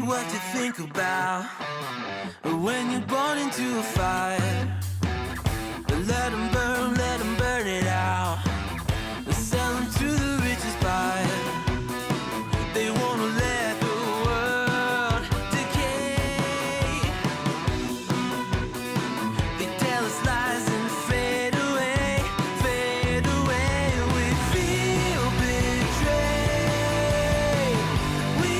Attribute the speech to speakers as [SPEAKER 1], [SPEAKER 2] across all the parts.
[SPEAKER 1] What you think about when you're born into a fire. Let them burn it out. Sell them to the richest buyer. They wanna let the world decay. They tell us lies and fade away, fade away. We feel betrayed. We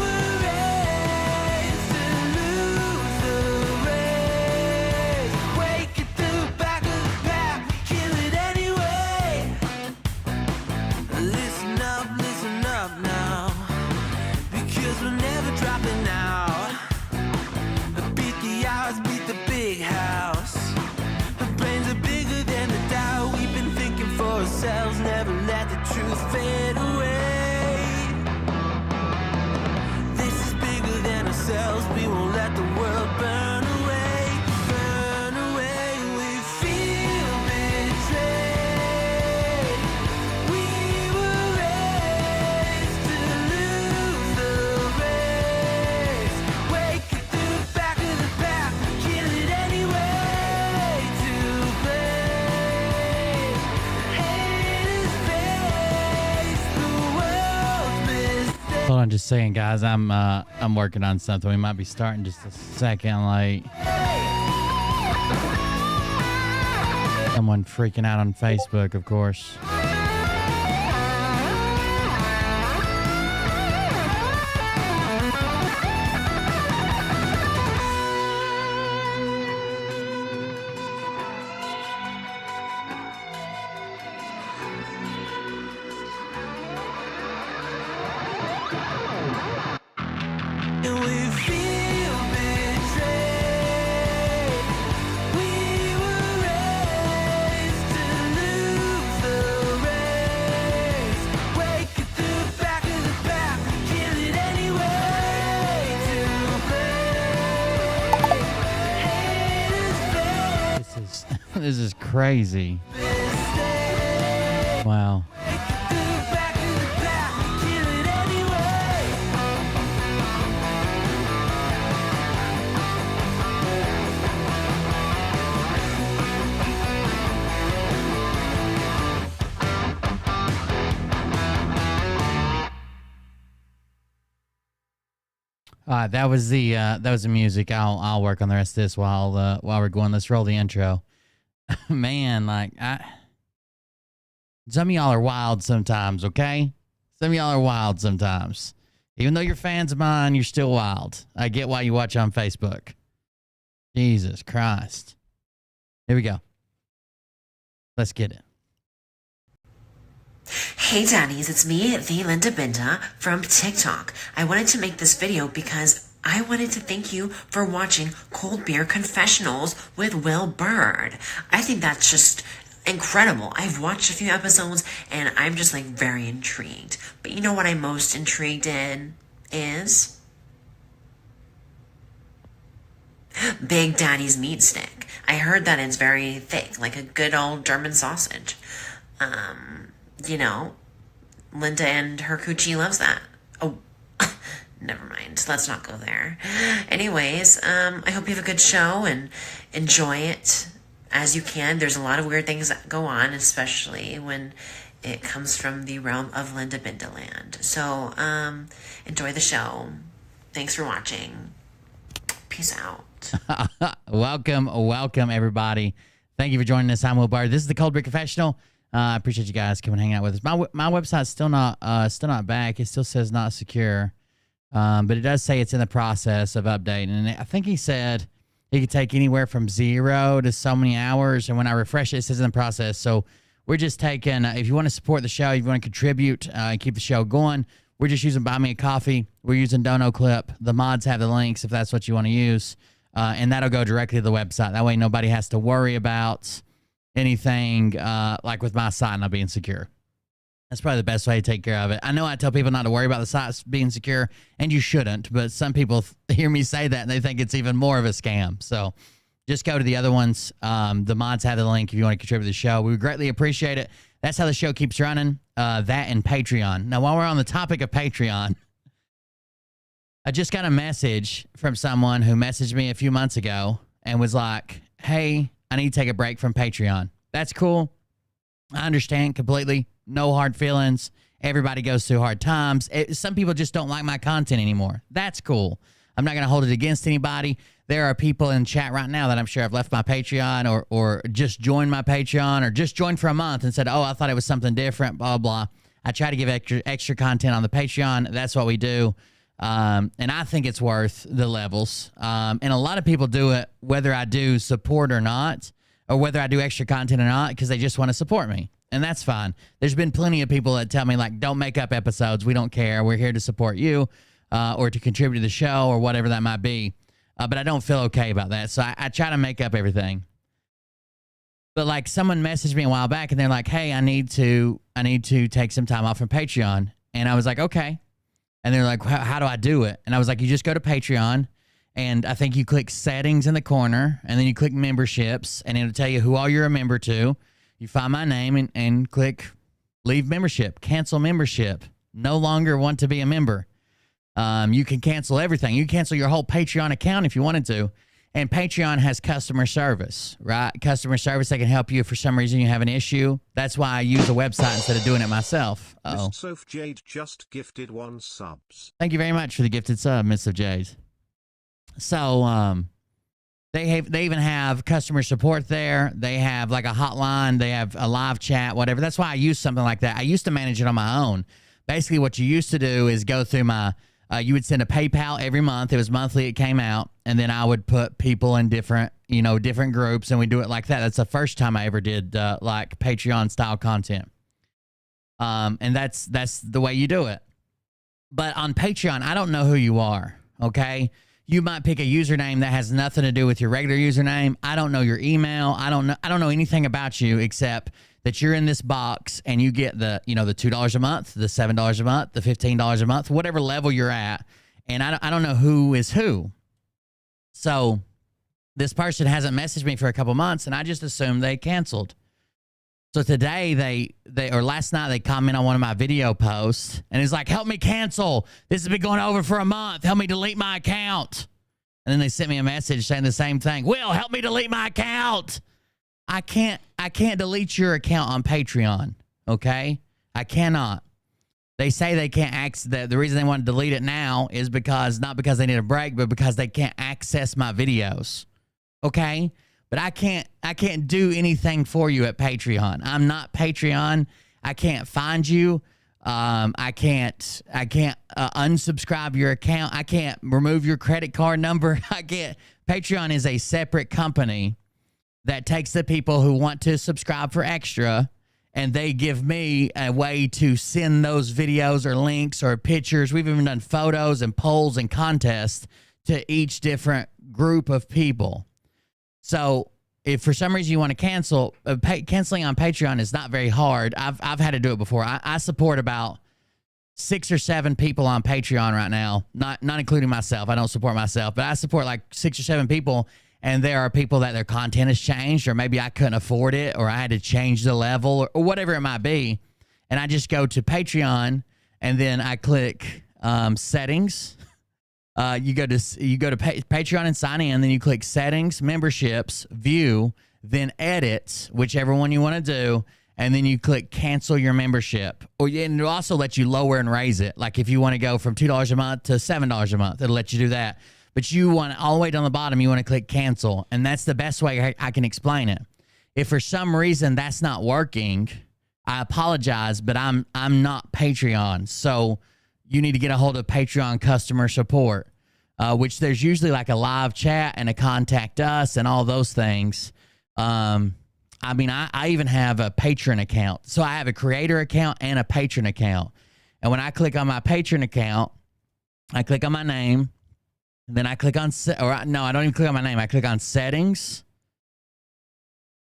[SPEAKER 1] were raised to lose the race. Wake at the back of the pack, kill it anyway. Listen up now, because we're never dropping out. Beat the odds, beat the big house. The brains are bigger than the doubt. We've been thinking for ourselves, never let the truth fade away. This is bigger than ourselves, we won't let the world burn away, burn away. We feel betrayed. We were raised to lose the race. Wake at the back of the pack, kill it anyway. To blame, haters face the world's mistake.
[SPEAKER 2] Hold on, just saying, guys. I'm working on something. We might be starting just a second late. Someone freaking out on Facebook, of course.
[SPEAKER 1] And we feel betrayed. We were raised to lose the race.
[SPEAKER 2] This is crazy. Wow. That was the music. I'll work on the rest of this while we're going. Let's roll the intro. Man, like some of y'all are wild sometimes, okay? Some of y'all are wild sometimes. Even though you're fans of mine, you're still wild. I get why you watch on Facebook. Jesus Christ. Here we go. Let's get it.
[SPEAKER 3] Hey Daddies, it's me, the Linda Binda from TikTok. I wanted to make this video because I wanted to thank you for watching Cold Beer Confessionals with Will Bird. I think that's just incredible. I've watched a few episodes and I'm just like very intrigued. But you know what I'm most intrigued in is Big Daddy's meat stick. I heard that it's very thick, like a good old German sausage. You know, Linda and her coochie loves that. Oh, never mind. Let's not go there. Anyways, I hope you have a good show and enjoy it as you can. There's a lot of weird things that go on, especially when it comes from the realm of Linda Bindaland. So, enjoy the show. Thanks for watching. Peace out.
[SPEAKER 2] Welcome, everybody. Thank you for joining us. I'm Will Bird. This is the Cold Beer Confessional. I appreciate you guys coming hang out with us. My website's still not back. It still says not secure, but it does say it's in the process of updating. And I think he said it could take anywhere from 0 to so many hours. And when I refresh it, it says in the process. So we're just taking. If you want to support the show, if you want to contribute, and keep the show going, we're just using Buy Me a Coffee. We're using Dono Clip. The mods have the links if that's what you want to use, and that'll go directly to the website. That way, nobody has to worry about anything like with my site not being secure. That's probably the best way to take care of it. I know I tell people not to worry about the sites being secure, and you shouldn't, but some people hear me say that and they think it's even more of a scam. So just go to the other ones. The mods have the link if you want to contribute to the show. We would greatly appreciate it. That's how the show keeps running, that and Patreon. Now, while we're on the topic of Patreon, I just got a message from someone who messaged me a few months ago and was like, hey, I need to take a break from Patreon. That's cool. I understand completely. No hard feelings. Everybody goes through hard times. Some people just don't like my content anymore. That's cool. I'm not going to hold it against anybody. There are people in chat right now that I'm sure have left my Patreon or just joined my Patreon or just joined for a month and said, oh, I thought it was something different, blah, blah. I try to give extra content on the Patreon. That's what we do. And I think it's worth the levels. And a lot of people do it whether I do support or not, or whether I do extra content or not, because they just want to support me. And that's fine. There's been plenty of people that tell me, like, don't make up episodes. We don't care. We're here to support you or to contribute to the show or whatever that might be. But I don't feel okay about that. So I try to make up everything. But like someone messaged me a while back and they're like, hey, I need to take some time off from Patreon. And I was like, okay. And they're like, how do I do it? And I was like, you just go to Patreon, and I think you click settings in the corner, and then you click memberships, and it'll tell you who all you're a member to. You find my name and click leave membership, cancel membership, no longer want to be a member. You can cancel everything. You can cancel your whole Patreon account if you wanted to. And Patreon has customer service, right? Customer service that can help you if for some reason you have an issue. That's why I use a website instead of doing it myself. Uh-oh.
[SPEAKER 4] Miss Soph Jade just gifted 1 subs.
[SPEAKER 2] Thank you very much for the gifted sub, Miss Soph Jade. So they even have customer support there. They have like a hotline. They have a live chat, whatever. That's why I use something like that. I used to manage it on my own. Basically, what you used to do is go through my you would send a PayPal every month. It was monthly. It came out. And then I would put people in different groups, and we do it like that. That's the first time I ever did like Patreon style content. And that's the way you do it. But on Patreon, I don't know who you are. Okay. You might pick a username that has nothing to do with your regular username. I don't know your email. I don't know anything about you except that you're in this box and you get the $2 a month, the $7 a month, the $15 a month, whatever level you're at. And I don't know who is who. So this person hasn't messaged me for a couple months, and I just assumed they canceled. So today or last night they comment on one of my video posts, and it's like, help me cancel. This has been going over for a month. Help me delete my account. And then they sent me a message saying the same thing. Will, help me delete my account. I can't delete your account on Patreon. Okay? I cannot. They say they can't access the reason they want to delete it now is because not because they need a break, but because they can't access my videos. Okay? But I can't do anything for you at Patreon. I'm not Patreon. I can't find you. I can't unsubscribe your account. I can't remove your credit card number. I can't. Patreon is a separate company that takes the people who want to subscribe for extra, and they give me a way to send those videos or links or pictures. We've even done photos and polls and contests to each different group of people. So if for some reason you want to cancel, canceling on Patreon is not very hard. I've had to do it before. I support about 6 or 7 people on Patreon right now, not including myself. I don't support myself, but I support like 6 or 7 people, and there are people that their content has changed, or maybe I couldn't afford it, or I had to change the level, or whatever it might be. And I just go to Patreon, and then I click settings. You go to Patreon and sign in, then you click settings, memberships, view, then edit, whichever one you want to do, and then you click cancel your membership. And it'll also let you lower and raise it. Like if you want to go from $2 a month to $7 a month, it'll let you do that. But you want all the way down the bottom, you want to click cancel, and that's the best way I can explain it. If for some reason that's not working, I apologize, but I'm not Patreon, so you need to get a hold of Patreon customer support, which there's usually like a live chat and a contact us and all those things. I mean, I even have a patron account. So I have a creator account and a patron account. And when I click on my patron account, I click on my name, and then I click on, no, I don't even click on my name. I click on settings.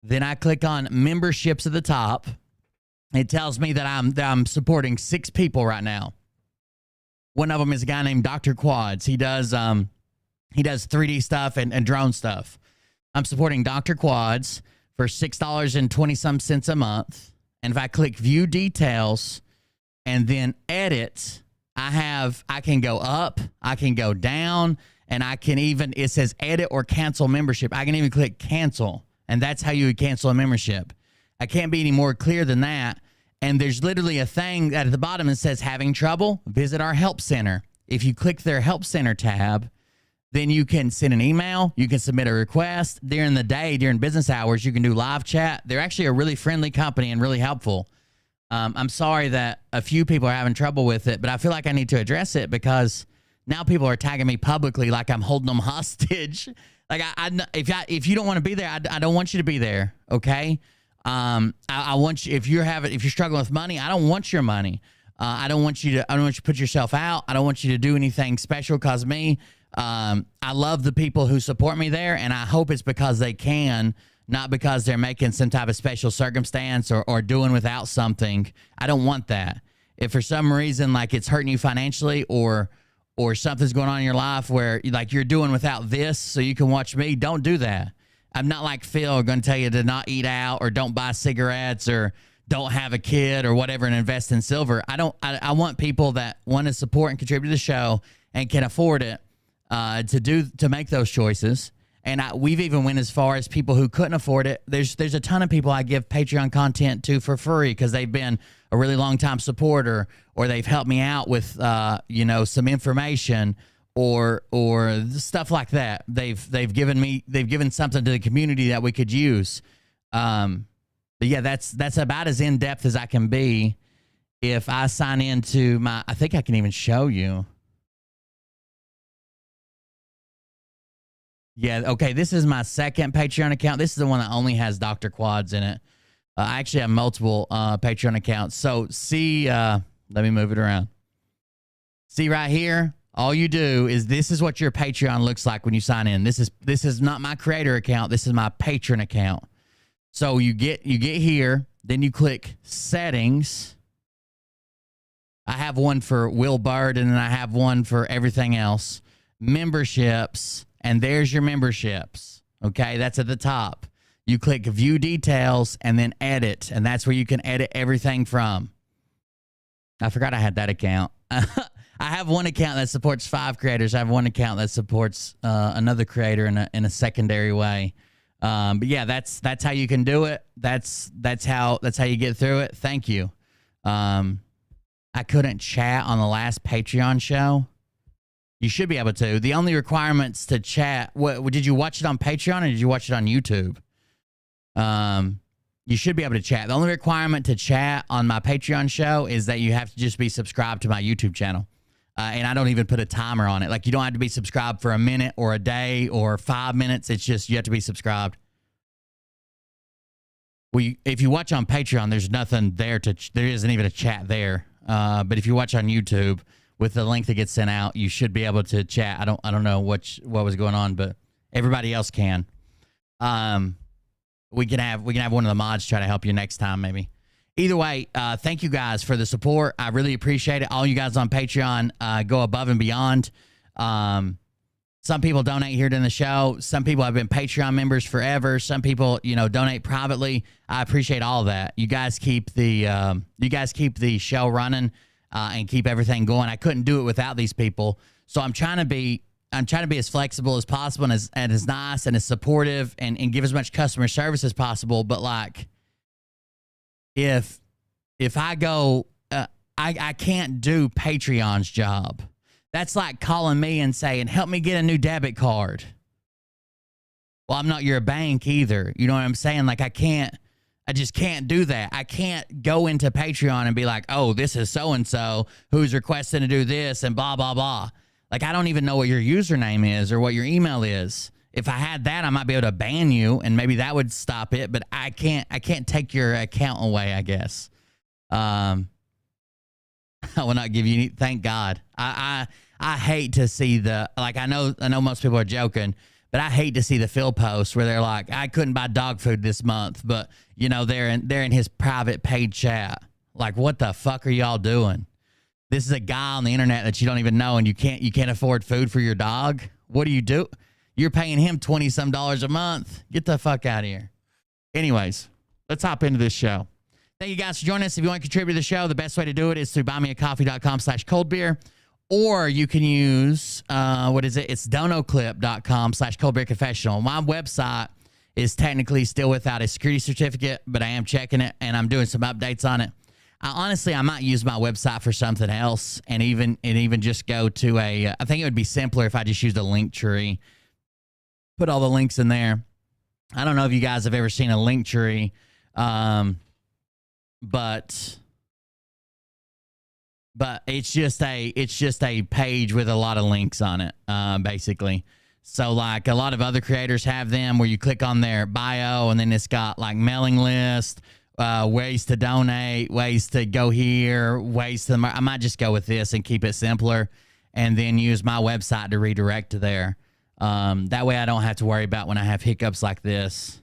[SPEAKER 2] Then I click on memberships at the top. It tells me that I'm supporting 6 people right now. One of them is a guy named Dr. Quads. He does 3D stuff and drone stuff. I'm supporting Dr. Quads for $6.20 a month. And if I click view details and then edit, I can go up, I can go down, and I can even, it says edit or cancel membership. I can even click cancel, and that's how you would cancel a membership. I can't be any more clear than that. And there's literally a thing at the bottom that says having trouble, visit our help center. If you click their help center tab, then you can send an email, you can submit a request. During the day, during business hours, you can do live chat. They're actually a really friendly company and really helpful. I'm sorry that a few people are having trouble with it, but I feel like I need to address it because now people are tagging me publicly like I'm holding them hostage. Like if you don't want to be there, I don't want you to be there. Okay. I want you, if you're struggling with money, I don't want your money. I don't want you to put yourself out. I don't want you to do anything special because me. I love the people who support me there, and I hope it's because they can, not because they're making some type of special circumstance or doing without something. I don't want that. If for some reason, like it's hurting you financially or something's going on in your life where like you're doing without this so you can watch me, don't do that. I'm not like Phil going to tell you to not eat out or don't buy cigarettes or don't have a kid or whatever and invest in silver. I want people that want to support and contribute to the show and can afford it to make those choices. And we've even went as far as people who couldn't afford it. There's a ton of people I give Patreon content to for free because they've been a really long time supporter or they've helped me out with some information or stuff like that. They've given something to the community that we could use. But yeah, that's about as in depth as I can be. If I sign into I think I can even show you. Yeah, okay, this is my second Patreon account. This is the one that only has Dr. Quads in it. I actually have multiple Patreon accounts. So see, let me move it around. See right here, all you do is this is what your Patreon looks like when you sign in. This is not my creator account. This is my patron account. So you get here, then you click settings. I have one for Will Bird, and then I have one for everything else. Memberships. And there's your memberships. Okay, that's at the top. You click view details and then edit, and that's where you can edit everything from. I forgot I had that account. I have one account that supports 5 creators. I have one account that supports another creator in a secondary way. But yeah, that's how you can do it. That's how you get through it. Thank you. I couldn't chat on the last Patreon show. You should be able to. The only requirements to chat. What did you watch it on Patreon or did you watch it on YouTube? You should be able to chat. The only requirement to chat on my Patreon show is that you have to just be subscribed to my YouTube channel. And I don't even put a timer on it. Like, you don't have to be subscribed for a minute or a day or 5 minutes. It's just you have to be subscribed. Well, if you watch on Patreon, there's nothing there there isn't even a chat there. But if you watch on YouTube with the link that gets sent out, you should be able to chat. I don't know what was going on, but everybody else can. We can have one of the mods try to help you next time, maybe. Either way, thank you guys for the support. I really appreciate it. All you guys on Patreon go above and beyond. Some people donate here during the show. Some people have been Patreon members forever. Some people, donate privately. I appreciate all of that. You guys keep the show running and keep everything going. I couldn't do it without these people. So I'm trying to be as flexible as possible and as nice and as supportive and give as much customer service as possible. But like, if I go, I can't do Patreon's job. That's like calling me and saying, help me get a new debit card. Well, I'm not your bank either. You know what I'm saying? Like, I just can't do that. I can't go into Patreon and be like, oh, this is so-and-so who's requesting to do this and blah, blah, blah. Like, I don't even know what your username is or what your email is. If I had that, I might be able to ban you and maybe that would stop it, but I can't take your account away, I guess. I will not give you any, thank God. I hate to see I know most people are joking, but I hate to see the Phil posts where they're like, I couldn't buy dog food this month, but they're in his private paid chat. Like, what the fuck are y'all doing? This is a guy on the internet that you don't even know and you can't afford food for your dog. What do you do? You're paying him $20-some a month. Get the fuck out of here. Anyways, let's hop into this show. Thank you guys for joining us. If you want to contribute to the show, the best way to do it is through buymeacoffee.com/coldbeer, or you can use, it's donoclip.com/coldbeerconfessional. My website is technically still without a security certificate, but I am checking it and I'm doing some updates on it. I might use my website for something else and even just go to I think it would be simpler if I just used a link tree, put all the links in there. I don't know if you guys have ever seen a link tree, but it's just a page with a lot of links on it, basically. So like a lot of other creators have them where you click on their bio and then it's got like mailing list, ways to donate, ways to go here, I might just go with this and keep it simpler and then use my website to redirect to there. That way I don't have to worry about when I have hiccups like this.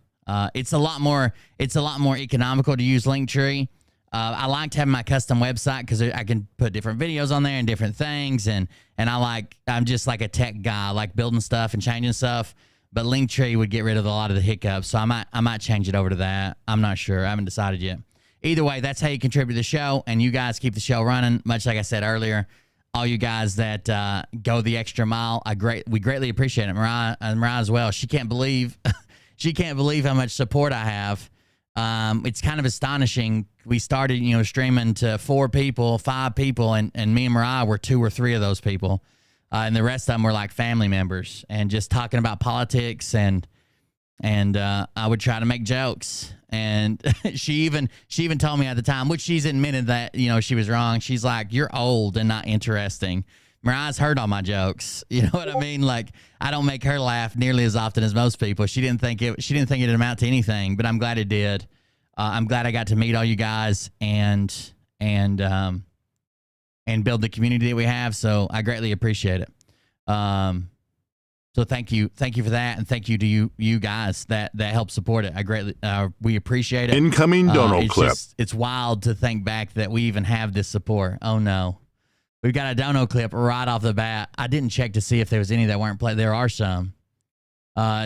[SPEAKER 2] It's a lot more economical to use Linktree. I liked having my custom website because I can put different videos on there and different things, and I'm just like a tech guy, I like building stuff and changing stuff. But Linktree would get rid of a lot of the hiccups, so I might change it over to that. I'm not sure. I haven't decided yet. Either way, that's how you contribute to the show, and you guys keep the show running. Much like I said earlier, all you guys that go the extra mile, we greatly appreciate it. Mariah as well. She can't believe how much support I have. It's kind of astonishing. We started, streaming to 4 people, 5 people, and me and Mariah were 2 or 3 of those people. And the rest of them were like family members and just talking about politics and I would try to make jokes. And she even told me at the time, which she's admitted that, she was wrong. She's like, you're old and not interesting. Mariah's heard all my jokes. You know what I mean? Like, I don't make her laugh nearly as often as most people. She didn't think it'd amount to anything, but I'm glad it did. I'm glad I got to meet all you guys and build the community that we have. So I greatly appreciate it. So thank you for that, and thank you to you guys that help support it. I greatly we appreciate it.
[SPEAKER 5] Incoming Dono clip.
[SPEAKER 2] It's wild to think back that we even have this support. Oh no. We've got a dono clip right off the bat. I didn't check to see if there was any that weren't played. There are some.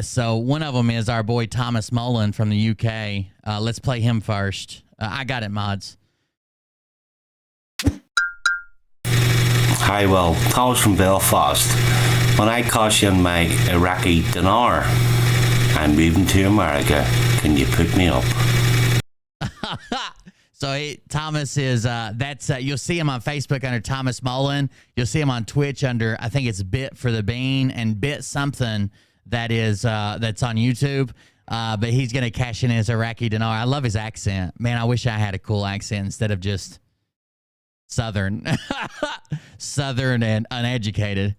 [SPEAKER 2] So one of them is our boy Thomas Mullen from the UK. Let's play him first. I got it, mods.
[SPEAKER 5] Hi, well, Thomas from Belfast. When I cash in my Iraqi dinar, I'm moving to America. Can you put me up?
[SPEAKER 2] So Thomas is you'll see him on Facebook under Thomas Mullen. You'll see him on Twitch under, I think it's Bit for the Bean and Bit something that is that's on YouTube. But he's gonna cash in his Iraqi dinar. I love his accent. Man, I wish I had a cool accent instead of just Southern. Southern and uneducated.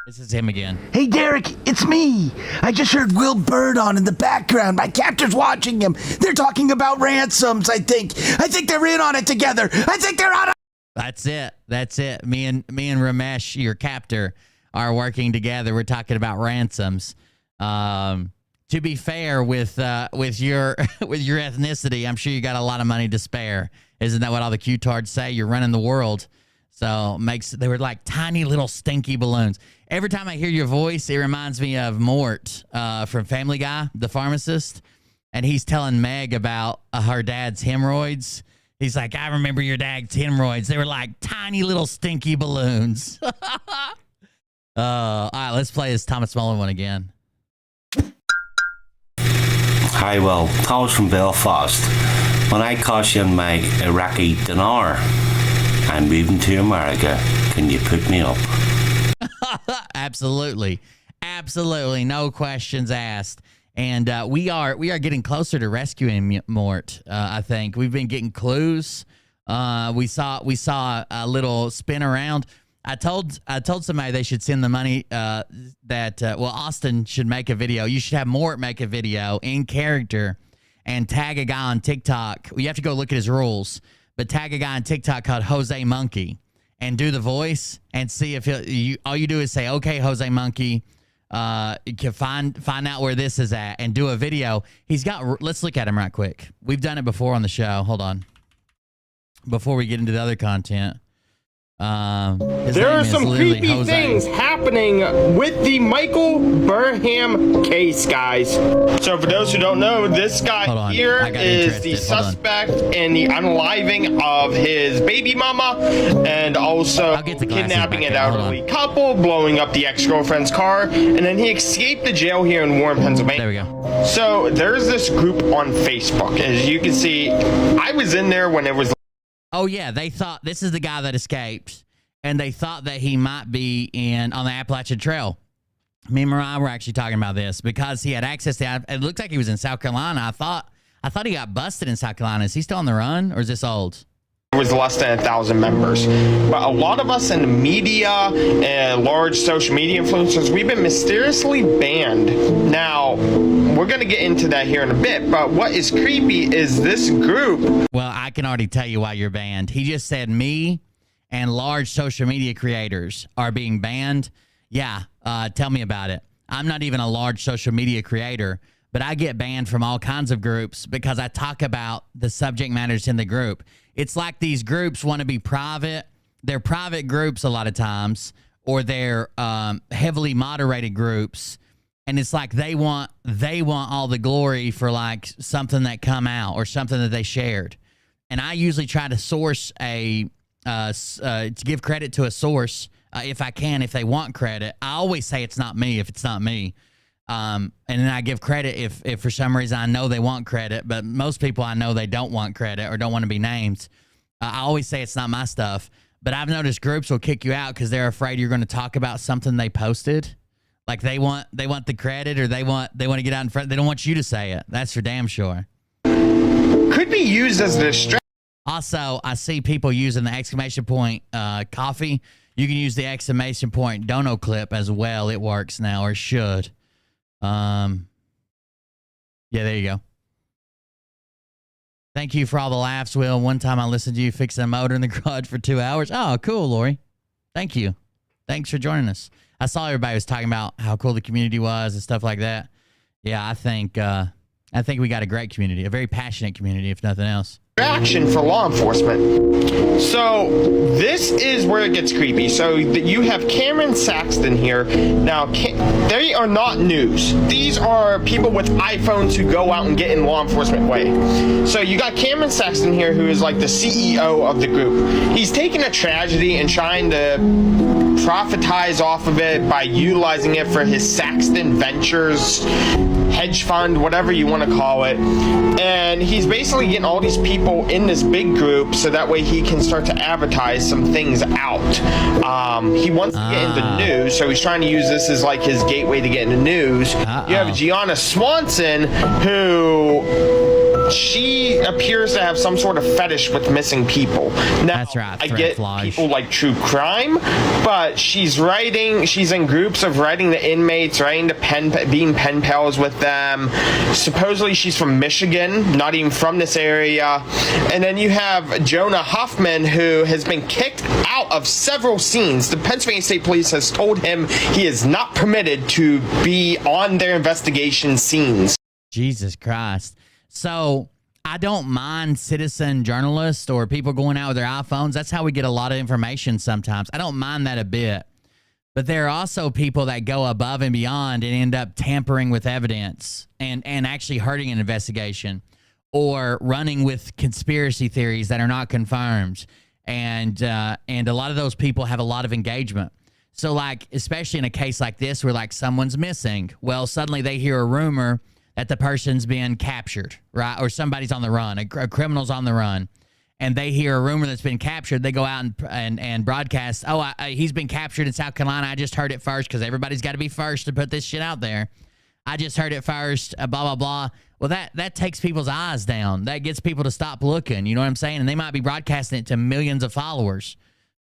[SPEAKER 2] This is him again.
[SPEAKER 6] Hey, Derek, it's me. I just heard Will Bird on in the background. My captor's watching him. They're talking about ransoms, I think. I think they're in on it together. I think they're on it.
[SPEAKER 2] That's it. That's it. Me and Ramesh, your captor, are working together. We're talking about ransoms. To be fair, with your with your ethnicity, I'm sure you got a lot of money to spare. Isn't that what all the Q-tards say? You're running the world. So they were like tiny little stinky balloons. Every time I hear your voice, it reminds me of Mort from Family Guy, the pharmacist. And he's telling Meg about her dad's hemorrhoids. He's like, I remember your dad's hemorrhoids. They were like tiny little stinky balloons. All right, let's play this Thomas Mullen one again.
[SPEAKER 5] Hi, well, Thomas from Belfast. When I cash in my Iraqi dinar, I'm moving to America. Can you put me up?
[SPEAKER 2] Absolutely. Absolutely. No questions asked. And we are getting closer to rescuing Mort. I think we've been getting clues. We saw a little spin around. I told somebody they should send the money Austin should make a video. You should have Mort make a video in character and tag a guy on TikTok. You have to go look at his rules, but tag a guy on TikTok called Jose Monkey and do the voice and see if all you do is say, okay, Jose Monkey, you can find out where this is at and do a video. Let's look at him right quick. We've done it before on the show. Hold on. Before we get into the other content.
[SPEAKER 7] There are some creepy things happening with the Michael Burham case, guys. So for those who don't know, this guy here is the suspect in the unaliving of his baby mama and also kidnapping an elderly couple, blowing up the ex-girlfriend's car, and then he escaped the jail here in Warren, Pennsylvania.
[SPEAKER 2] There we go.
[SPEAKER 7] So there's this group on Facebook. As you can see, I was in there when it was.
[SPEAKER 2] Oh, yeah, they thought this is the guy that escaped, and they thought that he might be on the Appalachian Trail. Me and Mariah were actually talking about this because he had access to it. Looked like he was in South Carolina. I thought he got busted in South Carolina. Is he still on the run, or is this old?
[SPEAKER 7] It was less than 1,000 members. But a lot of us in the media and large social media influencers, we've been mysteriously banned. Now, we're going to get into that here in a bit, but what is creepy is this group.
[SPEAKER 2] Well, I can already tell you why you're banned. He just said me and large social media creators are being banned. Yeah, tell me about it. I'm not even a large social media creator, but I get banned from all kinds of groups because I talk about the subject matters in the group. It's like these groups want to be private. They're private groups a lot of times, or they're heavily moderated groups. And it's like they want all the glory for like something that come out or something that they shared. And I usually try to source to give credit to a source if I can, if they want credit. I always say it's not me if it's not me. And then I give credit if for some reason I know they want credit, but most people I know they don't want credit or don't want to be named. I always say it's not my stuff, but I've noticed groups will kick you out because they're afraid you're going to talk about something they posted. Like they want the credit, or they want to get out in front. They don't want you to say it. That's for damn sure.
[SPEAKER 7] Could be used as a distraction.
[SPEAKER 2] Also, I see people using the exclamation point coffee. You can use the exclamation point dono clip as well. It works now, or should. Yeah, there you go. Thank you for all the laughs, Will. One time I listened to you fixing a motor in the garage for 2 hours. Oh, cool, Lori. Thank you. Thanks for joining us. I saw everybody was talking about how cool the community was and stuff like that. Yeah, I think we got a great community, a very passionate community, if nothing else.
[SPEAKER 7] action for law enforcement. So this is where it gets creepy. So you have Cameron Saxton here. Now, they are not news. These are people with iPhones who go out and get in law enforcement way. So you got Cameron Saxton here, who is like the CEO of the group. He's taking a tragedy and trying to profitize off of it by utilizing it for his Saxton Ventures hedge fund, whatever you want to call it. And he's basically getting all these people in this big group so that way he can start to advertise some things out. He wants to get into news, so he's trying to use this as like his gateway to get into news. You have Gianna Swanson, who she appears to have some sort of fetish with missing people. Now,
[SPEAKER 2] that's right.
[SPEAKER 7] I get people like true crime, but she's in groups of writing to inmates, being pen pals with them. Supposedly she's from Michigan, not even from this area. And then you have Jonah Huffman, who has been kicked out of several scenes. The Pennsylvania State Police has told him he is not permitted to be on their investigation scenes.
[SPEAKER 2] Jesus Christ. So I don't mind citizen journalists or people going out with their iPhones. That's how we get a lot of information sometimes. I don't mind that a bit. But there are also people that go above and beyond and end up tampering with evidence and actually hurting an investigation or running with conspiracy theories that are not confirmed. And a lot of those people have a lot of engagement. So, like, especially in a case like this where, like, someone's missing, well, suddenly they hear a rumor that the person's been captured, right? Or somebody's on the run, a criminal's on the run, and they hear a rumor that's been captured. They go out and broadcast, he's been captured in South Carolina. I just heard it first, because everybody's got to be first to put this shit out there. I just heard it first, blah, blah, blah. Well, that takes people's eyes down. That gets people to stop looking, you know what I'm saying? And they might be broadcasting it to millions of followers.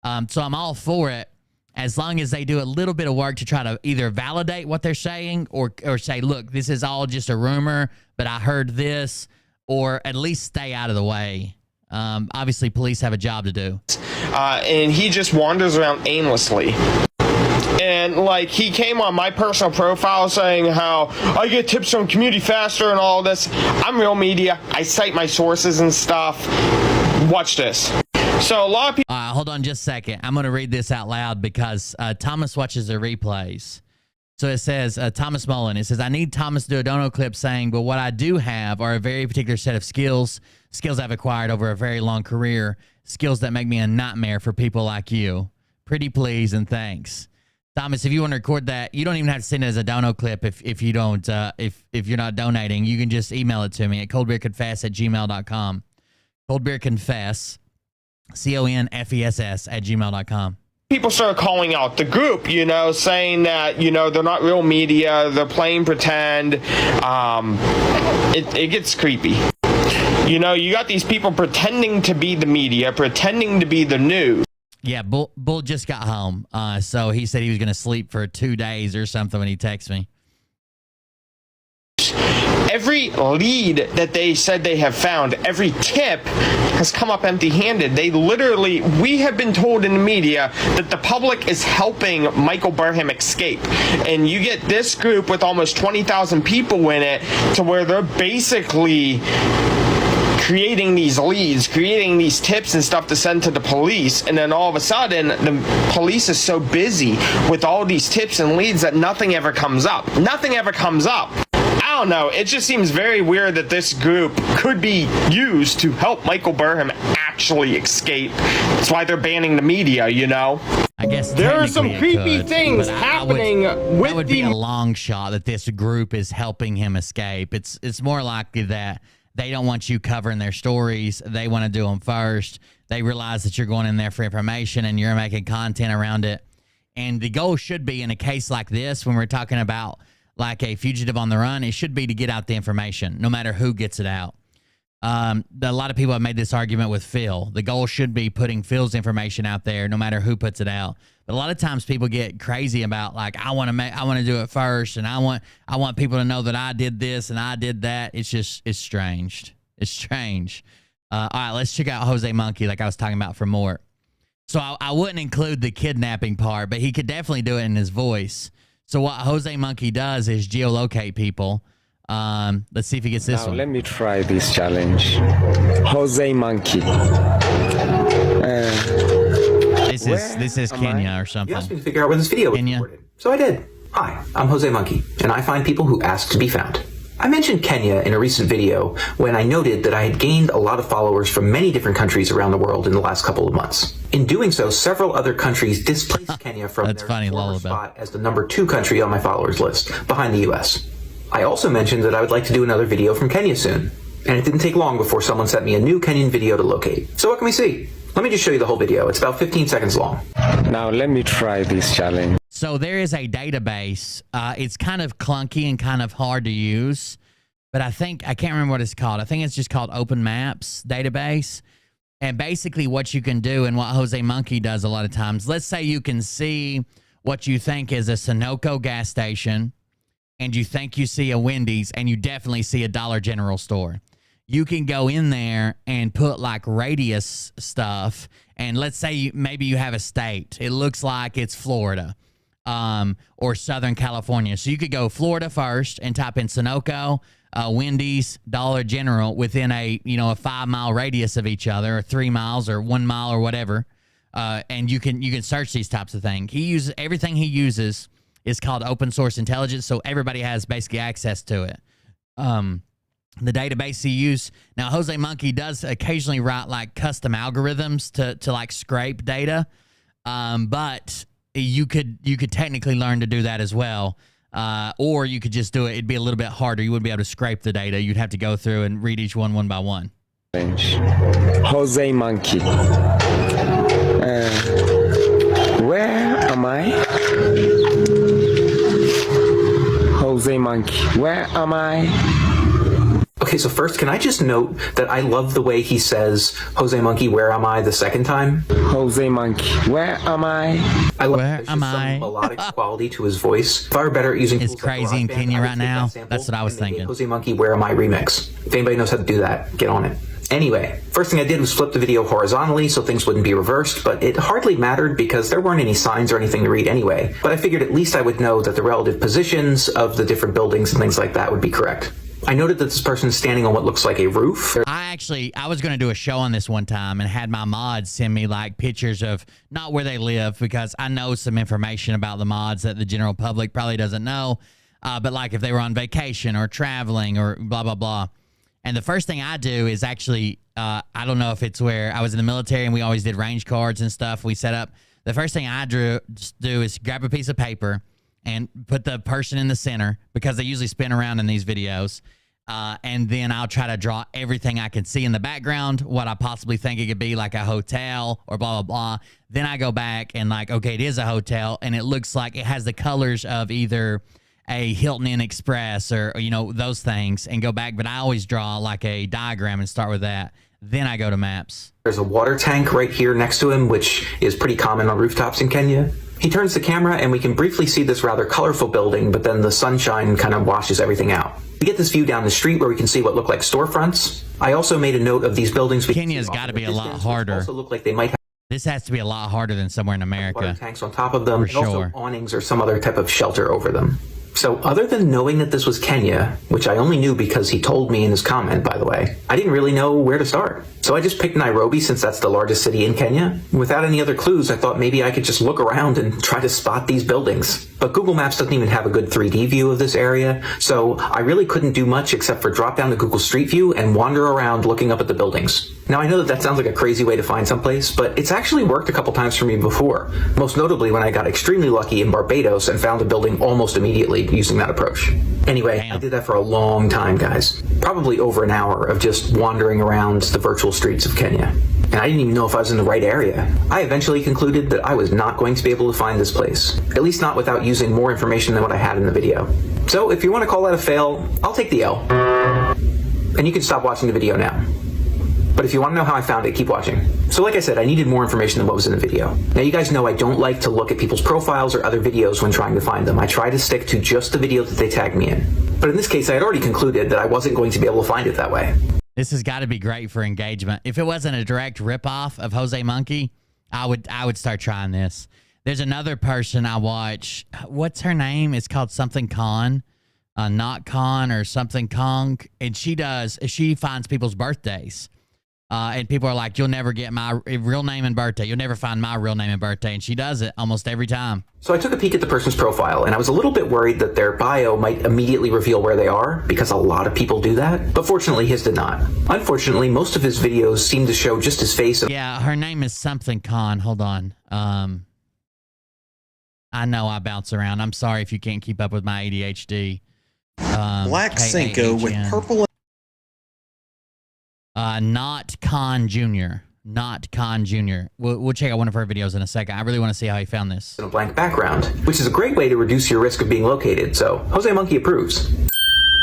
[SPEAKER 2] So I'm all for it, as long as they do a little bit of work to try to either validate what they're saying or say, look, this is all just a rumor, but I heard this, or at least stay out of the way. Obviously, police have a job to do.
[SPEAKER 7] And he just wanders around aimlessly. And, like, he came on my personal profile saying how I get tips from Community Faster and all this. I'm real media. I cite my sources and stuff. Watch this. So a lot of people...
[SPEAKER 2] hold on just a second. I'm going to read this out loud because Thomas watches the replays. So it says, Thomas Mullen, it says, I need Thomas to do a dono clip saying, but what I do have are a very particular set of skills I've acquired over a very long career, skills that make me a nightmare for people like you. Pretty please and thanks. Thomas, if you want to record that, you don't even have to send it as a dono clip if you don't, if you're not donating. You can just email it to me at coldbeerconfess@gmail.com. Coldbeerconfess, CONFESS @gmail.com.
[SPEAKER 7] People started calling out the group, saying that, they're not real media, they're playing pretend. It gets creepy. You got these people pretending to be the media, pretending to be the news.
[SPEAKER 2] Yeah, Bull just got home, so he said he was going to sleep for 2 days or something when he texted me.
[SPEAKER 7] Every lead that they said they have found, every tip has come up empty-handed. We have been told in the media that the public is helping Michael Burham escape. And you get this group with almost 20,000 people in it to where they're basically creating these leads, creating these tips and stuff to send to the police, and then all of a sudden the police is so busy with all these tips and leads that nothing ever comes up. Nothing ever comes up. I don't know. It just seems very weird that this group could be used to help Michael Burham actually escape. That's why they're banning the media,
[SPEAKER 2] I guess
[SPEAKER 7] there are some creepy things happening with
[SPEAKER 2] that would be a long shot that this group is helping him escape. It's more likely that they don't want you covering their stories. They want to do them first. They realize that you're going in there for information and you're making content around it. And the goal should be, in a case like this, when we're talking about like a fugitive on the run, it should be to get out the information, no matter who gets it out. A lot of people have made this argument with Phil. The goal should be putting Phil's information out there, no matter who puts it out. But a lot of times people get crazy about, like, I want to do it first, and I want people to know that I did this and I did that. It's strange. It's strange. All right, let's check out Jose Monkey, like I was talking about, for more. So I wouldn't include the kidnapping part, but he could definitely do it in his voice. So what Jose Monkey does is geolocate people. Let's see if he gets this
[SPEAKER 8] Now
[SPEAKER 2] one.
[SPEAKER 8] let me try this challenge. Jose Monkey.
[SPEAKER 2] This is Kenya or something.
[SPEAKER 9] You asked me to figure out where this video was recorded, so I did. Hi, I'm Jose Monkey, and I find people who ask to be found. I mentioned Kenya in a recent video when I noted that I had gained a lot of followers from many different countries around the world in the last couple of months. In doing so, several other countries displaced Kenya from their former spot as the number 2 country on my followers list, behind the US. I also mentioned that I would like to do another video from Kenya soon, and it didn't take long before someone sent me a new Kenyan video to locate. So what can we see? Let me just show you the whole video. It's about 15 seconds long.
[SPEAKER 8] Now let me try this challenge.
[SPEAKER 2] So there is a database. It's kind of clunky and kind of hard to use, but I can't remember what it's called. I think it's just called Open Maps database. And basically what you can do and what Jose Monkey does a lot of times, let's say you can see what you think is a Sunoco gas station and you think you see a Wendy's and you definitely see a Dollar General store. You can go in there and put like radius stuff. And let's say maybe you have a state. It looks like it's Florida or Southern California. So you could go Florida first and type in Sunoco, Wendy's, Dollar General within a 5-mile radius of each other, or 3 miles or 1 mile or whatever. And you can search these types of things. Everything he uses is called open source intelligence. So everybody has basically access to it. The database he used. Now, Jose Monkey does occasionally write like custom algorithms to like scrape data, but you could technically learn to do that as well, or you could just do it. It'd be a little bit harder. You wouldn't be able to scrape the data. You'd have to go through and read each one by one.
[SPEAKER 8] Jose Monkey. Where am I? Jose Monkey. Where am I?
[SPEAKER 9] Okay, so first, can I just note that I love the way he says, Jose Monkey, where am I, the second time?
[SPEAKER 8] Jose Monkey, where am I?
[SPEAKER 9] I love there's just some melodic quality to his voice. If I were better at using
[SPEAKER 2] it's crazy in Kenya right now. That's what I was thinking.
[SPEAKER 9] Jose Monkey, where am I remix. If anybody knows how to do that, get on it. Anyway, first thing I did was flip the video horizontally so things wouldn't be reversed, but it hardly mattered because there weren't any signs or anything to read anyway. But I figured at least I would know that the relative positions of the different buildings and things like that would be correct. I noted that this person's standing on what looks like a roof.
[SPEAKER 2] I was going to do a show on this one time and had my mods send me like pictures of not where they live, because I know some information about the mods that the general public probably doesn't know. But like if they were on vacation or traveling or blah, blah, blah. And the first thing I do is actually, I don't know if it's where I was in the military and we always did range cards and stuff we set up. The first thing I do is grab a piece of paper and put the person in the center, because they usually spin around in these videos. And then I'll try to draw everything I can see in the background, what I possibly think it could be, like a hotel or blah, blah, blah. Then I go back and like, okay, it is a hotel, and it looks like it has the colors of either a Hilton Inn Express or those things, and go back. But I always draw like a diagram and start with that. Then I go to maps.
[SPEAKER 9] There's a water tank right here next to him, which is pretty common on rooftops in Kenya. He turns the camera and we can briefly see this rather colorful building, but then the sunshine kind of washes everything out. We get this view down the street where we can see what look like storefronts. I also made a note of these buildings.
[SPEAKER 2] Kenya's got to be a lot harder.
[SPEAKER 9] Also look like they might have
[SPEAKER 2] this has to be a lot harder than somewhere in America.
[SPEAKER 9] Water tanks on top of them,
[SPEAKER 2] and
[SPEAKER 9] also awnings or some other type of shelter over them. So other than knowing that this was Kenya, which I only knew because he told me in his comment, by the way, I didn't really know where to start. So I just picked Nairobi since that's the largest city in Kenya. Without any other clues, I thought maybe I could just look around and try to spot these buildings. But Google Maps doesn't even have a good 3D view of this area, so I really couldn't do much except for drop down to Google Street View and wander around looking up at the buildings. Now I know that sounds like a crazy way to find someplace, but it's actually worked a couple times for me before. Most notably when I got extremely lucky in Barbados and found a building almost immediately using that approach. Anyway, I did that for a long time, guys. Probably over an hour of just wandering around the virtual streets of Kenya. And I didn't even know if I was in the right area. I eventually concluded that I was not going to be able to find this place. At least not without using more information than what I had in the video. So if you want to call that a fail, I'll take the L. And you can stop watching the video now. But if you want to know how I found it, keep watching. So like I said, I needed more information than what was in the video. Now you guys know I don't like to look at people's profiles or other videos when trying to find them. I try to stick to just the video that they tagged me in. But in this case, I had already concluded that I wasn't going to be able to find it that way.
[SPEAKER 2] This has got to be great for engagement. If it wasn't a direct ripoff of Jose Monkey, I would start trying this. There's another person I watch. What's her name? It's called something Khan. Not Con or something Kong, and she finds people's birthdays. And people are like, you'll never get my real name and birthday. You'll never find my real name and birthday. And she does it almost every time.
[SPEAKER 9] So I took a peek at the person's profile, and I was a little bit worried that their bio might immediately reveal where they are, because a lot of people do that. But fortunately, his did not. Unfortunately, most of his videos seem to show just his face.
[SPEAKER 2] Yeah, her name is something Con. Hold on. I know I bounce around. I'm sorry if you can't keep up with my ADHD.
[SPEAKER 10] Black Cinco with purple.
[SPEAKER 2] Not Con Jr. Not Con Jr. We'll check out one of her videos in a second. I really want to see how he found this.
[SPEAKER 9] In a blank background, which is a great way to reduce your risk of being located, so Jose Monkey approves.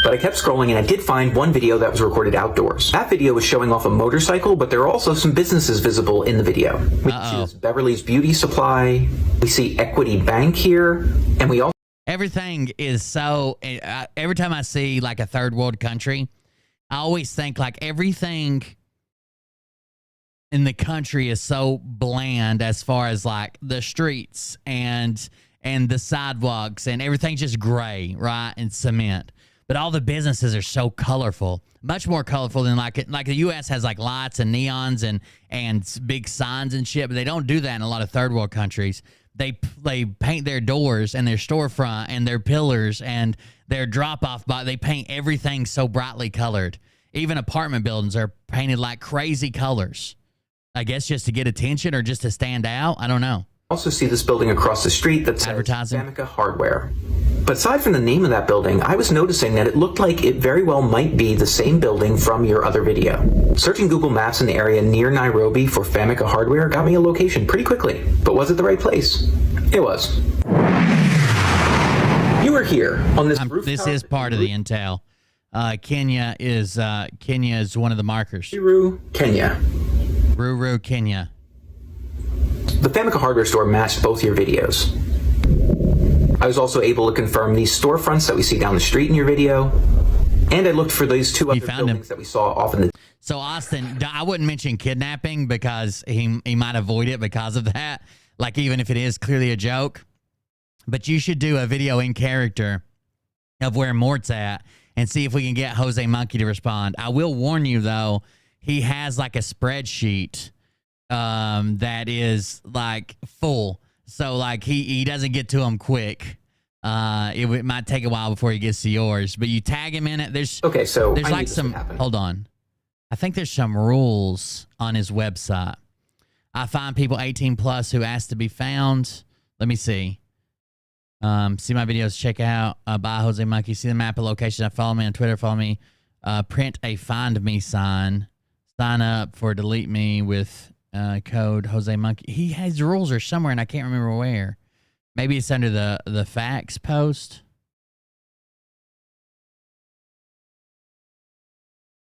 [SPEAKER 9] But I kept scrolling and I did find one video that was recorded outdoors. That video was showing off a motorcycle, but there are also some businesses visible in the video. We see this Beverly's Beauty Supply, we see Equity Bank here, and we also...
[SPEAKER 2] Everything is so... every time I see like a third world country, I always think like everything in the country is so bland as far as like the streets and the sidewalks and everything's just gray, right? And cement. But all the businesses are so colorful, much more colorful than like the U.S. has like lights and neons and big signs and shit. But they don't do that in a lot of third world countries. They paint their doors and their storefront and their pillars and their drop-off box. They paint everything so brightly colored. Even apartment buildings are painted like crazy colors. I guess just to get attention or just to stand out. I don't know.
[SPEAKER 9] Also see this building across the street that says Famicom Hardware. But aside from the name of that building, I was noticing that it looked like it very well might be the same building from your other video. Searching Google Maps in the area near Nairobi for Famicom Hardware got me a location pretty quickly. But was it the right place? It was. You were here on this rooftop.
[SPEAKER 2] This is part of the intel. Kenya is one of the markers.
[SPEAKER 9] Ruru, Kenya.
[SPEAKER 2] Ruru, Kenya.
[SPEAKER 9] The Famicom Hardware store matched both your videos. I was also able to confirm these storefronts that we see down the street in your video, and I looked for these two other buildings that we saw off in the...
[SPEAKER 2] So Austin, I wouldn't mention kidnapping because he might avoid it because of that, like even if it is clearly a joke. But you should do a video in character of where Mort's at and see if we can get Jose Monkey to respond. I will warn you, though, he has like a spreadsheet that is like full. So like he doesn't get to them quick. It might take a while before he gets to yours, but you tag him in it. There's like some, hold on. I think there's some rules on his website. I find people 18 plus who ask to be found. Let me see. See my videos, check out by Jose Monkey, see the map of location. Follow me on Twitter, follow me, print a find me sign, sign up for delete me with code Jose Monkey. His rules are somewhere and I can't remember where. Maybe it's under the facts post.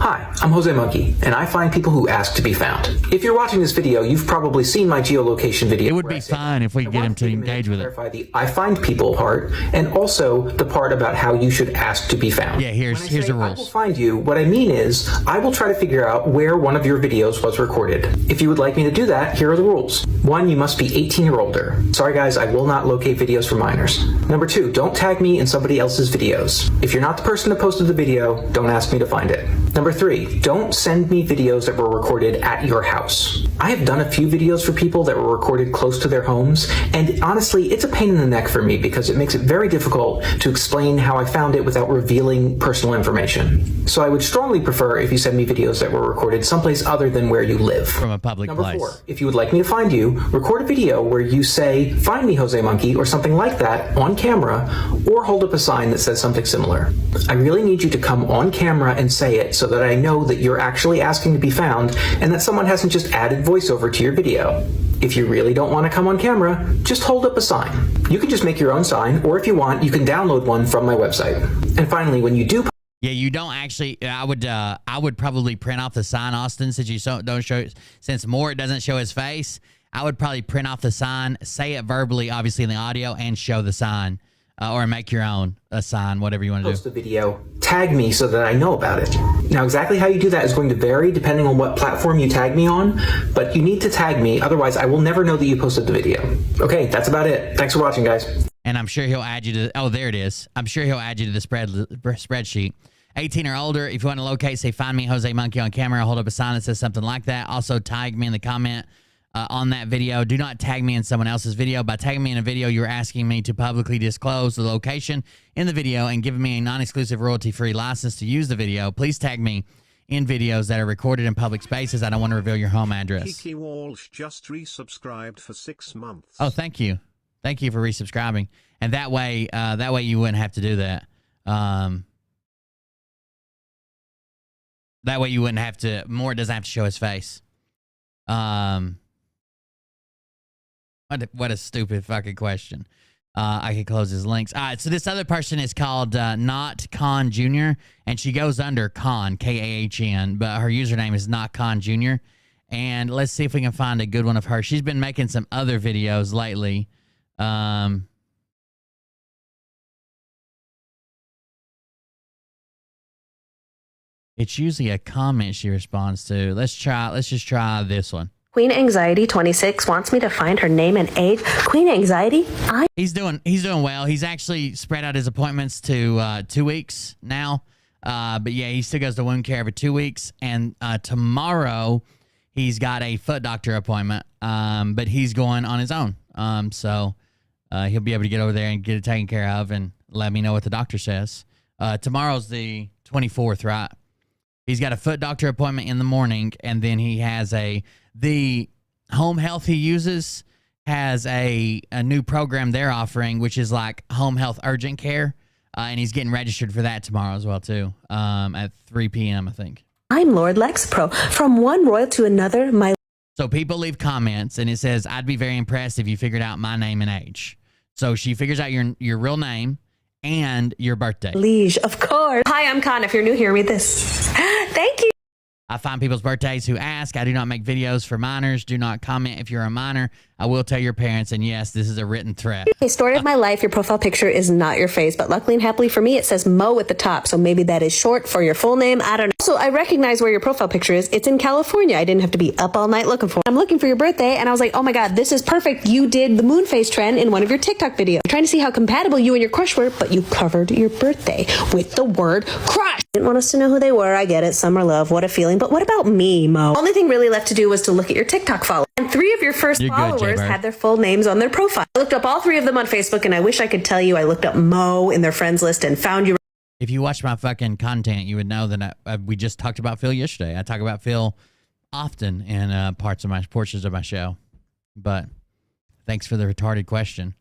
[SPEAKER 9] Hi, I'm Jose Monkey, and I find people who ask to be found. If you're watching this video, you've probably seen my geolocation video.
[SPEAKER 2] It would be fine if we could get him to engage with it.
[SPEAKER 9] Clarify the I find people part, and also the part about how you should ask to be found.
[SPEAKER 2] Yeah, here's the rules.
[SPEAKER 9] I will find you. What I mean is, I will try to figure out where one of your videos was recorded. If you would like me to do that, here are the rules. 1, you must be 18 or older. Sorry guys, I will not locate videos for minors. Number 2, don't tag me in somebody else's videos. If you're not the person that posted the video, don't ask me to find it. Number 3, don't send me videos that were recorded at your house. I have done a few videos for people that were recorded close to their homes, and honestly, it's a pain in the neck for me because it makes it very difficult to explain how I found it without revealing personal information. So I would strongly prefer if you send me videos that were recorded someplace other than where you live.
[SPEAKER 2] From a public place.
[SPEAKER 9] Number 4, if you would like me to find you, record a video where you say, "Find me, Jose Monkey," or something like that on camera, or hold up a sign that says something similar. I really need you to come on camera and say it so that I know that you're actually asking to be found and that someone hasn't just added voiceover to your video. If you really don't want to come on camera, just hold up a sign. You can just make your own sign, or if you want, you can download one from my website. And finally, when you do...
[SPEAKER 2] Yeah, you don't actually... I would probably print off the sign, Austin, since you don't show... Since Mort doesn't show his face, I would probably print off the sign, say it verbally, obviously in the audio, and show the sign. Or make your own sign, whatever you want to do.
[SPEAKER 9] Post the video, tag me so that I know about it. Now, exactly how you do that is going to vary depending on what platform you tag me on, but you need to tag me, otherwise I will never know that you posted the video. Okay, that's about it. Thanks for watching, guys.
[SPEAKER 2] and I'm sure he'll add you to. Oh, there it is. I'm sure he'll add you to the spreadsheet. 18 or older. If you want to locate, say find me Jose Monkey on camera. I'll hold up a sign that says something like that. Also tag me in the comment on that video. Do not tag me in someone else's video. By tagging me in a video, you're asking me to publicly disclose the location in the video and giving me a non-exclusive royalty-free license to use the video. Please tag me in videos that are recorded in public spaces. I don't want to reveal your home address.
[SPEAKER 4] Kiki Walsh just resubscribed for 6 months.
[SPEAKER 2] Oh, thank you. Thank you for resubscribing. And that way you wouldn't have to do that. That way you wouldn't have to, Moore doesn't have to show his face. What a stupid fucking question. I could close his links. All right, so this other person is called Not Con Jr., and she goes under Con, K-A-H-N, but her username is Not Con Jr., and let's see if we can find a good one of her. She's been making some other videos lately. It's usually a comment she responds to. Let's just try this one.
[SPEAKER 11] Queen Anxiety 26 wants me to find her name and age. Queen Anxiety,
[SPEAKER 2] He's doing well. He's actually spread out his appointments to 2 weeks now. But yeah, he still goes to wound care every 2 weeks. And tomorrow he's got a foot doctor appointment. But he's going on his own. So he'll be able to get over there and get it taken care of and let me know what the doctor says. Tomorrow's the 24th, right? He's got a foot doctor appointment in the morning, and then he has the home health he uses has a new program they're offering, which is like home health urgent care, and he's getting registered for that tomorrow as well too, at 3 p.m. I think.
[SPEAKER 11] I'm Lord Lexapro. From one royal to another,
[SPEAKER 2] So people leave comments, and it says, "I'd be very impressed if you figured out my name and age." So she figures out your real name and your birthday.
[SPEAKER 11] Liege, of course. Hi, I'm Con. If you're new here, read this. Thank you.
[SPEAKER 2] I find people's birthdays who ask. I do not make videos for minors. Do not comment if you're a minor. I will tell your parents, and yes, this is a written threat.
[SPEAKER 11] Okay, story of my life. Your profile picture is not your face, but luckily and happily for me, it says Mo at the top. So maybe that is short for your full name. I don't know. So I recognize where your profile picture is. It's in California. I didn't have to be up all night looking for it. I'm looking for your birthday, and I was like, oh my God, this is perfect. You did the moon phase trend in one of your TikTok videos. I'm trying to see how compatible you and your crush were, but you covered your birthday with the word crush. Didn't want us to know who they were. I get it. Summer love. What a feeling. But what about me, Mo? Only thing really left to do was to look at your TikTok follow. And 3 of your first followers had their full names on their profile. I looked up all 3 of them on Facebook, and I wish I could tell you I looked up Mo in their friends list and found you.
[SPEAKER 2] If you watch my fucking content, you would know that we just talked about Phil yesterday. I talk about Phil often in portions of my show. But thanks for the retarded question.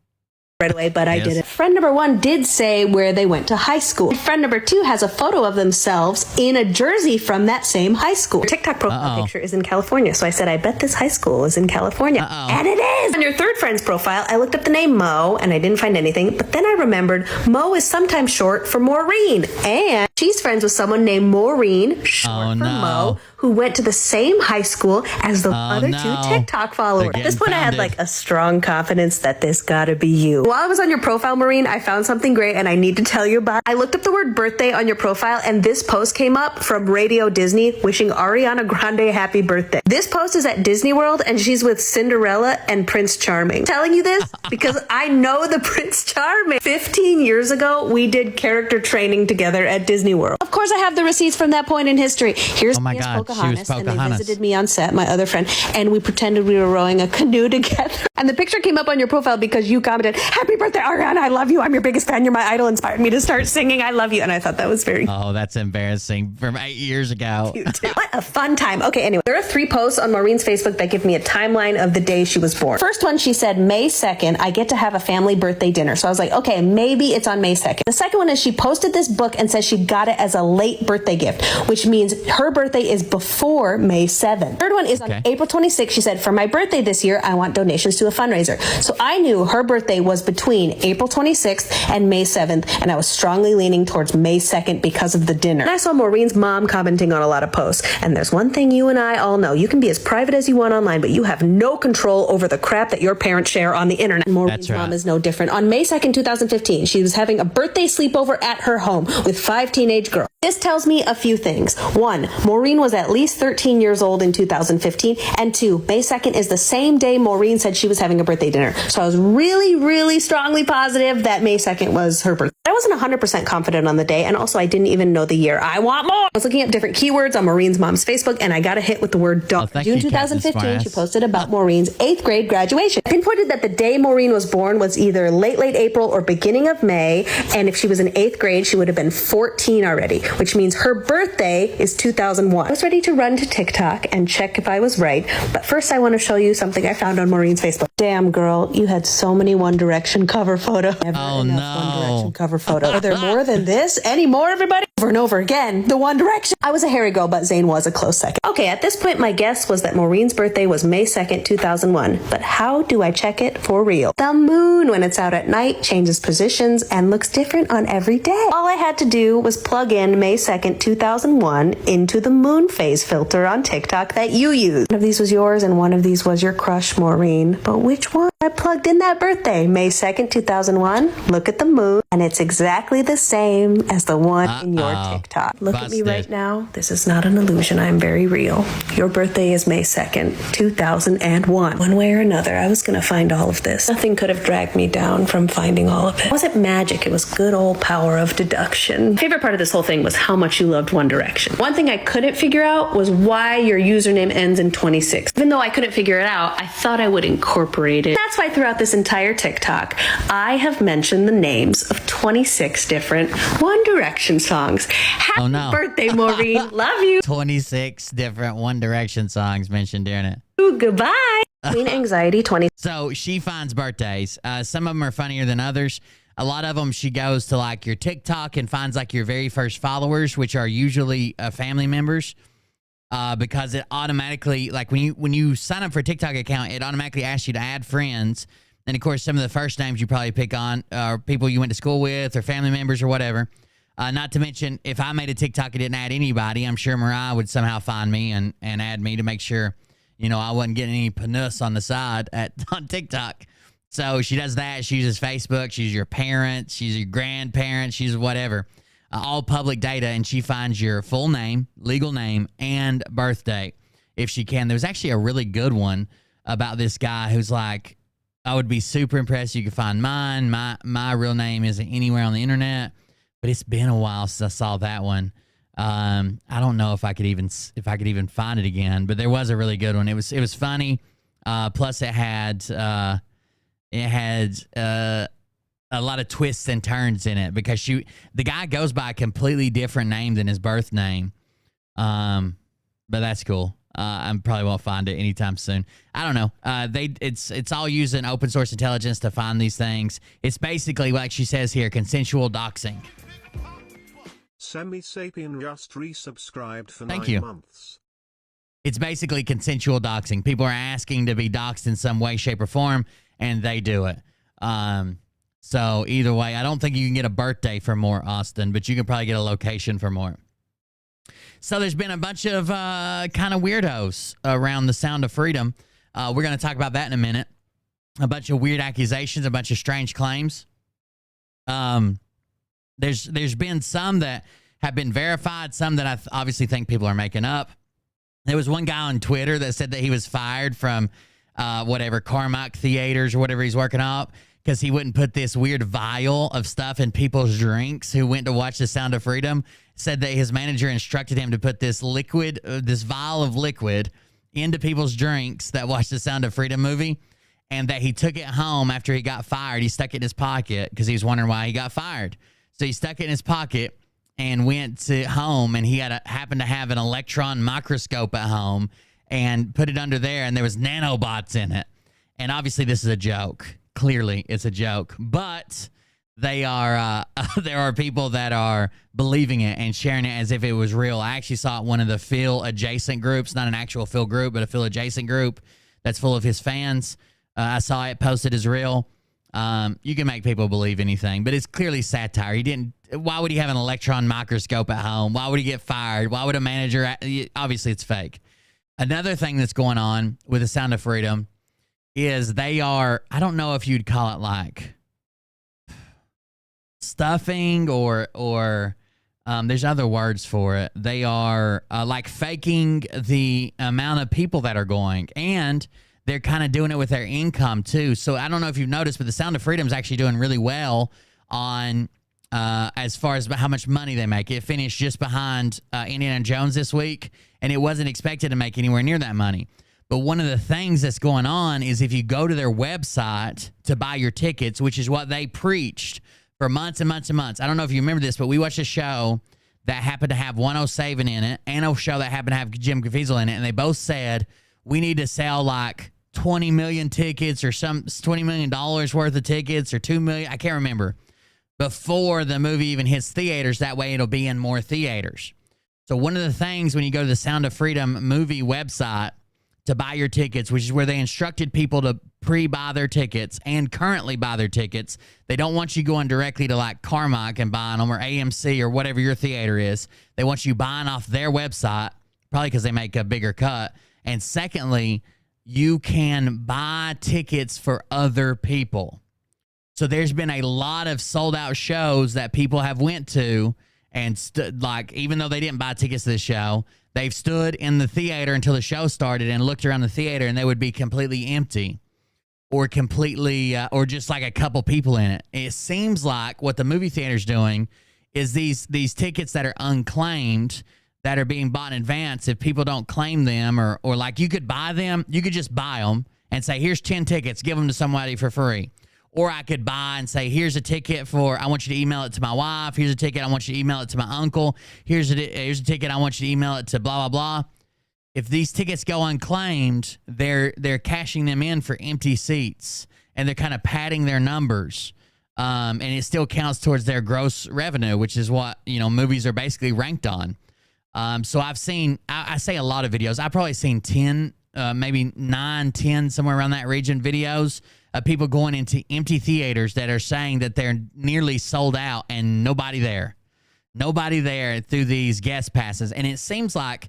[SPEAKER 11] Right away, but I did it. Friend number 1 did say where they went to high school. Friend number 2 has a photo of themselves in a jersey from that same high school. Your TikTok profile picture is in California, so I said, I bet this high school is in California. And it is! On your third friend's profile, I looked up the name Mo, and I didn't find anything, but then I remembered Mo is sometimes short for Maureen, and she's friends with someone named Maureen, short for Mo, who went to the same high school as the other 2 TikTok followers. At this point, I had like a strong confidence that this gotta be you. While I was on your profile, Maureen, I found something great and I need to tell you about it. I looked up the word birthday on your profile, and this post came up from Radio Disney wishing Ariana Grande happy birthday. This post is at Disney World, and she's with Cinderella and Prince Charming. I'm telling you this because I know the Prince Charming. 15 years ago, we did character training together at Disney World. Of course, I have the receipts from that point in history. Here's
[SPEAKER 2] my God,
[SPEAKER 11] Pocahontas, and they visited me on set, my other friend, and we pretended we were rowing a canoe together. And the picture came up on your profile because you commented, happy birthday, Ariana, I love you, I'm your biggest fan, you're my idol, inspired me to start singing, I love you. And I thought that was very...
[SPEAKER 2] Oh, that's embarrassing from 8 years ago.
[SPEAKER 11] What a fun time. Okay, anyway, there are 3 posts on Maureen's Facebook that give me a timeline of the day she was born. First one, she said, May 2nd, I get to have a family birthday dinner. So I was like, okay, maybe it's on May 2nd. The second one is she posted this book and says she got it as a late birthday gift, which means her birthday is before May 7th. Third one is on April 26th. She said, for my birthday this year, I want donations to a fundraiser. So I knew her birthday was between April 26th and May 7th, and I was strongly leaning towards May 2nd because of the dinner. And I saw Maureen's mom commenting on a lot of posts, and there's one thing you and I all know. You can be as private as you want online, but you have no control over the crap that your parents share on the internet. And Maureen's mom is no different. On May 2nd, 2015, she was having a birthday sleepover at her home with 5 teenage girls. This tells me a few things. 1, Maureen was at least 13 years old in 2015. And 2, May 2nd is the same day Maureen said she was having a birthday dinner. So I was really, really strongly positive that May 2nd was her birthday. I wasn't 100% confident on the day, and also I didn't even know the year. I want more! I was looking up different keywords on Maureen's mom's Facebook, and I got a hit with the word dog. June 2015, she posted about Maureen's 8th grade graduation. I pinpointed that the day Maureen was born was either late April or beginning of May, and if she was in 8th grade, she would have been 14 already, which means her birthday is 2001. I was ready to run to TikTok and check if I was right, but first I want to show you something I found on Maureen's Facebook. Damn, girl, you had so many One Direction cover photos.
[SPEAKER 2] Oh, no.
[SPEAKER 11] One Direction cover photo. Are there more than this? Any more, everybody? Over and over again, the One Direction. I was a hairy girl, but Zayn was a close second. Okay, at this point, my guess was that Maureen's birthday was May 2nd, 2001. But how do I check it for real? The moon, when it's out at night, changes positions and looks different on every day. All I had to do was plug in May 2nd, 2001 into the moon phase filter on TikTok that you use. One of these was yours and one of these was your crush, Maureen. But which one? I plugged in that birthday, May 2nd, 2001. Look at the moon, and it's exactly the same as the one in your TikTok. Look at me right now. This is not an illusion. I'm very real. Your birthday is May 2nd, 2001. One way or another, I was going to find all of this. Nothing could have dragged me down from finding all of it. It wasn't magic. It was good old power of deduction. My favorite part of this whole thing was how much you loved One Direction. One thing I couldn't figure out was why your username ends in 26. Even though I couldn't figure it out, I thought I would incorporate it. That's why throughout this entire TikTok, I have mentioned the names of 26 different One Direction songs. Happy birthday, Maureen. Love you.
[SPEAKER 2] 26 different One Direction songs mentioned during it.
[SPEAKER 11] Ooh, goodbye. Queen Anxiety 20.
[SPEAKER 2] So she finds birthdays. Some of them are funnier than others. A lot of them, she goes to like your TikTok and finds like your very first followers, which are usually family members. Because it automatically, like when you sign up for a TikTok account, it automatically asks you to add friends. And of course, some of the first names you probably pick on are people you went to school with or family members or whatever. Not to mention, if I made a TikTok and didn't add anybody, I'm sure Mariah would somehow find me and add me to make sure, you know, I wasn't getting any panus on the side on TikTok. So she does that. She uses Facebook. She's your parents. She's your grandparents. She's whatever. All public data, and she finds your full name, legal name, and birthday if she can. There was actually a really good one about this guy who's like, I would be super impressed. You could find mine. My real name isn't anywhere on the internet, but it's been a while since I saw that one. I don't know if I could even find it again, but there was a really good one. It was funny. Plus it had a lot of twists and turns in it because the guy goes by a completely different name than his birth name. But that's cool. I probably won't find it anytime soon. I don't know. It's all using open source intelligence to find these things. It's basically, like she says here, consensual doxing.
[SPEAKER 4] Semi-Sapien just resubscribed for
[SPEAKER 2] Thank
[SPEAKER 4] 9
[SPEAKER 2] you.
[SPEAKER 4] months.
[SPEAKER 2] It's basically consensual doxing. People are asking to be doxed in some way, shape, or form, and they do it. So either way, I don't think you can get a birthday for more, Austin, but you can probably get a location for more. So there's been a bunch of kind of weirdos around the Sound of Freedom. We're going to talk about that in a minute. A bunch of weird accusations, a bunch of strange claims. There's been some that have been verified, some that I obviously think people are making up. There was one guy on Twitter that said that he was fired from whatever Carmack Theaters or whatever he's working up because he wouldn't put this weird vial of stuff in people's drinks who went to watch The Sound of Freedom. Said that his manager instructed him to put this liquid, this vial of liquid into people's drinks that watched The Sound of Freedom movie, and that he took it home after he got fired. He stuck it in his pocket because he was wondering why he got fired. So he stuck it in his pocket and went to home, and he happened to have an electron microscope at home and put it under there, and there was nanobots in it. And obviously this is a joke. Clearly it's a joke, but they are there are people that are believing it and sharing it as if it was real. I actually saw it in one of the Phil adjacent groups, not an actual Phil group, but a Phil adjacent group that's full of his fans. I saw it posted as real. You can make people believe anything, but it's clearly satire. Why would he have an electron microscope at home? Why would he get fired? Why would a manager? Obviously it's fake. Another thing that's going on with The Sound of Freedom is they are, I don't know if you'd call it like stuffing or There's other words for it. They are like faking the amount of people that are going, and they're kind of doing it with their income too. So I don't know if you've noticed, but the Sound of Freedom is actually doing really well on as far as how much money they make. It finished just behind Indiana Jones this week, and it wasn't expected to make anywhere near that money. But one of the things that's going on is if you go to their website to buy your tickets, which is what they preached for months and months and months. I don't know if you remember this, but we watched a show that happened to have 107 in it and a show that happened to have Jim Caviezel in it, and they both said we need to sell like 20 million tickets or some $20 million worth of tickets or 2 million. I can't remember. Before the movie even hits theaters, that way it'll be in more theaters. So one of the things when you go to the Sound of Freedom movie website to buy your tickets, which is where they instructed people to pre-buy their tickets and currently buy their tickets. They don't want you going directly to like Carmack and buying them or AMC or whatever your theater is. They want you buying off their website, probably because they make a bigger cut. And secondly, you can buy tickets for other people. So there's been a lot of sold out shows that people have went to and like, even though they didn't buy tickets to the show, they've stood in the theater until the show started and looked around the theater and they would be completely empty or completely, or just like a couple people in it. It seems like what the movie theater's doing is these tickets that are unclaimed that are being bought in advance. If people don't claim them or like you could buy them, you could just buy them and say, here's 10 tickets, give them to somebody for free. Or I could buy and say, here's a ticket for, I want you to email it to my wife. Here's a ticket, I want you to email it to my uncle. Here's a ticket, I want you to email it to blah, blah, blah. If these tickets go unclaimed, they're cashing them in for empty seats. And they're kind of padding their numbers. And it still counts towards their gross revenue, which is what, movies are basically ranked on. So I've seen, I say a lot of videos. I've probably seen 10, maybe 9, 10, somewhere around that region videos of people going into empty theaters that are saying that they're nearly sold out and nobody there through these guest passes. And it seems like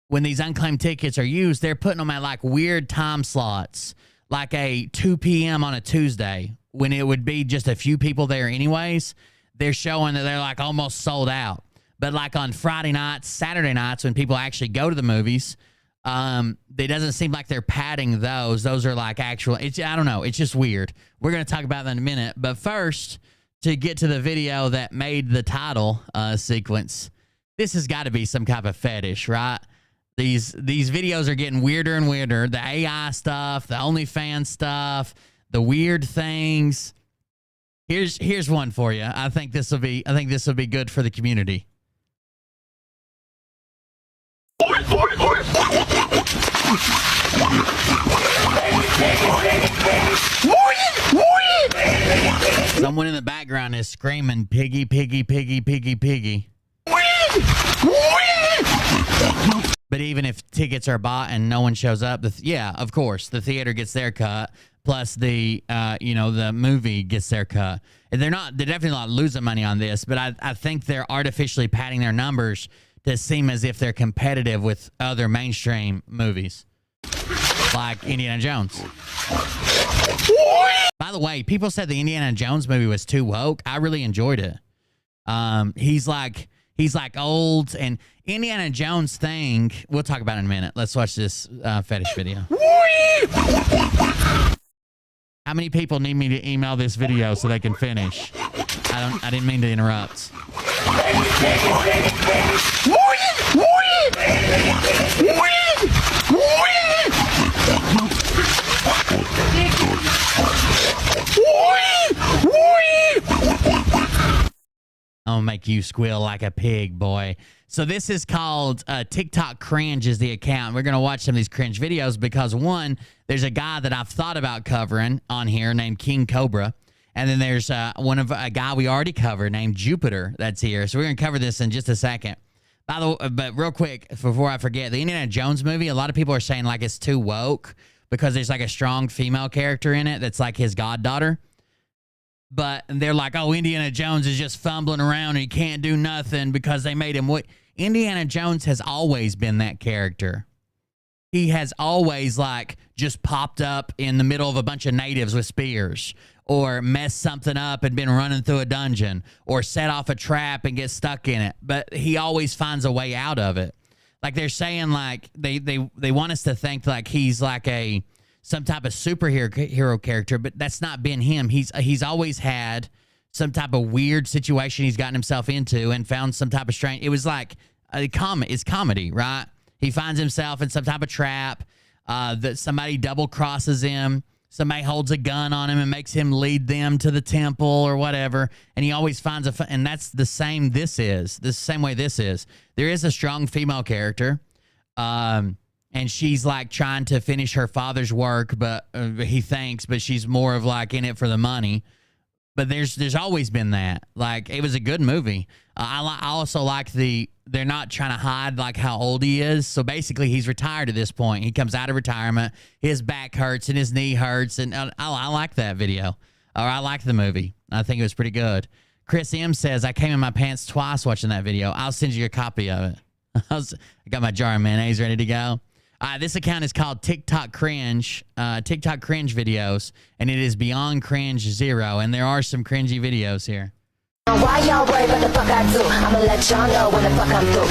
[SPEAKER 2] when these unclaimed tickets are used, they're putting them at like weird time slots, like a 2 p.m. on a Tuesday when it would be just a few people there anyways. They're showing that they're like almost sold out. But like on Friday nights, Saturday nights, when people actually go to the movies, it doesn't seem like they're padding those. Those are like actual, I don't know. It's just weird. We're going to talk about that in a minute. But first, to get to the video that made the title sequence, this has got to be some kind of fetish, right? These videos are getting weirder and weirder. The AI stuff, the OnlyFans stuff, the weird things. Here's one for you. I think this will be good for the community. Someone in the background is screaming, piggy, piggy, piggy, piggy, piggy. But even if tickets are bought and no one shows up, yeah, of course, the theater gets their cut, plus the the movie gets their cut. And they're definitely not losing money on this, but I think they're artificially padding their numbers to seem as if they're competitive with other mainstream movies like Indiana Jones. By the way, people said the Indiana Jones movie was too woke. I really enjoyed it. He's like old, and Indiana Jones thing, we'll talk about it in a minute. Let's watch this fetish video. How many people need me to email this video so they can finish? I didn't mean to interrupt. I'm gonna make you squeal like a pig, boy. So this is called TikTok Cringe is the account. We're gonna watch some of these cringe videos because one, there's a guy that I've thought about covering on here named King Cobra. And then there's a guy we already covered named Jupiter that's here. So we're going to cover this in just a second. But real quick, before I forget, the Indiana Jones movie, a lot of people are saying like it's too woke because there's like a strong female character in it that's like his goddaughter. But they're like, oh, Indiana Jones is just fumbling around and he can't do nothing because they made him what? Indiana Jones has always been that character. He has always like just popped up in the middle of a bunch of natives with spears or messed something up and been running through a dungeon, or set off a trap and get stuck in it. But he always finds a way out of it. Like they're saying, like they want us to think like he's like some type of superhero character, but that's not been him. He's always had some type of weird situation he's gotten himself into and found some type of strange. It was like it's comedy, right? He finds himself in some type of trap that somebody double crosses him. Somebody holds a gun on him and makes him lead them to the temple or whatever. And he always finds and that's the same the same way this is. There is a strong female character. And she's like trying to finish her father's work, but he thinks, but she's more of like in it for the money. But there's always been that. Like, it was a good movie. I also like they're not trying to hide like how old he is. So basically, he's retired at this point. He comes out of retirement. His back hurts and his knee hurts, and I like that video. Or I like the movie. I think it was pretty good. Chris M says, I came in my pants twice watching that video. I'll send you a copy of it. I got my jar of mayonnaise ready to go. This account is called TikTok Cringe videos, and it is beyond cringe 0, and there are some cringy videos here.
[SPEAKER 12] Why y'all worry about the fuck I do? I'ma let y'all know when the fuck I'm through.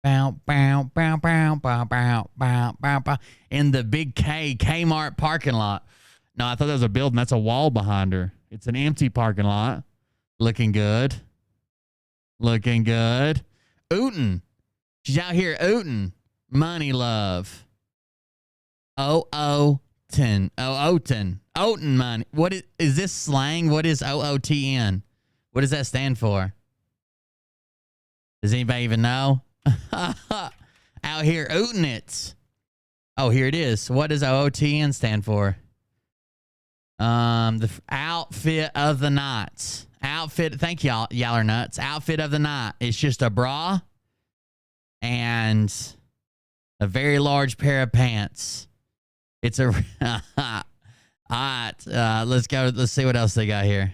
[SPEAKER 2] Bow, bow, bow, bow, bow, bow, bow, bow, bow. In the big Kmart parking lot. No, I thought that was a building. That's a wall behind her. It's an empty parking lot. Looking good. Looking good. Ootin'. She's out here ootin'. Money love. Ootin. Ootin money. What is this slang? What is OOTN? What does that stand for? Does anybody even know? Out here ootin' it. Oh, here it is. What does OOTN stand for? The outfit of the night. Outfit. Thank y'all. Y'all are nuts. Outfit of the night. It's just a bra and a very large pair of pants. It's a... All right. Let's go. Let's see what else they got here.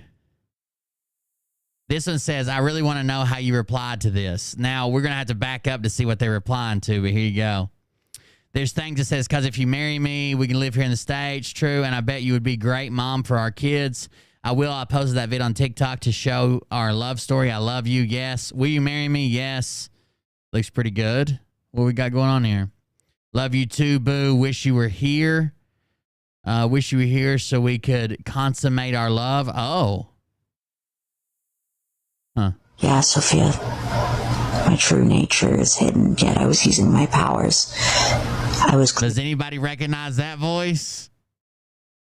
[SPEAKER 2] This one says, I really want to know how you replied to this. Now, we're going to have to back up to see what they're replying to, but here you go. There's things that says, because if you marry me, we can live here in the States. True, and I bet you would be a great mom for our kids. I posted that vid on TikTok to show our love story. I love you. Yes. Will you marry me? Yes. Looks pretty good. What we got going on here? Love you too, boo. Wish you were here. Wish you were here so we could consummate our love. Oh. Huh.
[SPEAKER 13] Yeah, Sophia. My true nature is hidden, yet I was using my powers.
[SPEAKER 2] Does anybody recognize that voice?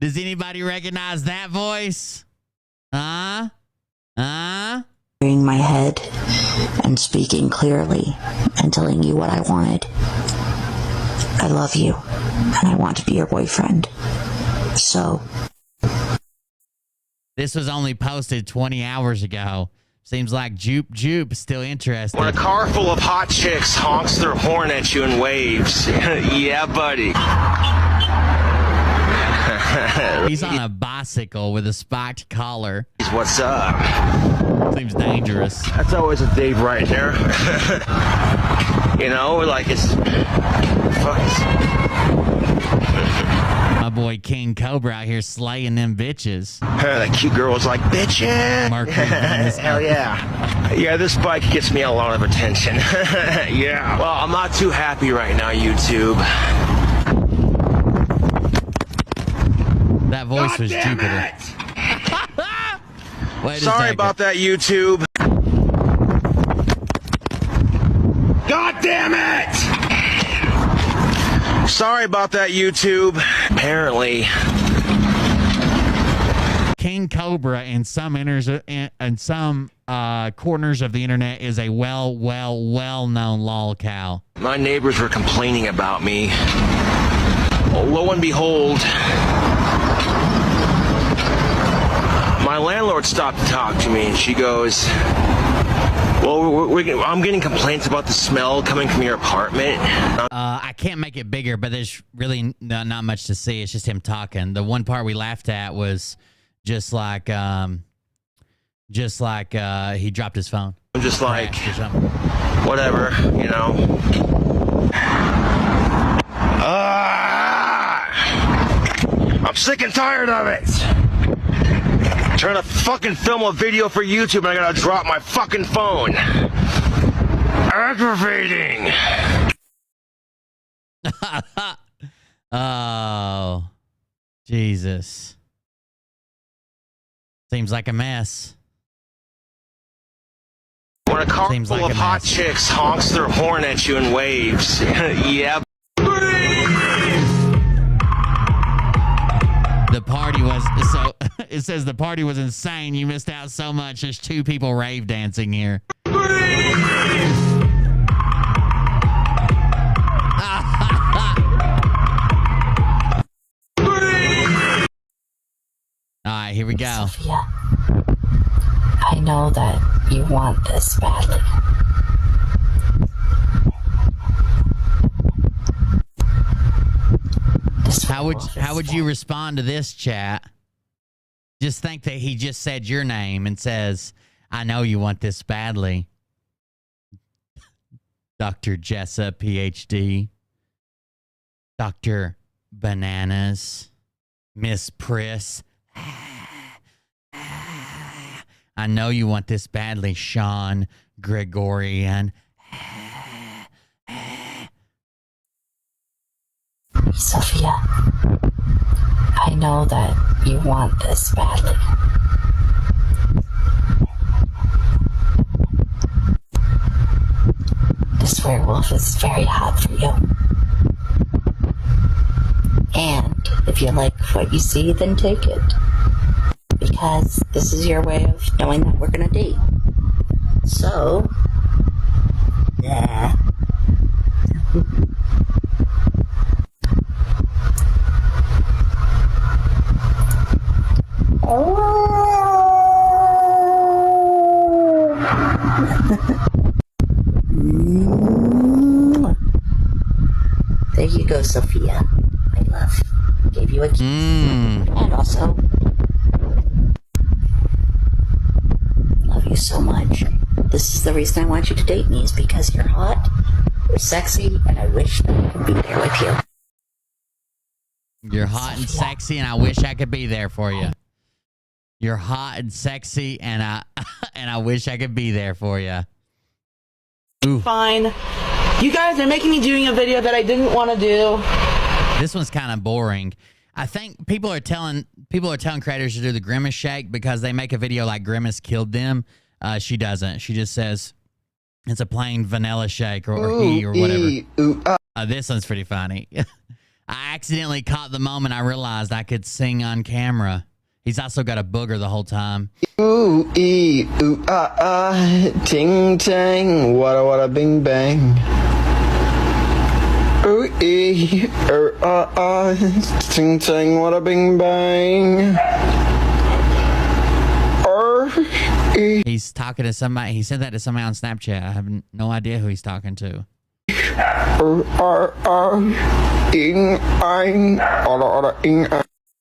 [SPEAKER 2] Does anybody recognize that voice?
[SPEAKER 13] Clearing my head and speaking clearly and telling you what I wanted. I love you, and I want to be your boyfriend. So.
[SPEAKER 2] This was only posted 20 hours ago. Seems like Jupe is still interested.
[SPEAKER 7] When a car full of hot chicks honks their horn at you and waves. Yeah, buddy.
[SPEAKER 2] He's on a bicycle with a spiked collar.
[SPEAKER 7] What's up?
[SPEAKER 2] Seems dangerous.
[SPEAKER 7] That's always a Dave right there. You know, like it's...
[SPEAKER 2] My boy King Cobra out here slaying them bitches.
[SPEAKER 7] That cute girl was like, bitches! Hell yeah. Yeah, this bike gets me a lot of attention. Yeah. Well, I'm not too happy right now, YouTube.
[SPEAKER 2] That voice was Jupiter.
[SPEAKER 7] Sorry about that, YouTube. God damn it! Sorry about that, YouTube. Apparently.
[SPEAKER 2] King Cobra in some corners of the internet is a well-known lolcow.
[SPEAKER 7] My neighbors were complaining about me. Lo and behold, my landlord stopped to talk to me, and she goes, well, I'm getting complaints about the smell coming from your apartment.
[SPEAKER 2] I can't make it bigger, but there's really not much to see. It's just him talking. The one part we laughed at was just like he dropped his phone.
[SPEAKER 7] I'm just like, whatever, you know. I'm sick and tired of it. Trying to fucking film a video for YouTube and I gotta drop my fucking phone. Aggravating.
[SPEAKER 2] Oh, Jesus. Seems like a mess.
[SPEAKER 7] When a car full of hot chicks honks their horn at you and waves. Yeah.
[SPEAKER 2] The party was so. It says the party was insane. You missed out so much. There's 2 people rave dancing here. All right, here we go.
[SPEAKER 13] Sophia, I know that you want this badly.
[SPEAKER 2] How would you respond to this, chat? Just think that he just said your name and says, "I know you want this badly." Dr. Jessa, PhD. Dr. Bananas. Miss Priss. I know you want this badly, Sean Gregorian.
[SPEAKER 13] Sophia, I know that you want this badly. This werewolf is very hot for you. And if you like what you see, then take it. Because this is your way of knowing that we're gonna date. So, yeah. There you go, Sophia. My love. Gave you a kiss. And also, love you so much. This is the reason I want you to date me, is because you're hot, you're sexy, and I wish that I could be there with you.
[SPEAKER 2] You're hot and sexy, and I wish I could be there for you. You're hot and sexy, and I wish I could be there for you. Ooh.
[SPEAKER 14] Fine. You guys are making me doing a video that I didn't want to do.
[SPEAKER 2] This one's kind of boring. I think people are telling creators to do the Grimace shake because they make a video like Grimace killed them. She doesn't. She just says it's a plain vanilla shake or he or whatever. This one's pretty funny. I accidentally caught the moment I realized I could sing on camera. He's also got a booger the whole time.
[SPEAKER 15] Ooh, ee, ooh, ah, ah, ting, tang, wada, wada, bing, bang. Ooh, ee, ah, ah, ting, tang, wada, bing, bang.
[SPEAKER 2] He's talking to somebody. He said that to somebody on Snapchat. I have no idea who he's talking to.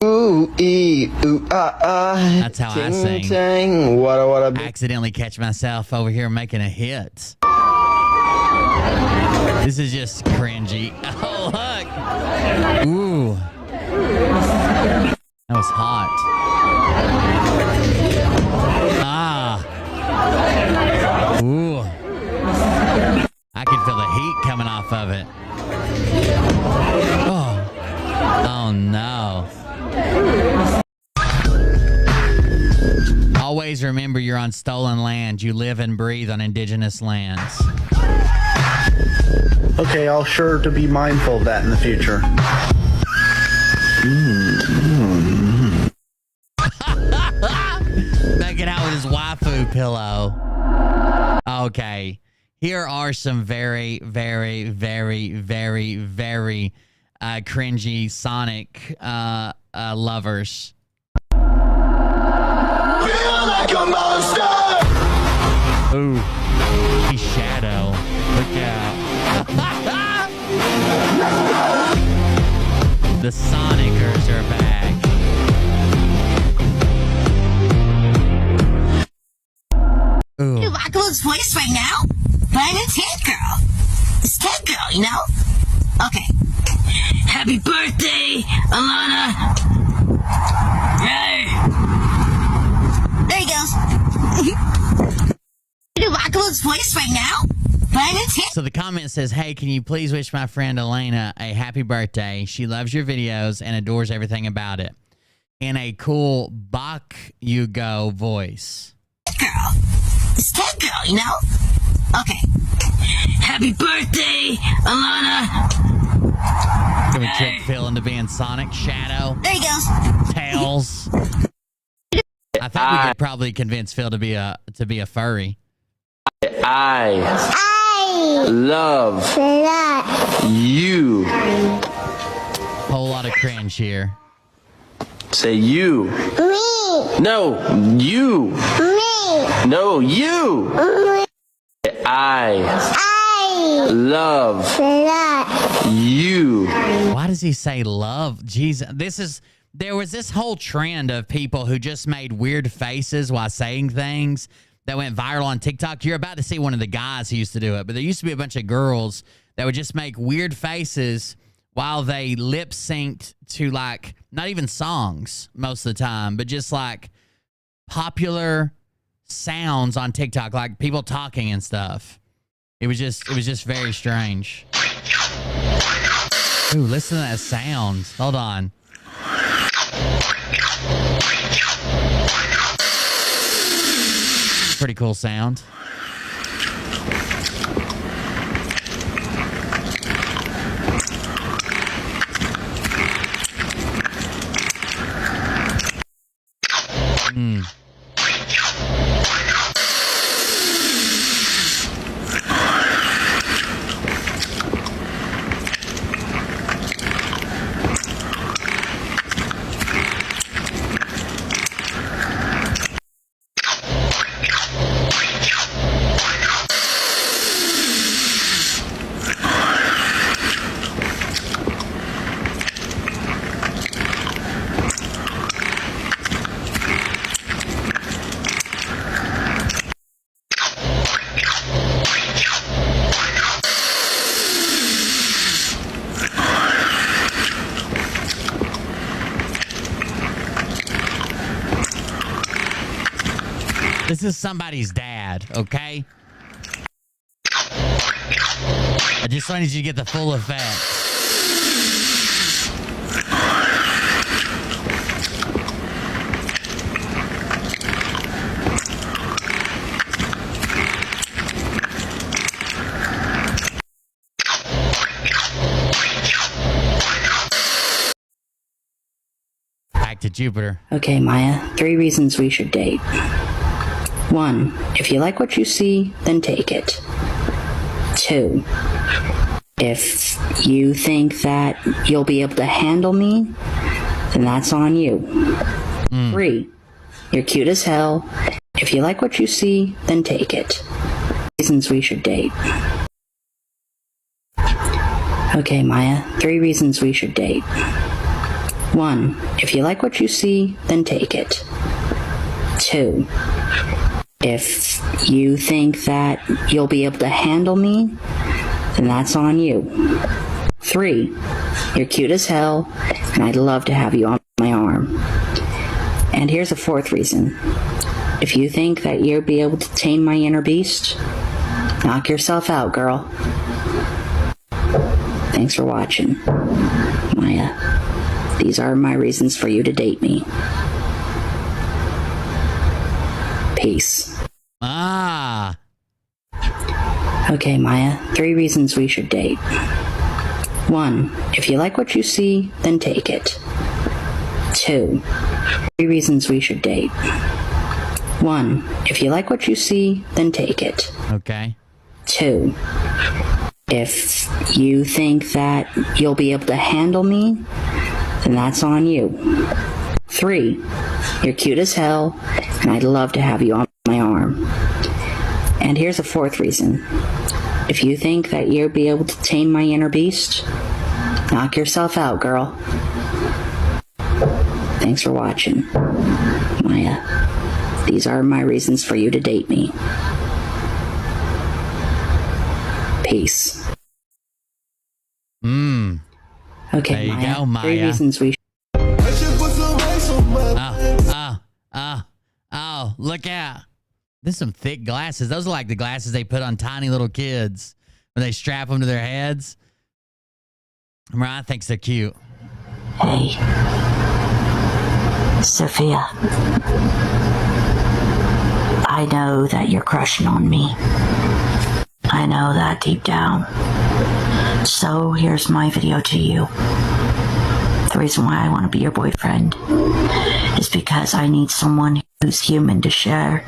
[SPEAKER 15] Ooh, ee, ooh, ah, ah.
[SPEAKER 2] That's how I sing.
[SPEAKER 15] Tang, wada, wada,
[SPEAKER 2] I accidentally catch myself over here making a hit. This is just cringy. Oh, look. Ooh. That was hot. Ah. Ooh. I can feel the heat coming off of it. Oh. Oh, no. Always remember you're on stolen land. You live and breathe on indigenous lands.
[SPEAKER 10] Okay, I'll sure to be mindful of that in the future.
[SPEAKER 2] Back it out with his waifu pillow. Okay. Here are some very, very, very, very, very cringy Sonic lovers.
[SPEAKER 1] Feel like a monster!
[SPEAKER 2] Ooh. He's Shadow. Look out. The Sonicers are back. Ooh.
[SPEAKER 16] You rock Luke's voice right now? But I'm a Ted girl. It's Ted girl, you know? Okay. Happy birthday, Alana.
[SPEAKER 2] So the comment says, hey, can you please wish my friend Elena a happy birthday? She loves your videos and adores everything about it. In a cool Bach you go voice.
[SPEAKER 16] Girl. It's Ted Girl, you know? Okay. Happy birthday, Alana.
[SPEAKER 2] Can we trick Phil into being Sonic? Shadow.
[SPEAKER 16] There he goes.
[SPEAKER 2] Tails. I think we could probably convince Phil to be a furry.
[SPEAKER 15] I love you.
[SPEAKER 2] Whole lot of cringe here.
[SPEAKER 15] Say you.
[SPEAKER 12] Me.
[SPEAKER 15] No, you.
[SPEAKER 12] Me.
[SPEAKER 15] No, you.
[SPEAKER 12] Me.
[SPEAKER 15] I love you.
[SPEAKER 2] Why does he say love? Jesus, there was this whole trend of people who just made weird faces while saying things that went viral on TikTok. You're about to see one of the guys who used to do it, but there used to be a bunch of girls that would just make weird faces while they lip synced to, like, not even songs most of the time, but just like popular sounds on TikTok, like people talking and stuff. It was just very strange. Ooh, listen to that sound. Hold on. Pretty cool sound. This is somebody's dad, okay? I just wanted you to get the full effect. Back to Jupiter.
[SPEAKER 13] Okay, Maya, 3 reasons we should date. 1, if you like what you see, then take it. 2, if you think that you'll be able to handle me, then that's on you. 3, you're cute as hell. If you like what you see, then take it. Reasons we should date. Okay, Maya, 3 reasons we should date. 1, if you like what you see, then take it. 2, if you think that you'll be able to handle me, then that's on you. 3, you're cute as hell, and I'd love to have you on my arm. And here's a 4th reason. If you think that you'll be able to tame my inner beast, knock yourself out, girl. Thanks for watching. Maya, these are my reasons for you to date me. Peace. Okay, Maya, 3 reasons we should date. 1, if you like what you see, then take it. 2, 3 reasons we should date. 1, if you like what you see, then take it.
[SPEAKER 2] Okay.
[SPEAKER 13] 2, if you think that you'll be able to handle me, then that's on you. 3, you're cute as hell, and I'd love to have you on my arm. And here's a 4th reason. If you think that you'll be able to tame my inner beast, knock yourself out, girl. Thanks for watching. Maya, these are my reasons for you to date me. Peace. Okay,
[SPEAKER 2] there you
[SPEAKER 13] Maya,
[SPEAKER 2] go, Maya.
[SPEAKER 13] 3 reasons we
[SPEAKER 2] Oh, look out. There's some thick glasses. Those are like the glasses they put on tiny little kids when they strap them to their heads. Mariah thinks they're cute.
[SPEAKER 13] Hey, Sophia. I know that you're crushing on me. I know that deep down. So here's my video to you. The reason why I want to be your boyfriend is because I need someone who's human to share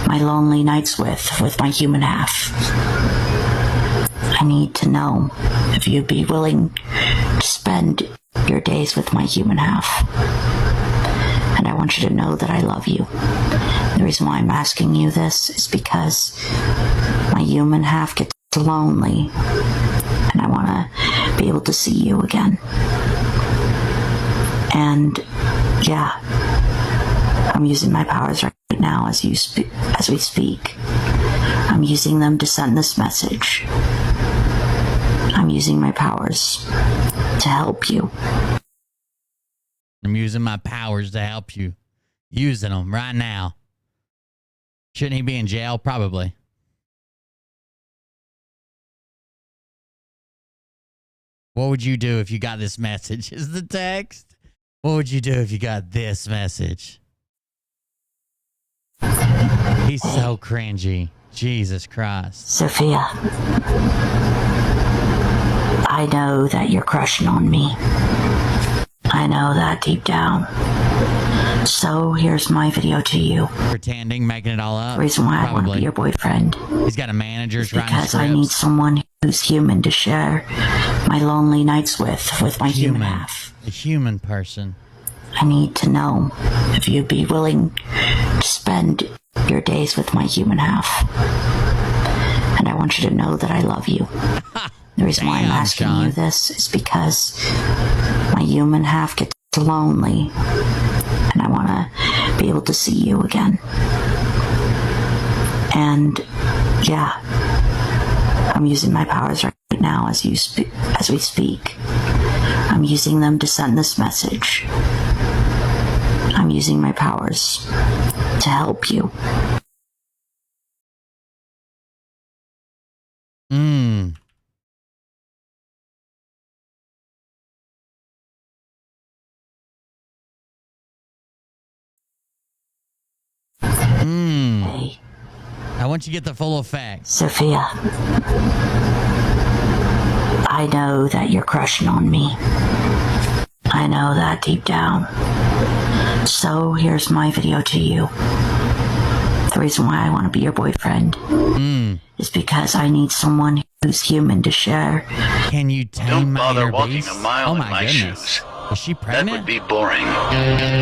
[SPEAKER 13] my lonely nights with my human half. I need to know if you'd be willing to spend your days with my human half. And I want you to know that I love you. The reason why I'm asking you this is because my human half gets lonely and I want to be able to see you again. And yeah, I'm using my powers right now as we speak. I'm using them to send this message. I'm using my powers to help you.
[SPEAKER 2] I'm using my powers to help you. Using them right now. Shouldn't he be in jail? Probably. What would you do if you got this message? Is the text. What would you do if you got this message? He's so cringy. Jesus Christ.
[SPEAKER 13] Sophia. I know that you're crushing on me. I know that deep down. So here's my video to you.
[SPEAKER 2] Pretending, making it all up.
[SPEAKER 13] The reason why I want to be your boyfriend.
[SPEAKER 2] He's got a manager writing
[SPEAKER 13] because I need someone who's human to share my lonely nights with my human half.
[SPEAKER 2] A human person.
[SPEAKER 13] I need to know if you'd be willing to spend your days with my human half. And I want you to know that I love you. The reason why I'm asking you this is because my human half gets lonely and I want to be able to see you again. And yeah, I'm using my powers right now as we speak. I'm using them to send this message. I'm using my powers to help you. Hey.
[SPEAKER 2] I want you to get the full effect.
[SPEAKER 13] Sophia. I know that you're crushing on me. I know that deep down. So here's my video to you. The reason why I want to be your boyfriend is because I need someone who's human to share.
[SPEAKER 2] Can you tame
[SPEAKER 17] Don't
[SPEAKER 2] my
[SPEAKER 17] bother
[SPEAKER 2] inner
[SPEAKER 17] walking
[SPEAKER 2] beast?
[SPEAKER 17] a mile in my
[SPEAKER 2] goodness.
[SPEAKER 17] shoes.
[SPEAKER 2] Is she pregnant?
[SPEAKER 17] That would be boring.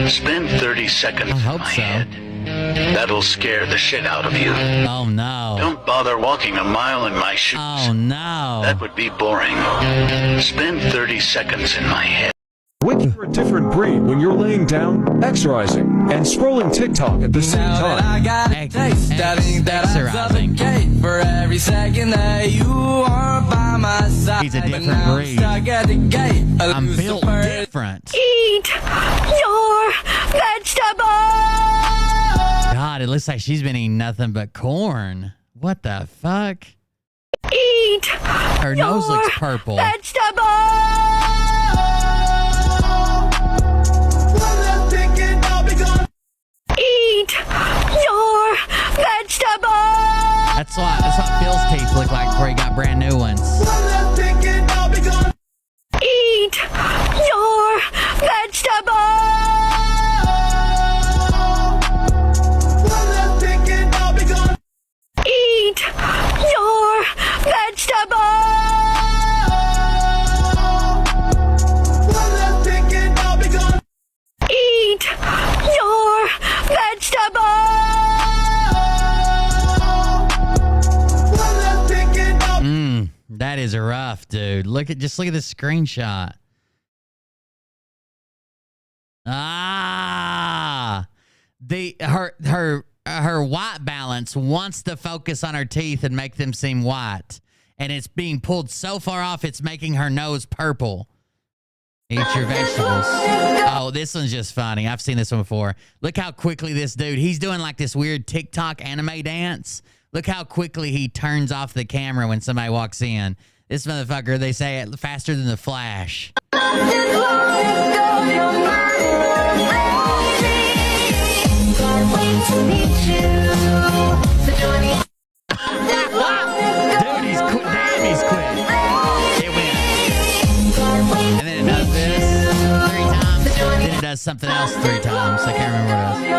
[SPEAKER 17] Spend 30 seconds in my head. That'll scare the shit out of you.
[SPEAKER 2] Oh no.
[SPEAKER 17] Don't bother walking a mile in my shoes.
[SPEAKER 2] Oh no.
[SPEAKER 17] That would be boring. Spend 30 seconds in my head.
[SPEAKER 18] Wait for a different breed when you're laying down, exercising, and scrolling TikTok at the same time.
[SPEAKER 1] I got a taste. I think that I suffocate for every second that you are by my side.
[SPEAKER 2] He's a different breed.
[SPEAKER 1] Stuck at the gate.
[SPEAKER 2] I'm built different.
[SPEAKER 11] Eat your vegetables!
[SPEAKER 2] God, it looks like she's been eating nothing but corn. What the fuck?
[SPEAKER 11] Eat
[SPEAKER 2] Her nose looks purple.
[SPEAKER 11] Eat your vegetables!
[SPEAKER 2] That's what Phil's teeth look like before he got brand new ones.
[SPEAKER 11] Eat your vegetables! Eat your vegetables! Eat your vegetables!
[SPEAKER 2] That is rough, dude. Just look at this screenshot. Her white balance wants to focus on her teeth and make them seem white, and it's being pulled so far off it's making her nose purple. Eat your vegetables. Oh, this one's just funny. I've seen this one before. Look how quickly this dude, he's doing like this weird TikTok anime dance. Look how quickly he turns off the camera when somebody walks in. This motherfucker, they say it faster than the Flash.
[SPEAKER 1] Dude,
[SPEAKER 2] he's quick. Damn, he's quick. It went. And then it does this 3 times. Then it does something else 3 times. I can't remember what it is.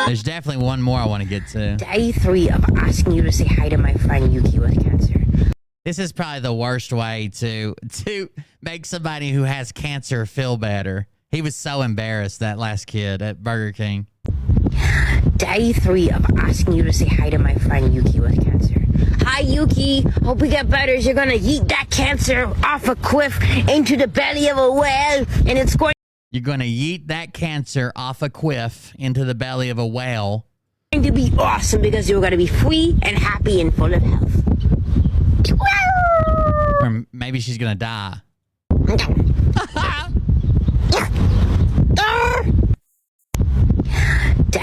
[SPEAKER 2] There's definitely one more I want to get to.
[SPEAKER 16] Day 3 of asking you to say hi to my friend Yuki with cancer.
[SPEAKER 2] This is probably the worst way to make somebody who has cancer feel better. He was so embarrassed, that last kid at Burger King.
[SPEAKER 16] Day 3 of asking you to say hi to my friend Yuki with cancer. Hi Yuki, hope we get better. You're gonna yeet that cancer off a cliff into the belly of a whale, and it's going.
[SPEAKER 2] You're gonna yeet that cancer off a cliff into the belly of a whale.
[SPEAKER 16] To be awesome because you're gonna be free and happy and full of health.
[SPEAKER 2] Or maybe she's gonna die.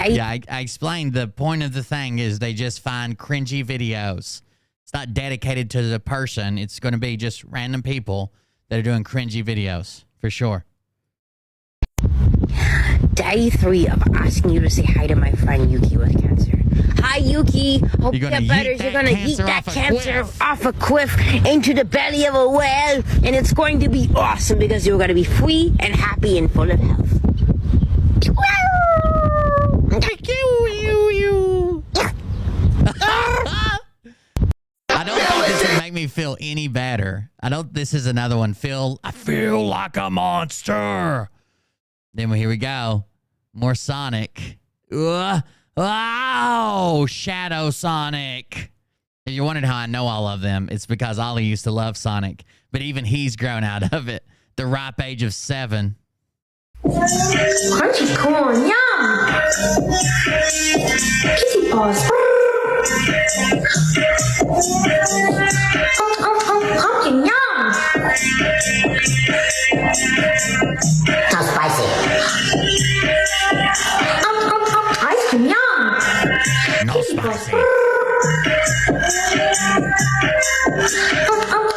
[SPEAKER 2] Yeah, I explained the point of the thing is they just find cringy videos. It's not dedicated to the person. It's going to be just random people that are doing cringy videos, for sure.
[SPEAKER 16] Day 3 of asking you to say hi to my friend Yuki with cancer. Hi Yuki, hope you get better. You're gonna yeet that cancer off a cliff into the belly of a whale, and it's going to be awesome because you're gonna be free and happy and full of health.
[SPEAKER 2] I don't think this would make me feel any better. This is another one. I feel like a monster. Then here we go. More Sonic. Oh, Shadow Sonic. If you're wondering how I know all of them, it's because Ollie used to love Sonic, but even he's grown out of it. The ripe age of 7.
[SPEAKER 12] Crunchy corn, yum! Kissy paws. Pumpkin, yum! So spicy. Ice cream, yum!
[SPEAKER 2] No spicy.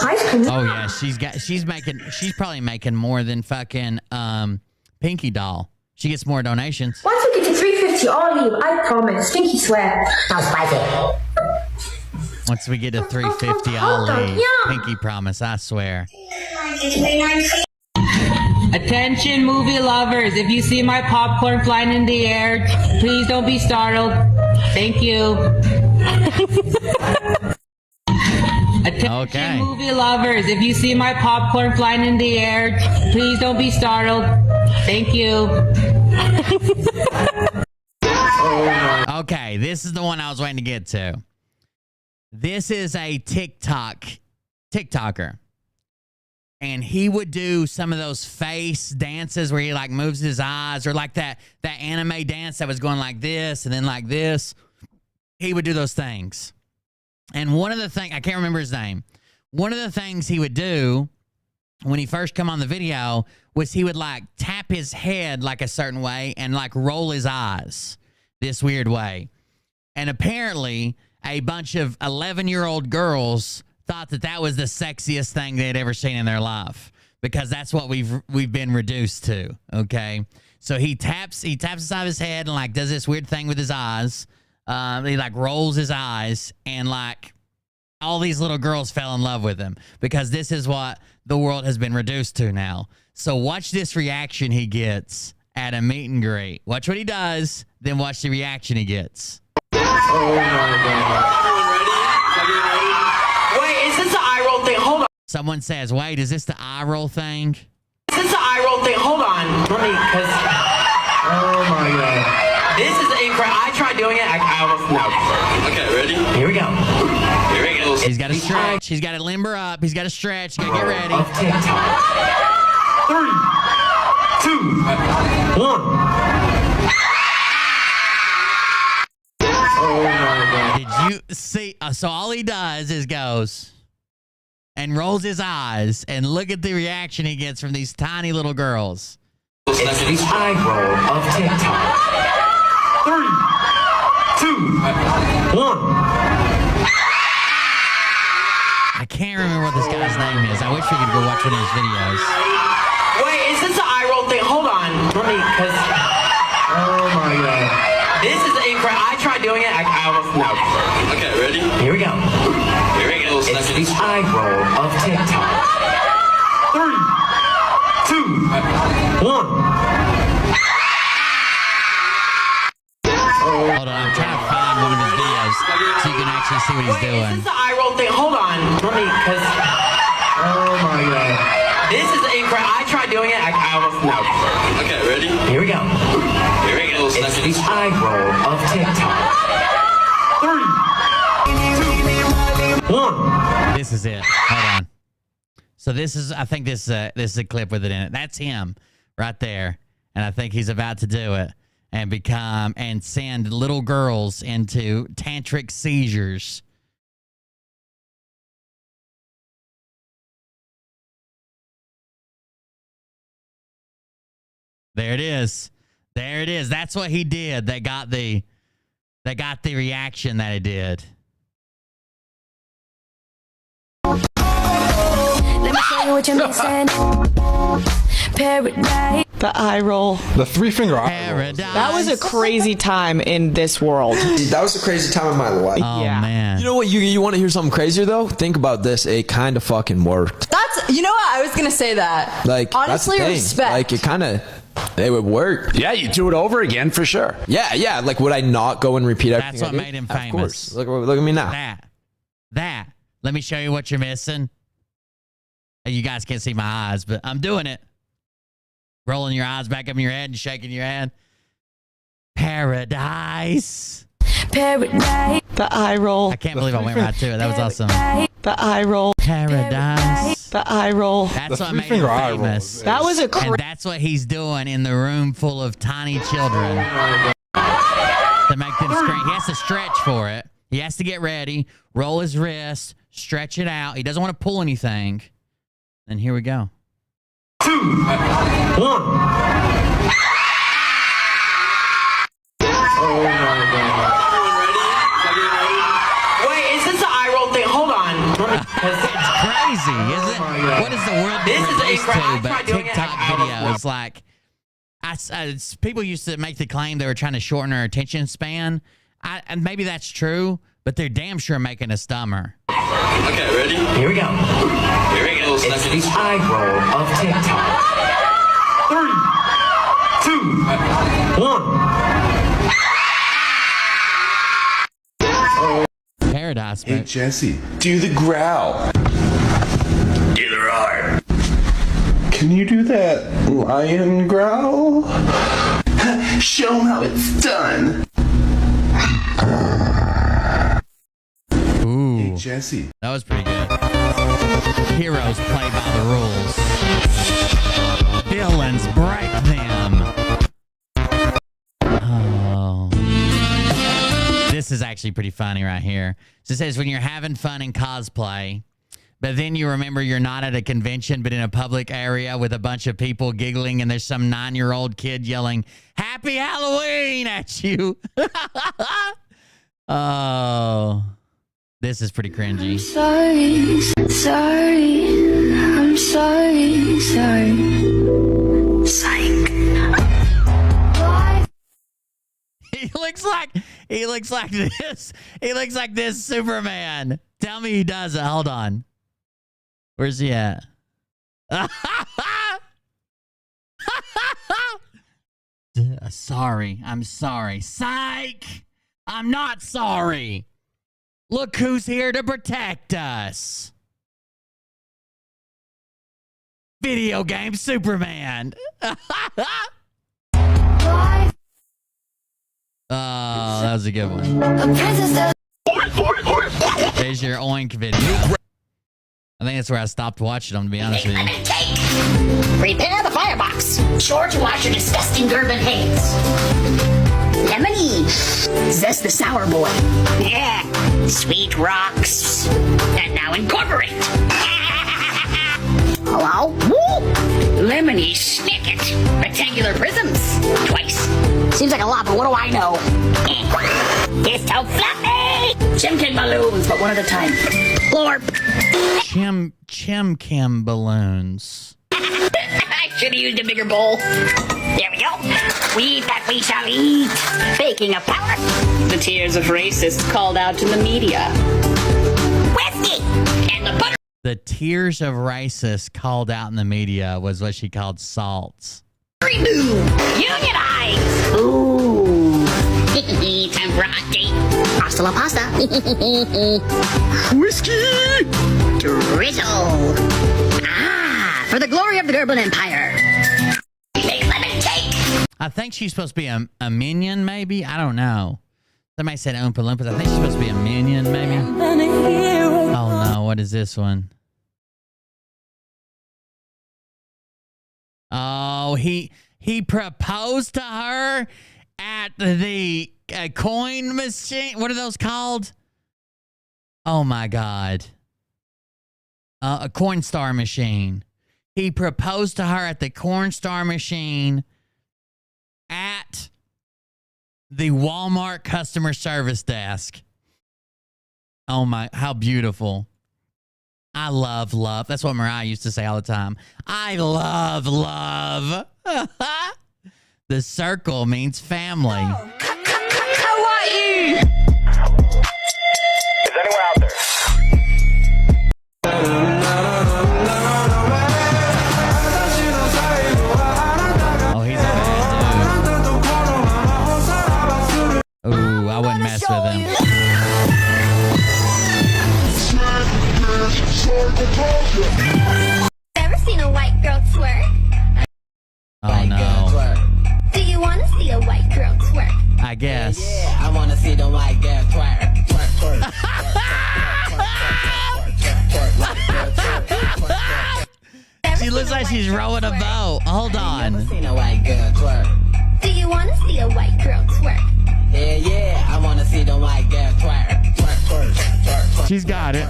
[SPEAKER 12] Ice cream.
[SPEAKER 2] Oh yeah, she's probably making more than fucking Pinky Doll. She gets more donations.
[SPEAKER 12] Once we get to 350, I'll leave. I promise. Pinky swear. So spicy.
[SPEAKER 2] Once we get to 350, I'll leave. Pinky promise, I swear.
[SPEAKER 14] Attention movie lovers, if you see my popcorn flying in the air, please don't be startled. Thank you. Attention movie lovers, if you see my popcorn flying in the air, please don't be startled. Thank you.
[SPEAKER 2] Okay, this is the one I was waiting to get to. This is a TikToker. And he would do some of those face dances where he like moves his eyes, or like that anime dance that was going like this and then like this. He would do those things. And one of the things, I can't remember his name. One of the things he would do when he first come on the video was he would like tap his head like a certain way and like roll his eyes this weird way. And apparently a bunch of 11-year-old girls thought that was the sexiest thing they'd ever seen in their life, because that's what we've been reduced to. Okay, so he taps the side of his head and like does this weird thing with his eyes. He like rolls his eyes, and like all these little girls fell in love with him because this is what the world has been reduced to now. So watch this reaction he gets at a meet and greet. Watch what he does, then watch the reaction he gets.
[SPEAKER 14] Oh my God. Is this the eye roll thing? Hold on.
[SPEAKER 2] Someone says, wait, is this the eye roll thing?
[SPEAKER 14] Is this the eye roll thing? Hold on. Let me, because... Oh my God. This is incredible. I tried doing it. I almost... No. Okay, ready? Here we go. Here we go.
[SPEAKER 2] He's got to stretch. He's got to limber up. He's got to stretch. He's got to get ready.
[SPEAKER 14] 3, 2, 1. Oh my God.
[SPEAKER 2] Did you see? So all he does is goes and rolls his eyes, and look at the reaction he gets from these tiny little girls.
[SPEAKER 14] It's the eye roll of TikTok. 3, 2, 1.
[SPEAKER 2] I can't remember what this guy's name is. I wish we could go watch one of his videos.
[SPEAKER 14] Wait, is this the eye roll thing? Hold on. Let me, because... Oh my god. This is incredible. I tried doing it. I almost... No. Okay, ready? Here we go. Here we go. It's the eye roll of TikTok. 3, 2, 1.
[SPEAKER 2] Hold on, I'm trying to find one of his videos so you can actually see what he's doing.
[SPEAKER 14] Is this the eye roll thing? Hold on. Let me, because... Oh my god. This is incredible. I tried doing it. I almost... No. Okay, ready? Here we go. Here we go. It's the eye roll of TikTok. 3, 2, 1.
[SPEAKER 2] This is it. Hold on. So this is, I think this is a clip with it in it. That's him right there. And I think he's about to do it and send little girls into tantric seizures. There it is. There it is. That's what he did. That got the reaction that it did.
[SPEAKER 12] Let me show you what you're missing. Paradise.
[SPEAKER 19] The eye roll.
[SPEAKER 20] The 3-finger eye roll.
[SPEAKER 19] That was a crazy time in this world.
[SPEAKER 15] That was a crazy time in my life.
[SPEAKER 2] Oh, man.
[SPEAKER 20] You know what? You want to hear something crazier, though? Think about this. It kind of fucking worked.
[SPEAKER 19] You know what? I was going to say that.
[SPEAKER 20] Like,
[SPEAKER 19] honestly,
[SPEAKER 20] that's the thing.
[SPEAKER 19] respect.
[SPEAKER 20] Like, it kind of... It would work.
[SPEAKER 21] Yeah, you do it over again for sure.
[SPEAKER 20] Yeah. Like, would I not go and repeat everything?
[SPEAKER 2] That's what made him famous.
[SPEAKER 20] Of course. Look at me now.
[SPEAKER 2] That. Let me show you what you're missing. You guys can't see my eyes, but I'm doing it. Rolling your eyes back up in your head and shaking your head. Paradise.
[SPEAKER 12] Paradise.
[SPEAKER 19] The eye roll.
[SPEAKER 2] I can't believe I went right to it. That was awesome.
[SPEAKER 19] The eye roll.
[SPEAKER 2] Paradise.
[SPEAKER 19] The eye roll.
[SPEAKER 2] That's what made him famous.
[SPEAKER 19] That was a
[SPEAKER 2] and that's what he's doing in the room full of tiny children to make them scream. He has to stretch for it. He has to get ready, roll his wrist, stretch it out. He doesn't want to pull anything. And here we go.
[SPEAKER 14] 2, 1.
[SPEAKER 12] Oh
[SPEAKER 14] my god. Wait, is this the eye roll thing? Hold on.
[SPEAKER 2] It's crazy, isn't it? What is the world
[SPEAKER 14] This is
[SPEAKER 2] reduced to?
[SPEAKER 14] incredible.
[SPEAKER 2] But TikTok videos, like, people used to make the claim they were trying to shorten our attention span. And maybe that's true, but they're damn sure making us dumber.
[SPEAKER 14] Okay, ready? Here we go. Here we go. It's the eye roll of TikTok. 3, 2, 1.
[SPEAKER 2] Paradise.
[SPEAKER 21] Hey, Jesse, do the growl.
[SPEAKER 17] Do the roar.
[SPEAKER 21] Can you do that lion growl? Show them how it's done.
[SPEAKER 2] Ooh.
[SPEAKER 21] Hey, Jesse.
[SPEAKER 2] That was pretty good. Heroes play by the rules. Villains break them. Oh. This is actually pretty funny right here. So it says, when you're having fun in cosplay, but then you remember you're not at a convention, but in a public area with a bunch of people giggling, and there's some 9-year-old kid yelling, "Happy Halloween" at you. Oh. This is pretty cringy.
[SPEAKER 12] I'm sorry. Psych.
[SPEAKER 2] He looks like this. He looks like this Superman. Tell me he doesn't. Hold on. Where's he at? Sorry. I'm sorry. Psych! I'm not sorry. Look who's here to protect us. Video game Superman. Oh, that was a good one. There's your oink video. I think that's where I stopped watching them, to be honest with you.
[SPEAKER 16] Prepare the firebox. Sure to wash your disgusting Gerben hands. Lemony. Zest the sour boy. Yeah. Sweet rocks. And now incorporate. Hello? Woo. Lemony Snicket. rectangular prisms. Twice. Seems like a lot, but what do I know? It's so fluffy. Chimkin balloons, but one at a time. Lord.
[SPEAKER 2] Chimkin balloons.
[SPEAKER 16] I should have used a bigger bowl. There we go. We eat that we shall eat. Baking of power. The tears of racists called out to the media. Whiskey and the butter.
[SPEAKER 2] The tears of racists called out in the media was what she called salts.
[SPEAKER 16] Unionize. Ooh. Time for a hot date. Pasta la pasta. Whiskey. Drizzle. Ah, for the glory of the Gerban Empire. Make lemon cake.
[SPEAKER 2] I think she's supposed to be a minion, maybe. I don't know. Somebody said Oompa Loompas. I think she's supposed to be a minion, maybe. Oh no, what is this one? Oh, he proposed to her at the coin machine. What are those called? Oh my God. A coin star machine. He proposed to her at the corn star machine at the Walmart customer service desk. Oh my, how beautiful. I love love. That's what Mariah used to say all the time. I love love. The circle means family.
[SPEAKER 16] How are you?
[SPEAKER 7] Is anyone out there?
[SPEAKER 2] Oh, he's a bad dude. Ooh, I wouldn't mess with him.
[SPEAKER 12] Ever seen a white girl twerk?
[SPEAKER 2] Oh no.
[SPEAKER 12] Do you want to see a white girl twerk?
[SPEAKER 2] I guess.
[SPEAKER 14] Yeah, I want to see the white girl twerk.
[SPEAKER 2] She looks like she's rowing a boat. Hold on.
[SPEAKER 14] Seen a white girl twerk.
[SPEAKER 12] Do you want to see a white girl twerk?
[SPEAKER 14] Yeah, I want to see the white girl twerk.
[SPEAKER 2] She's got it.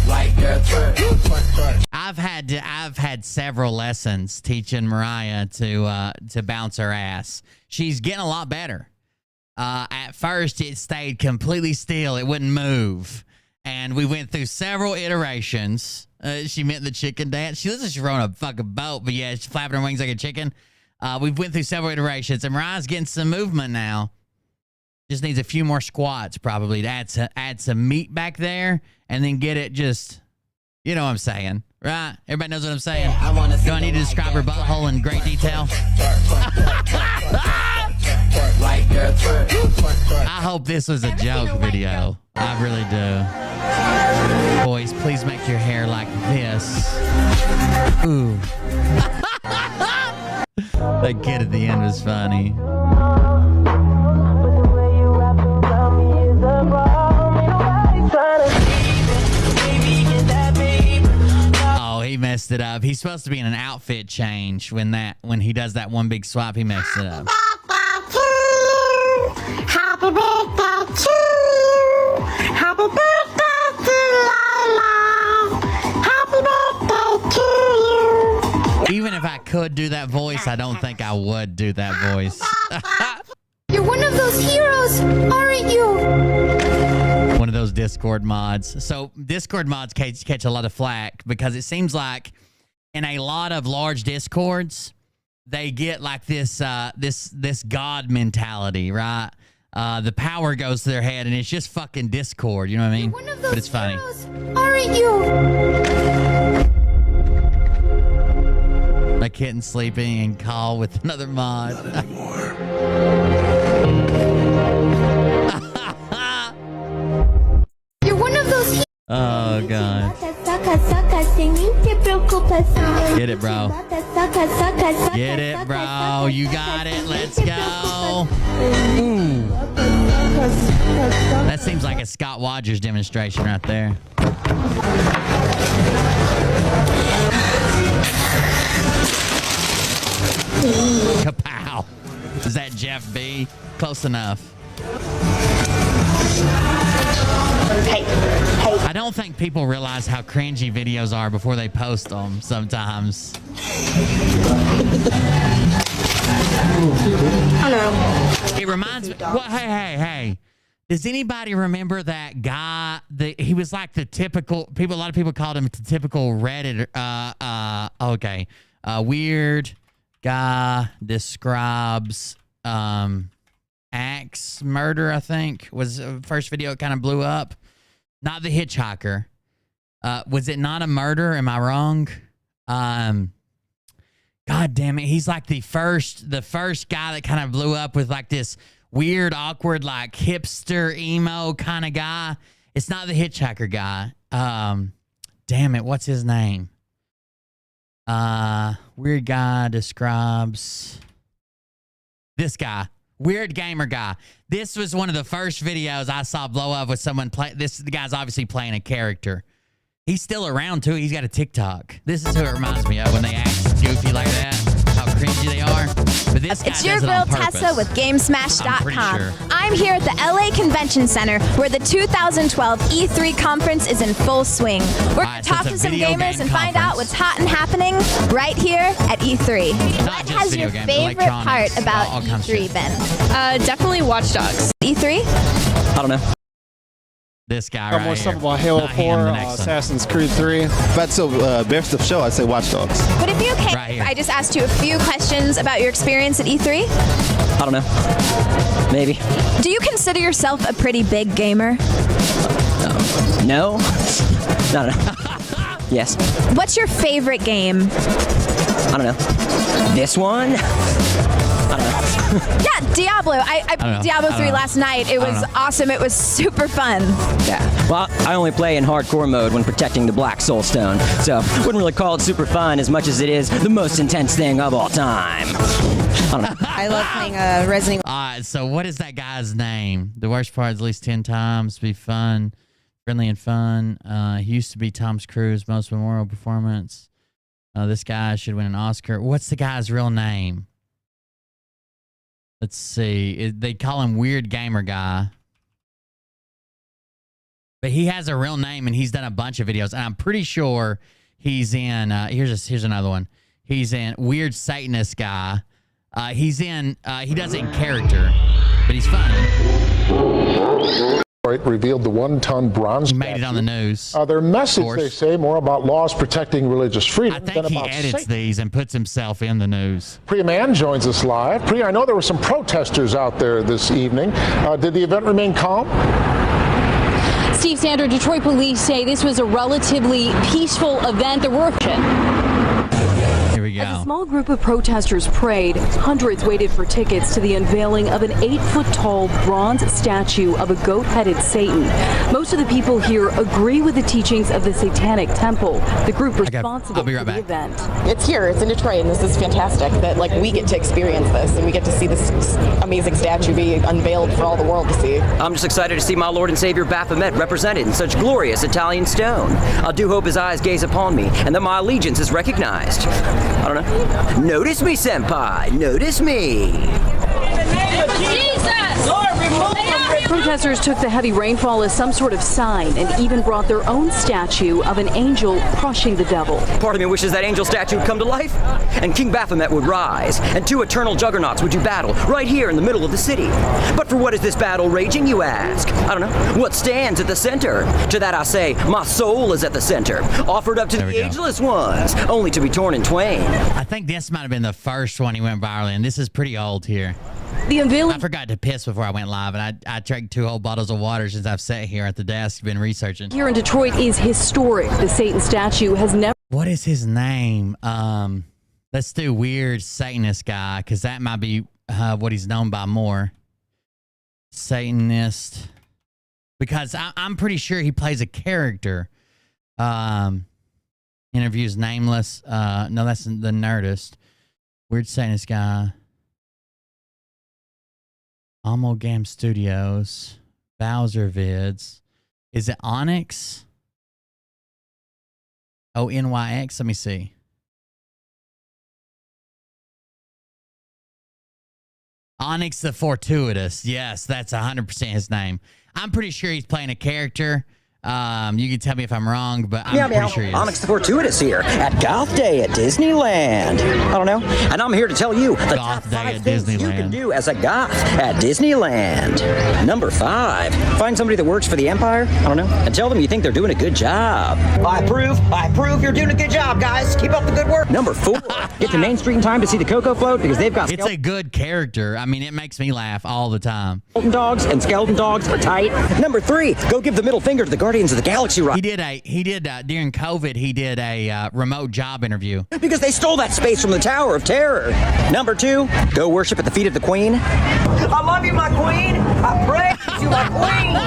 [SPEAKER 14] White girl twerk.
[SPEAKER 2] I've had several lessons teaching Mariah to bounce her ass. She's getting a lot better. At first, it stayed completely still; it wouldn't move, and we went through several iterations. She meant the chicken dance. She looks like she's rowing a fucking boat, but yeah, she's flapping her wings like a chicken. We've went through several iterations, and Mariah's getting some movement now. Just needs a few more squats probably to add some meat back there, and then get it just, you know what I'm saying, right? Everybody knows what I'm saying. Do I need to describe her butthole in great detail? I hope this was a joke video. I really do. Boys, please make your hair like this. Ooh. That kid at the end was funny. Oh, he messed it up. He's supposed to be in an outfit change when he does that one big swap. He messed it up.
[SPEAKER 12] Happy birthday to you. Happy birthday to Lila. Happy birthday to you.
[SPEAKER 2] Even if I could do that voice, I don't think I would do that voice.
[SPEAKER 12] You're one of those heroes, aren't you?
[SPEAKER 2] One of those Discord mods. So Discord mods catch a lot of flack because it seems like in a lot of large Discords, they get like this God mentality, right? The power goes to their head, and it's just fucking Discord. You know what I mean? But it's funny.
[SPEAKER 12] Aren't you?
[SPEAKER 2] My kitten sleeping and call with another mod.
[SPEAKER 12] You're one of those.
[SPEAKER 2] Oh god. Get it, bro. Get it, bro. You got it. Let's go. Ooh. That seems like a Scott Rogers demonstration right there. Kapow. Is that Jeff B? Close enough.
[SPEAKER 16] Hey.
[SPEAKER 2] I don't think people realize how cringy videos are before they post them sometimes.
[SPEAKER 11] Hello.
[SPEAKER 2] It reminds me. Well, hey. Does anybody remember that guy? He was like the typical people. A lot of people called him the typical Reddit. Weird guy describes axe murder. I think was the first video. It kind of blew up. Not the hitchhiker. Was it not a murder? Am I wrong? God damn it. He's like the first guy that kind of blew up with like this weird, awkward, like hipster emo kind of guy. It's not the hitchhiker guy. Damn it. What's his name? Weird guy describes this guy. Weird gamer guy. This was one of the first videos I saw blow up with someone play. The guy's obviously playing a character. He's still around too. He's got a TikTok. This is who it reminds me of when they act goofy like that. How cringy they are. But this guy
[SPEAKER 3] It's your
[SPEAKER 2] does it
[SPEAKER 3] girl
[SPEAKER 2] on purpose.
[SPEAKER 3] Tessa with GameSmash.com.
[SPEAKER 2] I'm pretty sure.
[SPEAKER 3] I'm here at the LA Convention Center where the 2012 E3 conference is in full swing. We're going to talk to some gamers and find out what's hot and happening right here at E3. What has your favorite part about E3 been?
[SPEAKER 19] Definitely Watch Dogs.
[SPEAKER 3] E3?
[SPEAKER 22] I don't know.
[SPEAKER 2] This guy
[SPEAKER 23] Got
[SPEAKER 2] right
[SPEAKER 23] more
[SPEAKER 2] here.
[SPEAKER 23] stuff about Halo
[SPEAKER 2] Not
[SPEAKER 23] 4,
[SPEAKER 2] him, the next one.
[SPEAKER 23] Assassin's Creed 3. If that's a best of show, I'd say Watch Dogs.
[SPEAKER 3] Would it be okay
[SPEAKER 2] Right
[SPEAKER 3] if
[SPEAKER 2] here.
[SPEAKER 3] I just asked you a few questions about your experience at E3?
[SPEAKER 22] I don't know. Maybe.
[SPEAKER 3] Do you consider yourself a pretty big gamer?
[SPEAKER 22] No. No. Yes.
[SPEAKER 3] What's your favorite game?
[SPEAKER 22] I don't know. This one? I don't know.
[SPEAKER 3] Yeah, Diablo. I
[SPEAKER 22] don't know.
[SPEAKER 3] played Diablo
[SPEAKER 22] I don't
[SPEAKER 3] 3
[SPEAKER 22] know.
[SPEAKER 3] last night. It
[SPEAKER 22] I don't
[SPEAKER 3] was
[SPEAKER 22] know.
[SPEAKER 3] awesome. It was super fun.
[SPEAKER 22] Yeah. Well, I only play in hardcore mode when protecting the Black Soul Stone, so wouldn't really call it super fun as much as it is the most intense thing of all time. I don't know.
[SPEAKER 19] I love playing Resident Evil.
[SPEAKER 2] All right, so what is that guy's name? The worst part is at least 10 times. Be fun, friendly and fun. He used to be Tom Cruise's most memorable performance. This guy should win an Oscar. What's the guy's real name? Let's see. They call him Weird Gamer Guy. But he has a real name, and he's done a bunch of videos. And I'm pretty sure he's in... here's another one. He's in Weird Satanist Guy. He does it in character, but he's funny.
[SPEAKER 24] Revealed the one-ton bronze.
[SPEAKER 2] He made it on the news.
[SPEAKER 24] Their message, they say, more about laws protecting religious freedom
[SPEAKER 2] I
[SPEAKER 24] than
[SPEAKER 2] think he
[SPEAKER 24] about
[SPEAKER 2] edits
[SPEAKER 24] Satan.
[SPEAKER 2] these and puts himself in the news.
[SPEAKER 24] Priya Mann joins us live. Priya, I know there were some protesters out there this evening. Did the event remain calm?
[SPEAKER 25] Steve Sander, Detroit police say this was a relatively peaceful event. There were...
[SPEAKER 2] Here we go.
[SPEAKER 25] As a small group of protesters prayed, hundreds waited for tickets to the unveiling of an 8-foot-tall bronze statue of a goat-headed Satan. Most of the people here agree with the teachings of the Satanic Temple, the group responsible for the event.
[SPEAKER 19] It's here. It's in Detroit, and this is fantastic that we get to experience this and we get to see this amazing statue be unveiled for all the world to see.
[SPEAKER 22] I'm just excited to see my Lord and Savior Baphomet represented in such glorious Italian stone. I do hope his eyes gaze upon me and that my allegiance is recognized. I don't know. Notice me, senpai. Notice me.
[SPEAKER 25] Protesters took the heavy rainfall as some sort of sign and even brought their own statue of an angel crushing the devil.
[SPEAKER 22] Part of me wishes that angel statue would come to life, and King Baphomet would rise, and two eternal juggernauts would do battle right here in the middle of the city. But for what is this battle raging, you ask? I don't know. What stands at the center? To that I say, my soul is at the center, offered up to the ageless ones, only to be torn in twain.
[SPEAKER 2] I think this might have been the first one he went viral in. This is pretty old here.
[SPEAKER 25] The unveiling.
[SPEAKER 2] I forgot to piss before I went live, and I drank 2 whole bottles of water since I've sat here at the desk, been researching.
[SPEAKER 25] Here in Detroit is historic. The Satan statue has never...
[SPEAKER 2] What is his name? Let's do Weird Satanist Guy, because that might be what he's known by more. Satanist. Because I'm pretty sure he plays a character. Interviews Nameless. No, that's the Nerdist. Weird Satanist Guy. Amalgam Studios. Bowser Vids. Is it Onyx? ONYX? Let me see. Onyx the Fortuitous. Yes, that's 100% his name. I'm pretty sure he's playing a character. You can tell me if I'm wrong, but I'm pretty sure he is.
[SPEAKER 22] Onyx the Fortuitous here at Goth Day at Disneyland. I don't know. And I'm here to tell you the top 5 things you can do as a goth at Disneyland. Number 5, find somebody that works for the Empire, I don't know, and tell them you think they're doing a good job. I approve you're doing a good job, guys. Keep up the good work. Number 4, get to Main Street in time to see the Cocoa Float because they've got...
[SPEAKER 2] It's a good character. I mean, it makes me laugh all the time.
[SPEAKER 22] Skeleton dogs and skeleton dogs are tight. Number 3, go give the middle finger to the Guardians of the Galaxy ride.
[SPEAKER 2] He did during COVID, he did a remote job interview.
[SPEAKER 22] Because they stole that space from the Tower of Terror. Number 2, go worship at the feet of the Queen. I love you, my Queen. I praise you, my Queen.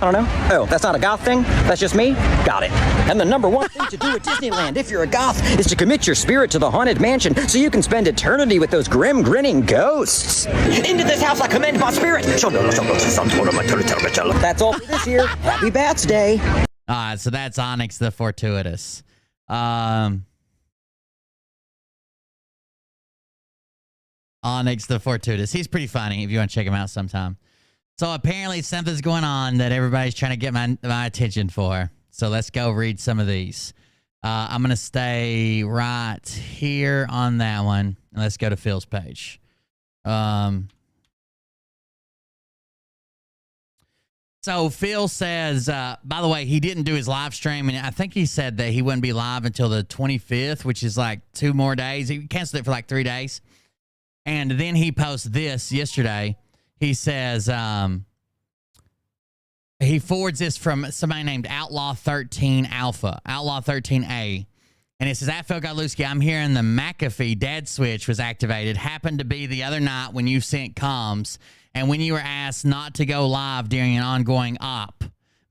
[SPEAKER 22] I don't know. Oh, that's not a goth thing? That's just me? Got it. And the number 1 thing to do at Disneyland if you're a goth is to commit your spirit to the Haunted Mansion so you can spend eternity with those grim, grinning ghosts. Into this house I commend my spirit. That's all for this year. Happy Bats Day.
[SPEAKER 2] All right, so that's Onyx the Fortuitous. Onyx the Fortuitous. He's pretty funny if you want to check him out sometime. So apparently something's going on that everybody's trying to get my attention for. So let's go read some of these. I'm going to stay right here on that one. And let's go to Phil's page. So Phil says, by the way, he didn't do his live stream, and I think he said that he wouldn't be live until the 25th, which is like 2 more days. He canceled it for like 3 days. And then he posts this yesterday. He says, he forwards this from somebody named Outlaw 13 Alpha, Outlaw 13A. And it says, at Phil Godlewski, I'm hearing the McAfee dead switch was activated. Happened to be the other night when you sent comms and when you were asked not to go live during an ongoing op.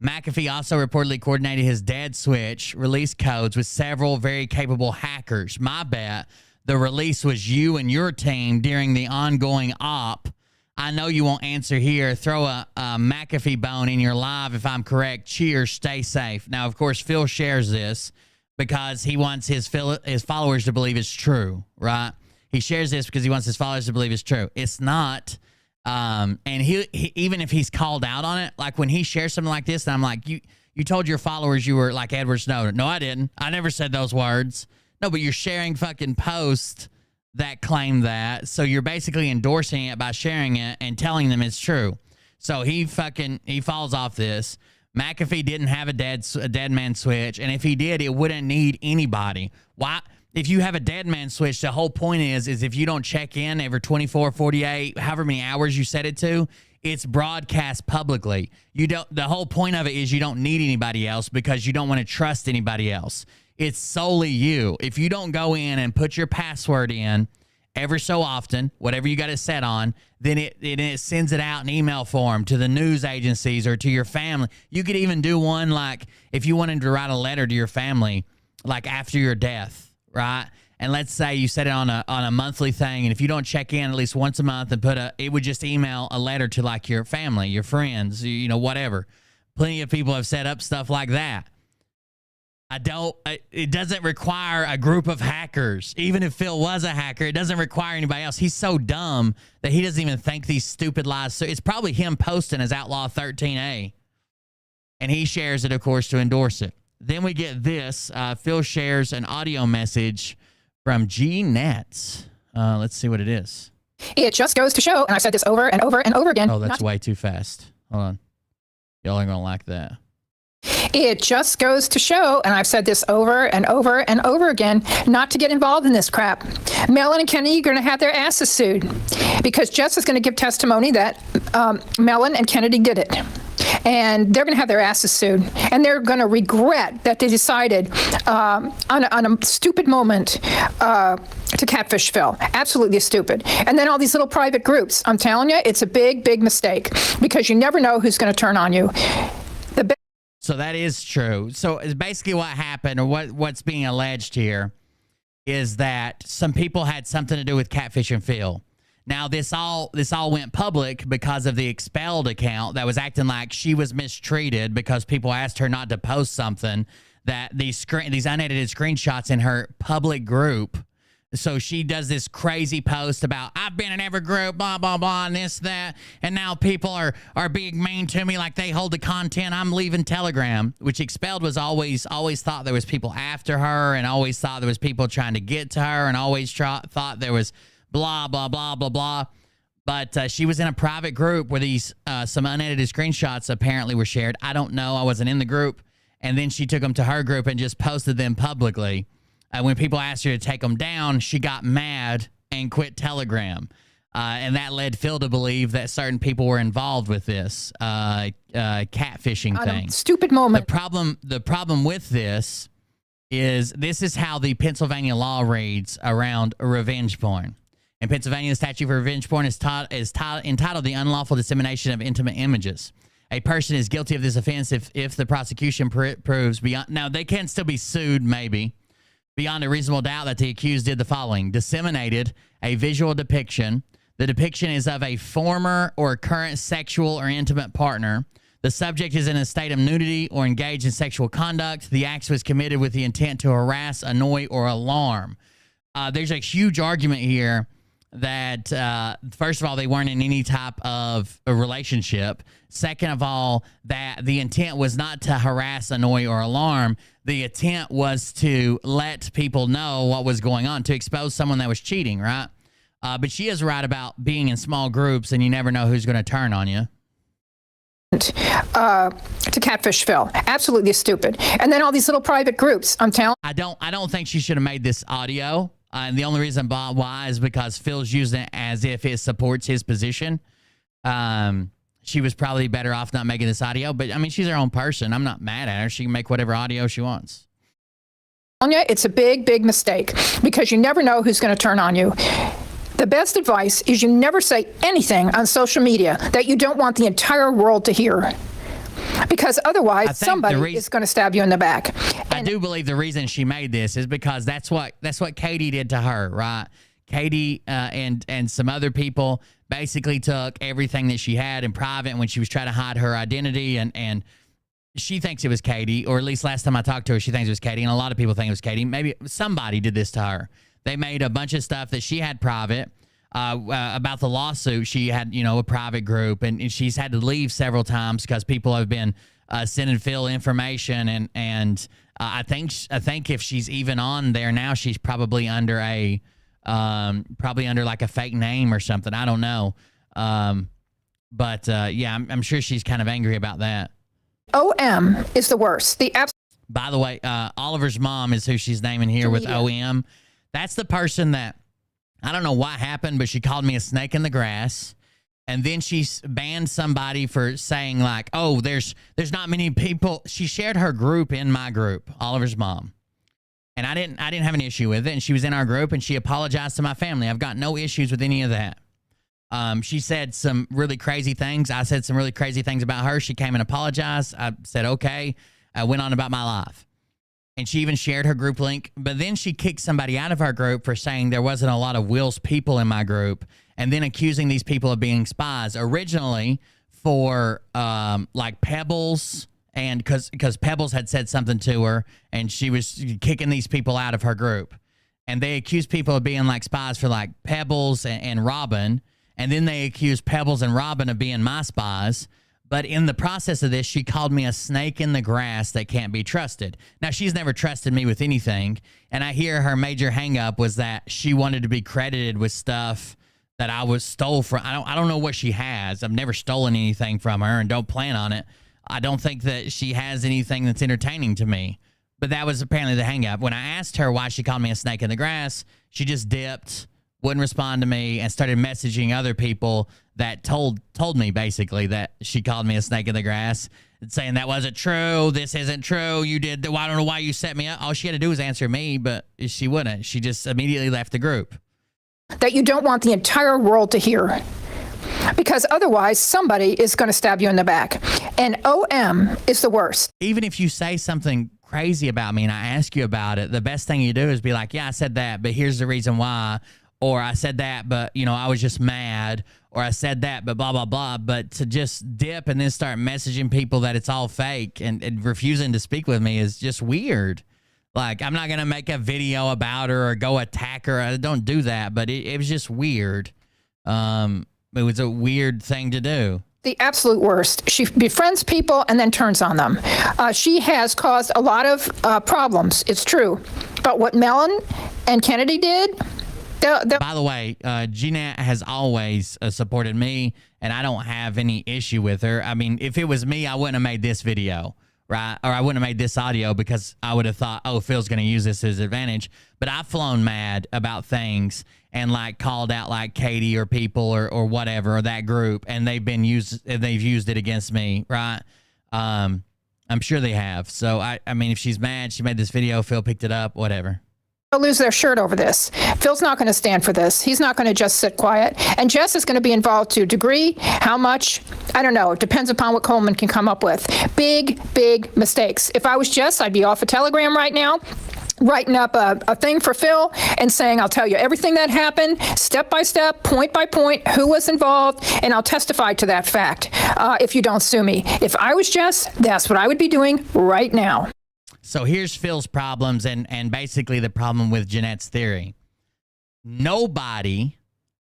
[SPEAKER 2] McAfee also reportedly coordinated his dead switch release codes with several very capable hackers. My bet, the release was you and your team during the ongoing op. I know you won't answer here. Throw a McAfee bone in your live if I'm correct. Cheers. Stay safe. Now, of course, Phil shares this because he wants his followers to believe it's true, right? He shares this because he wants his followers to believe it's true. It's not. And he even if he's called out on it, like when he shares something like this, and I'm like, you told your followers you were like Edward Snowden. No, I didn't. I never said those words. No, but you're sharing fucking posts that claim that. So you're basically endorsing it by sharing it and telling them it's true. So he falls off this. McAfee didn't have a dead man switch. And if he did, it wouldn't need anybody. Why? If you have a dead man switch, the whole point is if you don't check in every 24, 48, however many hours you set it to, it's broadcast publicly. The whole point of it is you don't need anybody else because you don't want to trust anybody else. It's solely you. If you don't go in and put your password in every so often, whatever you got it set on, then it sends it out in email form to the news agencies or to your family. You could even do one like if you wanted to write a letter to your family, like after your death, right? And let's say you set it on a monthly thing, and if you don't check in at least once a month and it would just email a letter to like your family, your friends, whatever. Plenty of people have set up stuff like that. It doesn't require a group of hackers. Even if Phil was a hacker, it doesn't require anybody else. He's so dumb that he doesn't even think these stupid lies. So it's probably him posting as Outlaw 13A. And he shares it, of course, to endorse it. Then we get this. Phil shares an audio message from G-Nets. Let's see what it is.
[SPEAKER 4] It just goes to show, and I've said this over and over and over again.
[SPEAKER 2] Oh, that's way too fast. Hold on. Y'all ain't gonna like that.
[SPEAKER 4] It just goes to show, and I've said this over and over and over again, not to get involved in this crap. Mellon and Kennedy are going to have their asses sued because Jess is going to give testimony that Mellon and Kennedy did it. And they're going to have their asses sued. And they're going to regret that they decided on a stupid moment to catfish Phil. Absolutely stupid. And then all these little private groups. I'm telling you, it's a big, big mistake because you never know who's going to turn on you.
[SPEAKER 2] So that is true. So it's basically what happened, or what's being alleged here, is that some people had something to do with catfishing Phil. Now this all went public because of the Expelled account that was acting like she was mistreated because people asked her not to post something, that these unedited screenshots in her public group So she does this crazy post about, I've been in every group, blah, blah, blah, and this, that. And now people are being mean to me like they hold the content. I'm leaving Telegram, which Expelled was always thought there was people after her and always thought there was people trying to get to her and always thought there was blah, blah, blah, blah, blah. But she was in a private group where these some unedited screenshots apparently were shared. I don't know. I wasn't in the group. And then she took them to her group and just posted them publicly. When people asked her to take them down, she got mad and quit Telegram. And that led Phil to believe that certain people were involved with this catfishing thing.
[SPEAKER 4] Stupid moment.
[SPEAKER 2] The problem with this is how the Pennsylvania law reads around revenge porn. In Pennsylvania, the statute for revenge porn is entitled the unlawful dissemination of intimate images. A person is guilty of this offense if the prosecution proves beyond. Now, they can still be sued, maybe, beyond a reasonable doubt that the accused did the following: disseminated a visual depiction. The depiction is of a former or current sexual or intimate partner. The subject is in a state of nudity or engaged in sexual conduct. The act was committed with the intent to harass, annoy, or alarm. There's a huge argument here that, first of all, they weren't in any type of a relationship. Second of all, that the intent was not to harass, annoy, or alarm. The intent was to let people know what was going on, to expose someone that was cheating, right? But she is right about being in small groups, and you never know who's going to turn on you.
[SPEAKER 4] To catfish Phil. Absolutely stupid. And then all these little private groups. I'm telling.
[SPEAKER 2] I don't think she should have made this audio. And the only reason why is because Phil's using it as if it supports his position. She was probably better off not making this audio, but I mean, she's her own person. I'm not mad at her. She can make whatever audio she wants.
[SPEAKER 4] It's a big, big mistake because you never know who's going to turn on you. The best advice is you never say anything on social media that you don't want the entire world to hear. Because otherwise, somebody is going to stab you in the back.
[SPEAKER 2] I do believe the reason she made this is because that's what Katie did to her, right? Katie and some other people basically took everything that she had in private when she was trying to hide her identity, and she thinks it was Katie, or at least last time I talked to her, she thinks it was Katie, and a lot of people think it was Katie. Maybe somebody did this to her. They made a bunch of stuff that she had private. About the lawsuit, she had, a private group, and she's had to leave several times because people have been sending Phil information, and I think if she's even on there now, she's probably under like a fake name or something. I don't know, but yeah, I'm sure she's kind of angry about that.
[SPEAKER 4] OM is the worst.
[SPEAKER 2] By the way, Oliver's mom is who she's naming here with OM. That's the person that, I don't know what happened, but she called me a snake in the grass. And then she banned somebody for saying like, oh, there's not many people. She shared her group in my group, Oliver's mom. And I didn't have an issue with it. And she was in our group and she apologized to my family. I've got no issues with any of that. She said some really crazy things. I said some really crazy things about her. She came and apologized. I said, okay. I went on about my life. And she even shared her group link. But then she kicked somebody out of our group for saying there wasn't a lot of Will's people in my group. And then accusing these people of being spies. Originally for like Pebbles. And because Pebbles had said something to her. And she was kicking these people out of her group. And they accused people of being like spies for like Pebbles and Robin. And then they accused Pebbles and Robin of being my spies. But in the process of this, she called me a snake in the grass that can't be trusted. Now, she's never trusted me with anything. And I hear her major hang-up was that she wanted to be credited with stuff that I was stole from. I don't know what she has. I've never stolen anything from her and don't plan on it. I don't think that she has anything that's entertaining to me. But that was apparently the hang-up. When I asked her why she called me a snake in the grass, she just dipped, wouldn't respond to me, and started messaging other people that told me basically that she called me a snake in the grass, saying that wasn't true, this isn't true, you did, I don't know why you set me up. All she had to do was answer me, but she wouldn't. She just immediately left the group.
[SPEAKER 4] That you don't want the entire world to hear. Because otherwise, somebody is going to stab you in the back. And OM is the worst.
[SPEAKER 2] Even if you say something crazy about me and I ask you about it, the best thing you do is be like, yeah, I said that, but here's the reason why. Or I said that, but, I was just mad. Or I said that, but blah, blah, blah. But to just dip and then start messaging people that it's all fake and refusing to speak with me is just weird. Like, I'm not going to make a video about her or go attack her. I don't do that, but it was just weird. It was a weird thing to do.
[SPEAKER 4] The absolute worst. She befriends people and then turns on them. She has caused a lot of problems. It's true. But what Mellon and Kennedy did...
[SPEAKER 2] By the way, Jeanette has always supported me, and I don't have any issue with her. I mean, if it was me, I wouldn't have made this video, right? Or I wouldn't have made this audio because I would have thought, oh, Phil's going to use this to his advantage. But I've flown mad about things and like called out like Katie or people or whatever, or that group, and they've used it against me, right? I'm sure they have. So, I mean, if she's mad, she made this video, Phil picked it up, whatever.
[SPEAKER 4] Lose their shirt over this. Phil's not going to stand for this. He's not going to just sit quiet. And Jess is going to be involved to a degree. How much? I don't know. It depends upon what Coleman can come up with. Big, big mistakes. If I was Jess, I'd be off a Telegram right now, writing up a thing for Phil and saying, I'll tell you everything that happened, step by step, point by point, who was involved, and I'll testify to that fact if you don't sue me. If I was Jess, that's what I would be doing right now.
[SPEAKER 2] So here's Phil's problems and basically the problem with Jeanette's theory. Nobody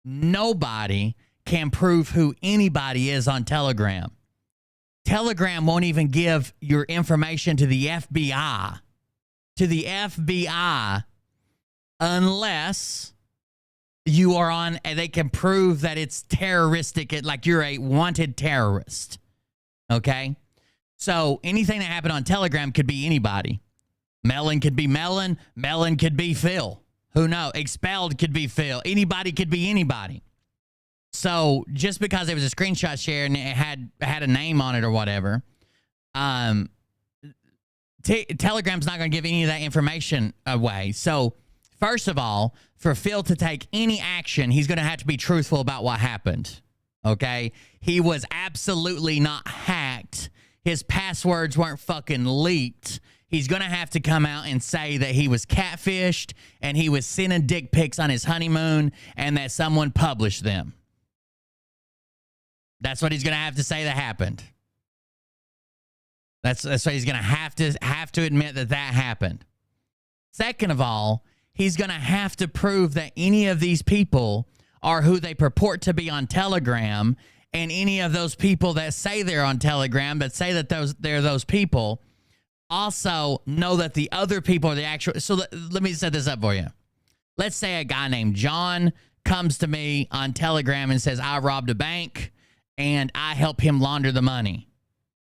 [SPEAKER 2] can prove who anybody is on Telegram. Telegram won't even give your information to the FBI. Unless you are on, they can prove that it's terroristic, like you're a wanted terrorist. Okay? So anything that happened on Telegram could be anybody. Mellon could be Mellon. Mellon could be Phil. Who knows? Expelled could be Phil. Anybody could be anybody. So just because it was a screenshot share and it had a name on it or whatever, Telegram's not going to give any of that information away. So first of all, for Phil to take any action, he's going to have to be truthful about what happened. Okay? He was absolutely not hacked. His passwords weren't fucking leaked. He's going to have to come out and say that he was catfished and he was sending dick pics on his honeymoon and that someone published them. That's what he's going to have to say that happened. That's what he's going to have to admit that happened. Second of all, he's going to have to prove that any of these people are who they purport to be on Telegram. And any of those people that say they're on Telegram, that say that they're those people, also know that the other people are the actual. So let me set this up for you. Let's say a guy named John comes to me on Telegram and says, I robbed a bank and I help him launder the money.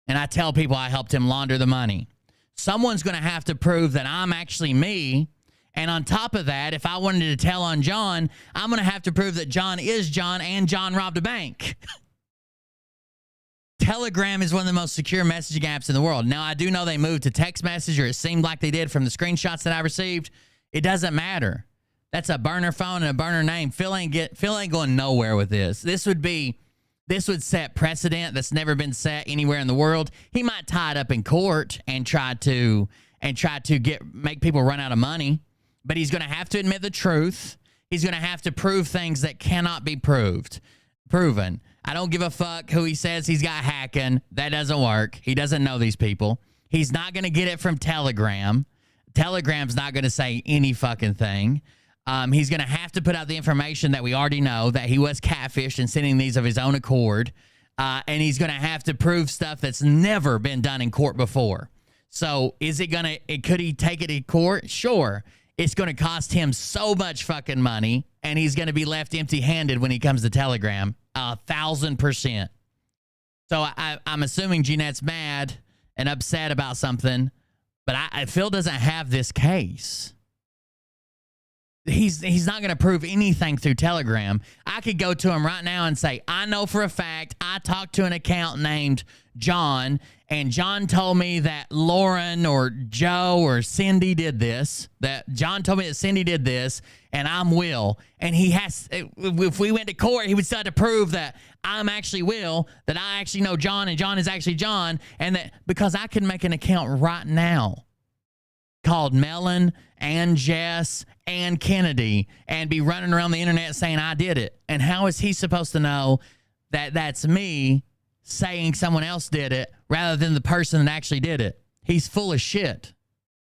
[SPEAKER 2] And I tell people I helped him launder the money. Someone's going to have to prove that I'm actually me. And on top of that, if I wanted to tell on John, I'm going to have to prove that John is John and John robbed a bank. Telegram is one of the most secure messaging apps in the world. Now, I do know they moved to text message, or it seemed like they did from the screenshots that I received. It doesn't matter. That's a burner phone and a burner name. Phil ain't going nowhere with this. This would set precedent that's never been set anywhere in the world. He might tie it up in court and try to make people run out of money, but he's going to have to admit the truth. He's going to have to prove things that cannot be proven. I don't give a fuck who he says he's got hacking. That doesn't work. He doesn't know these people. He's not going to get it from Telegram. Telegram's not going to say any fucking thing. He's going to have to put out the information that we already know, that he was catfished and sending these of his own accord. And he's going to have to prove stuff that's never been done in court before. So could he take it in court? Sure. It's going to cost him so much fucking money, and he's going to be left empty-handed when he comes to Telegram. 1,000%. So I'm assuming Jeanette's mad and upset about something, but Phil doesn't have this case. He's not going to prove anything through Telegram. I could go to him right now and say, I know for a fact I talked to an account named John, and John told me that Lauren or Joe or Cindy did this, that John told me that Cindy did this, and I'm Will. And if we went to court, he would still have to prove that I'm actually Will, that I actually know John, and John is actually John, and that because I can make an account right now called Mellon and Jess and Kennedy and be running around the internet saying I did it. And how is he supposed to know that that's me saying someone else did it rather than the person that actually did it? He's full of shit.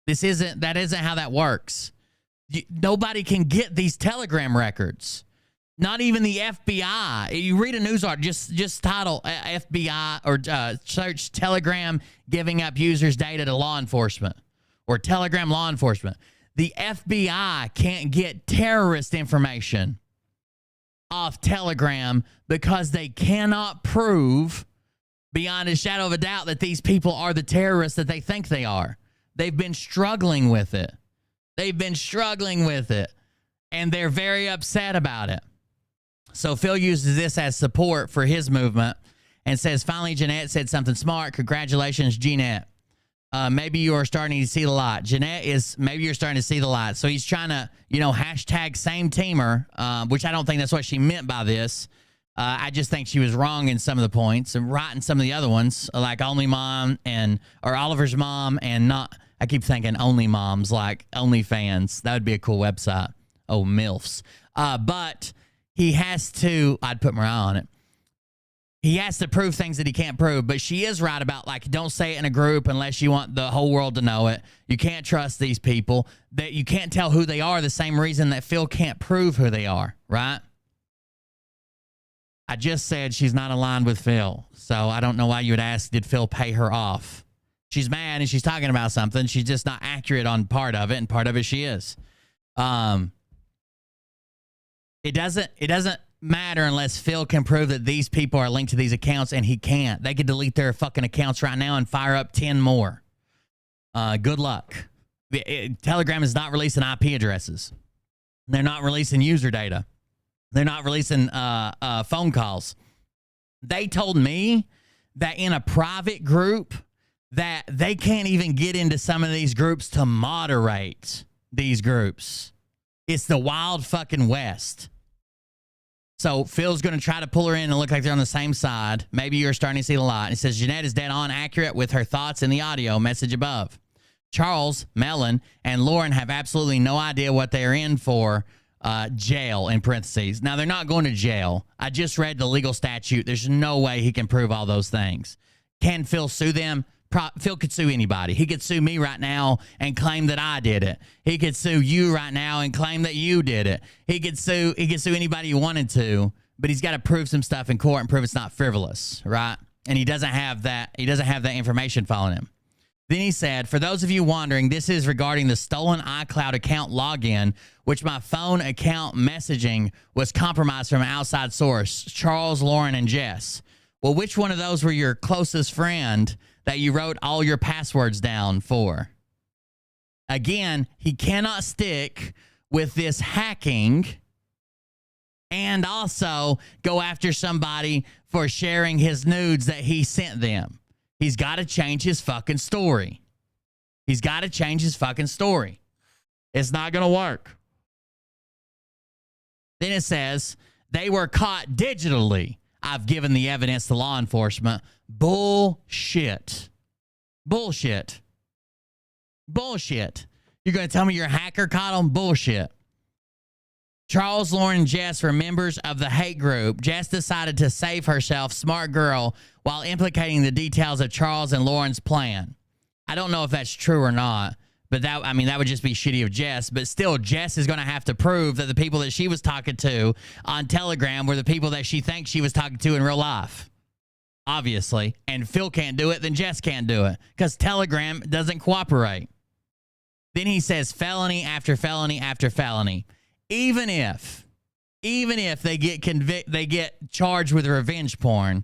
[SPEAKER 2] That isn't how that works. Nobody can get these Telegram records. Not even the FBI. You read a news article, just title FBI or search Telegram giving up users' data to law enforcement or Telegram law enforcement. The FBI can't get terrorist information off Telegram because they cannot prove beyond a shadow of a doubt that these people are the terrorists that they think they are. They've been struggling with it. And they're very upset about it. So Phil uses this as support for his movement and says, finally, Jeanette said something smart. Congratulations, Jeanette. Maybe you are starting to see the light. Maybe you're starting to see the light. So he's trying to, hashtag same teamer, which I don't think that's what she meant by this. I just think she was wrong in some of the points and right in some of the other ones, like Only Mom or Oliver's mom and not, I keep thinking Only Moms, like OnlyFans. That would be a cool website. Oh, MILFs. But he has to, I'd put my eye on it. He has to prove things that he can't prove, but she is right about, like, don't say it in a group unless you want the whole world to know it. You can't trust these people. That you can't tell who they are, the same reason that Phil can't prove who they are, right? I just said she's not aligned with Phil, so I don't know why you would ask, did Phil pay her off? She's mad and she's talking about something. She's just not accurate on part of it, and part of it she is. It doesn't matter unless Phil can prove that these people are linked to these accounts, and he can't. They could delete their fucking accounts right now and fire up 10 more. Good luck. Telegram is not releasing IP addresses. They're not releasing user data. They're not releasing phone calls. They told me that in a private group that they can't even get into some of these groups to moderate these groups. It's the wild fucking West. So Phil's going to try to pull her in and look like they're on the same side. Maybe you're starting to see the light. It says Jeanette is dead on accurate with her thoughts in the audio message above. Charles, Mellon, and Lauren have absolutely no idea what they're in for. Jail in parentheses. Now, they're not going to jail. I just read the legal statute. There's no way he can prove all those things. Can Phil sue them? Phil could sue anybody. He could sue me right now and claim that I did it. He could sue you right now and claim that you did it. He could sue anybody he wanted to, but he's got to prove some stuff in court and prove it's not frivolous, right? And he doesn't have that. He doesn't have that information following him. Then he said, for those of you wondering, this is regarding the stolen iCloud account login, which my phone account messaging was compromised from an outside source, Charles, Lauren, and Jess. Well, which one of those were your closest friend that you wrote all your passwords down for? Again, he cannot stick with this hacking and also go after somebody for sharing his nudes that he sent them. He's got to change his fucking story. He's got to change his fucking story. It's not going to work. Then it says, they were caught digitally. I've given the evidence to law enforcement. Bullshit. Bullshit. Bullshit. You're going to tell me your hacker caught them? Bullshit. Charles, Lauren, and Jess were members of the hate group. Jess decided to save herself, smart girl, while implicating the details of Charles and Lauren's plan. I don't know if that's true or not, but that would just be shitty of Jess. But still, Jess is going to have to prove that the people that she was talking to on Telegram were the people that she thinks she was talking to in real life. Obviously. And Phil can't do it, then Jess can't do it because Telegram doesn't cooperate. Then he says felony after felony after felony. Even if they get charged with revenge porn,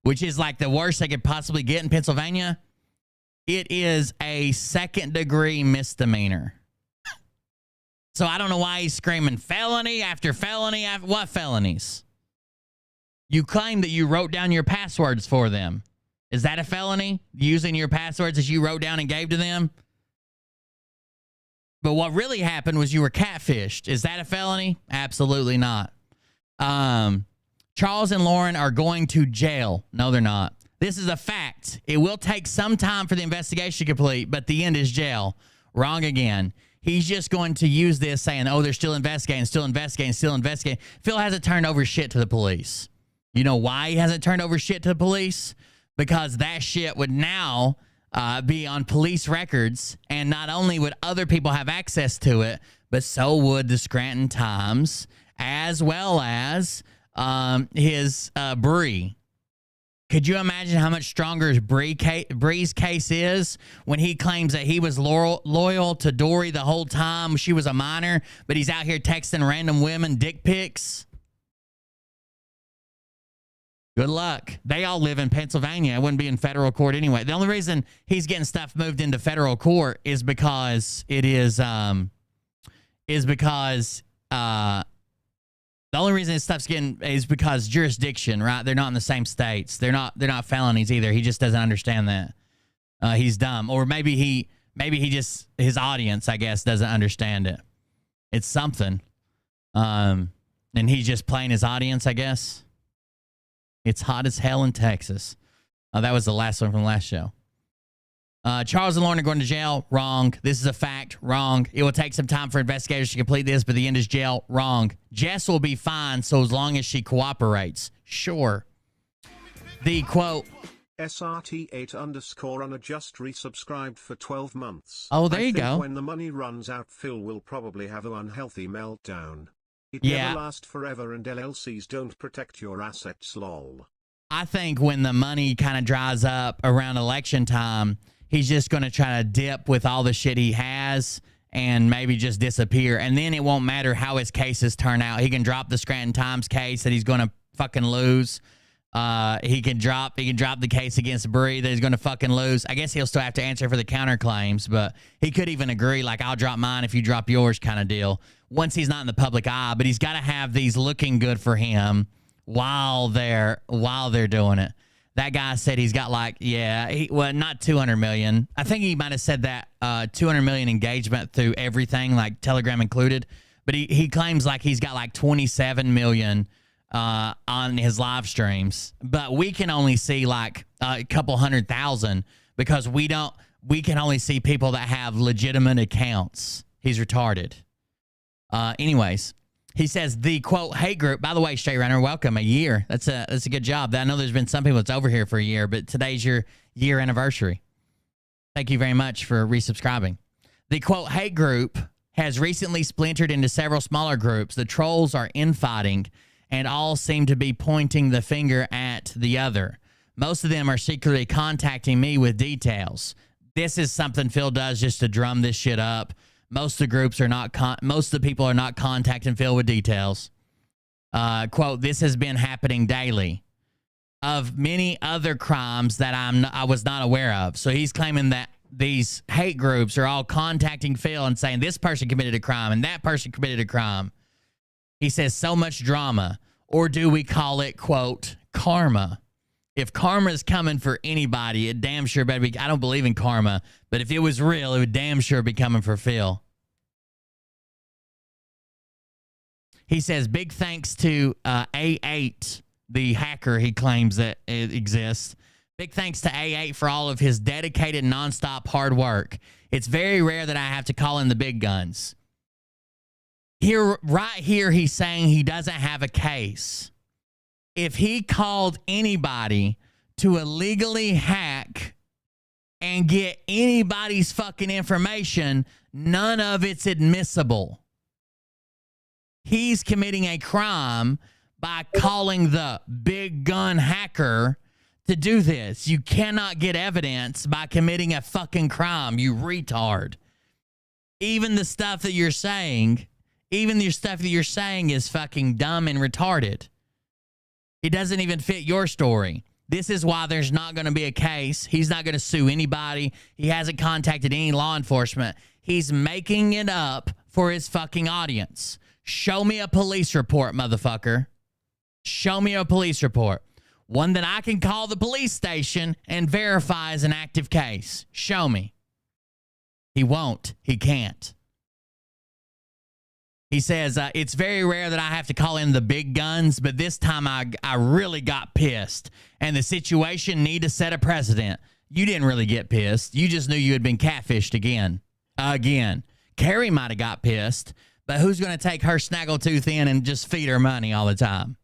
[SPEAKER 2] which is like the worst they could possibly get in Pennsylvania, it is a second-degree misdemeanor. So I don't know why he's screaming felony after felony after what felonies? You claim that you wrote down your passwords for them. Is that a felony? Using your passwords that you wrote down and gave to them? But what really happened was you were catfished. Is that a felony? Absolutely not. Charles and Lauren are going to jail. No, they're not. This is a fact. It will take some time for the investigation to complete, but the end is jail. Wrong again. He's just going to use this saying, oh, they're still investigating, still investigating, still investigating. Phil hasn't turned over shit to the police. You know why he hasn't turned over shit to the police? Because that shit would now be on police records, and not only would other people have access to it, but so would the Scranton Times, as well as his Bree. Could you imagine how much stronger Bree's case is when he claims that he was loyal to Dory the whole time she was a minor, but he's out here texting random women dick pics? Good luck. They all live in Pennsylvania. It wouldn't be in federal court anyway. The only reason he's getting stuff moved into federal court is because the only reason his stuff's getting is because jurisdiction, right? They're not in the same states. They're not felonies either. He just doesn't understand that. He's dumb, or maybe he just, his audience, I guess, doesn't understand it. It's something, and he's just playing his audience, I guess. It's hot as hell in Texas. That was the last one from the last show. Charles and Lauren are going to jail. Wrong. This is a fact. Wrong. It will take some time for investigators to complete this, but the end is jail. Wrong. Jess will be fine so as long as she cooperates. Sure. The quote.
[SPEAKER 5] SRT8_Anna just resubscribed for 12 months.
[SPEAKER 2] Oh, there you go.
[SPEAKER 5] When the money runs out, Phil will probably have an unhealthy meltdown. It
[SPEAKER 2] Yeah.
[SPEAKER 5] never lasts forever, and LLCs don't protect your assets, lol.
[SPEAKER 2] I think when the money kind of dries up around election time, he's just going to try to dip with all the shit he has and maybe just disappear. And then it won't matter how his cases turn out. He can drop the Scranton Times case that he's going to fucking lose. He can drop the case against Bree that he's going to fucking lose. I guess he'll still have to answer for the counterclaims, but he could even agree, like, I'll drop mine if you drop yours kind of deal, once he's not in the public eye. But he's got to have these looking good for him while they're doing it. That guy said he's got not 200 million. I think he might have said that 200 million engagement through everything, like Telegram included. But he claims like he's got like 27 million on his live streams. But we can only see like a couple 100,000 because we can only see people that have legitimate accounts. He's retarded. Anyways. He says the quote hate group. By the way, Straight Runner, welcome. A year. That's a good job. I know there's been some people that's over here for a year, but today's your year anniversary. Thank you very much for resubscribing. The quote hate group has recently splintered into several smaller groups. The trolls are infighting, and all seem to be pointing the finger at the other. Most of them are secretly contacting me with details. This is something Phil does just to drum this shit up. Most of the groups are not. Most of the people are not contacting Phil with details. Quote: this has been happening daily, of many other crimes that I was not aware of. So he's claiming that these hate groups are all contacting Phil and saying this person committed a crime and that person committed a crime. He says so much drama, or do we call it quote karma? If karma is coming for anybody, it damn sure better be. I don't believe in karma, but if it was real, it would damn sure be coming for Phil. He says, big thanks to A8, the hacker he claims that it exists. Big thanks to A8 for all of his dedicated, nonstop hard work. It's very rare that I have to call in the big guns. Right here, he's saying he doesn't have a case. If he called anybody to illegally hack and get anybody's fucking information, none of it's admissible. He's committing a crime by calling the big gun hacker to do this. You cannot get evidence by committing a fucking crime, you retard. Even the stuff that you're saying is fucking dumb and retarded. It doesn't even fit your story. This is why there's not going to be a case. He's not going to sue anybody. He hasn't contacted any law enforcement. He's making it up for his fucking audience. Show me a police report, motherfucker. Show me a police report. One that I can call the police station and verify as an active case. Show me. He won't. He can't. He says, it's very rare that I have to call in the big guns, but this time I really got pissed, and the situation need to set a precedent. You didn't really get pissed. You just knew you had been catfished again. Carrie might have got pissed, but who's going to take her snaggletooth in and just feed her money all the time?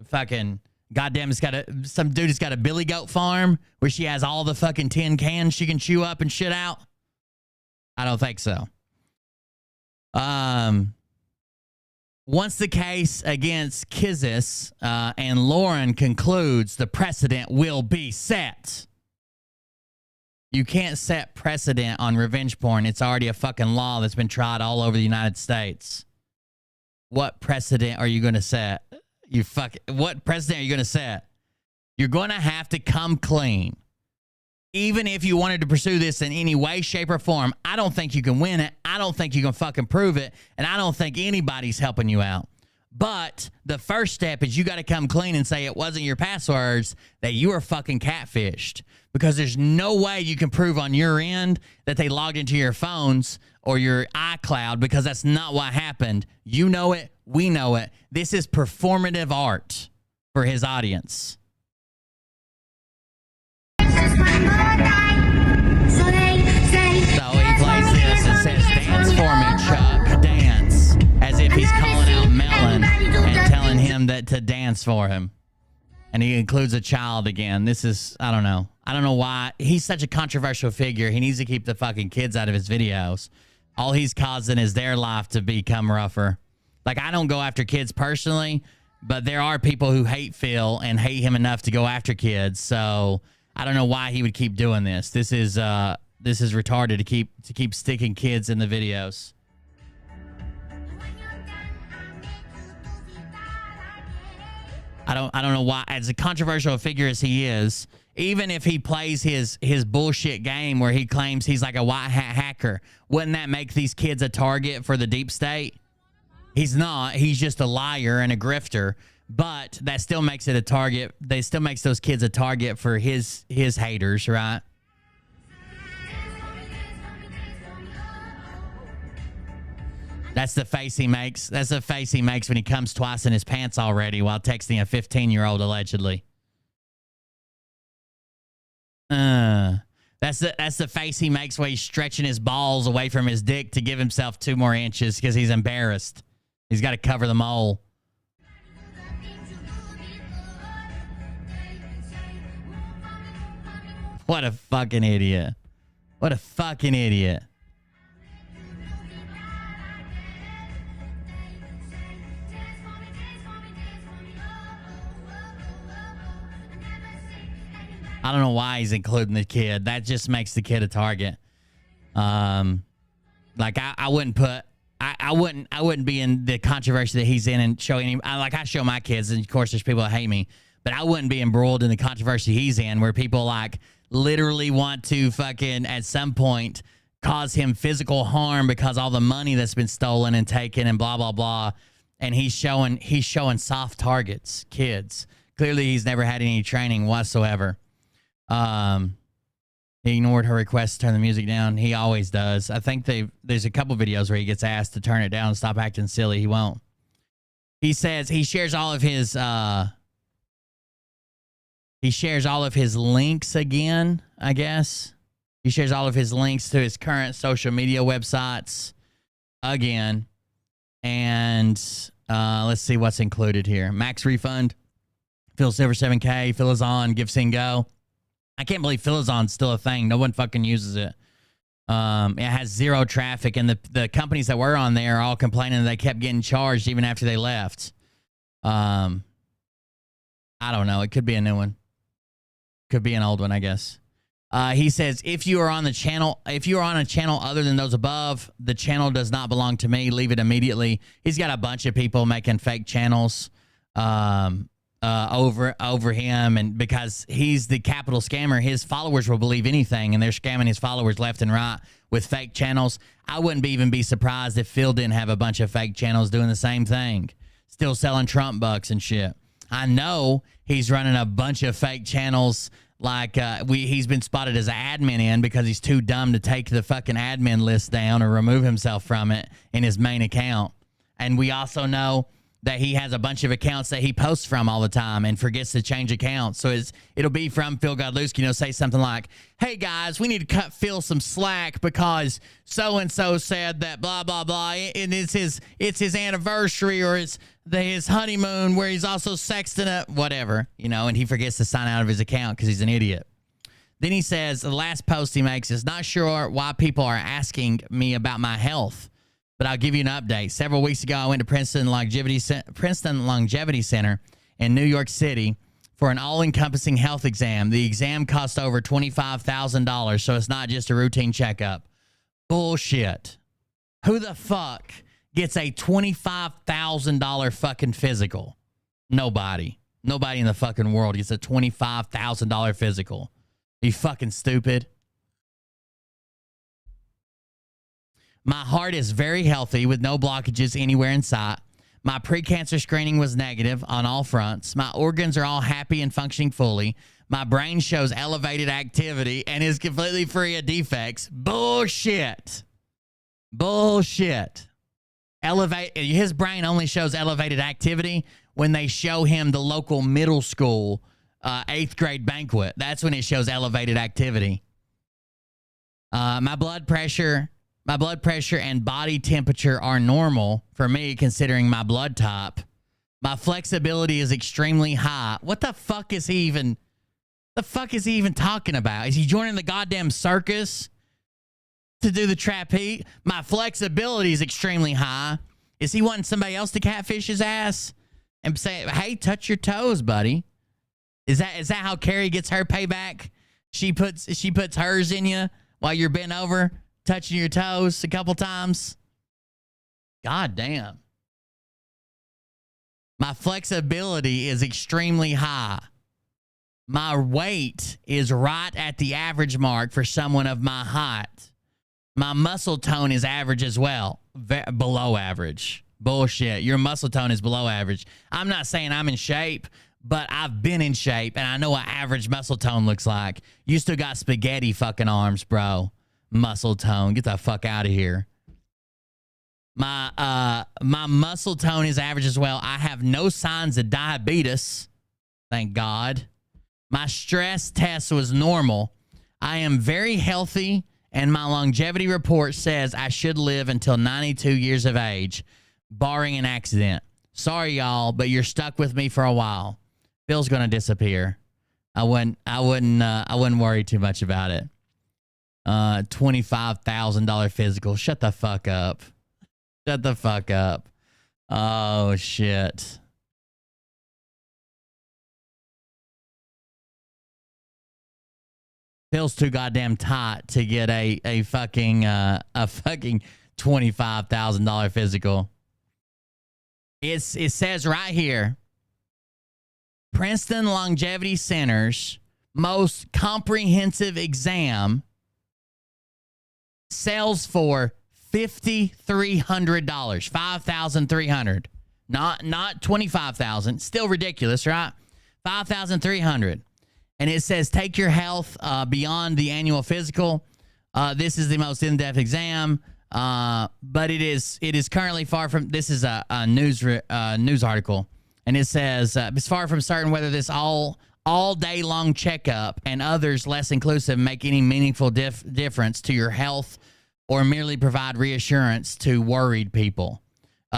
[SPEAKER 2] Fucking Goddamn, some dude has got a billy goat farm where she has all the fucking tin cans she can chew up and shit out. I don't think so. Once the case against Kizis and Lauren concludes, the precedent will be set. You can't set precedent on revenge porn. It's already a fucking law that's been tried all over the United States. What precedent are you going to set? What precedent are you going to set? You're going to have to come clean. Even if you wanted to pursue this in any way, shape, or form, I don't think you can win it. I don't think you can fucking prove it. And I don't think anybody's helping you out. But the first step is you got to come clean and say it wasn't your passwords, that you were fucking catfished. Because there's no way you can prove on your end that they logged into your phones or your iCloud, because that's not what happened. You know it. We know it. This is performative art for his audience. So he plays this and says, "Dance for me, Chuck, dance," as if he's calling out Melon and telling him that to dance for him. And he includes a child again. This is, I don't know. I don't know why. He's such a controversial figure. He needs to keep the fucking kids out of his videos. All he's causing is their life to become rougher. Like, I don't go after kids personally, but there are people who hate Phil and hate him enough to go after kids. So I don't know why he would keep doing this. This is retarded to keep sticking kids in the videos. I don't know why, as a controversial figure as he is, even if he plays his bullshit game where he claims he's like a white hat hacker, wouldn't that make these kids a target for the deep state? He's not. He's just a liar and a grifter. But that still makes it a target. They still makes those kids a target for his haters, right? That's the face he makes. That's the face he makes when he comes twice in his pants already while texting a 15-year-old allegedly. That's the face he makes when he's stretching his balls away from his dick to give himself 2 more inches because he's embarrassed. He's got to cover the mole. What a fucking idiot. What a fucking idiot. I don't know why he's including the kid. That just makes the kid a target. Like I wouldn't put, I wouldn't be in the controversy that he's in and showing him. I show my kids, and of course there's people that hate me, but I wouldn't be embroiled in the controversy he's in, where people like literally want to fucking at some point cause him physical harm because all the money that's been stolen and taken and blah blah blah, and he's showing soft targets, kids. Clearly he's never had any training whatsoever. He ignored her request to turn the music down. He always does. I think there's a couple videos where he gets asked to turn it down and stop acting silly. He won't. He says he shares all of his links again, I guess. He shares all of his links to his current social media websites again. And let's see what's included here. Max refund. Phil Silver 7K. Phil is on. Give Sing Go. I can't believe Philizon's still a thing. No one fucking uses it. It has 0 traffic, and the companies that were on there are all complaining that they kept getting charged even after they left. I don't know. It could be a new one. Could be an old one, I guess. He says, if you are on a channel other than those above, the channel does not belong to me. Leave it immediately. He's got a bunch of people making fake channels. Over him, and because he's the capital scammer, his followers will believe anything, and they're scamming his followers left and right with fake channels. I wouldn't even be surprised if Phil didn't have a bunch of fake channels doing the same thing, still selling Trump bucks and shit. I know he's running a bunch of fake channels, like he's been spotted as an admin in because he's too dumb to take the fucking admin list down or remove himself from it in his main account. And we also know that he has a bunch of accounts that he posts from all the time and forgets to change accounts. So it'll be from Phil Godlewski, say something like, hey guys, we need to cut Phil some slack because so-and-so said that blah, blah, blah. And it's his anniversary or it's his honeymoon where he's also sexting up, whatever, and he forgets to sign out of his account because he's an idiot. Then he says the last post he makes is not sure why people are asking me about my health. But I'll give you an update. Several weeks ago, I went to Princeton Longevity Center in New York City for an all-encompassing health exam. The exam cost over $25,000, so it's not just a routine checkup. Bullshit. Who the fuck gets a $25,000 fucking physical? Nobody. Nobody in the fucking world gets a $25,000 physical. Are you fucking stupid? My heart is very healthy with no blockages anywhere in sight. My precancer screening was negative on all fronts. My organs are all happy and functioning fully. My brain shows elevated activity and is completely free of defects. Bullshit. Bullshit. His brain only shows elevated activity when they show him the local middle school 8th grade banquet. That's when it shows elevated activity. My blood pressure and body temperature are normal for me considering my blood type. My flexibility is extremely high. What the fuck is he even talking about? Is he joining the goddamn circus to do the trapeze? My flexibility is extremely high. Is he wanting somebody else to catfish his ass and say, hey, touch your toes, buddy? Is that how Carrie gets her payback? She puts hers in you while you're bent over, touching your toes a couple times. God damn. My flexibility is extremely high. My weight is right at the average mark for someone of my height. My muscle tone is average as well. Below average. Bullshit. Your muscle tone is below average. I'm not saying I'm in shape, but I've been in shape and I know what average muscle tone looks like. You still got spaghetti fucking arms, bro. Muscle tone. Get the fuck out of here. My muscle tone is average as well. I have no signs of diabetes. Thank God. My stress test was normal. I am very healthy, and my longevity report says I should live until 92 years of age, barring an accident. Sorry, y'all, but you're stuck with me for a while. Phil's gonna disappear. I wouldn't worry too much about it. $25,000 physical. Shut the fuck up. Shut the fuck up. Oh shit. Phil's too goddamn tight to get a fucking $25,000 physical. It says right here, Princeton Longevity Center's most comprehensive exam sells for $5,300, $5,300, not $25,000. Still ridiculous, right? $5,300. And it says, take your health beyond the annual physical. This is the most in-depth exam, but it is currently far from. This is a news article, and it says it's far from certain whether this all day long checkup and others less inclusive make any meaningful difference to your health or merely provide reassurance to worried people.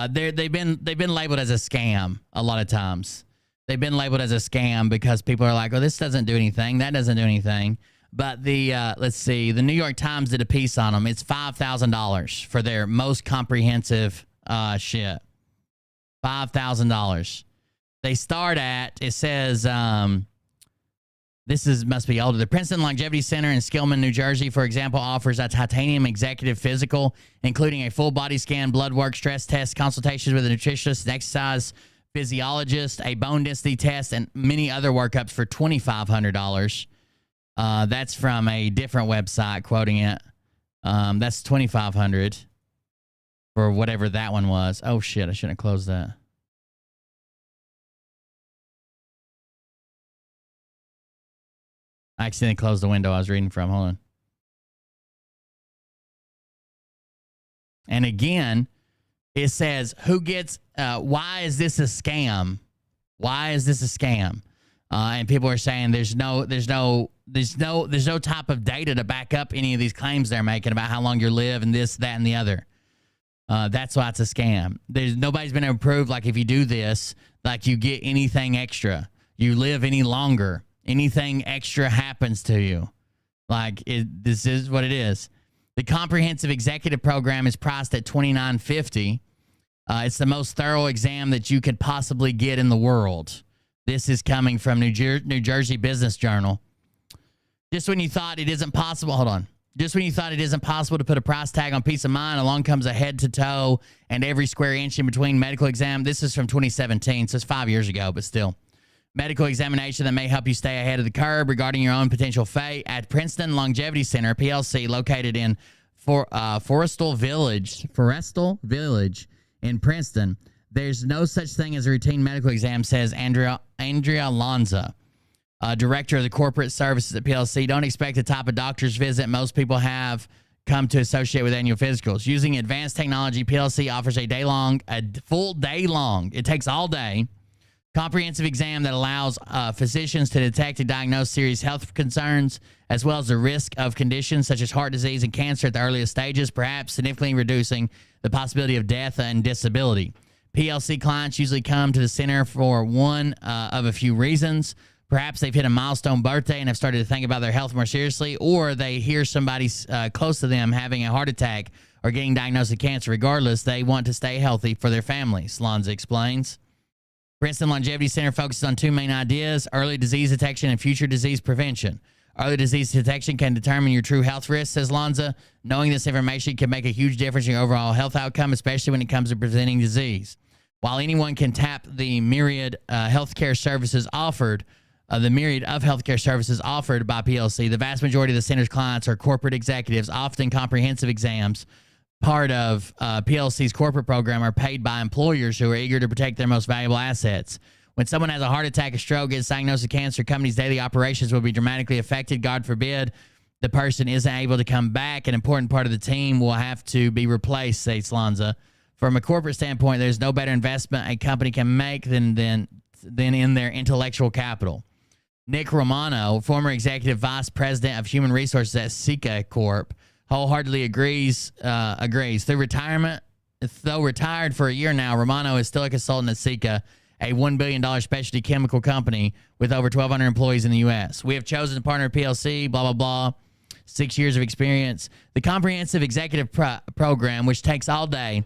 [SPEAKER 2] They've been labeled as a scam a lot of times. They've been labeled as a scam because people are like, oh, this doesn't do anything. That doesn't do anything. But let's see, the New York Times did a piece on them. It's $5,000 for their most comprehensive shit. $5,000. They start at, it says, must be older. The Princeton Longevity Center in Skillman, New Jersey, for example, offers a titanium executive physical, including a full body scan, blood work, stress test, consultations with a nutritionist, an exercise physiologist, a bone density test, and many other workups for $2,500. That's from a different website quoting it. That's $2,500 for whatever that one was. Oh shit, I shouldn't have closed that. I accidentally closed the window I was reading from. Hold on. And again, It says, "Who gets? Why is this a scam? Why is this a scam?" And people are saying there's no type of data to back up any of these claims they're making about how long you live and this, that, and the other. That's why it's a scam. Nobody's been able to prove, like, if you do this, like, you get anything extra, you live any longer, anything extra happens to you. Like, this is what it is. The comprehensive executive program is priced at $29.50. It's the most thorough exam that you could possibly get in the world. This is coming from New Jersey Business Journal. Just when you thought it isn't possible, hold on. Just when you thought it isn't possible to put a price tag on peace of mind, along comes a head-to-toe and every square inch in between medical exam. This is from 2017, so it's 5 years ago, but still. Medical examination that may help you stay ahead of the curve regarding your own potential fate at Princeton Longevity Center, PLC, located in Forestal Village in Princeton. There's no such thing as a routine medical exam, says Andrea Lanza, director of the corporate services at PLC. Don't expect the type of doctor's visit most people have come to associate with annual physicals. Using advanced technology, PLC offers a full day long, it takes all day, comprehensive exam that allows physicians to detect and diagnose serious health concerns, as well as the risk of conditions such as heart disease and cancer at the earliest stages, perhaps significantly reducing the possibility of death and disability. PLC clients usually come to the center for one of a few reasons. Perhaps they've hit a milestone birthday and have started to think about their health more seriously, or they hear somebody close to them having a heart attack or getting diagnosed with cancer. Regardless, they want to stay healthy for their families, Lanza explains. Princeton Longevity Center focuses on two main ideas: early disease detection and future disease prevention. Early disease detection can determine your true health risk, says Lanza. Knowing this information can make a huge difference in your overall health outcome, especially when it comes to preventing disease. While anyone can tap the myriad healthcare services offered, by PLC, the vast majority of the center's clients are corporate executives. Often comprehensive exams, part of PLC's corporate program, are paid by employers who are eager to protect their most valuable assets. When someone has a heart attack, a stroke, gets diagnosed with cancer, companies' daily operations will be dramatically affected. God forbid the person isn't able to come back. An important part of the team will have to be replaced, says Lanza. From a corporate standpoint, there's no better investment a company can make than in their intellectual capital. Nick Romano, former executive vice president of human resources at Sika Corp, wholeheartedly agrees. Though retired for a year now, Romano is still a consultant at Sika, a $1 billion specialty chemical company with over 1,200 employees in the U.S. We have chosen to partner with PLC, blah, blah, blah. 6 years of experience. The comprehensive executive program, which takes all day,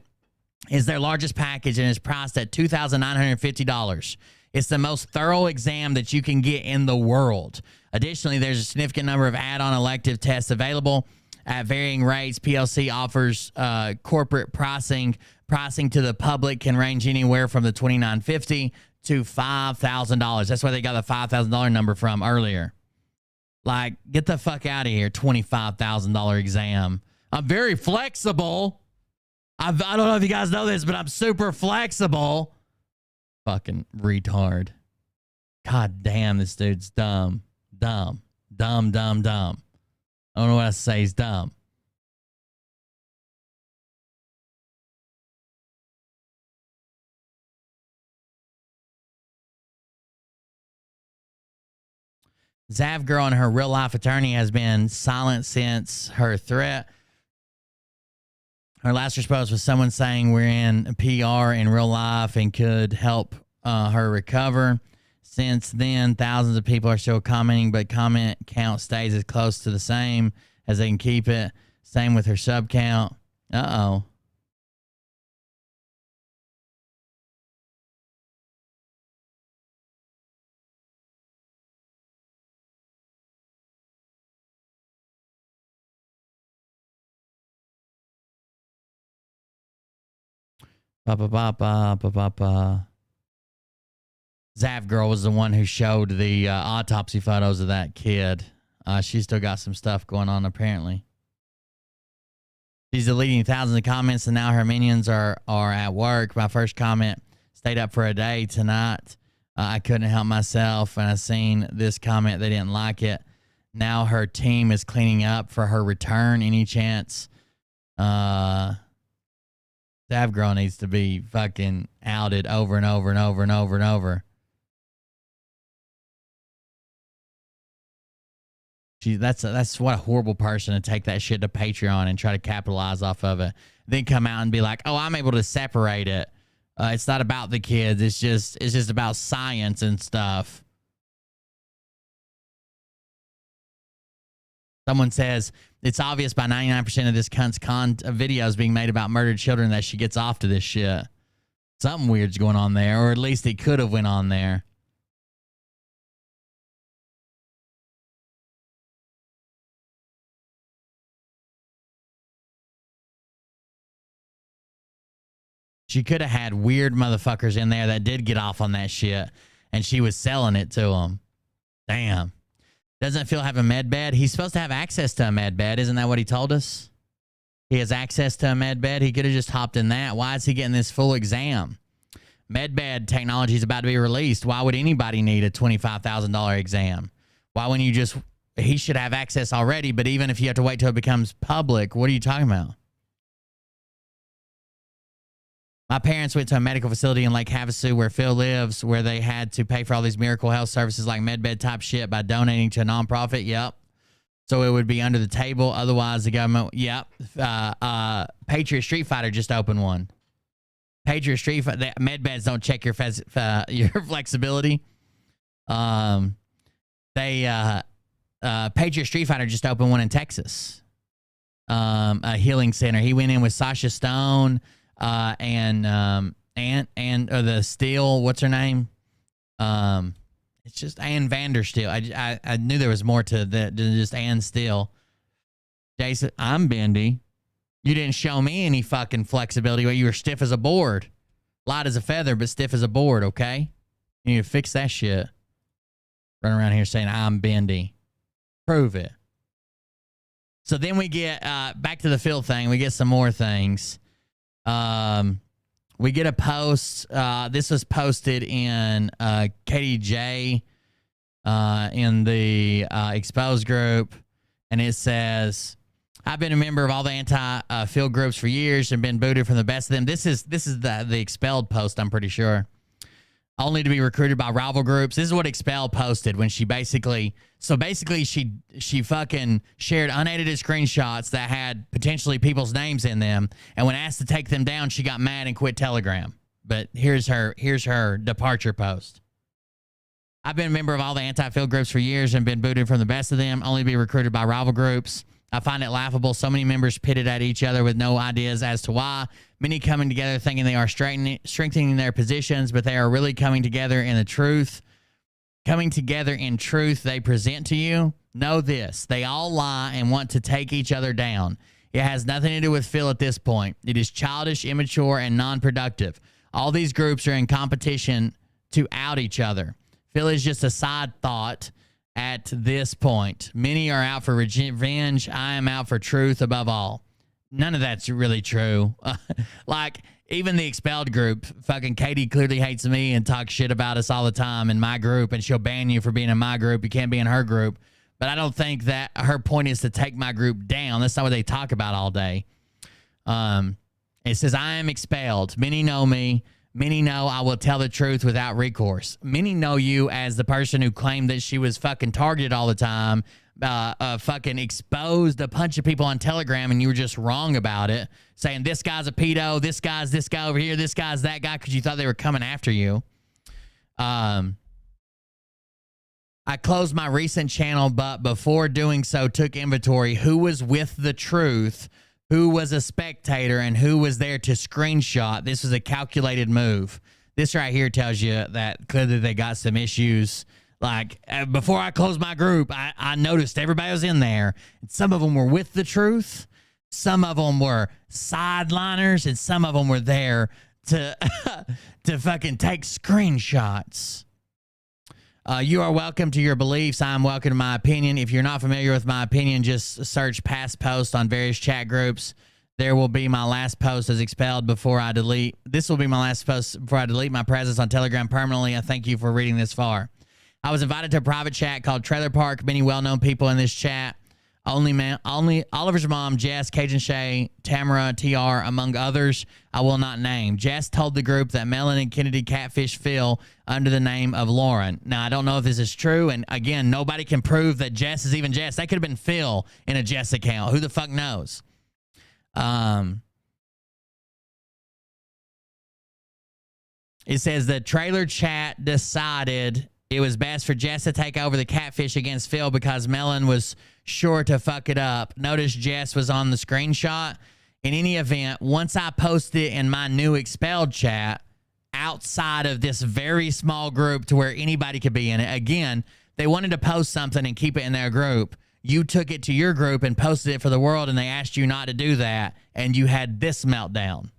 [SPEAKER 2] is their largest package and is priced at $2,950. It's the most thorough exam that you can get in the world. Additionally, there's a significant number of add-on elective tests available at varying rates. PLC offers corporate pricing. Pricing to the public can range anywhere from the $2,950 to $5,000. That's where they got the $5,000 number from earlier. Like, get the fuck out of here, $25,000 exam. I'm very flexible. I don't know if you guys know this, but I'm super flexible. Fucking retard. God damn, this dude's dumb. Dumb. I don't know what else to say. He's dumb. Zav Girl and her real-life attorney has been silent since her threat. Her last response was someone saying we're in PR in real life and could help her recover. Since then, thousands of people are still commenting, but comment count stays as close to the same as they can keep it. Same with her sub count. Uh-oh. Zav Girl was the one who showed the autopsy photos of that kid. She's still got some stuff going on, apparently. She's deleting thousands of comments, and now her minions are at work. My first comment, stayed up for a day tonight. I couldn't help myself, and I seen this comment. They didn't like it. Now her team is cleaning up for her return. Any chance That girl needs to be fucking outed over and over and over and over and over. That's what a horrible person to take that shit to Patreon and try to capitalize off of it. Then come out and be like, "Oh, I'm able to separate it. It's not about the kids. It's just about science and stuff." Someone says it's obvious by 99% of this cunt's videos being made about murdered children that she gets off to this shit. Something weird's going on there, or at least it could have went on there. She could have had weird motherfuckers in there that did get off on that shit, and she was selling it to them. Damn. Doesn't Phil have a med bed? He's supposed to have access to a med bed. Isn't that what he told us? He has access to a med bed. He could have just hopped in that. Why is he getting this full exam? Med bed technology is about to be released. Why would anybody need a $25,000 exam? Why wouldn't you just... He should have access already, but even if you have to wait till it becomes public, what are you talking about? My parents went to a medical facility in Lake Havasu where Phil lives, where they had to pay for all these miracle health services like medbed type shit by donating to a nonprofit. Yep. So it would be under the table. Otherwise, the government. Yep. Patriot Street Fighter just opened one. Patriot Street Fighter. Medbeds don't check your flexibility. Patriot Street Fighter just opened one in Texas. A healing center. He went in with Sasha Stone. And the Steel, what's her name? It's just Ann Vandersteel. I knew there was more to that than just Ann Steele. Jason, I'm bendy. You didn't show me any fucking flexibility. You were stiff as a board. Light as a feather, but stiff as a board, okay? You need to fix that shit. Run around here saying I'm bendy. Prove it. So then we get back to the Phil thing. We get some more things. We get a post. This was posted in KDJ in the Exposed group, and it says, "I've been a member of all the anti-Phil groups for years and been booted from the best of them." This is the Expelled post, I'm pretty sure. "Only to be recruited by rival groups." This is what Expelled posted when she basically she fucking shared unedited screenshots that had potentially people's names in them, and when asked to take them down, she got mad and quit Telegram. But here's her departure post. "I've been a member of all the anti-Phil groups for years and been booted from the best of them, only to be recruited by rival groups. I find it laughable. So many members pitted at each other with no ideas as to why. Many coming together thinking they are strengthening their positions, but they are really coming together in the truth. Coming together in truth they present to you. Know this. They all lie and want to take each other down. It has nothing to do with Phil at this point. It is childish, immature, and non-productive. All these groups are in competition to out each other. Phil is just a side thought at this point. Many are out for revenge. I am out for truth above all." None of that's really true. Like, even the Expelled group, fucking Katie clearly hates me and talks shit about us all the time in my group, and she'll ban you for being in my group. You can't be in her group. But I don't think that her point is to take my group down. That's not what they talk about all day. It says, "I am expelled. Many know me. Many know I will tell the truth without recourse." Many know you as the person who claimed that she was fucking targeted all the time, fucking exposed a bunch of people on Telegram, and you were just wrong about it, saying this guy's a pedo, this guy's this guy over here, this guy's that guy, because you thought they were coming after you. "I closed my recent channel, but before doing so, took inventory who was with the truth, who was a spectator, and who was there to screenshot. This was a calculated move." This right here tells you that clearly they got some issues. Like, before I closed my group, I noticed everybody was in there. And some of them were with the truth. Some of them were sideliners. And some of them were there to, to fucking take screenshots. "You are welcome to your beliefs. I am welcome to my opinion. If you're not familiar with my opinion, just search past posts on various chat groups. There will be my last post as Expelled before I delete. This will be my last post before I delete my presence on Telegram permanently. I thank you for reading this far. I was invited to a private chat called Trailer Park. Many well-known people in this chat Only Oliver's mom, Jess, Cajun Shay, Tamara, TR, among others, I will not name. Jess told the group that Melon and Kennedy catfish Phil under the name of Lauren. Now, I don't know if this is true, and again, nobody can prove that Jess is even Jess. That could have been Phil in a Jess account. Who the fuck knows? It says the trailer chat decided it was best for Jess to take over the catfish against Phil because Melon was sure to fuck it up. Notice Jess was on the screenshot. In any event, once I posted it in my new expelled chat outside of this very small group to where anybody could be in it, again, they wanted to post something and keep it in their group. You took it to your group and posted it for the world, and they asked you not to do that, and you had this meltdown.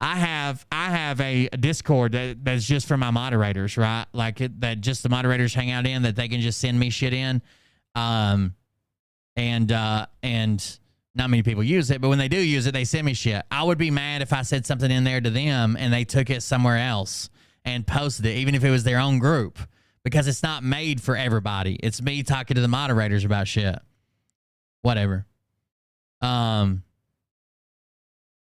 [SPEAKER 2] I have a Discord that's just for my moderators, right? Like that just the moderators hang out in, that they can just send me shit in. And not many people use it, but when they do use it, they send me shit. I would be mad if I said something in there to them and they took it somewhere else and posted it, even if it was their own group, because it's not made for everybody. It's me talking to the moderators about shit. Whatever. In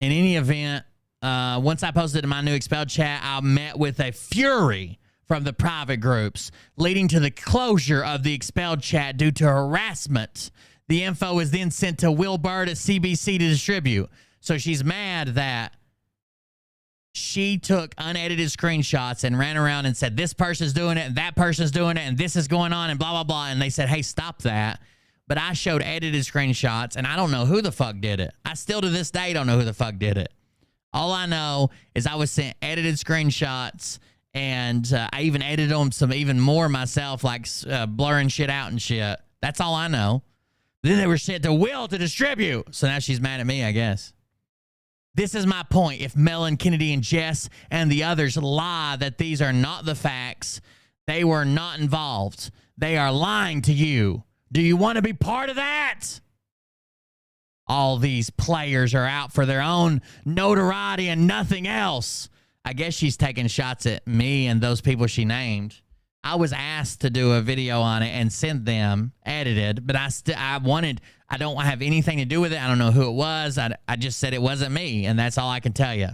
[SPEAKER 2] any event, once I posted in my new expelled chat, I met with a fury from the private groups, leading to the closure of the expelled chat due to harassment. The info was then sent to Will Bird at CBC to distribute. So she's mad that she took unedited screenshots and ran around and said, this person's doing it, and that person's doing it, and this is going on, and blah, blah, blah. And they said, hey, stop that. But I showed edited screenshots, and I don't know who the fuck did it. I still to this day don't know who the fuck did it. All I know is I was sent edited screenshots, and I even edited them some even more myself, like blurring shit out and shit. That's all I know. Then they were sent to Will to distribute. So now she's mad at me, I guess. This is my point. If Melon, Kennedy, and Jess and the others lie that these are not the facts, they were not involved. They are lying to you. Do you want to be part of that? All these players are out for their own notoriety and nothing else. I guess she's taking shots at me and those people she named. I was asked to do a video on it and send them edited, but I don't have anything to do with it. I don't know who it was. I just said it wasn't me, and that's all I can tell you.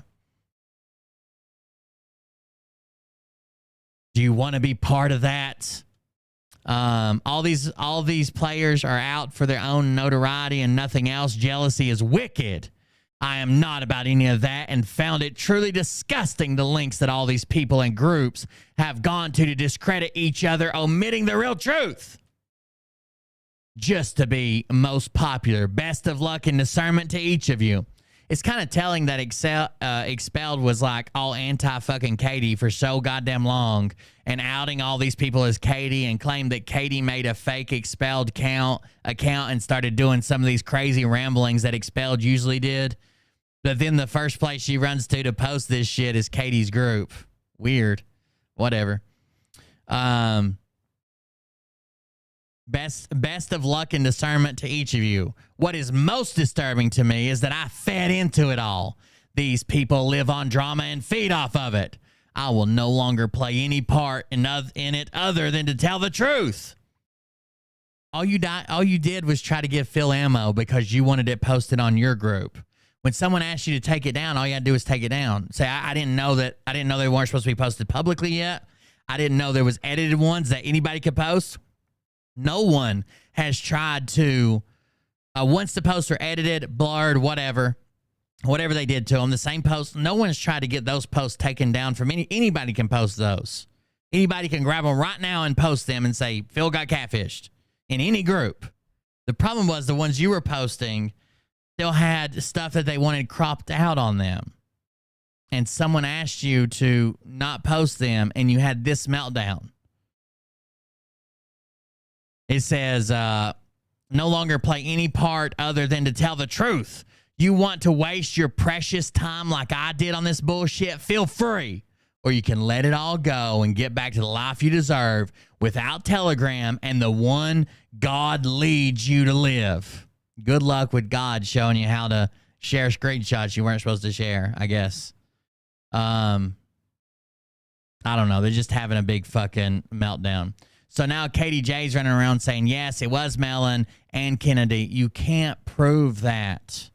[SPEAKER 2] Do you want to be part of that? All these players are out for their own notoriety and nothing else. Jealousy is wicked. I am not about any of that and found it truly disgusting, the links that all these people and groups have gone to discredit each other, omitting the real truth. Just to be most popular. Best of luck and discernment to each of you. It's kind of telling that Expelled was like all anti-fucking Katie for so goddamn long and outing all these people as Katie and claimed that Katie made a fake Expelled account and started doing some of these crazy ramblings that Expelled usually did. But then the first place she runs to post this shit is Katie's group. Weird. Whatever. Best of luck and discernment to each of you. What is most disturbing to me is that I fed into it all. These people live on drama and feed off of it. I will no longer play any part in it other than to tell the truth. All you did was try to give Phil ammo because you wanted it posted on your group. When someone asks you to take it down, all you got to do is take it down. Say, I didn't know they weren't supposed to be posted publicly yet. I didn't know there was edited ones that anybody could post. No one has tried to, once the posts are edited, blurred, whatever they did to them, the same post, no one's tried to get those posts taken down from anybody can post those. Anybody can grab them right now and post them and say, Phil got catfished in any group. The problem was the ones you were posting still had stuff that they wanted cropped out on them. And someone asked you to not post them and you had this meltdown. It says, no longer play any part other than to tell the truth. You want to waste your precious time like I did on this bullshit? Feel free. Or you can let it all go and get back to the life you deserve without Telegram and the one God leads you to live. Good luck with God showing you how to share screenshots you weren't supposed to share, I guess. I don't know. They're just having a big fucking meltdown. So now Katie J's running around saying, yes, it was Melon and Kennedy. You can't prove that.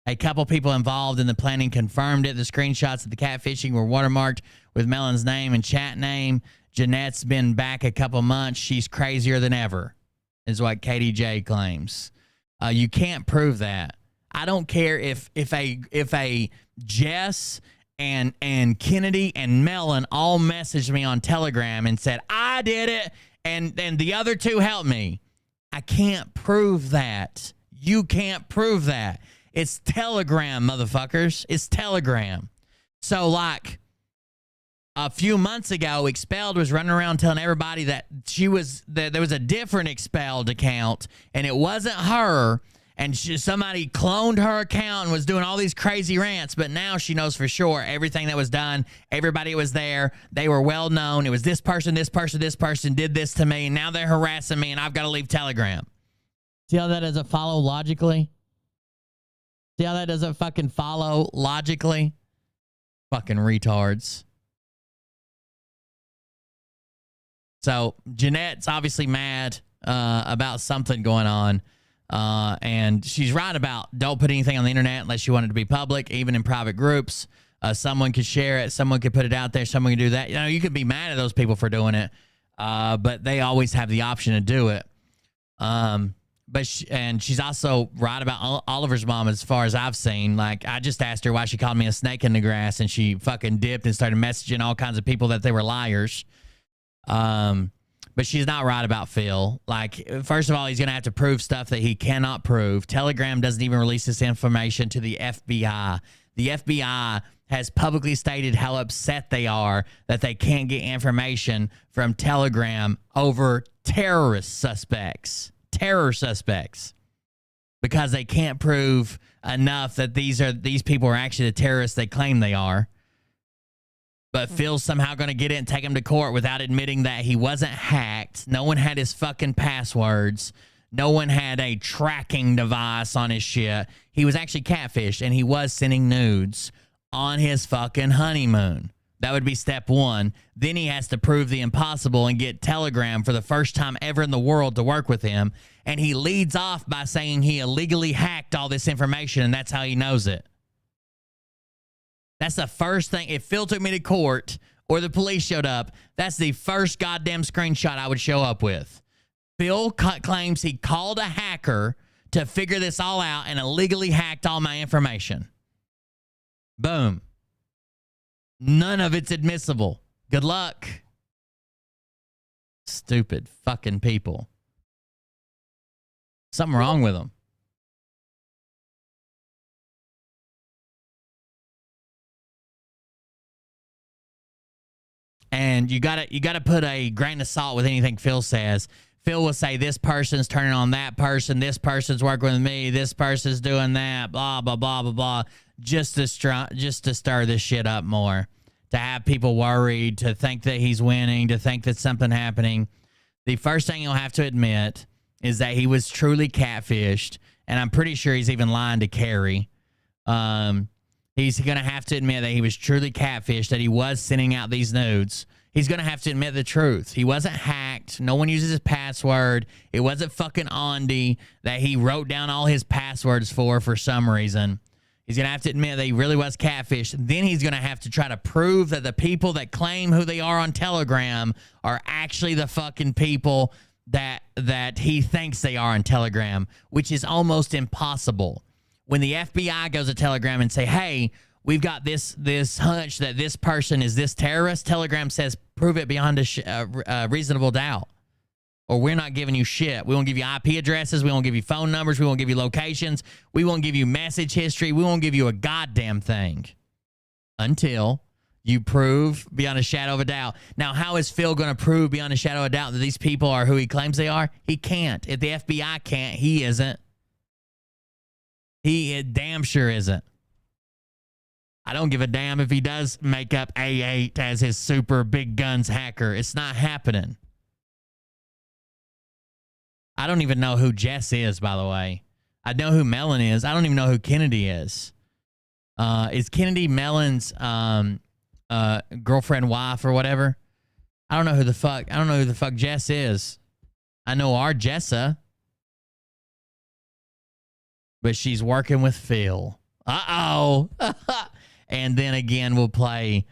[SPEAKER 2] A couple people involved in the planning confirmed it. The screenshots of the catfishing were watermarked with Melon's name and chat name. Jeanette's been back a couple months. She's crazier than ever, is what Katie J claims. You can't prove that. I don't care if a Jess and Kennedy and Melon all messaged me on Telegram and said, I did it, and the other two helped me. I can't prove that. You can't prove that. It's Telegram, motherfuckers. It's Telegram. So, like, a few months ago, Expelled was running around telling everybody that there was a different Expelled account, and it wasn't her, and somebody cloned her account and was doing all these crazy rants, but now she knows for sure everything that was done, everybody was there, they were well known, it was this person did this to me, and now they're harassing me, and I've got to leave Telegram. See how that doesn't follow logically? See how that doesn't fucking follow logically? Fucking retards. So Jeanette's obviously mad about something going on. And she's right about don't put anything on the internet unless you want it to be public, even in private groups. Someone could share it. Someone could put it out there. Someone could do that. You know, you could be mad at those people for doing it. But they always have the option to do it. But she's also right about Oliver's mom, as far as I've seen. Like, I just asked her why she called me a snake in the grass, and she fucking dipped and started messaging all kinds of people that they were liars. But she's not right about Phil. Like, first of all, he's going to have to prove stuff that he cannot prove. Telegram doesn't even release this information to the FBI. The FBI has publicly stated how upset they are that they can't get information from Telegram over terror suspects, because they can't prove enough that these people are actually the terrorists they claim they are. But Phil's somehow going to get it and take him to court without admitting that he wasn't hacked. No one had his fucking passwords. No one had a tracking device on his shit. He was actually catfished, and he was sending nudes on his fucking honeymoon. That would be step one. Then he has to prove the impossible and get Telegram for the first time ever in the world to work with him. And he leads off by saying he illegally hacked all this information, and that's how he knows it. That's the first thing. If Phil took me to court or the police showed up, that's the first goddamn screenshot I would show up with. Phil claims he called a hacker to figure this all out and illegally hacked all my information. Boom. None of it's admissible. Good luck. Stupid fucking people. Something wrong with them. And you gotta put a grain of salt with anything Phil says. Phil will say this person's turning on that person, this person's working with me, this person's doing that, blah blah blah blah blah, just to stir this shit up more, to have people worried, to think that he's winning, to think that something happening. The first thing he'll have to admit is that he was truly catfished, and I'm pretty sure he's even lying to Carrie. He's going to have to admit that he was truly catfished, that he was sending out these nudes. He's going to have to admit the truth. He wasn't hacked. No one uses his password. It wasn't fucking Andy that he wrote down all his passwords for some reason. He's going to have to admit that he really was catfished. Then he's going to have to try to prove that the people that claim who they are on Telegram are actually the fucking people that he thinks they are on Telegram, which is almost impossible. When the FBI goes to Telegram and say, hey, we've got this hunch that this person is this terrorist, Telegram says, prove it beyond a reasonable doubt, or we're not giving you shit. We won't give you IP addresses. We won't give you phone numbers. We won't give you locations. We won't give you message history. We won't give you a goddamn thing until you prove beyond a shadow of a doubt. Now, how is Phil going to prove beyond a shadow of a doubt that these people are who he claims they are? He can't. If the FBI can't, he isn't. He damn sure isn't. I don't give a damn if he does make up A8 as his super big guns hacker. It's not happening. I don't even know who Jess is, by the way. I know who Melon is. I don't even know who Kennedy is. Is Kennedy Melon's girlfriend, wife, or whatever? I don't know who the fuck Jess is. I know our Jessa, but she's working with Phil. Uh-oh. And then again, we'll play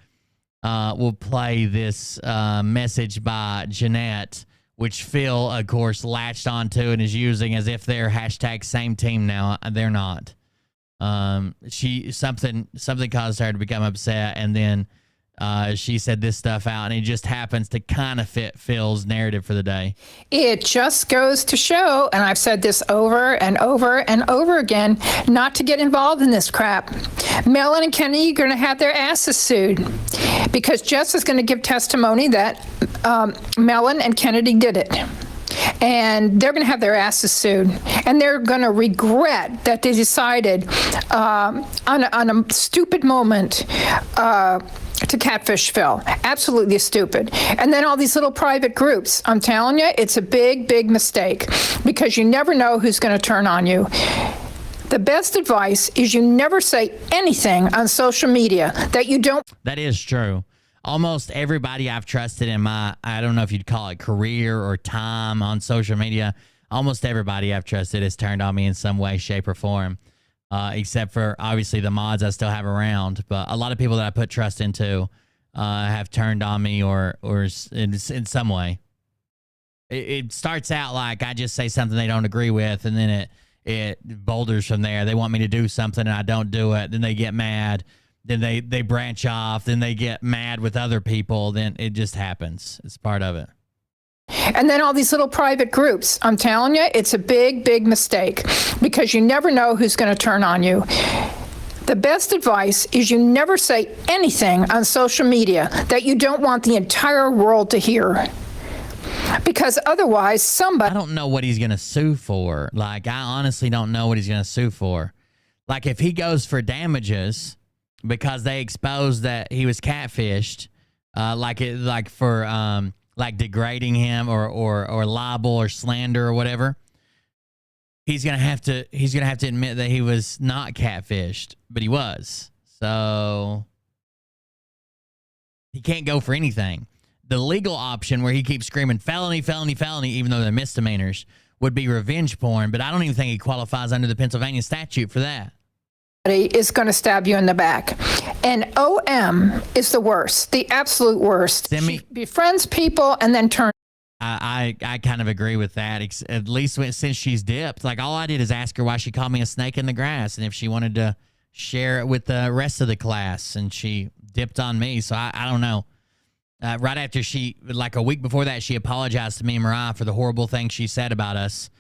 [SPEAKER 2] this message by Jeanette, which Phil, of course, latched onto and is using as if they're hashtag same team now. They're not. Something caused her to become upset, and then she said this stuff out, and it just happens to kind of fit Phil's narrative for the day.
[SPEAKER 4] It just goes to show, and I've said this over and over and over again, not to get involved in this crap. Mellon and Kennedy are going to have their asses sued because Jess is going to give testimony that Mellon and Kennedy did it. And they're going to have their asses sued. And they're going to regret that they decided on a stupid moment to catfish Phil. Absolutely stupid. And then all these little private groups. I'm telling you, it's a big, big mistake because you never know who's going to turn on you. The best advice is you never say anything on social media that you don't.
[SPEAKER 2] That is true. Almost everybody I've trusted in my, I don't know if you'd call it career or time on social media, almost everybody I've trusted has turned on me in some way, shape, or form, except for obviously the mods I still have around. But a lot of people that I put trust into have turned on me or in some way. It starts out like I just say something they don't agree with, and then it boulders from there. They want me to do something and I don't do it. Then they get mad. Then they branch off. Then they get mad with other people. Then it just happens. It's part of it.
[SPEAKER 4] And then all these little private groups. I'm telling you, it's a big, big mistake because you never know who's going to turn on you. The best advice is you never say anything on social media that you don't want the entire world to hear. Because otherwise, somebody...
[SPEAKER 2] I don't know what he's going to sue for. Like, I honestly don't know what he's going to sue for. Like, if he goes for damages because they exposed that he was catfished, like for degrading him or libel or slander or whatever, he's gonna have to admit that he was not catfished, but he was. So he can't go for anything. The legal option where he keeps screaming felony, felony, felony, even though they're misdemeanors, would be revenge porn, but I don't even think he qualifies under the Pennsylvania statute for that.
[SPEAKER 4] Is going to stab you in the back. And OM is the worst, the absolute worst. She befriends people and then turns.
[SPEAKER 2] I kind of agree with that, at least since she's dipped. Like, all I did is ask her why she called me a snake in the grass and if she wanted to share it with the rest of the class, and she dipped on me. So I don't know. Right after like a week before that, she apologized to me and Mariah for the horrible things she said about us.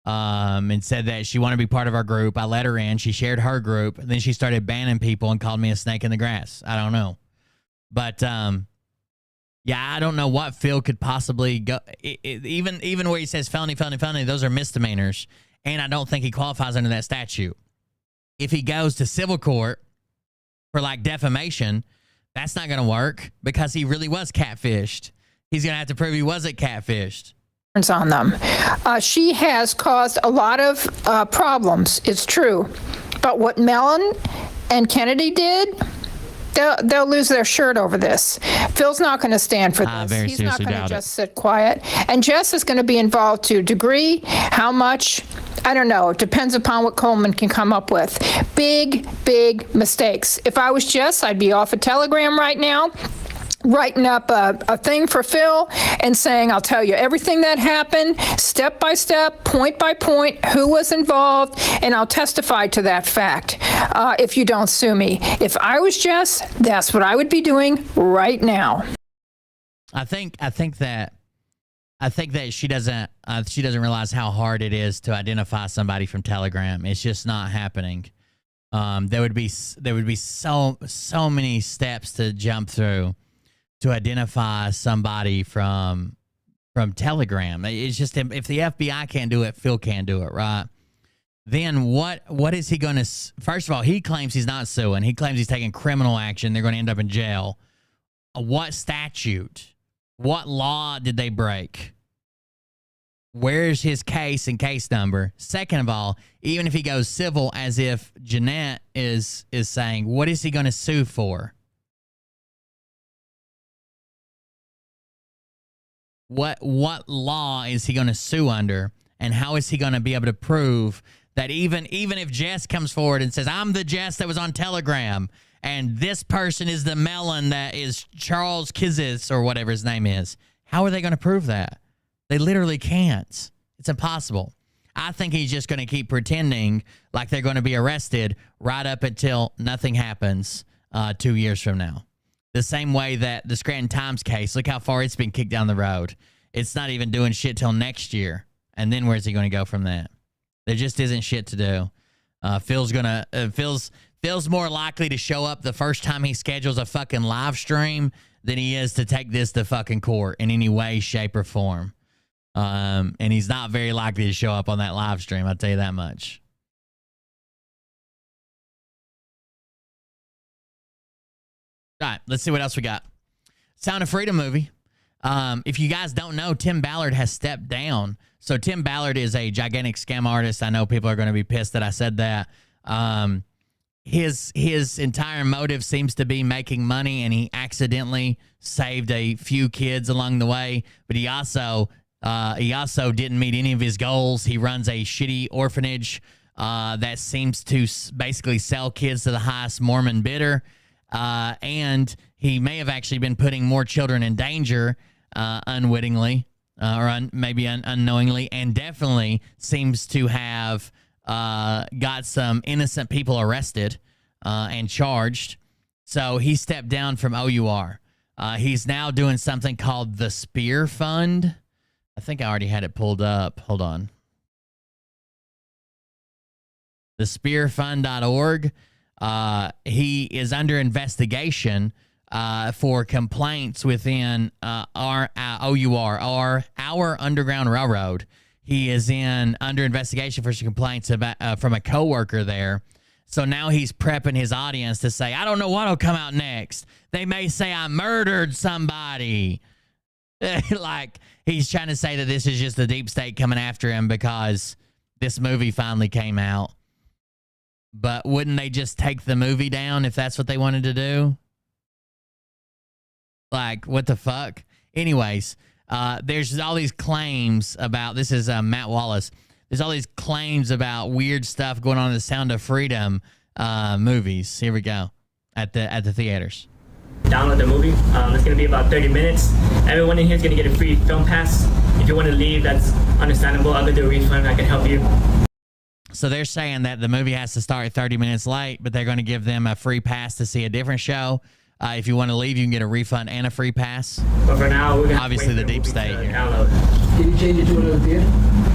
[SPEAKER 2] And said that she wanted to be part of our group. I let her in. She shared her group. And then she started banning people and called me a snake in the grass. I don't know. But, yeah, I don't know what Phil could possibly go. Even where he says felony, felony, felony, those are misdemeanors. And I don't think he qualifies under that statute. If he goes to civil court for, like, defamation, that's not going to work because he really was catfished. He's going to have to prove he wasn't catfished.
[SPEAKER 4] On them. She has caused a lot of problems, it's true. But what Mellon and Kennedy did, they'll lose their shirt over this. Phil's not going to stand for this. He's not going to just sit quiet. And Jess is going to be involved to a degree. How much? I don't know. It depends upon what Coleman can come up with. Big, big mistakes. If I was Jess, I'd be off a Telegram right now, writing up a thing for Phil and saying, I'll tell you everything that happened, step by step, point by point, who was involved, and I'll testify to that fact if you don't sue me. If I was Jess, that's what I would be doing right now.
[SPEAKER 2] I think that she doesn't realize how hard it is to identify somebody from Telegram. It's just not happening. There would be so many steps to jump through to identify somebody from Telegram. It's just, if the FBI can't do it, Phil can't do it, right? Then what is he going to... First of all, he claims he's not suing. He claims he's taking criminal action. They're going to end up in jail. What statute? What law did they break? Where's his case and case number? Second of all, even if he goes civil, as if Jeanette is saying, what is he going to sue for? what law is he going to sue under, and how is he going to be able to prove that even if Jess comes forward and says, I'm the Jess that was on Telegram, and this person is the melon that is Charles Kizis or whatever his name is, how are they going to prove that? They literally can't. It's impossible. I think he's just going to keep pretending like they're going to be arrested right up until nothing happens 2 years from now. The same way that the Scranton Times case, look how far it's been kicked down the road. It's not even doing shit till next year. And then where's he going to go from that? There just isn't shit to do. Phil's more likely to show up the first time he schedules a fucking live stream than he is to take this to fucking court in any way, shape, or form. And he's not very likely to show up on that live stream, I'll tell you that much. All right, let's see what else we got. Sound of Freedom movie. If you guys don't know, Tim Ballard has stepped down. So Tim Ballard is a gigantic scam artist. I know people are going to be pissed that I said that. His entire motive seems to be making money, and he accidentally saved a few kids along the way. But he also didn't meet any of his goals. He runs a shitty orphanage that seems to basically sell kids to the highest Mormon bidder. And he may have actually been putting more children in danger unwittingly or maybe unknowingly, and definitely seems to have got some innocent people arrested and charged. So he stepped down from OUR. He's now doing something called the Spear Fund. I think I already had it pulled up. Hold on. thespearfund.org. He is under investigation for complaints within our OUR, our Underground Railroad. He is under investigation for some complaints about from a coworker there. So now he's prepping his audience to say, I don't know what'll come out next. They may say I murdered somebody. Like, he's trying to say that this is just the deep state coming after him because this movie finally came out. But wouldn't they just take the movie down if that's what they wanted to do? Like, what the fuck? Anyways, there's all these claims about, this is Matt Wallace. There's all these claims about weird stuff going on in the Sound of Freedom movies. Here we go. At the theaters.
[SPEAKER 6] Download the movie. It's going to be about 30 minutes. Everyone in here is going to get a free film pass. If you want to leave, that's understandable. I'll do a refund. I can help you.
[SPEAKER 2] So they're saying that the movie has to start 30 minutes late, but they're going to give them a free pass to see a different show. If you want to leave, you can get a refund and a free pass.
[SPEAKER 6] But for now, we're going to
[SPEAKER 2] obviously the deep state here.
[SPEAKER 6] Download. Can you change it to another theater?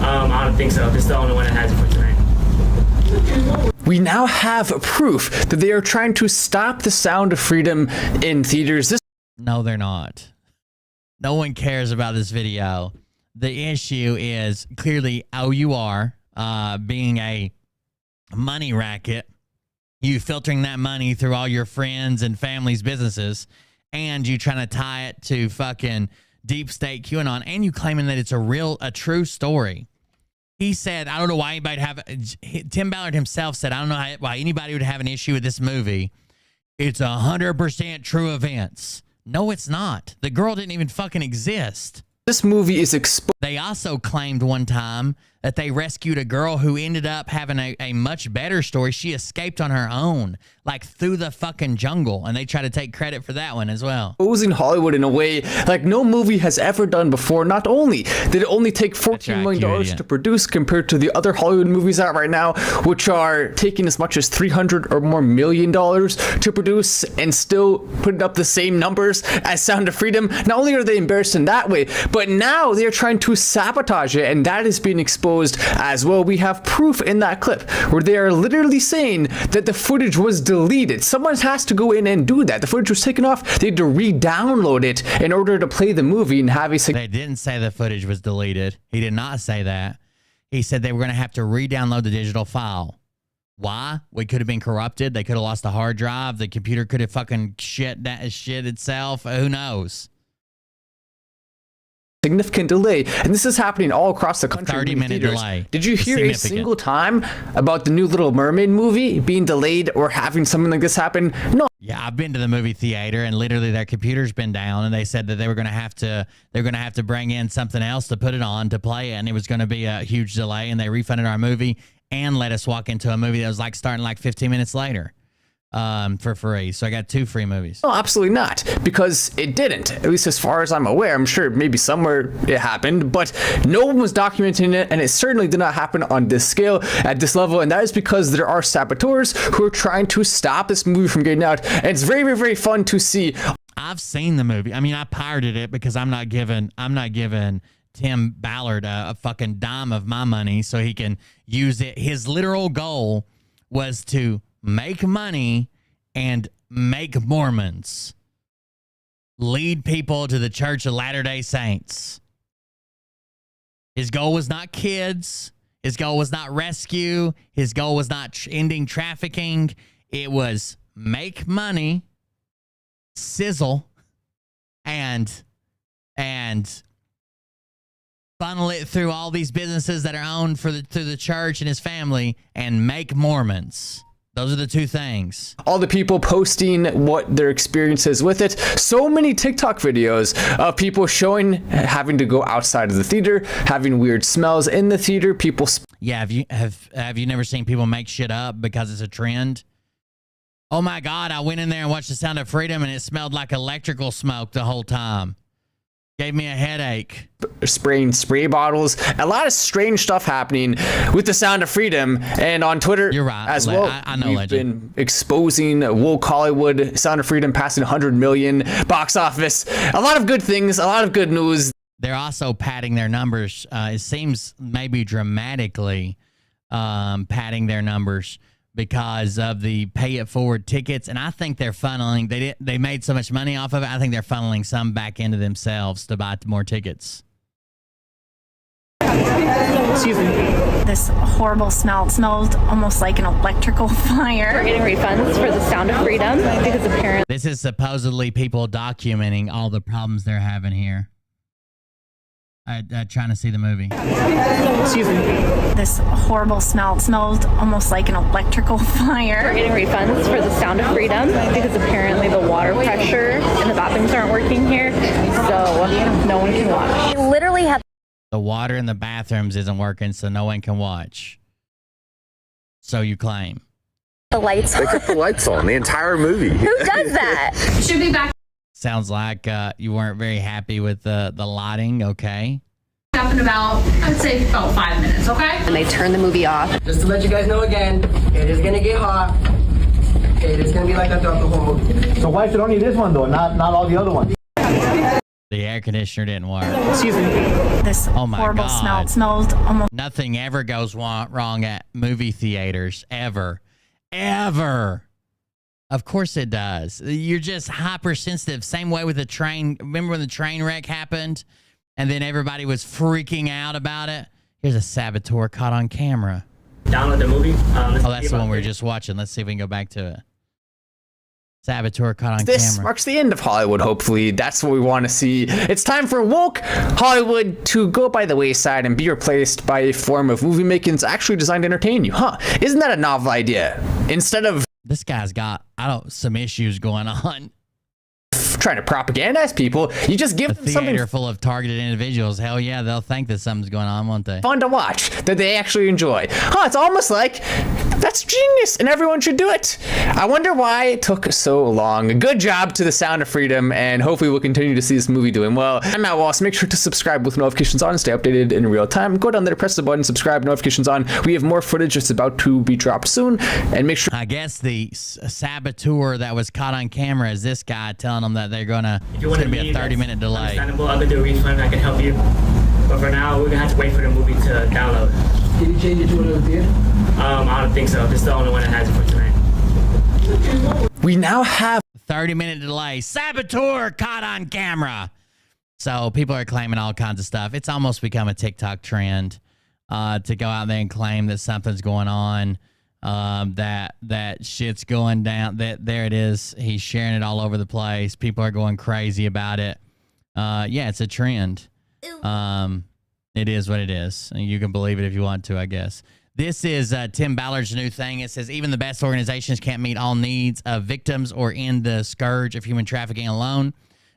[SPEAKER 6] I don't think so. This is the only one that has it for tonight.
[SPEAKER 8] We now have proof that they are trying to stop the Sound of Freedom in theaters.
[SPEAKER 2] No, they're not. No one cares about this video. The issue is clearly OUR being a money racket. You filtering that money through all your friends and family's businesses, and you trying to tie it to fucking deep state QAnon, and you claiming that it's a true story. He said, I don't know why anybody Tim Ballard himself said, I don't know why anybody would have an issue with this movie. It's 100% true events. No, it's not. The girl didn't even fucking exist.
[SPEAKER 8] This movie is exposed.
[SPEAKER 2] They also claimed one time that they rescued a girl who ended up having a much better story. She escaped on her own, like through the fucking jungle, and they try to take credit for that one as well.
[SPEAKER 8] Exposing Hollywood in a way like no movie has ever done before. Not only did it only take $14 million to produce compared to the other Hollywood movies out right now, which are taking as much as $300 or more million to produce and still putting up the same numbers as Sound of Freedom. Not only are they embarrassed in that way, but now they're trying to sabotage it, and that is being exposed as well. We have proof in that clip where they are literally saying that the footage was deleted. Someone has to go in and do that. The footage was taken off. They had to re-download it in order to play the movie and have a...
[SPEAKER 2] They didn't say the footage was deleted. He did not say that. He said they were going to have to re-download the digital file. Why? We could have been corrupted. They could have lost a hard drive. The computer could have fucking shit itself. Who knows?
[SPEAKER 8] significant delay, and this is happening all across the country.
[SPEAKER 2] 30-minute delay.
[SPEAKER 8] Did you hear a single time about the new Little Mermaid movie being delayed or having something like this happen? No.
[SPEAKER 2] Yeah, I've been to the movie theater, and literally their computer's been down, and they said that they're going to have to bring in something else to put it on to play it, and it was going to be a huge delay, and they refunded our movie and let us walk into a movie that was like starting like 15 minutes later. For free. So I got 2 free movies.
[SPEAKER 8] No, absolutely not, because it didn't, at least as far as I'm aware. I'm sure maybe somewhere it happened, but no one was documenting it, and it certainly did not happen on this scale at this level, and that is because there are saboteurs who are trying to stop this movie from getting out, and it's very, very, very fun to see.
[SPEAKER 2] I've seen the movie. I mean, I pirated it because I'm not giving Tim Ballard a fucking dime of my money so he can use it. His literal goal was to make money and make Mormons, lead people to the Church of Latter-day Saints. His goal was not kids. His goal was not rescue. His goal was not ending trafficking. It was make money, sizzle, and funnel it through all these businesses that are owned through the church and his family, and make Mormons. Those are the 2 things.
[SPEAKER 8] All the people posting what their experience is with it. So many TikTok videos of people showing having to go outside of the theater, having weird smells in the theater. People.
[SPEAKER 2] Yeah, have you never seen people make shit up because it's a trend? Oh my God, I went in there and watched The Sound of Freedom, and it smelled like electrical smoke the whole time. Gave me a headache.
[SPEAKER 8] Spraying spray bottles. A lot of strange stuff happening with The Sound of Freedom, and on Twitter.
[SPEAKER 2] You're right,
[SPEAKER 8] as well.
[SPEAKER 2] I know,
[SPEAKER 8] We've been exposing woke Hollywood. Sound of Freedom passing 100 million box office. A lot of good things. A lot of good news.
[SPEAKER 2] They're also padding their numbers. It seems maybe dramatically padding their numbers because of the pay it forward tickets, and I think they're funneling. They made so much money off of it. I think they're funneling some back into themselves to buy more tickets.
[SPEAKER 1] Excuse me. This horrible smell. It smelled almost like an electrical fire.
[SPEAKER 9] We're getting refunds for The Sound of Freedom because apparently
[SPEAKER 2] this is supposedly people documenting all the problems they're having here. Trying to see the movie.
[SPEAKER 1] Excuse me. This horrible smell. It smelled almost like an electrical fire.
[SPEAKER 9] We're getting refunds for The Sound of Freedom because apparently the water pressure in the bathrooms aren't working here, so no one can watch.
[SPEAKER 3] They literally have
[SPEAKER 2] the water in the bathrooms isn't working, so no one can watch. So you claim.
[SPEAKER 3] The lights on.
[SPEAKER 10] They kept the lights on the entire movie.
[SPEAKER 3] Who does that?
[SPEAKER 1] Should be back.
[SPEAKER 2] Sounds like you weren't very happy with the lighting, okay?
[SPEAKER 1] Up in about, I would say about 5 minutes, okay?
[SPEAKER 9] And they turn the movie off.
[SPEAKER 14] Just to let you guys know again, it is gonna get hot. It is gonna be like that throughout the whole movie.
[SPEAKER 13] So why should only this one though, not all the other ones?
[SPEAKER 2] The air conditioner didn't work.
[SPEAKER 1] Excuse me. This horrible smell. It smelled almost.
[SPEAKER 2] Nothing ever goes wrong at movie theaters, ever. Ever. Of course it does. You're just hypersensitive. Same way with the train. Remember when the train wreck happened and then everybody was freaking out about it? Here's a saboteur caught on camera.
[SPEAKER 6] Download the movie.
[SPEAKER 2] Oh, that's the one we were just watching. Let's see if we can go back to it. Saboteur caught on camera.
[SPEAKER 8] This marks the end of Hollywood, hopefully. That's what we want to see. It's time for woke Hollywood to go by the wayside and be replaced by a form of movie making that's actually designed to entertain you. Huh? Isn't that a novel idea? Instead of
[SPEAKER 2] this guy's got some issues going on.
[SPEAKER 8] Trying to propagandize people, you just give them something.
[SPEAKER 2] A theater full of targeted individuals. Hell yeah, they'll think that something's going on, won't they?
[SPEAKER 8] Fun to watch that they actually enjoy. Huh? It's almost like that's genius, and everyone should do it. I wonder why it took so long. Good job to The Sound of Freedom, and hopefully we'll continue to see this movie doing well. I'm Matt Wallace. Make sure to subscribe with notifications on and stay updated in real time. Go down there, press the button, subscribe, notifications on. We have more footage that's about to be dropped soon, and make sure.
[SPEAKER 2] I guess the saboteur that was caught on camera is this guy telling them that they're gonna. It's gonna be a 30-minute delay.
[SPEAKER 6] Understandable. I'll do a refund. I can help you. But for now, we're gonna have to wait for the movie to download.
[SPEAKER 14] Did you change it to another theater?
[SPEAKER 6] I don't think so. This is the only one that has it for tonight.
[SPEAKER 8] We now have
[SPEAKER 2] 30-minute delay. Saboteur caught on camera. So people are claiming all kinds of stuff. It's almost become a TikTok trend to go out there and claim that something's going on, that shit's going down. That there it is. He's sharing it all over the place. People are going crazy about it. Yeah, it's a trend. It is what it is. You can believe it if you want to, I guess. This is Tim Ballard's new thing. It says, even the best organizations can't meet all needs of victims or end the scourge of human trafficking alone.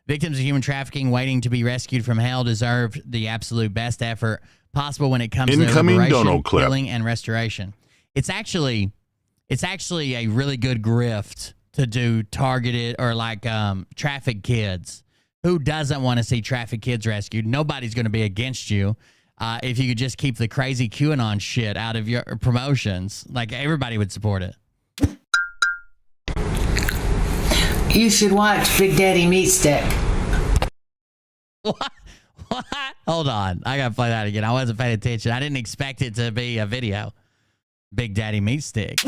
[SPEAKER 2] Victims of human trafficking waiting to be rescued from hell deserve the absolute best effort possible when it comes to liberation, healing, and restoration. It's actually a really good grift to do targeted or like trafficked kids. Who doesn't want to see trafficked kids rescued? Nobody's going to be against you if you could just keep the crazy QAnon shit out of your promotions. Like, everybody would support it.
[SPEAKER 15] You should watch Big Daddy Meat Stick.
[SPEAKER 2] What? Hold on. I got to play that again. I wasn't paying attention. I didn't expect it to be a video. Big Daddy Meat Stick.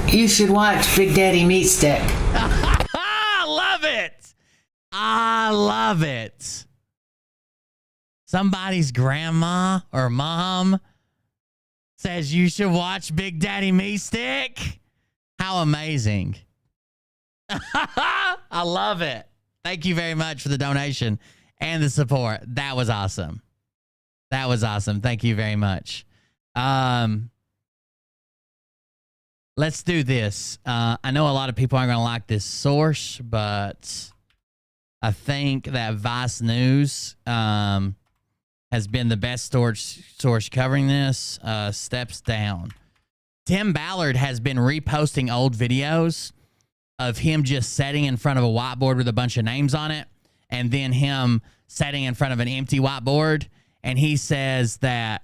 [SPEAKER 15] You should watch Big Daddy Meat Stick.
[SPEAKER 2] I love it. I love it. Somebody's grandma or mom says you should watch Big Daddy Meat Stick. How amazing. I love it. Thank you very much for the donation and the support. That was awesome. That was awesome. Thank you very much. Let's do this. I know a lot of people aren't going to like this source, but I think that Vice News has been the best source covering this. Steps down. Tim Ballard has been reposting old videos of him just sitting in front of a whiteboard with a bunch of names on it, and then him sitting in front of an empty whiteboard. And he says that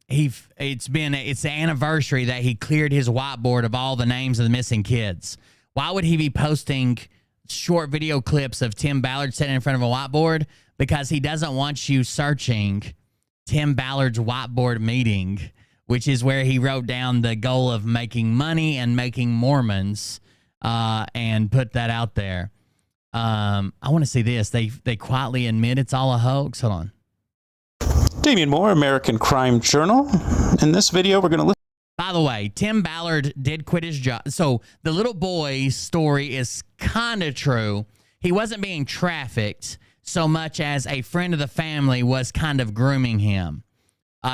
[SPEAKER 2] it's the anniversary that he cleared his whiteboard of all the names of the missing kids. Why would he be posting short video clips of Tim Ballard sitting in front of a whiteboard? Because he doesn't want you searching Tim Ballard's whiteboard meeting, which is where he wrote down the goal of making money and making Mormons, and put that out there. I want to see this. They quietly admit it's all a hoax. Hold on.
[SPEAKER 17] Damian Moore, American Crime Journal. In this video, we're going to listen.
[SPEAKER 2] By the way, Tim Ballard did quit his job. So the little boy's story is kind of true. He wasn't being trafficked so much as a friend of the family was kind of grooming him.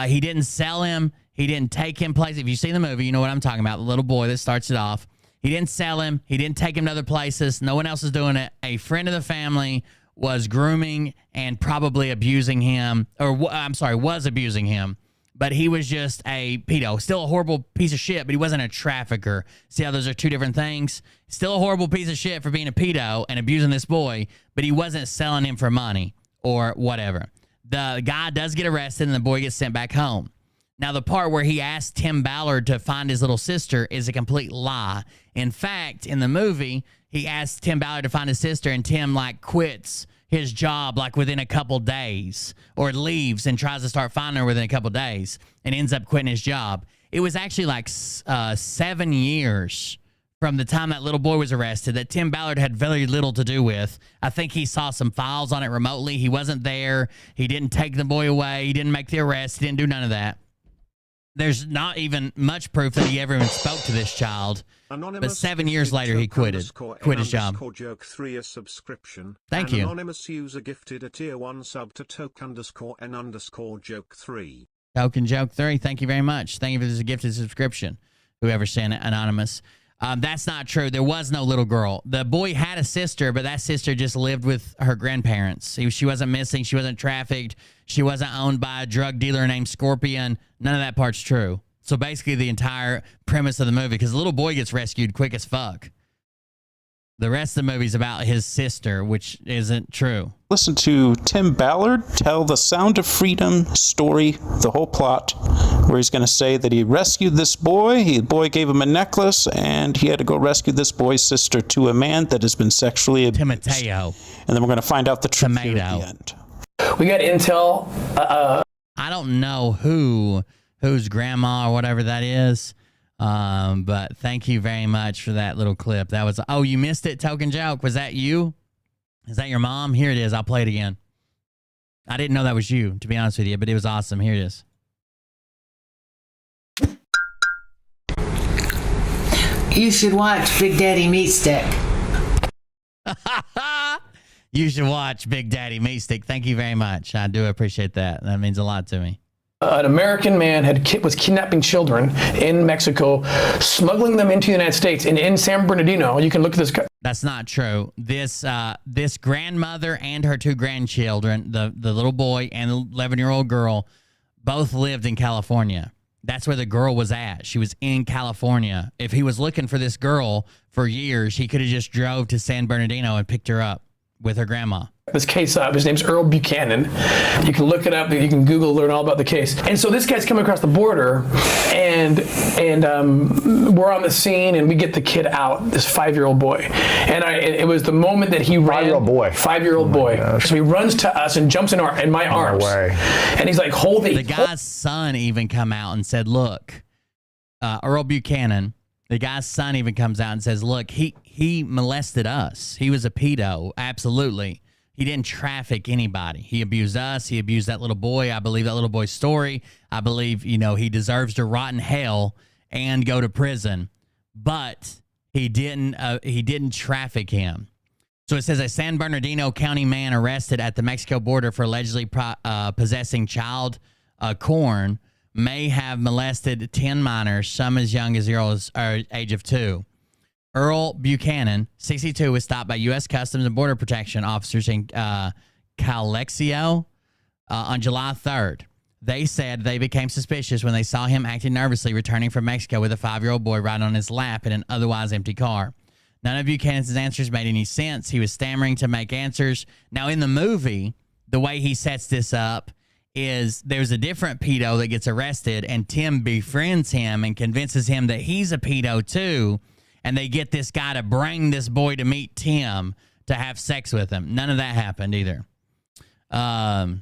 [SPEAKER 2] He didn't sell him. He didn't take him places. If you see the movie, you know what I'm talking about. The little boy that starts it off. He didn't sell him. He didn't take him to other places. No one else is doing it. A friend of the family was grooming and probably abusing him, was abusing him, but he was just a pedo. Still a horrible piece of shit, but he wasn't a trafficker. See how those are two different things? Still a horrible piece of shit for being a pedo and abusing this boy, but he wasn't selling him for money or whatever. The guy does get arrested and the boy gets sent back home. Now, the part where he asked Tim Ballard to find his little sister is a complete lie. In fact, in the movie, he asked Tim Ballard to find his sister, and Tim, quits his job, within a couple days, or leaves and tries to start finding her within a couple days and ends up quitting his job. It was actually 7 years from the time that little boy was arrested that Tim Ballard had very little to do with. I think he saw some files on it remotely. He wasn't there. He didn't take the boy away. He didn't make the arrest. He didn't do none of that. There's not even much proof that he ever even spoke to this child. But 7 years later, he quit his job.
[SPEAKER 5] Joke3 a subscription.
[SPEAKER 2] Thank you.
[SPEAKER 5] Anonymous user gifted a tier 1 sub to toke_n_joke3.
[SPEAKER 2] Token Joke 3, thank you very much. Thank you for this gifted subscription. Whoever sent it, Anonymous. That's not true. There was no little girl. The boy had a sister, but that sister just lived with her grandparents. She wasn't missing. She wasn't trafficked. She wasn't owned by a drug dealer named Scorpion. None of that part's true. So basically the entire premise of the movie, because the little boy gets rescued quick as fuck. The rest of the movie is about his sister, which isn't true.
[SPEAKER 17] Listen to Tim Ballard tell the Sound of Freedom story, the whole plot, where he's going to say that he rescued this boy. The boy gave him a necklace, and he had to go rescue this boy's sister to a man that has been sexually abused.
[SPEAKER 2] Timoteo.
[SPEAKER 17] And then we're going to find out the truth here at the end.
[SPEAKER 14] We got intel.
[SPEAKER 2] I don't know whose grandma or whatever that is. But thank you very much for that little clip. That was, oh, you missed it, Token Joke. Was that you? Is that your mom? Here it is. I'll play it again. I didn't know that was you, to be honest with you, but it was awesome. Here it is.
[SPEAKER 15] You should watch Big Daddy Meat Stick.
[SPEAKER 2] You should watch Big Daddy Meat Stick. Thank you very much. I do appreciate that. That means a lot to me.
[SPEAKER 7] An American man was kidnapping children in Mexico, smuggling them into the United States. And in San Bernardino, you can look at this.
[SPEAKER 2] That's not true. This grandmother and her 2 grandchildren, the little boy and the 11-year-old girl, both lived in California. That's where the girl was at. She was in California. If he was looking for this girl for years, he could have just drove to San Bernardino and picked her up with her grandma.
[SPEAKER 7] This case up. His name's Earl Buchanan. You can look it up. You can Google, learn all about the case. And so this guy's coming across the border, and we're on the scene, and we get the kid out, this 5-year-old boy. And it was the moment that he ran.
[SPEAKER 24] 5-year-old boy.
[SPEAKER 7] 5-year-old boy. So he runs to us and jumps in my arms. No way. And he's like, hold it.
[SPEAKER 2] The guy's son even come out and said, look, Earl Buchanan, the guy's son even comes out and says, look, he molested us. He was a pedo. Absolutely. He didn't traffic anybody. He abused us. He abused that little boy. I believe that little boy's story. I believe, he deserves to rot in hell and go to prison. But he didn't traffic him. So it says a San Bernardino County man arrested at the Mexico border for allegedly possessing child corn may have molested 10 minors, some as young as the age of 2. Earl Buchanan, 62, was stopped by U.S. Customs and Border Protection officers in Calexio on July 3rd. They said they became suspicious when they saw him acting nervously returning from Mexico with a 5-year-old boy riding on his lap in an otherwise empty car. None of Buchanan's answers made any sense. He was stammering to make answers. Now, in the movie, the way he sets this up is there's a different pedo that gets arrested, and Tim befriends him and convinces him that he's a pedo too. And they get this guy to bring this boy to meet Tim to have sex with him. None of that happened either. None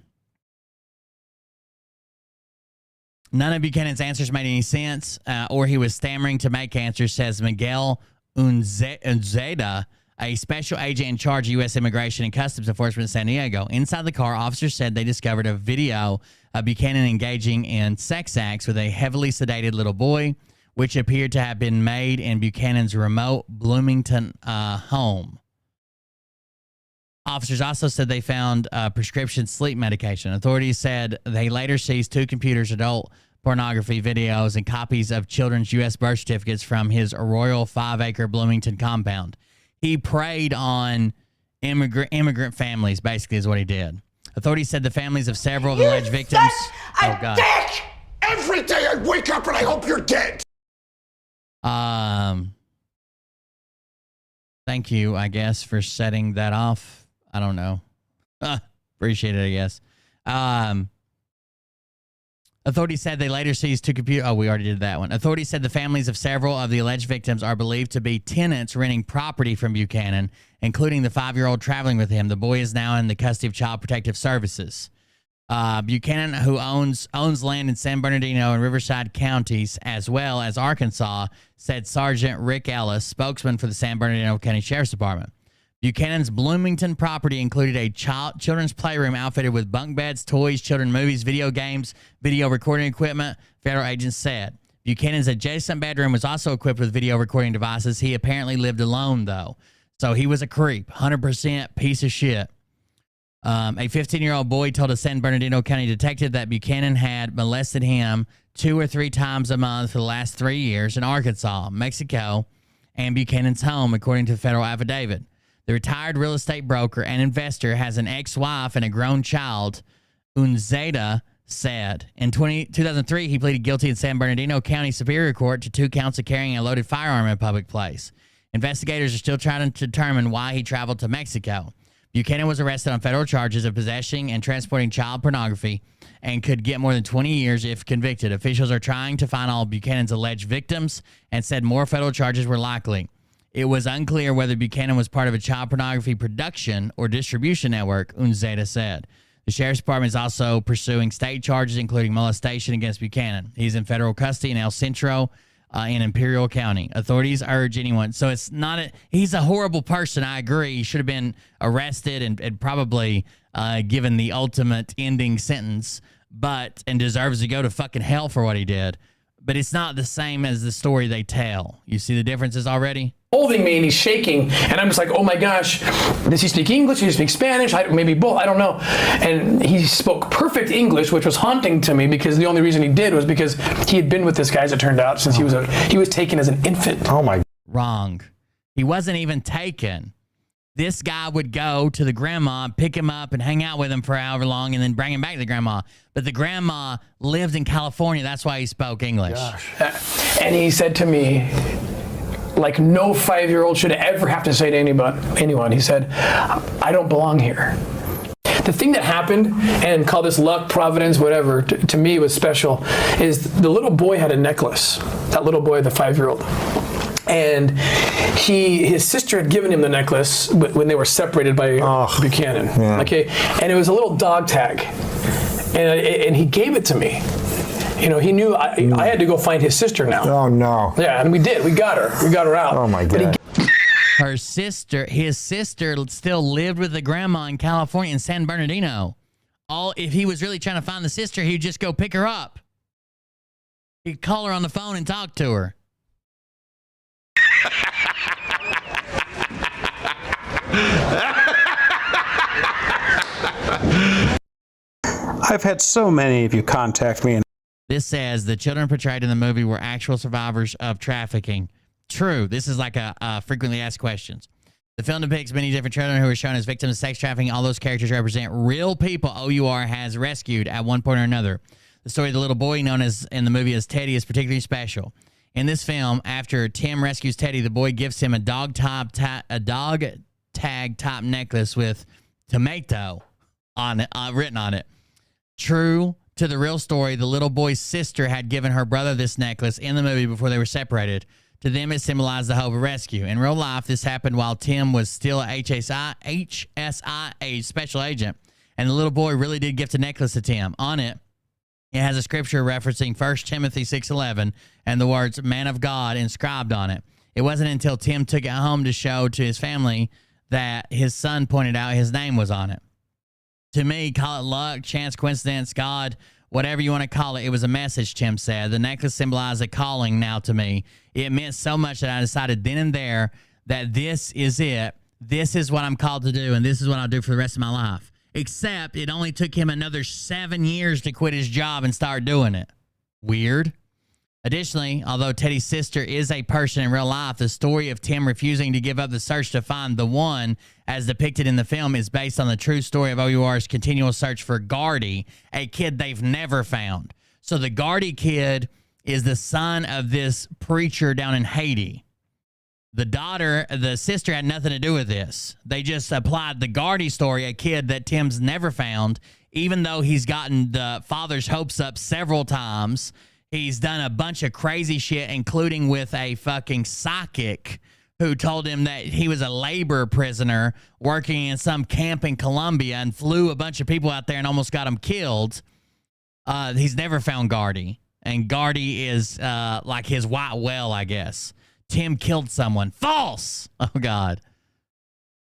[SPEAKER 2] of Buchanan's answers made any sense, or he was stammering to make answers, says Miguel Unzeda, a special agent in charge of U.S. Immigration and Customs Enforcement in San Diego. Inside the car, officers said they discovered a video of Buchanan engaging in sex acts with a heavily sedated little boy, which appeared to have been made in Buchanan's remote Bloomington home. Officers also said they found prescription sleep medication. Authorities said they later seized 2 computers, adult pornography videos, and copies of children's U.S. birth certificates from his Royal 5-acre Bloomington compound. He preyed on immigrant families, basically, is what he did. Authorities said the families of several of the alleged victims... Oh, God.
[SPEAKER 12] Dick! Every day I wake up and I hope you're dead!
[SPEAKER 2] Thank you, I guess, for setting that off. I don't know. Appreciate it, I guess. Authorities said they later seized 2 computers. Oh, we already did that one. Authorities said the families of several of the alleged victims are believed to be tenants renting property from Buchanan, including the 5-year-old traveling with him. The boy is now in the custody of Child Protective Services. Buchanan, who owns land in San Bernardino and Riverside counties, as well as Arkansas, said Sergeant Rick Ellis, spokesman for the San Bernardino County Sheriff's Department. Buchanan's Bloomington property included a children's playroom outfitted with bunk beds, toys, children movies, video games, video recording equipment, federal agents said. Buchanan's adjacent bedroom was also equipped with video recording devices. He apparently lived alone, though. So he was a creep, 100% piece of shit. A 15-year-old boy told a San Bernardino County detective that Buchanan had molested him 2 or 3 times a month for the last 3 years in Arkansas, Mexico, and Buchanan's home, according to the federal affidavit. The retired real estate broker and investor has an ex-wife and a grown child, Unzeda said. In 2003, he pleaded guilty in San Bernardino County Superior Court to 2 counts of carrying a loaded firearm in a public place. Investigators are still trying to determine why he traveled to Mexico. Buchanan was arrested on federal charges of possessing and transporting child pornography and could get more than 20 years if convicted. Officials are trying to find all Buchanan's alleged victims and said more federal charges were likely. It was unclear whether Buchanan was part of a child pornography production or distribution network, Unzeda said. The Sheriff's Department is also pursuing state charges, including molestation against Buchanan. He's in federal custody in El Centro in Imperial County. Authorities urge anyone. So it's not he's a horrible person. I agree. He should have been arrested and probably given the ultimate ending sentence, and deserves to go to fucking hell for what he did. but it's not the same as the story they tell. You see the differences already?
[SPEAKER 7] Holding me and he's shaking, and I'm just like, oh my gosh, does he speak English? Does he speak Spanish? Maybe both, I don't know. And he spoke perfect English, which was haunting to me because the only reason he did was because he had been with this guy, as it turned out, since he was taken as an infant.
[SPEAKER 24] Oh my.
[SPEAKER 2] Wrong. He wasn't even taken. This guy would go to the grandma, pick him up, and hang out with him for however long, and then bring him back to the grandma. But the grandma lived in California. That's why he spoke English.
[SPEAKER 7] Gosh. And he said to me, like no 5-year-old should ever have to say to anyone, he said, I don't belong here. The thing that happened, and call this luck, providence, whatever, to me was special, is the little boy had a necklace. That little boy, the 5-year-old. And his sister had given him the necklace when they were separated by Buchanan. Yeah. Okay, and it was a little dog tag, and he gave it to me. You know, he knew I had to go find his sister now.
[SPEAKER 24] Oh no.
[SPEAKER 7] Yeah, and we did. We got her. We got her out.
[SPEAKER 24] Oh my God.
[SPEAKER 2] His sister still lived with the grandma in California in San Bernardino. If he was really trying to find the sister, he'd just go pick her up. He'd call her on the phone and talk to her.
[SPEAKER 17] I've had so many of you contact me.
[SPEAKER 2] This says the children portrayed in the movie were actual survivors of trafficking. True. This is like a frequently asked questions. The film depicts many different children who are shown as victims of sex trafficking. All those characters represent real people OUR has rescued at one point or another. The story of the little boy known as in the movie as Teddy is particularly special. In this film, after Tim rescues Teddy, the boy gives him a dog tag top necklace with tomato on it, written on it. True to the real story, the little boy's sister had given her brother this necklace in the movie before they were separated. To them, it symbolized the hope of rescue. In real life, this happened while Tim was still a HSI special agent, and the little boy really did gift a necklace to Tim. On it, it has a scripture referencing 1 Timothy 6:11 and the words "man of God" inscribed on it. It wasn't until Tim took it home to show to his family that his son pointed out his name was on it. To me, call it luck, chance, coincidence, God, whatever you want to call it, it was a message, Tim said. The necklace symbolized a calling now to me. It meant so much that I decided then and there that this is it. This is what I'm called to do, and this is what I'll do for the rest of my life. Except it only took him another 7 years to quit his job and start doing it. Weird. Additionally, although Teddy's sister is a person in real life, the story of Tim refusing to give up the search to find the one, as depicted in the film, is based on the true story of OUR's continual search for Gardy, a kid they've never found. So the Gardy kid is the son of this preacher down in Haiti. The sister had nothing to do with this. They just applied the Gardy story, a kid that Tim's never found, even though he's gotten the father's hopes up several times. He's done a bunch of crazy shit, including with a fucking psychic who told him that he was a labor prisoner working in some camp in Colombia and flew a bunch of people out there and almost got them killed. He's never found Gardy. And Gardy is like his white whale, I guess. Tim killed someone. False! Oh, God.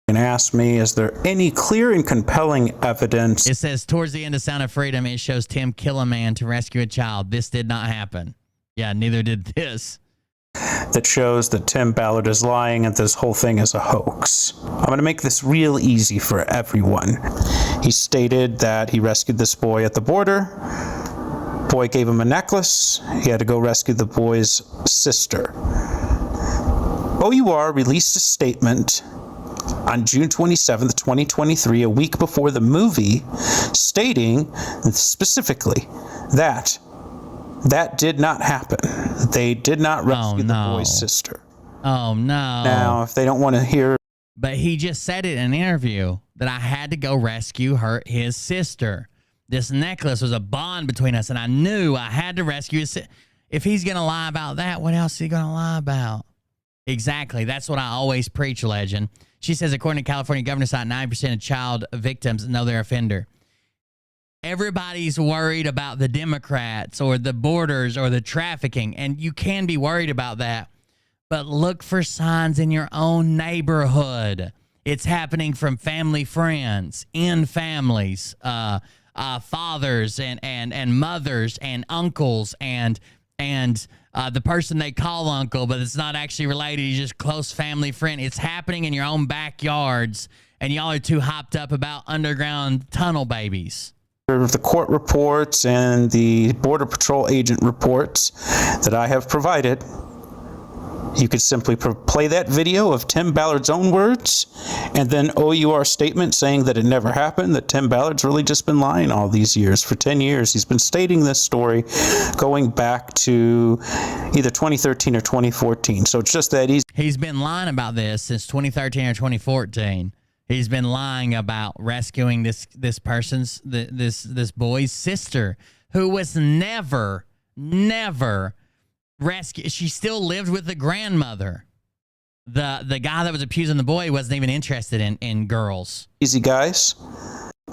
[SPEAKER 17] And asked me, is there any clear and compelling evidence?
[SPEAKER 2] It says, towards the end of Sound of Freedom, it shows Tim kill a man to rescue a child. This did not happen. Yeah, neither did this.
[SPEAKER 17] That shows that Tim Ballard is lying and this whole thing is a hoax. I'm going to make this real easy for everyone. He stated that he rescued this boy at the border. Boy gave him a necklace. He had to go rescue the boy's sister. OUR released a statement on June 27th, 2023, a week before the movie, stating specifically that did not happen. They did not rescue the boy's sister.
[SPEAKER 2] Oh, no.
[SPEAKER 17] Now, if they don't want to hear...
[SPEAKER 2] But he just said it in an interview that I had to go rescue his sister. This necklace was a bond between us, and I knew I had to rescue his sister. If he's going to lie about that, what else is he going to lie about? Exactly. That's what I always preach, Legend. She says, according to California governor site, 9% of child victims know their offender. Everybody's worried about the Democrats or the borders or the trafficking, and you can be worried about that, but look for signs in your own neighborhood. It's happening from family friends, in families, fathers and mothers and uncles and and the person they call uncle, but it's not actually related. He's just close family friend. It's happening in your own backyards, and y'all are too hopped up about underground tunnel babies.
[SPEAKER 17] The court reports and the Border Patrol agent reports that I have provided, you could simply play that video of Tim Ballard's own words and then OUR statement saying that it never happened, that Tim Ballard's really just been lying all these years. For 10 years, he's been stating this story going back to either 2013 or 2014. So it's just that easy.
[SPEAKER 2] He's been lying about this since 2013 or 2014. He's been lying about rescuing this person's, this boy's sister, who was never rescued. She still lived with the grandmother. The guy that was abusing the boy wasn't even interested in girls.
[SPEAKER 17] Easy, guys.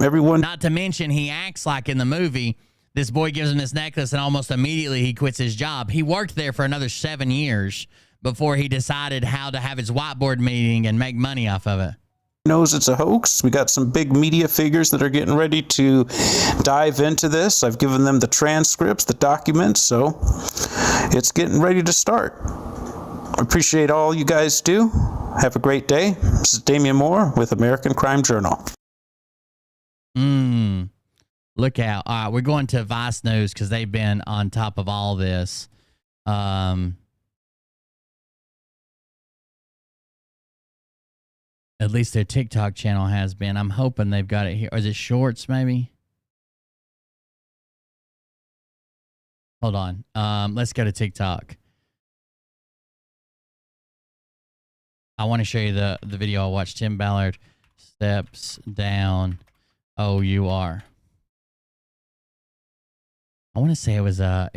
[SPEAKER 17] Everyone.
[SPEAKER 2] Not to mention, he acts like in the movie, this boy gives him this necklace and almost immediately he quits his job. He worked there for another 7 years before he decided how to have his whiteboard meeting and make money off of it.
[SPEAKER 17] Knows it's a hoax. We got some big media figures that are getting ready to dive into this. I've given them the transcripts, the documents, so it's getting ready to start. I appreciate all you guys do. Have a great day. This is Damian Moore with American Crime Journal.
[SPEAKER 2] Look out. All right, we're going to Vice News because they've been on top of all this. At least their TikTok channel has been. I'm hoping they've got it here. Or is it Shorts, maybe? Hold on. Let's go to TikTok. I want to show you the video I watched. Tim Ballard steps down OUR. I want to say it was a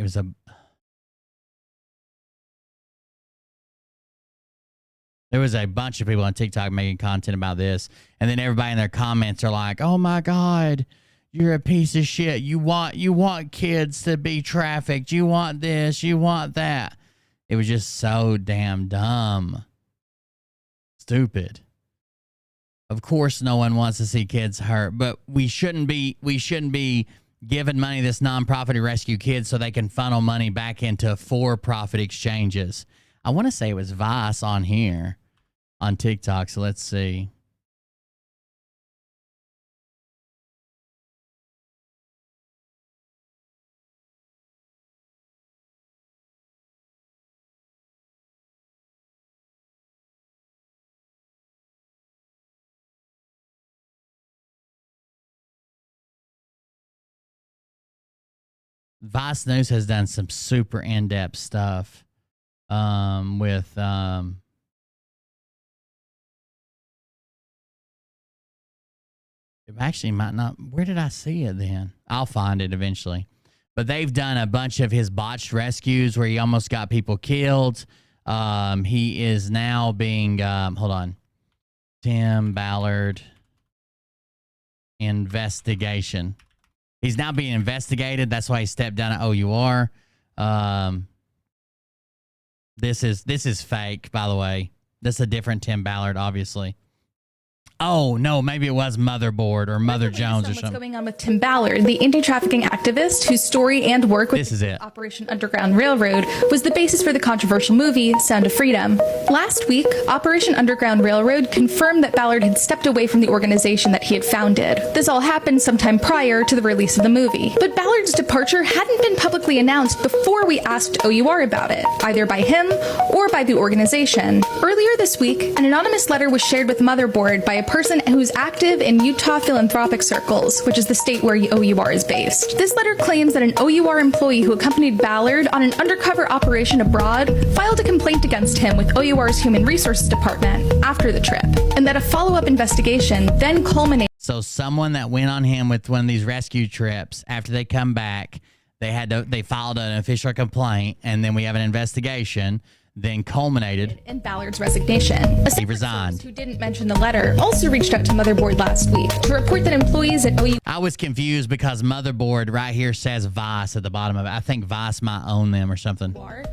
[SPEAKER 2] there was a bunch of people on TikTok making content about this, and then everybody in their comments are like, "Oh my God, you're a piece of shit. You want kids to be trafficked. You want this. You want that." It was just so damn dumb, stupid. Of course, no one wants to see kids hurt, but we shouldn't be giving money to this nonprofit to rescue kids so they can funnel money back into for-profit exchanges. I want to say it was Vice on here on TikTok, so let's see. Vice News has done some super in-depth stuff with it actually might not. Where did I see it then? I'll find it eventually. But they've done a bunch of his botched rescues where he almost got people killed. He is now being hold on. Tim Ballard investigation. He's now being investigated. That's why he stepped down at OUR. This is fake, by the way. This is a different Tim Ballard, obviously. Oh, no, maybe it was Motherboard or Mother Jones or
[SPEAKER 11] What's
[SPEAKER 2] something.
[SPEAKER 11] going on with Tim Ballard, the anti-trafficking activist whose story and work with
[SPEAKER 2] This is it.
[SPEAKER 11] Operation Underground Railroad was the basis for the controversial movie Sound of Freedom. Last week, Operation Underground Railroad confirmed that Ballard had stepped away from the organization that he had founded. This all happened sometime prior to the release of the movie. But Ballard's departure hadn't been publicly announced before we asked OUR about it, either by him or by the organization. Earlier this week, an anonymous letter was shared with Motherboard by a person who's active in Utah philanthropic circles, which is the state where OUR is based. This letter claims that an OUR employee who accompanied Ballard on an undercover operation abroad filed a complaint against him with OUR's Human Resources Department after the trip, and that a follow-up investigation then culminated.
[SPEAKER 2] So someone that went on him with one of these rescue trips, after they come back, they filed an official complaint, and then we have an investigation. Then culminated
[SPEAKER 11] in Ballard's resignation.
[SPEAKER 2] He resigned.
[SPEAKER 11] Who didn't mention the letter also reached out to Motherboard last week to report that employees at OUR.
[SPEAKER 2] I was confused because Motherboard right here says Vice at the bottom of it. I think Vice might own them or something.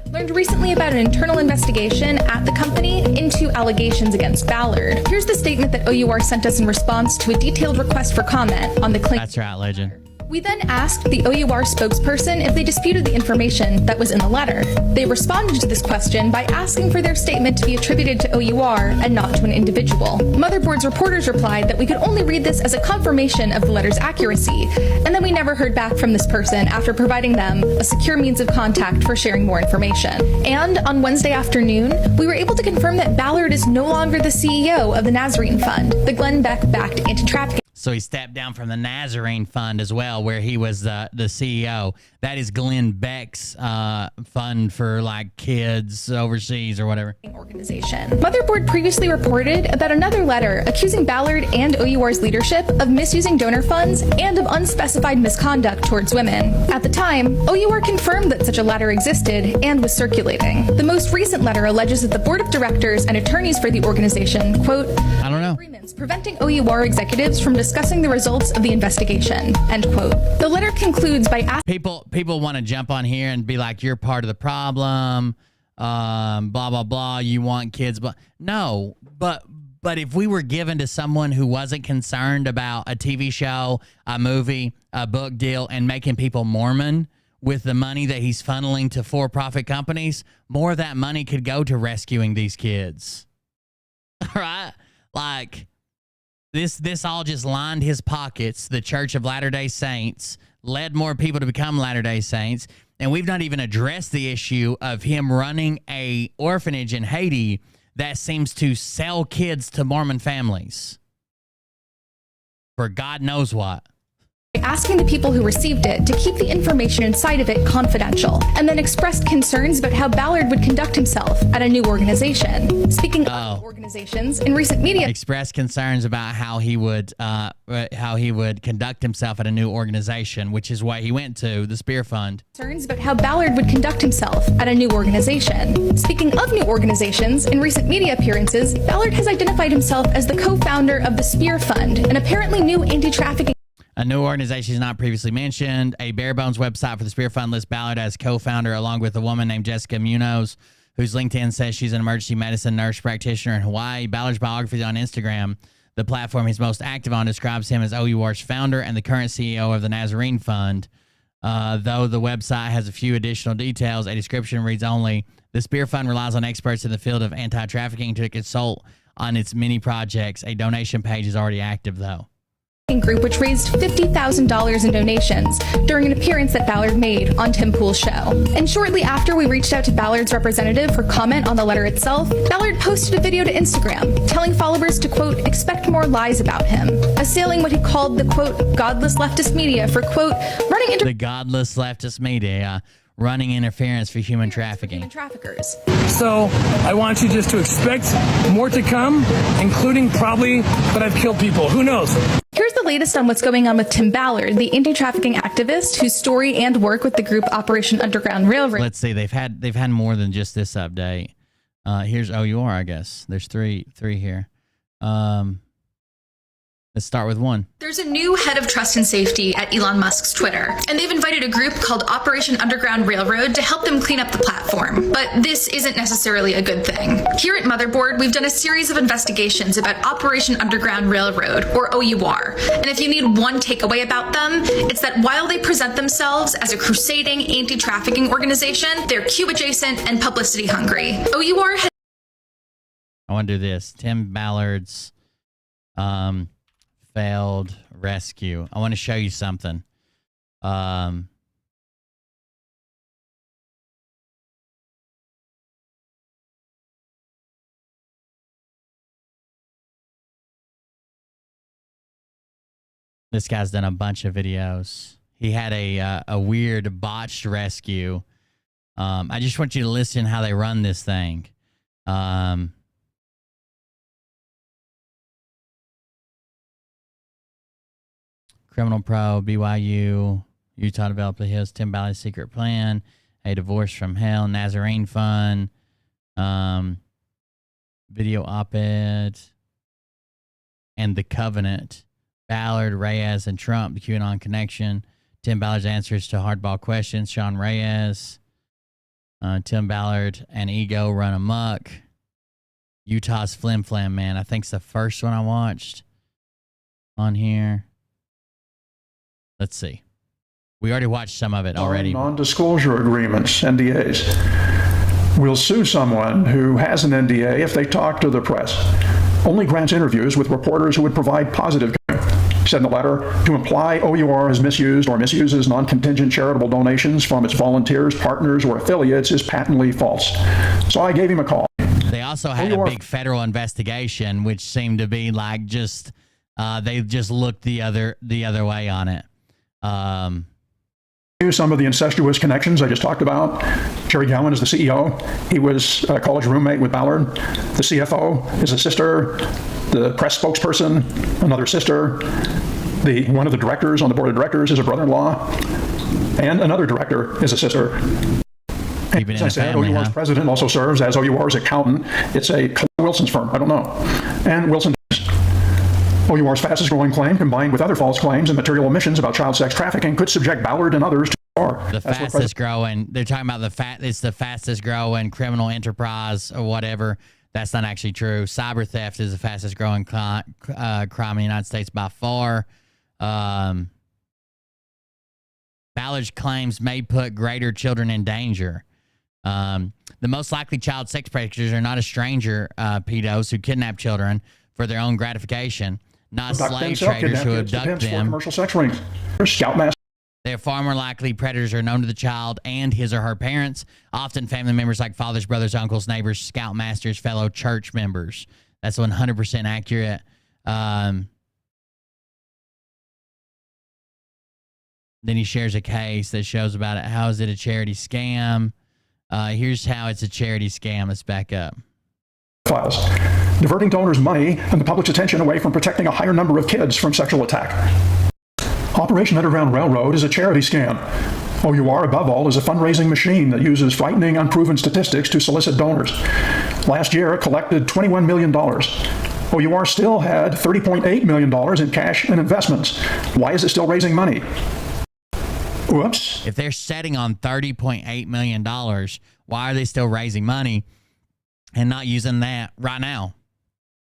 [SPEAKER 11] Learned recently about an internal investigation at the company into allegations against Ballard. Here's the statement that OUR sent us in response to a detailed request for comment on the claim.
[SPEAKER 2] That's right, legend.
[SPEAKER 11] We then asked the OUR spokesperson if they disputed the information that was in the letter. They responded to this question by asking for their statement to be attributed to OUR and not to an individual. Motherboard's reporters replied that we could only read this as a confirmation of the letter's accuracy, and then we never heard back from this person after providing them a secure means of contact for sharing more information. And on Wednesday afternoon, we were able to confirm that Ballard is no longer the CEO of the Nazarene Fund, the Glenn Beck-backed anti-trafficking.
[SPEAKER 2] So he stepped down from the Nazarene Fund as well, where he was the CEO. That is Glenn Beck's fund for like kids overseas or whatever.
[SPEAKER 11] Organization. Motherboard previously reported about another letter accusing Ballard and OUR's leadership of misusing donor funds and of unspecified misconduct towards women. At the time, OUR confirmed that such a letter existed and was circulating. The most recent letter alleges that the board of directors and attorneys for the organization, quote,
[SPEAKER 2] I don't know,
[SPEAKER 11] agreements preventing OUR executives from discussing the results of the investigation, end quote. The letter concludes by asking
[SPEAKER 2] people want to jump on here and be like, you're part of the problem, blah blah blah, you want kids, but no, but if we were given to someone who wasn't concerned about a TV show, a movie, a book deal, and making people Mormon with the money that he's funneling to for-profit companies, more of that money could go to rescuing these kids. Right? Like, this all just lined his pockets. The Church of Latter-day Saints led more people to become Latter-day Saints, and we've not even addressed the issue of him running a orphanage in Haiti that seems to sell kids to Mormon families for God knows what.
[SPEAKER 11] Asking the people who received it to keep the information inside of it confidential, and then expressed concerns about how Ballard would conduct himself at a new organization. Speaking of organizations, in recent media,
[SPEAKER 2] expressed concerns about how he would conduct himself at a new organization, which is what he went to, the Spear Fund.
[SPEAKER 11] Concerns about how Ballard would conduct himself at a new organization. Speaking of new organizations, in recent media appearances, Ballard has identified himself as the co-founder of the Spear Fund, an apparently new anti-trafficking.
[SPEAKER 2] A new organization is not previously mentioned. A bare bones website for the Spear Fund lists Ballard as co-founder along with a woman named Jessica Munoz, whose LinkedIn says she's an emergency medicine nurse practitioner in Hawaii. Ballard's biography on Instagram, the platform he's most active on, describes him as OUR's founder and the current CEO of the Nazarene Fund. Though the website has a few additional details, a description reads only, the Spear Fund relies on experts in the field of anti-trafficking to consult on its many projects. A donation page is already active, though.
[SPEAKER 11] Group, which raised $50,000 in donations during an appearance that Ballard made on Tim Pool's show. And shortly after we reached out to Ballard's representative for comment on the letter itself, Ballard posted a video to Instagram telling followers to, quote, expect more lies about him, assailing what he called the, quote, godless leftist media for, quote, running into the
[SPEAKER 2] godless leftist media, running interference for human trafficking.
[SPEAKER 11] Traffickers.
[SPEAKER 7] So I want you just to expect more to come, including probably that I've killed people. Who knows?
[SPEAKER 11] Here's the latest on what's going on with Tim Ballard, the anti-trafficking activist whose story and work with the group Operation Underground Railroad.
[SPEAKER 2] Let's see, they've had more than just this update. Here's OUR, I guess. There's three here. Let's start with one.
[SPEAKER 11] There's a new head of trust and safety at Elon Musk's Twitter, and they've invited a group called Operation Underground Railroad to help them clean up the platform. But this isn't necessarily a good thing. Here at Motherboard, we've done a series of investigations about Operation Underground Railroad, or OUR. And if you need one takeaway about them, it's that while they present themselves as a crusading anti-trafficking organization, they're Q-adjacent and publicity-hungry. OUR has...
[SPEAKER 2] I want to do this. Tim Ballard's... failed rescue. I want to show you something. This guy's done a bunch of videos. He had a weird botched rescue. I just want you to listen how they run this thing. Criminal Pro, BYU, Utah developed his Tim Ballard's secret plan, a divorce from hell, Nazarene Fund, video op-ed, and the Covenant, Ballard, Reyes, and Trump, the QAnon connection, Tim Ballard's answers to hardball questions, Sean Reyes, Tim Ballard and Ego run amok, Utah's Flim Flam, man. I think it's the first one I watched on here. Let's see. We already watched some of it already.
[SPEAKER 16] Non-disclosure agreements, NDAs. Will sue someone who has an NDA if they talk to the press. Only grants interviews with reporters who would provide positive. Said in the letter, to imply OUR has misused or misuses non-contingent charitable donations from its volunteers, partners, or affiliates is patently false. So I gave him a call.
[SPEAKER 2] They also had a big federal investigation, which seemed to be like just they just looked the other way on it.
[SPEAKER 16] Some of the incestuous connections I just talked about. Jerry Gowan is the CEO. He was a college roommate with Ballard. The CFO is a sister. The press spokesperson, another sister. One of the directors on the board of directors is a brother-in-law. And another director is a sister.
[SPEAKER 2] Even
[SPEAKER 16] as I said, OUR's president also serves as OUR's accountant. It's a Wilson's firm. I don't know. And Wilson. OUR's fastest growing claim, combined with other false claims and material omissions about child sex trafficking, could subject Ballard and others to
[SPEAKER 2] the fastest growing. They're talking about it's the fastest growing criminal enterprise or whatever. That's not actually true. Cyber theft is the fastest growing crime in the United States by far. Ballard's claims may put greater children in danger. The most likely child sex predators are not a stranger pedos who kidnap children for their own gratification, not slave traders who abduct them.
[SPEAKER 16] Commercial sex rings. Scoutmaster.
[SPEAKER 2] They are far more likely predators are known to the child and his or her parents, often family members like fathers, brothers, uncles, neighbors, scoutmasters, fellow church members. That's 100% accurate. Then he shares a case that shows about it. How is it a charity scam? Here's how it's a charity scam. Let's back up.
[SPEAKER 16] Files. Diverting donors' money and the public's attention away from protecting a higher number of kids from sexual attack. Operation Underground Railroad is a charity scam. OUR, above all, is a fundraising machine that uses frightening, unproven statistics to solicit donors. Last year, it collected $21 million. OUR still had $30.8 million in cash and investments. Why is it still raising money? Whoops.
[SPEAKER 2] If they're setting on $30.8 million, why are they still raising money and not using that right now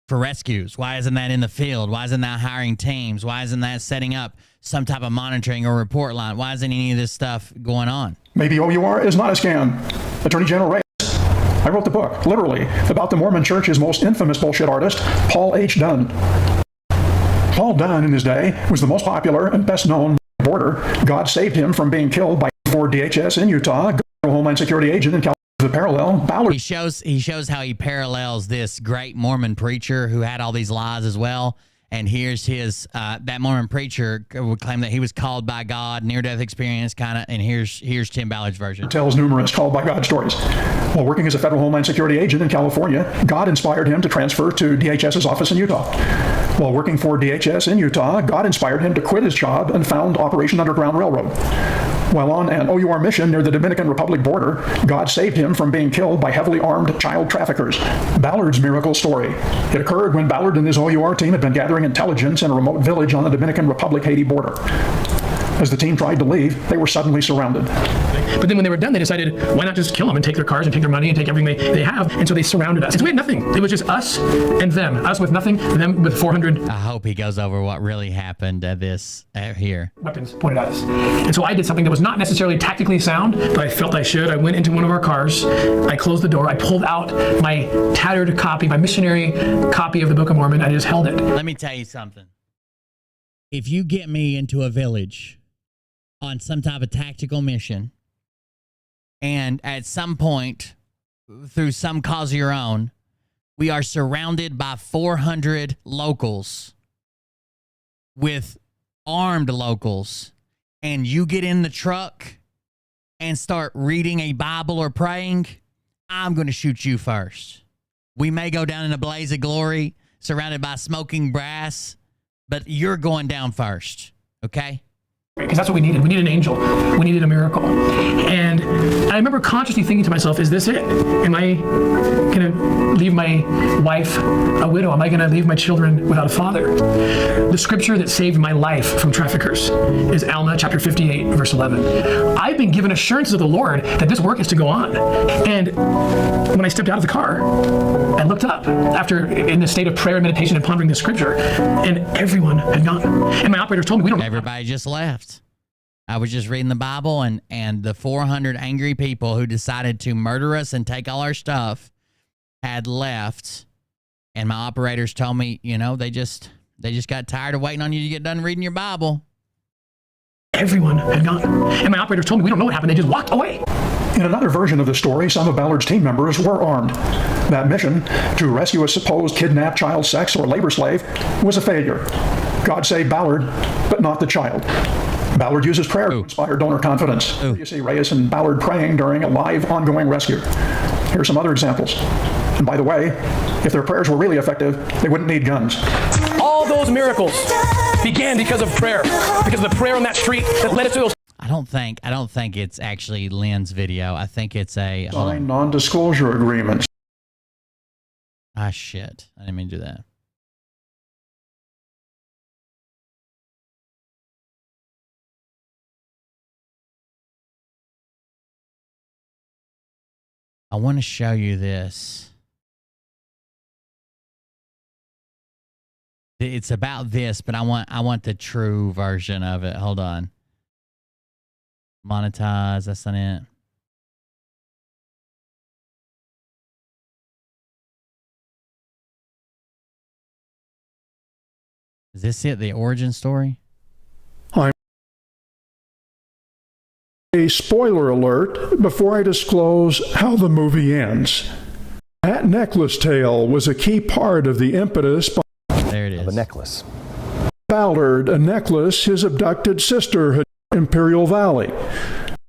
[SPEAKER 2] for rescues? Why isn't that in the field? Why isn't that hiring teams? Why isn't that setting up some type of monitoring or report line? Why isn't any of this stuff going on?
[SPEAKER 16] Maybe OUR is not a scam. Attorney General Ray. I wrote the book, literally, about the Mormon Church's most infamous bullshit artist, Paul H. Dunn. Paul Dunn, in his day, was the most popular and best known border. God saved him from being killed by DHS in Utah, Homeland Security agent in California. The parallel, Ballard.
[SPEAKER 2] He shows how he parallels this great Mormon preacher who had all these lies as well. And here's his that Mormon preacher would claim that he was called by God, near-death experience, kind of. And here's Tim Ballard's version.
[SPEAKER 16] Tells numerous called by God stories. While working as a federal Homeland Security agent in California, God inspired him to transfer to DHS's office in Utah. While working for DHS in Utah, God inspired him to quit his job and found Operation Underground Railroad. While on an OUR mission near the Dominican Republic border, God saved him from being killed by heavily armed child traffickers. Ballard's miracle story. It occurred when Ballard and his OUR team had been gathering intelligence in a remote village on the Dominican Republic-Haiti border. As the team tried to leave, they were suddenly surrounded.
[SPEAKER 7] But then when they were done, they decided, why not just kill them and take their cars and take their money and take everything they have? And so they surrounded us. We had nothing. It was just us and them. Us with nothing, and them with 400.
[SPEAKER 2] I hope he goes over what really happened at this here.
[SPEAKER 7] Weapons pointed at us. And so I did something that was not necessarily tactically sound, but I felt I should. I went into one of our cars. I closed the door. I pulled out my tattered copy, my missionary copy of the Book of Mormon. I just held it.
[SPEAKER 2] Let me tell you something. If you get me into a village on some type of tactical mission, and at some point, through some cause of your own, we are surrounded by 400 locals with armed locals, and you get in the truck and start reading a Bible or praying, I'm going to shoot you first. We may go down in a blaze of glory, surrounded by smoking brass, but you're going down first, okay?
[SPEAKER 7] Because that's what we needed. We needed an angel. We needed a miracle. And I remember consciously thinking to myself, is this it? Am I going to leave my wife a widow? Am I going to leave my children without a father? The scripture that saved my life from traffickers is Alma chapter 58, verse 11. I've been given assurances of the Lord that this work is to go on. And when I stepped out of the car, I looked up after in the state of prayer and meditation and pondering the scripture, and everyone had gone. And my operators told me, we don't.
[SPEAKER 2] Everybody just left. I was just reading the Bible, and the 400 angry people who decided to murder us and take all our stuff had left. And my operators told me, you know, they just got tired of waiting on you to get done reading your Bible.
[SPEAKER 7] Everyone had gone. And my operators told me, we don't know what happened. They just walked away.
[SPEAKER 16] In another version of the story, some of Ballard's team members were armed. That mission, to rescue a supposed kidnapped child sex or labor slave, was a failure. God saved Ballard, but not the child. Ballard uses prayer to inspire donor confidence. You see Reyes and Ballard praying during a live, ongoing rescue. Here are some other examples. And by the way, if their prayers were really effective, they wouldn't need guns.
[SPEAKER 7] All those miracles began because of prayer, because of the prayer on that street that led us to those.
[SPEAKER 2] I don't think it's actually Lynn's video. I think it's a
[SPEAKER 16] non-disclosure agreements.
[SPEAKER 2] Ah, shit. I didn't mean to do that. I want to show you this. It's about this, but I want the true version of it. Hold on. Monetize, that's not it. Is this it, the origin story?
[SPEAKER 16] A spoiler alert before I disclose how the movie ends. That necklace tale was a key part of the impetus
[SPEAKER 2] there it is.
[SPEAKER 18] Of a necklace.
[SPEAKER 16] Ballard, a necklace his abducted sister had in Imperial Valley.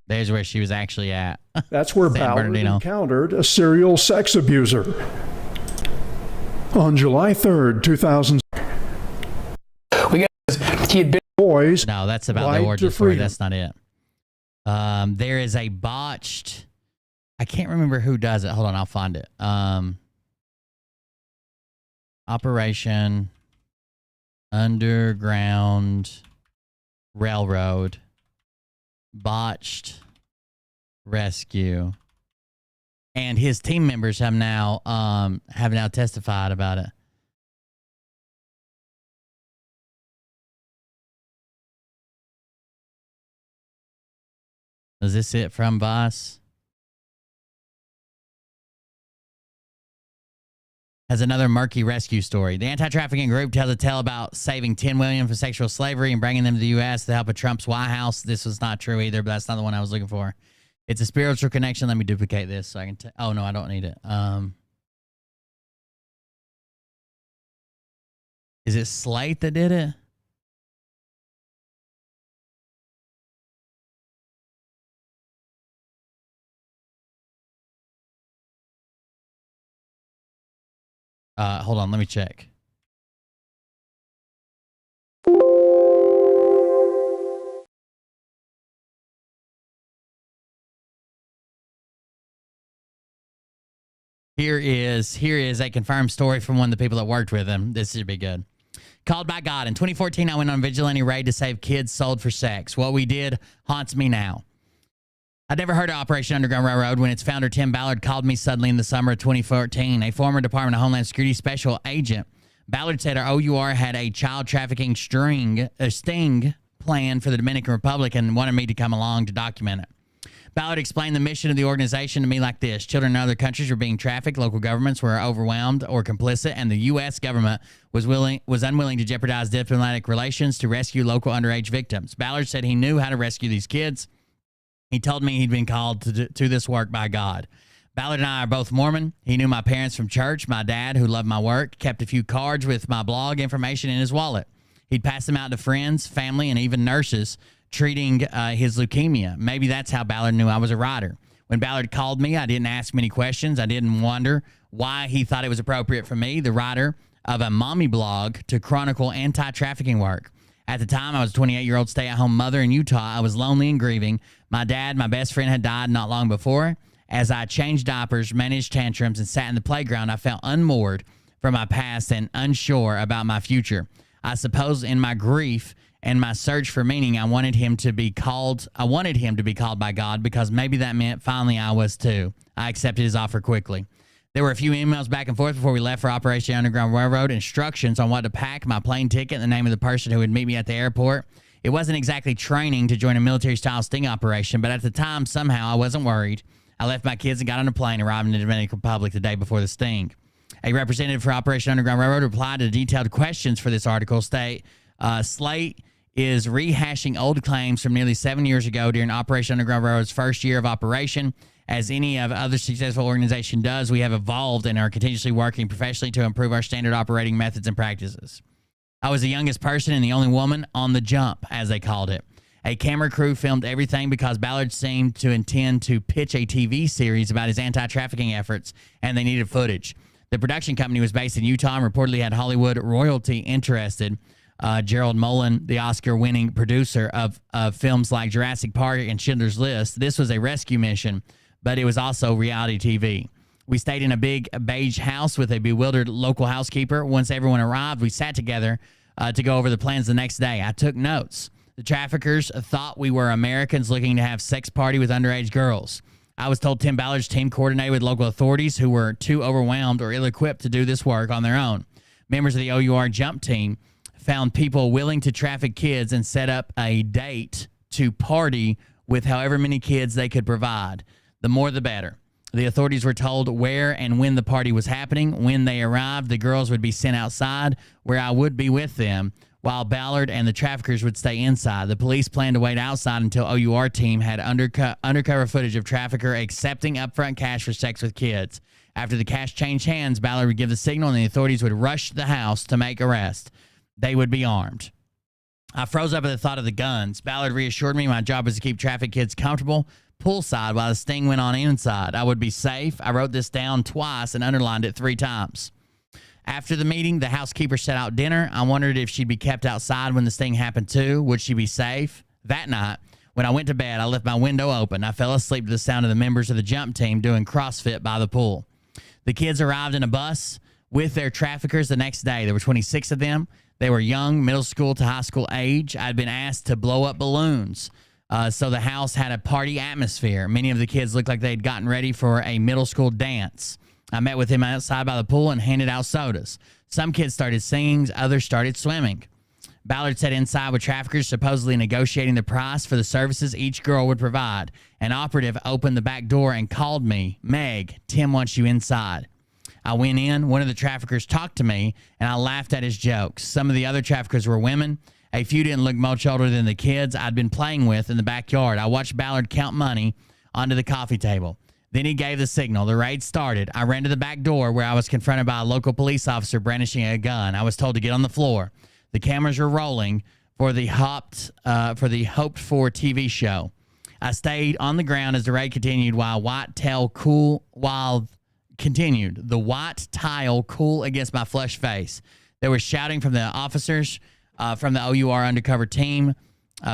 [SPEAKER 2] There's where she was actually at.
[SPEAKER 16] That's where Ballard encountered a serial sex abuser. On July 3rd, 2000.
[SPEAKER 7] He had been
[SPEAKER 16] boys.
[SPEAKER 2] No, that's about the origin story. That's not it. There is a botched. I can't remember who does it. Hold on, I'll find it. Operation Underground Railroad botched rescue, and his team members have now testified about it. Is this it from Voss? Has another murky rescue story. The anti-trafficking group tells a tale about saving 10 women from sexual slavery and bringing them to the U.S. to help of Trump's White House. This was not true either, but that's not the one I was looking for. It's a spiritual connection. Let me duplicate this so I can. Oh no, I don't need it. Is it Slate that did it? Hold on, let me check. Here is a confirmed story from one of the people that worked with him. This should be good. Called by God. In 2014, I went on a vigilante raid to save kids sold for sex. What we did haunts me now. I'd never heard of Operation Underground Railroad when its founder, Tim Ballard, called me suddenly in the summer of 2014. A former Department of Homeland Security special agent, Ballard said our OUR had a child trafficking sting plan for the Dominican Republic and wanted me to come along to document it. Ballard explained the mission of the organization to me like this. Children in other countries were being trafficked, local governments were overwhelmed or complicit, and the U.S. government was unwilling to jeopardize diplomatic relations to rescue local underage victims. Ballard said he knew how to rescue these kids. He told me he'd been called to this work by God. Ballard and I are both Mormon. He knew my parents from church. My dad, who loved my work, kept a few cards with my blog information in his wallet. He'd pass them out to friends, family, and even nurses treating his leukemia. Maybe that's how Ballard knew I was a writer. When Ballard called me, I didn't ask many questions. I didn't wonder why he thought it was appropriate for me, the writer of a mommy blog, to chronicle anti-trafficking work. At the time, I was a 28-year-old stay-at-home mother in Utah. I was lonely and grieving. My dad, my best friend, had died not long before. As I changed diapers, managed tantrums, and sat in the playground, I felt unmoored from my past and unsure about my future. I suppose in my grief and my search for meaning, I wanted him to be called by God, because maybe that meant finally I was too. I accepted his offer quickly. There were a few emails back and forth before we left for Operation Underground Railroad, instructions on what to pack, my plane ticket, and the name of the person who would meet me at the airport. It wasn't exactly training to join a military-style sting operation, but at the time, somehow, I wasn't worried. I left my kids and got on a plane, arrived in the Dominican Republic the day before the sting. A representative for Operation Underground Railroad replied to detailed questions for this article. Slate is rehashing old claims from nearly 7 years ago during Operation Underground Railroad's first year of operation. As any of other successful organization does, we have evolved and are continuously working professionally to improve our standard operating methods and practices. I was the youngest person and the only woman on the jump, as they called it. A camera crew filmed everything because Ballard seemed to intend to pitch a TV series about his anti-trafficking efforts, and they needed footage. The production company was based in Utah and reportedly had Hollywood royalty interested. Gerald Mullen, the Oscar-winning producer of films like Jurassic Park and Schindler's List. This was a rescue mission, but it was also reality TV. We stayed in a big beige house with a bewildered local housekeeper. Once everyone arrived, we sat together to go over the plans the next day. I took notes. The traffickers thought we were Americans looking to have sex party with underage girls. I was told Tim Ballard's team coordinated with local authorities who were too overwhelmed or ill-equipped to do this work on their own. Members of the OUR jump team found people willing to traffic kids and set up a date to party with however many kids they could provide. The more, the better. The authorities were told where and when the party was happening. When they arrived, the girls would be sent outside where I would be with them, while Ballard and the traffickers would stay inside. The police planned to wait outside until OUR team had undercover footage of trafficker accepting upfront cash for sex with kids. After the cash changed hands, Ballard would give the signal and the authorities would rush the house to make arrest. They would be armed. I froze up at the thought of the guns. Ballard reassured me my job was to keep traffic kids comfortable poolside while the sting went on inside. I would be safe. I wrote this down twice and underlined it 3 times. After the meeting, the housekeeper set out dinner. I wondered if she'd be kept outside when the sting happened too. Would she be safe? That night, when I went to bed, I left my window open. I fell asleep to the sound of the members of the jump team doing CrossFit by the pool. The kids arrived in a bus with their traffickers the next day. There were 26 of them. They were young, middle school to high school age. I'd been asked to blow up balloons. So the house had a party atmosphere. Many of the kids looked like they'd gotten ready for a middle school dance. I met with him outside by the pool and handed out sodas. Some kids started singing, others started swimming. Ballard sat inside with traffickers, supposedly negotiating the price for the services each girl would provide. An operative opened the back door and called me, "Meg, Tim wants you inside." I went in. One of the traffickers talked to me, and I laughed at his jokes. Some of the other traffickers were women. A few didn't look much older than the kids I'd been playing with in the backyard. I watched Ballard count money onto the coffee table. Then he gave the signal. The raid started. I ran to the back door where I was confronted by a local police officer brandishing a gun. I was told to get on the floor. The cameras were rolling for the hoped-for TV show. I stayed on the ground as the raid continued while the white tile cool against my flushed face. There was shouting from the officers from the OUR undercover team,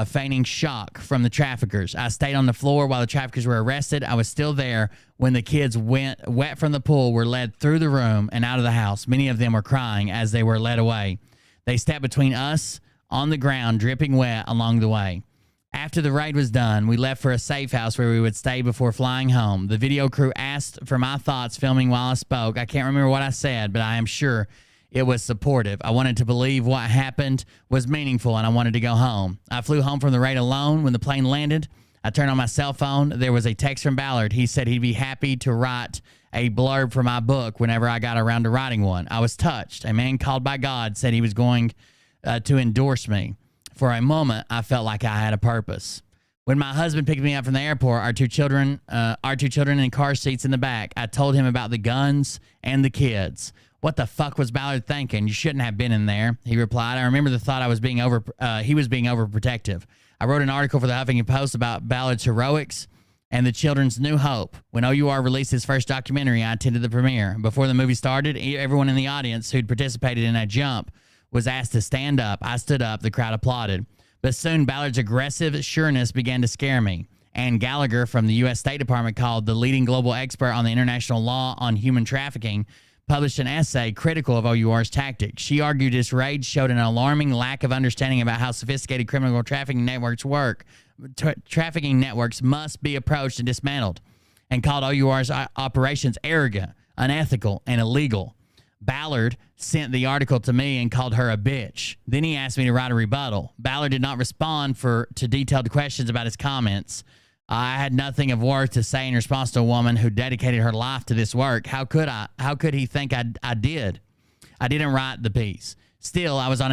[SPEAKER 2] feigning shock from the traffickers. I stayed on the floor while the traffickers were arrested. I was still there when the kids wet from the pool were led through the room and out of the house. Many of them were crying as they were led away. They stepped between us on the ground, dripping wet along the way. After the raid was done, we left for a safe house where we would stay before flying home. The video crew asked for my thoughts filming while I spoke. I can't remember what I said, but I am sure it was supportive. I wanted to believe what happened was meaningful, and I wanted to go home. I flew home from the raid alone. When the plane landed, I turned on my cell phone. There was a text from Ballard. He said he'd be happy to write a blurb for my book whenever I got around to writing one. I was touched. A man called by God said he was going to endorse me. For a moment, I felt like I had a purpose. When my husband picked me up from the airport, our two children in car seats in the back, I told him about the guns and the kids. "What the fuck was Ballard thinking? You shouldn't have been in there," he replied. I remember the thought he was being overprotective. I wrote an article for the Huffington Post about Ballard's heroics and the children's new hope. When OUR released his first documentary, I attended the premiere. Before the movie started, everyone in the audience who'd participated in a jump was asked to stand up. I stood up. The crowd applauded. But soon, Ballard's aggressive sureness began to scare me. Ann Gallagher from the U.S. State Department, called the leading global expert on the international law on human trafficking, published an essay critical of OUR's tactics. She argued this raid showed an alarming lack of understanding about how sophisticated criminal trafficking networks work. Trafficking networks must be approached and dismantled, and called OUR's operations arrogant, unethical, and illegal. Ballard sent the article to me and called her a bitch. Then he asked me to write a rebuttal. Ballard did not respond to detailed questions about his comments. I had nothing of worth to say in response to a woman who dedicated her life to this work. How could I? How could he think I did? I didn't write the piece. Still, I was on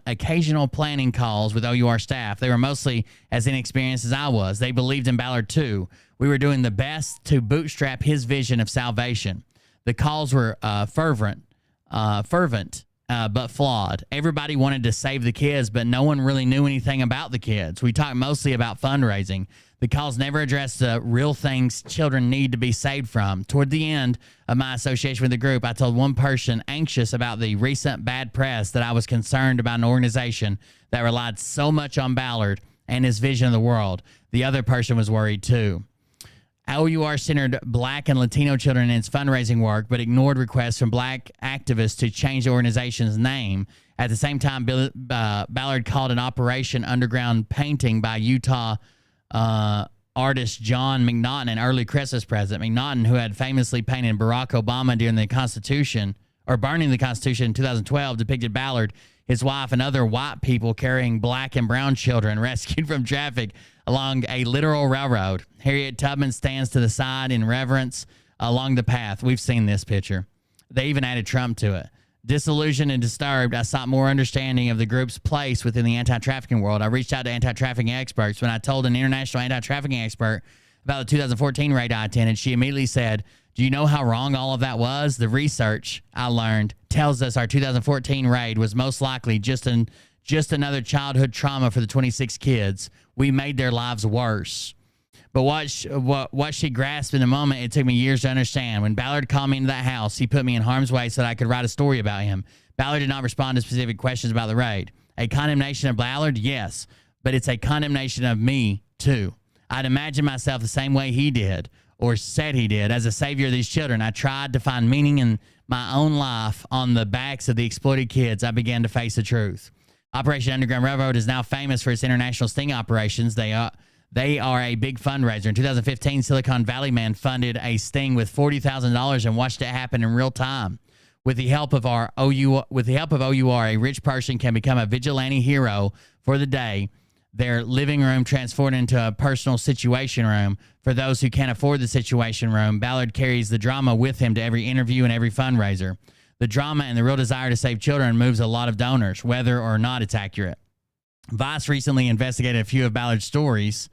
[SPEAKER 2] occasional planning calls with OUR staff. They were mostly as inexperienced as I was. They believed in Ballard too. We were doing the best to bootstrap his vision of salvation. The calls were fervent, but flawed. Everybody wanted to save the kids, but no one really knew anything about the kids. We talked mostly about fundraising. The calls never addressed the real things children need to be saved from. Toward the end of my association with the group, I told one person anxious about the recent bad press that I was concerned about an organization that relied so much on Ballard and his vision of the world. The other person was worried too. OUR centered Black and Latino children in its fundraising work, but ignored requests from Black activists to change the organization's name. At the same time, Ballard called an Operation Underground painting by Utah artist John McNaughton an early Christmas present. McNaughton, who had famously painted Barack Obama during the Constitution, or burning the Constitution in 2012, depicted Ballard, his wife, and other white people carrying Black and brown children rescued from traffic along a literal railroad. Harriet Tubman stands to the side in reverence along the path. We've seen this picture. They even added Trump to it. Disillusioned and disturbed, I sought more understanding of the group's place within the anti-trafficking world. I reached out to anti-trafficking experts. When I told an international anti-trafficking expert about the 2014 raid I attended, she immediately said, "Do you know how wrong all of that was? The research, I learned, tells us our 2014 raid was most likely just another childhood trauma for the 26 kids. We made their lives worse." But what she grasped in the moment, it took me years to understand. When Ballard called me into that house, he put me in harm's way so that I could write a story about him. Ballard did not respond to specific questions about the raid. A condemnation of Ballard? Yes. But it's a condemnation of me, too. I'd imagine myself the same way he did, or said he did, as a savior of these children. I tried to find meaning in my own life on the backs of the exploited kids. I began to face the truth. Operation Underground Railroad is now famous for its international sting operations. They are a big fundraiser. In 2015, Silicon Valley Man funded a sting with $40,000 and watched it happen in real time. With the help of OUR, a rich person can become a vigilante hero for the day. Their living room transformed into a personal situation room. For those who can't afford the situation room, Ballard carries the drama with him to every interview and every fundraiser. The drama and the real desire to save children moves a lot of donors, whether or not it's accurate. Vice recently investigated a few of Ballard's stories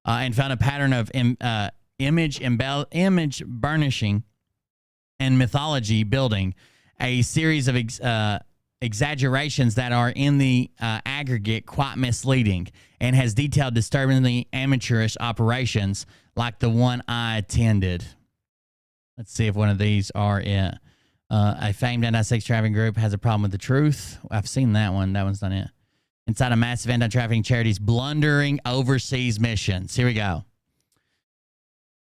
[SPEAKER 2] and found a pattern of image burnishing and mythology building, a series of exaggerations that are in the aggregate quite misleading, and has detailed disturbingly amateurish operations like the one I attended. Let's see if one of these are it. A famed anti-sex trafficking group has a problem with the truth. I've seen that one. That one's not it. Inside a massive anti-trafficking charity's blundering overseas missions. Here we go.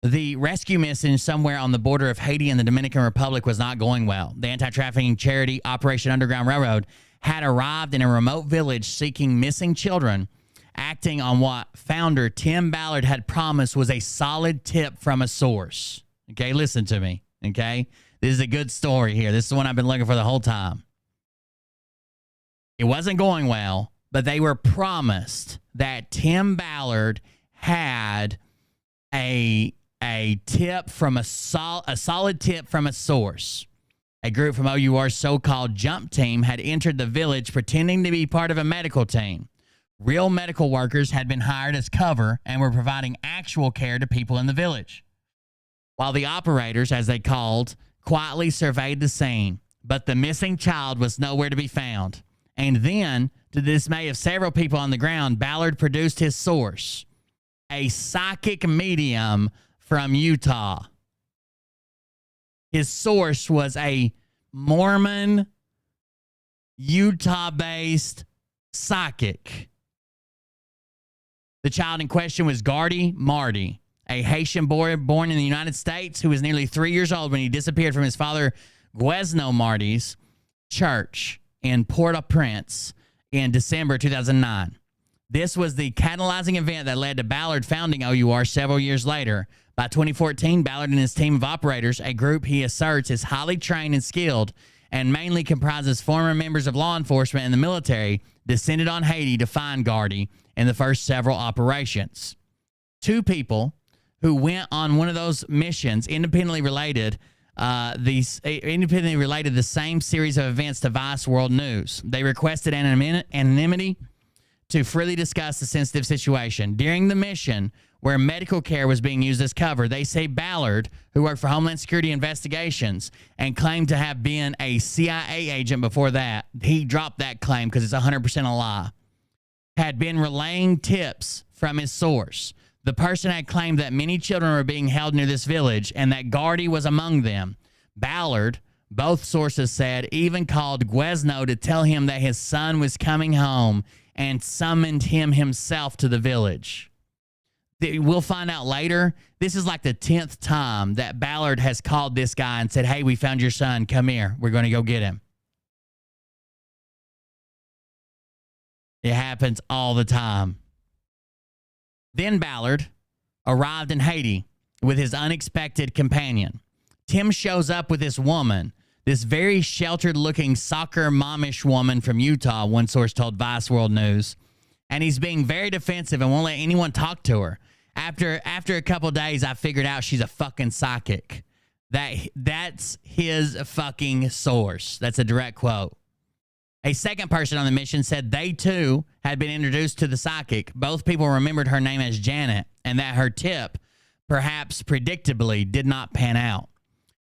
[SPEAKER 2] The rescue mission somewhere on the border of Haiti and the Dominican Republic was not going well. The anti-trafficking charity Operation Underground Railroad had arrived in a remote village seeking missing children, acting on what founder Tim Ballard had promised was a solid tip from a source. Okay, listen to me, okay? This is a good story here. This is the one I've been looking for the whole time. It wasn't going well, but they were promised that Tim Ballard had a tip from a solid tip from a source. A group from OUR's so-called jump team had entered the village pretending to be part of a medical team. Real medical workers had been hired as cover and were providing actual care to people in the village, while the operators, as they called, quietly surveyed the scene. But the missing child was nowhere to be found. And then, to the dismay of several people on the ground, Ballard produced his source, a psychic medium from Utah. His source was a Mormon, Utah-based psychic. The child in question was Gardy Marty, a Haitian boy born in the United States who was nearly 3 years old when he disappeared from his father Guesno Marty's church in Port-au-Prince in December 2009. This was the catalyzing event that led to Ballard founding OUR several years later. By 2014, Ballard and his team of operators, a group he asserts is highly trained and skilled and mainly comprises former members of law enforcement and the military, descended on Haiti to find Gardy in the first several operations. Two people who went on one of those missions independently related the same series of events to Vice World News. They requested anonymity to freely discuss the sensitive situation. During the mission, where medical care was being used as cover, they say Ballard, who worked for Homeland Security Investigations and claimed to have been a CIA agent before that, he dropped that claim because it's 100% a lie, had been relaying tips from his source. The person had claimed that many children were being held near this village and that Gardy was among them. Ballard, both sources said, even called Guesno to tell him that his son was coming home and summoned him himself to the village. We'll find out later. This is like the 10th time that Ballard has called this guy and said, hey, we found your son. Come here. We're going to go get him. It happens all the time. Then Ballard arrived in Haiti with his unexpected companion. Tim shows up with this woman, this very sheltered-looking soccer momish woman from Utah, one source told Vice World News. And he's being very defensive and won't let anyone talk to her. After a couple of days, I figured out she's a fucking psychic. That's his fucking source. That's a direct quote. A second person on the mission said they, too, had been introduced to the psychic. Both people remembered her name as Janet and that her tip, perhaps predictably, did not pan out.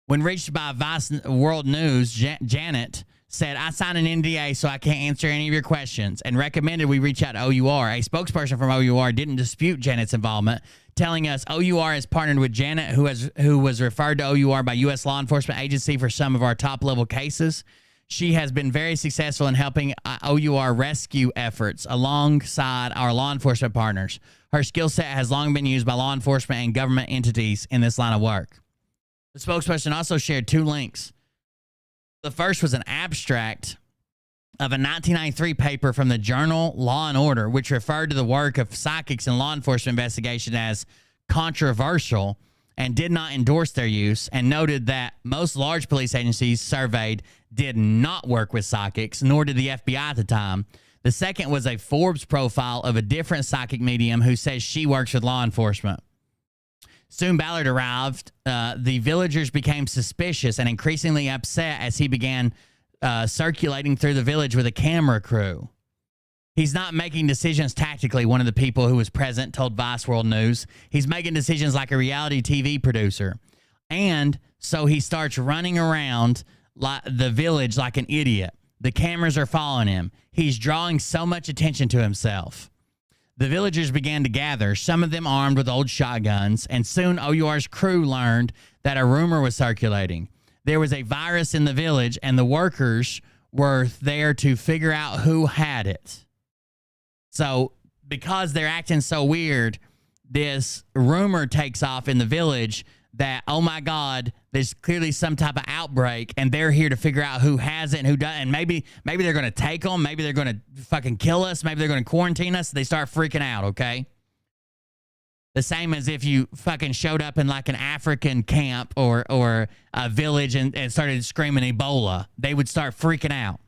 [SPEAKER 2] When reached by Vice World News, Janet said, I signed an NDA so I can't answer any of your questions and recommended we reach out to OUR. A spokesperson from OUR didn't dispute Janet's involvement, telling us OUR has partnered with Janet, who was referred to OUR by U.S. law enforcement agency for some of our top-level cases. She has been very successful in helping OUR rescue efforts alongside our law enforcement partners. Her skill set has long been used by law enforcement and government entities in this line of work. The spokesperson also shared two links. The first was an abstract of a 1993 paper from the journal Law and Order, which referred to the work of psychics in law enforcement investigation as controversial and did not endorse their use, and noted that most large police agencies surveyed did not work with psychics, nor did the FBI at the time. The second was a Forbes profile of a different psychic medium who says she works with law enforcement. Soon Ballard arrived. The villagers became suspicious and increasingly upset as he began circulating through the village with a camera crew. He's not making decisions tactically, one of the people who was present told Vice World News. He's making decisions like a reality TV producer. And so he starts running around the village like an idiot. The cameras are following him. He's drawing so much attention to himself. The villagers began to gather, some of them armed with old shotguns, and soon OUR's crew learned that a rumor was circulating. There was a virus in the village, and the workers were there to figure out who had it. So, because they're acting so weird, this rumor takes off in the village that, oh my God, there's clearly some type of outbreak, and they're here to figure out who has it and who doesn't. And maybe they're going to take them. Maybe they're going to fucking kill us. Maybe they're going to quarantine us. They start freaking out, okay? The same as if you fucking showed up in like an African camp or a village and started screaming Ebola. They would start freaking out.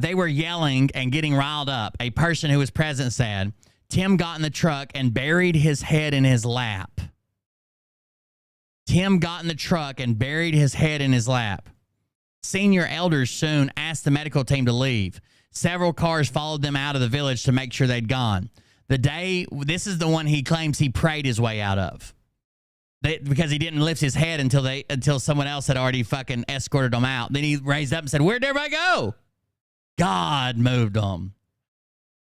[SPEAKER 2] They were yelling and getting riled up. A person who was present said, Tim got in the truck and buried his head in his lap. Tim got in the truck and buried his head in his lap. Senior elders soon asked the medical team to leave. Several cars followed them out of the village to make sure they'd gone. This is the one he claims he prayed his way out of. Because he didn't lift his head until someone else had already fucking escorted him out. Then he raised up and said, where'd everybody go? God moved them.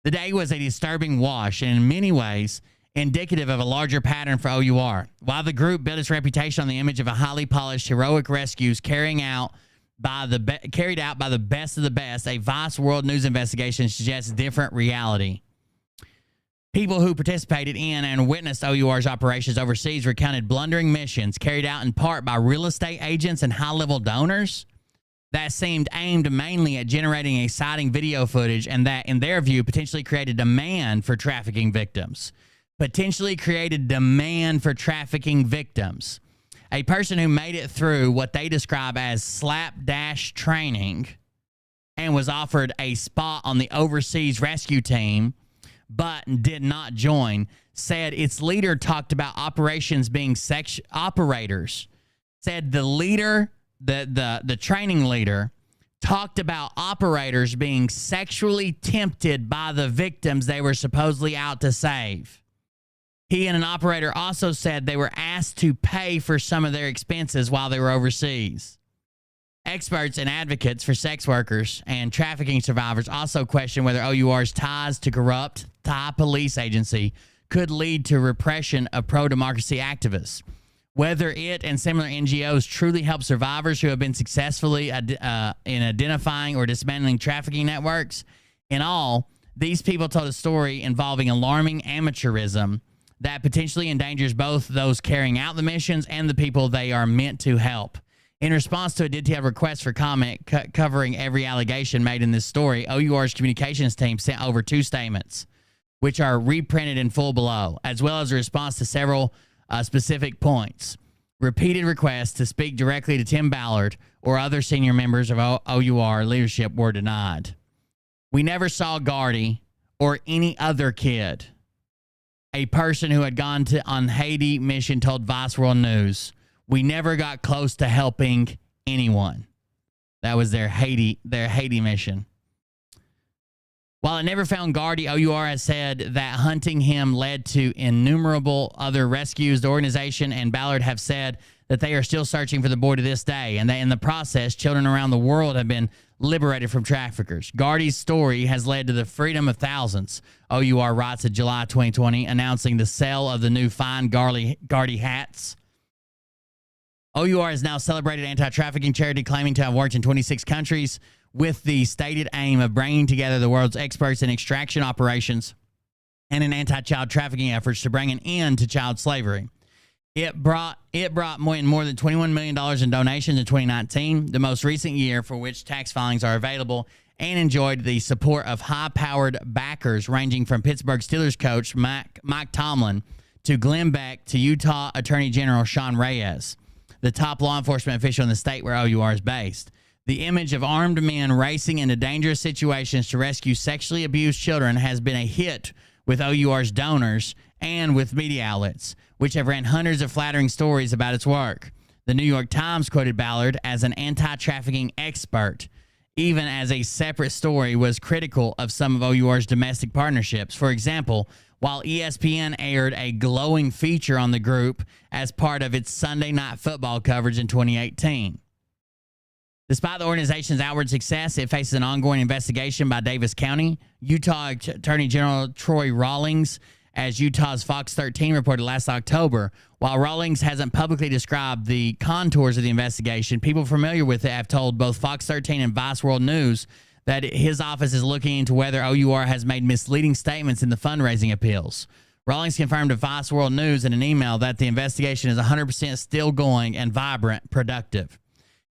[SPEAKER 2] The day was a disturbing wash, and in many ways, indicative of a larger pattern for OUR. While the group built its reputation on the image of a highly polished, heroic rescues carried out by the best of the best, a Vice World News investigation suggests different reality. People who participated in and witnessed OUR's operations overseas recounted blundering missions carried out in part by real estate agents and high-level donors that seemed aimed mainly at generating exciting video footage and that, in their view, potentially created demand for trafficking victims. potentially created demand for trafficking victims. A person who made it through what they describe as slapdash training and was offered a spot on the overseas rescue team but did not join, said its leader talked about operations being operators. Said the leader, the training leader, talked about operators being sexually tempted by the victims they were supposedly out to save. He and an operator also said they were asked to pay for some of their expenses while they were overseas. Experts and advocates for sex workers and trafficking survivors also question whether OUR's ties to corrupt Thai police agency could lead to repression of pro-democracy activists. Whether it and similar NGOs truly help survivors who have been successfully in identifying or dismantling trafficking networks. In all, these people told a story involving alarming amateurism that potentially endangers both those carrying out the missions and the people they are meant to help. In response to a detailed request for comment covering every allegation made in this story, OUR's communications team sent over 2 statements, which are reprinted in full below, as well as a response to several specific points. Repeated requests to speak directly to Tim Ballard or other senior members of OUR leadership were denied. We never saw Gardy or any other kid. A person who had gone on Haiti mission told Vice World News, we never got close to helping anyone. That was their Haiti mission. While it never found Gardy, OUR has said that hunting him led to innumerable other rescues. The organization and Ballard have said that they are still searching for the boy to this day, and that in the process, children around the world have been liberated from traffickers. Gardy's story has led to the freedom of thousands, OUR writes in July 2020, announcing the sale of the new fine Gardy hats. OUR has now celebrated anti-trafficking charity, claiming to have worked in 26 countries with the stated aim of bringing together the world's experts in extraction operations and in anti-child trafficking efforts to bring an end to child slavery. It brought more than $21 million in donations in 2019, the most recent year for which tax filings are available, and enjoyed the support of high-powered backers ranging from Pittsburgh Steelers coach Mike Tomlin to Glenn Beck to Utah Attorney General Sean Reyes, the top law enforcement official in the state where OUR is based. The image of armed men racing into dangerous situations to rescue sexually abused children has been a hit with OUR's donors and with media outlets, which have ran hundreds of flattering stories about its work. The New York Times quoted Ballard as an anti-trafficking expert, even as a separate story was critical of some of OUR's domestic partnerships. For example, while ESPN aired a glowing feature on the group as part of its Sunday Night Football coverage in 2018. Despite the organization's outward success, it faces an ongoing investigation by Davis County. Utah Attorney General Troy Rawlings, as Utah's Fox 13 reported last October. While Rawlings hasn't publicly described the contours of the investigation, people familiar with it have told both Fox 13 and Vice World News that his office is looking into whether OUR has made misleading statements in the fundraising appeals. Rawlings confirmed to Vice World News in an email that the investigation is 100% still going and vibrant, productive.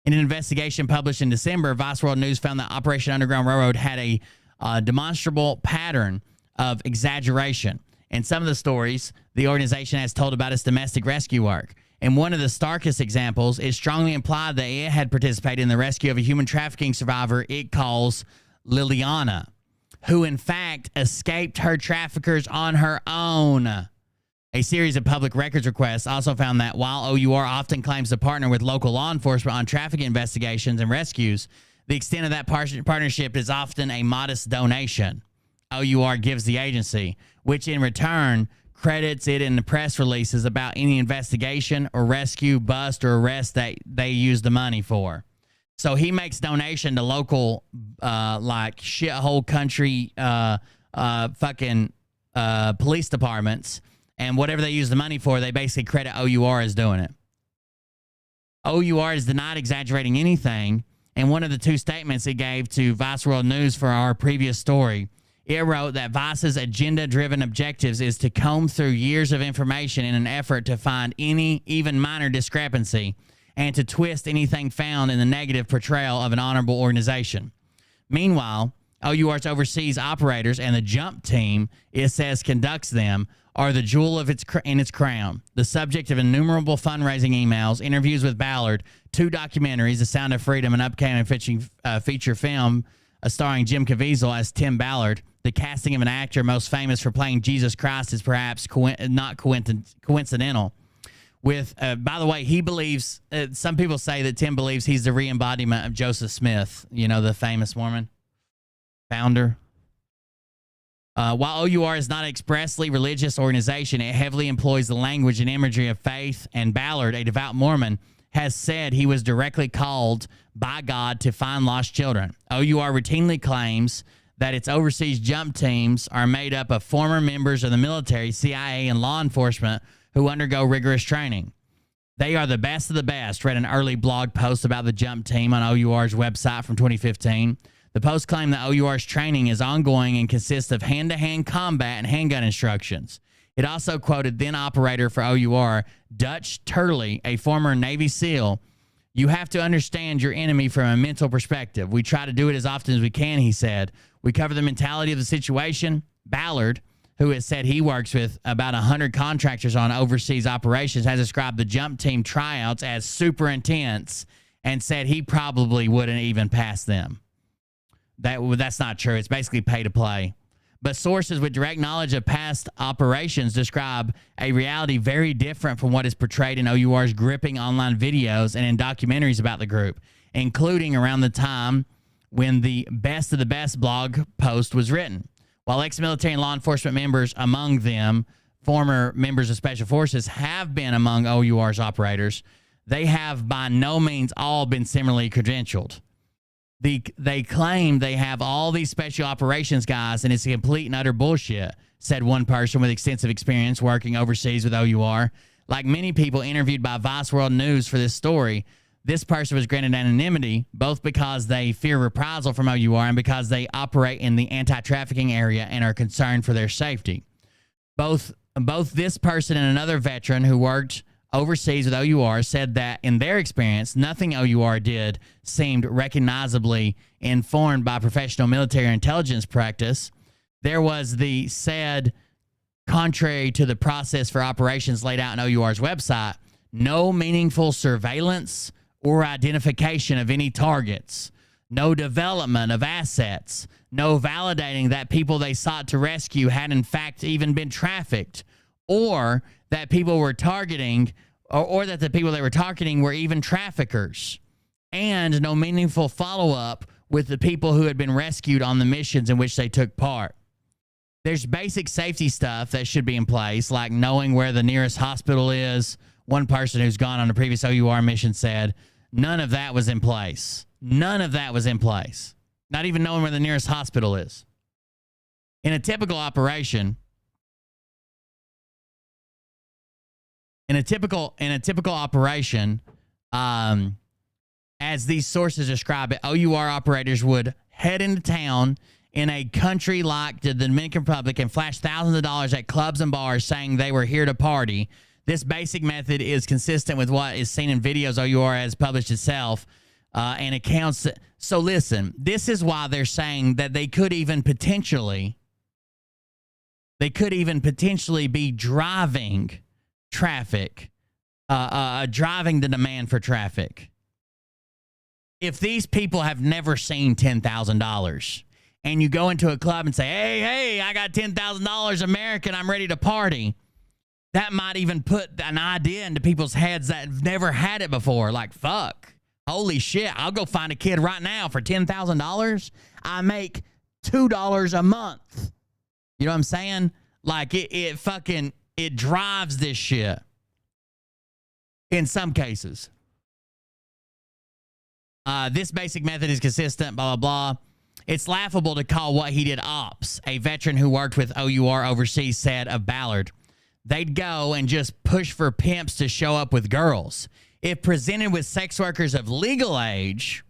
[SPEAKER 2] In an investigation published in December, Vice World News found that Operation Underground Railroad had a demonstrable pattern of exaggeration. In some of the stories, the organization has told about its domestic rescue work. In one of the starkest examples, it strongly implied that it had participated in the rescue of a human trafficking survivor it calls Liliana, who in fact escaped her traffickers on her own. A series of public records requests also found that while OUR often claims to partner with local law enforcement on trafficking investigations and rescues, the extent of that partnership is often a modest donation OUR gives the agency, which in return credits it in the press releases about any investigation or rescue, bust, or arrest that they use the money for. So he makes donation to local like shithole country police departments, and whatever they use the money for, they basically credit OUR as doing it. OUR is denied exaggerating anything. In one of the 2 statements it gave to Vice World News for our previous story, it wrote that Vice's agenda-driven objectives is to comb through years of information in an effort to find any, even minor discrepancy, and to twist anything found in the negative portrayal of an honorable organization. Meanwhile, OUR's overseas operators and the jump team it says conducts them are the jewel of its crown, the subject of innumerable fundraising emails, interviews with Ballard, 2 documentaries, The Sound of Freedom, an upcoming feature film starring Jim Caviezel as Tim Ballard. The casting of an actor most famous for playing Jesus Christ is perhaps not coincidental. With, by the way, he believes, some people say that Tim believes he's the re-embodiment of Joseph Smith, you know, the famous Mormon founder. While OUR is not an expressly religious organization, it heavily employs the language and imagery of faith, and Ballard, a devout Mormon, has said he was directly called by God to find lost children. OUR routinely claims that its overseas jump teams are made up of former members of the military, CIA, and law enforcement who undergo rigorous training. They are the best of the best, read an early blog post about the jump team on OUR's website from 2015. The post claimed that OUR's training is ongoing and consists of hand-to-hand combat and handgun instructions. It also quoted then operator for OUR, Dutch Turley, a former Navy SEAL. "You have to understand your enemy from a mental perspective. We try to do it as often as we can," he said. "We cover the mentality of the situation." Ballard, who has said he works with about 100 contractors on overseas operations, has described the jump team tryouts as super intense and said he probably wouldn't even pass them. That's not true. It's basically pay to play. But sources with direct knowledge of past operations describe a reality very different from what is portrayed in OUR's gripping online videos and in documentaries about the group, including around the time when the Best of the Best blog post was written. While ex-military and law enforcement members, among them former members of Special Forces, have been among OUR's operators, they have by no means all been similarly credentialed. They claim they have all these special operations guys, and it's complete and utter bullshit, said one person with extensive experience working overseas with OUR. Like many people interviewed by Vice World News for this story, this person was granted anonymity, both because they fear reprisal from OUR and because they operate in the anti-trafficking area and are concerned for their safety. Both this person and another veteran who worked overseas with OUR said that in their experience, nothing OUR did seemed recognizably informed by professional military intelligence practice. There was the said, contrary to the process for operations laid out in OUR's website, no meaningful surveillance or identification of any targets, no development of assets, no validating that people they sought to rescue had in fact even been trafficked, or that people were targeting, or that the people they were targeting were even traffickers, and no meaningful follow-up with the people who had been rescued on the missions in which they took part. There's basic safety stuff that should be in place, like knowing where the nearest hospital is. One person who's gone on a previous OUR mission said none of that was in place. None of that was in place. Not even knowing where the nearest hospital is. In a typical operation, as these sources describe it, OUR operators would head into town in a country like the Dominican Republic and flash thousands of dollars at clubs and bars saying they were here to party. This basic method is consistent with what is seen in videos OUR has published itself and accounts. So listen, this is why they're saying that they could even potentially be driving traffic, driving the demand for traffic. If these people have never seen $10,000 and you go into a club and say, hey, I got $10,000 American, I'm ready to party, that might even put an idea into people's heads that have never had it before. Like, fuck, holy shit, I'll go find a kid right now for $10,000. I make $2 a month. You know what I'm saying? Like, it drives this shit in some cases. This basic method is consistent, blah, blah, blah. It's laughable to call what he did ops. A veteran who worked with OUR overseas said of Ballard, they'd go and just push for pimps to show up with girls. If presented with sex workers of legal age,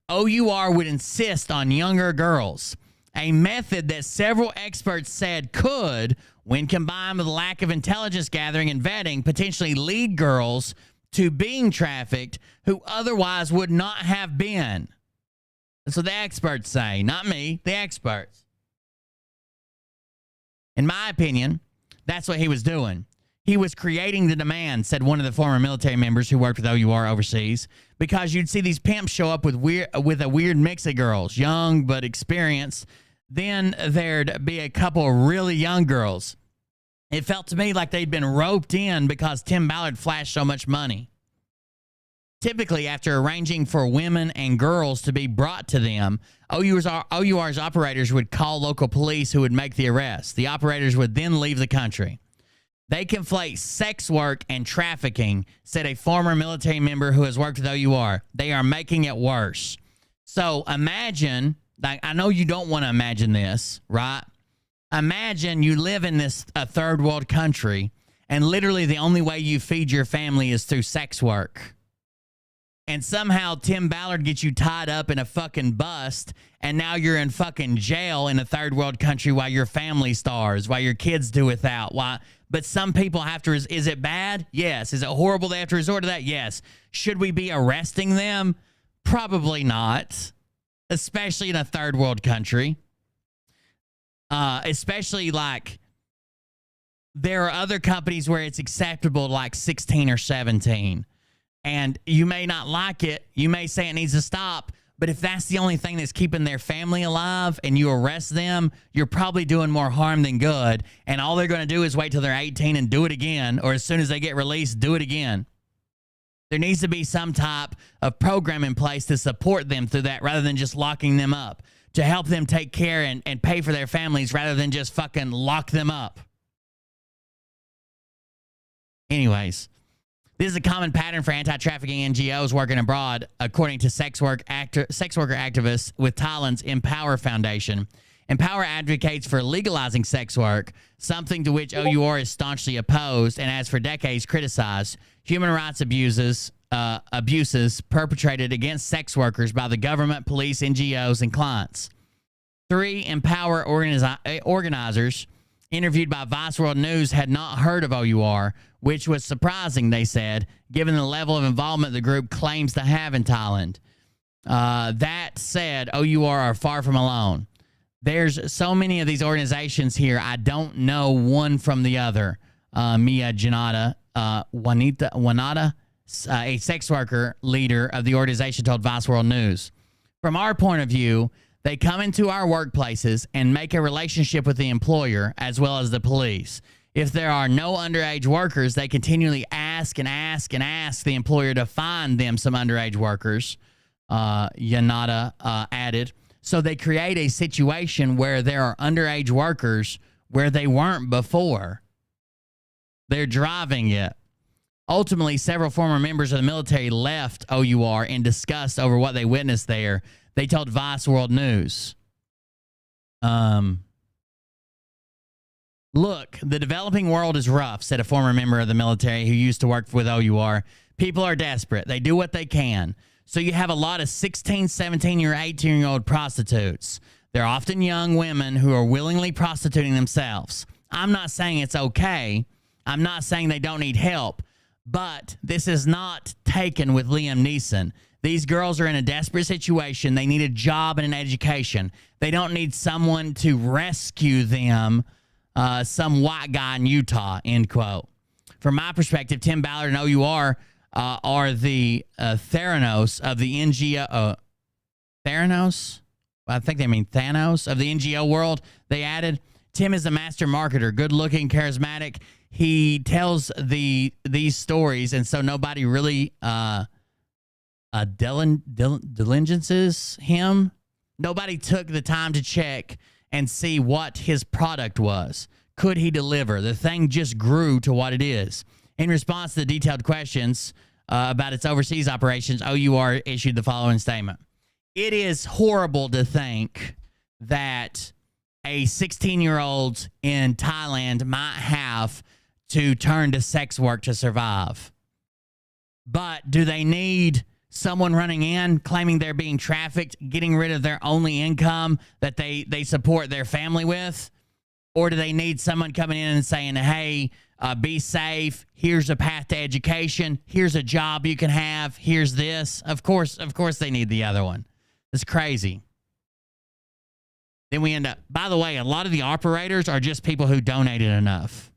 [SPEAKER 2] OUR would insist on younger girls. A method that several experts said could, when combined with a lack of intelligence gathering and vetting, potentially lead girls to being trafficked who otherwise would not have been. That's what the experts say, not me, the experts. In my opinion, that's what he was doing. He was creating the demand, said one of the former military members who worked with OUR overseas, because you'd see these pimps show up with a weird mix of girls, young but experienced. Then there'd be a couple of really young girls. It felt to me like they'd been roped in because Tim Ballard flashed so much money. Typically, after arranging for women and girls to be brought to them, OUR's operators would call local police who would make the arrest. The operators would then leave the country. They conflate sex work and trafficking, said a former military member who has worked with OUR. They are making it worse. So imagine, like, I know you don't want to imagine this, right? Imagine you live in a third world country, and literally the only way you feed your family is through sex work. And somehow Tim Ballard gets you tied up in a fucking bust, and now you're in fucking jail in a third world country while your family starves, while your kids do without. Why? But some people have to. Is it bad? Yes. Is it horrible they have to resort to that? Yes. Should we be arresting them? Probably not, especially in a third world country. Especially like there are other companies where it's acceptable, like 16 or 17. And you may not like it. You may say it needs to stop. But if that's the only thing that's keeping their family alive and you arrest them, you're probably doing more harm than good. And all they're going to do is wait till they're 18 and do it again. Or as soon as they get released, do it again. There needs to be some type of program in place to support them through that rather than just locking them up. To help them take care and pay for their families rather than just fucking lock them up. Anyways. This is a common pattern for anti-trafficking NGOs working abroad, according to sex worker activists with Thailand's Empower Foundation. Empower advocates for legalizing sex work, something to which OUR is staunchly opposed and has for decades criticized human rights abuses perpetrated against sex workers by the government, police, NGOs, and clients. 3 Empower organizers interviewed by Vice World News had not heard of OUR, which was surprising, they said, given the level of involvement the group claims to have in Thailand. That said, OUR are far from alone. There's so many of these organizations here, I don't know one from the other. Mia Janata, Wanata, a sex worker leader of the organization, told Vice World News. From our point of view, they come into our workplaces and make a relationship with the employer as well as the police. If there are no underage workers, they continually ask and ask and ask the employer to find them some underage workers, Yanada added. So they create a situation where there are underage workers where they weren't before. They're driving it. Ultimately, several former members of the military left OUR in disgust over what they witnessed there. They told Vice World News. Look, the developing world is rough, said a former member of the military who used to work with OUR. People are desperate. They do what they can. So you have a lot of 16, 17-year, 18-year-old prostitutes. They're often young women who are willingly prostituting themselves. I'm not saying it's okay. I'm not saying they don't need help. But this is not Taken with Liam Neeson. These girls are in a desperate situation. They need a job and an education. They don't need someone to rescue them, some white guy in Utah, end quote. From my perspective, Tim Ballard and OUR are the Theranos of the NGO. Theranos? I think they mean Thanos of the NGO world. They added, Tim is a master marketer, good-looking, charismatic. He tells these stories, and so nobody really diligences him. Nobody took the time to check and see what his product was. Could he deliver? The thing just grew to what it is. In response to the detailed questions about its overseas operations, OUR issued the following statement. It is horrible to think that a 16-year-old in Thailand might have to turn to sex work to survive. But do they need someone running in, claiming they're being trafficked, getting rid of their only income that they support their family with? Or do they need someone coming in and saying, hey, be safe, here's a path to education, here's a job you can have, here's this? Of course they need the other one. It's crazy. Then we end up, by the way, a lot of the operators are just people who donated enough.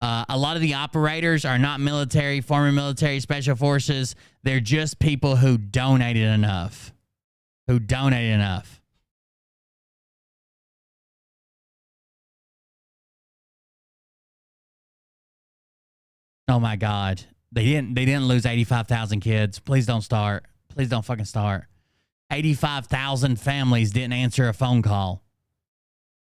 [SPEAKER 2] A lot of the operators are not military, former military, special forces. They're just people who donated enough. Who donated enough. Oh my God. They didn't lose 85,000 kids. Please don't start. Please don't fucking start. 85,000 families didn't answer a phone call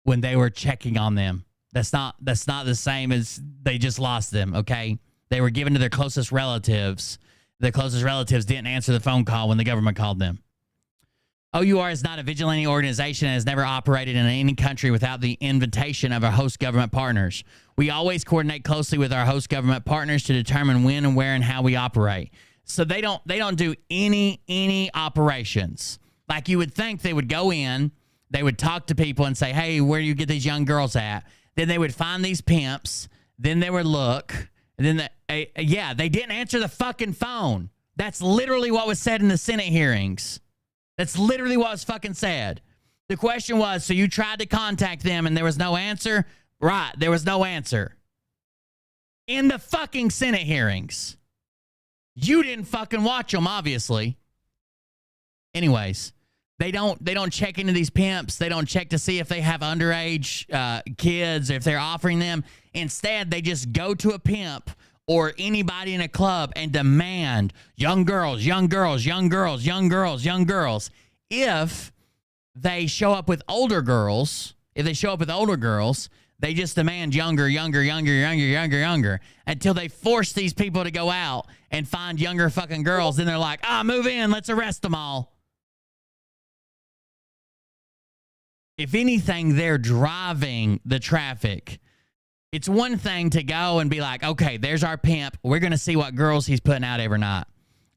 [SPEAKER 2] when they were checking on them. That's not the same as they just lost them, okay? They were given to their closest relatives. Their closest relatives didn't answer the phone call when the government called them. OUR is not a vigilante organization and has never operated in any country without the invitation of our host government partners. We always coordinate closely with our host government partners to determine when and where and how we operate. So they don't do any operations. Like you would think they would go in, they would talk to people and say, hey, where do you get these young girls at? Then they would find these pimps. Then they would look. And then, they didn't answer the fucking phone. That's literally what was said in the Senate hearings. That's literally what was fucking said. The question was, so you tried to contact them and there was no answer? Right, there was no answer. In the fucking Senate hearings. You didn't fucking watch them, obviously. Anyways, they don't check into these pimps. They don't check to see if they have underage kids, or if they're offering them. Instead, they just go to a pimp or anybody in a club and demand young girls, young girls, young girls, young girls, young girls. If they show up with older girls, they just demand younger until they force these people to go out and find younger fucking girls. Then they're like, move in, let's arrest them all. If anything, they're driving the traffic. It's one thing to go and be like, okay, there's our pimp. We're going to see what girls he's putting out every night.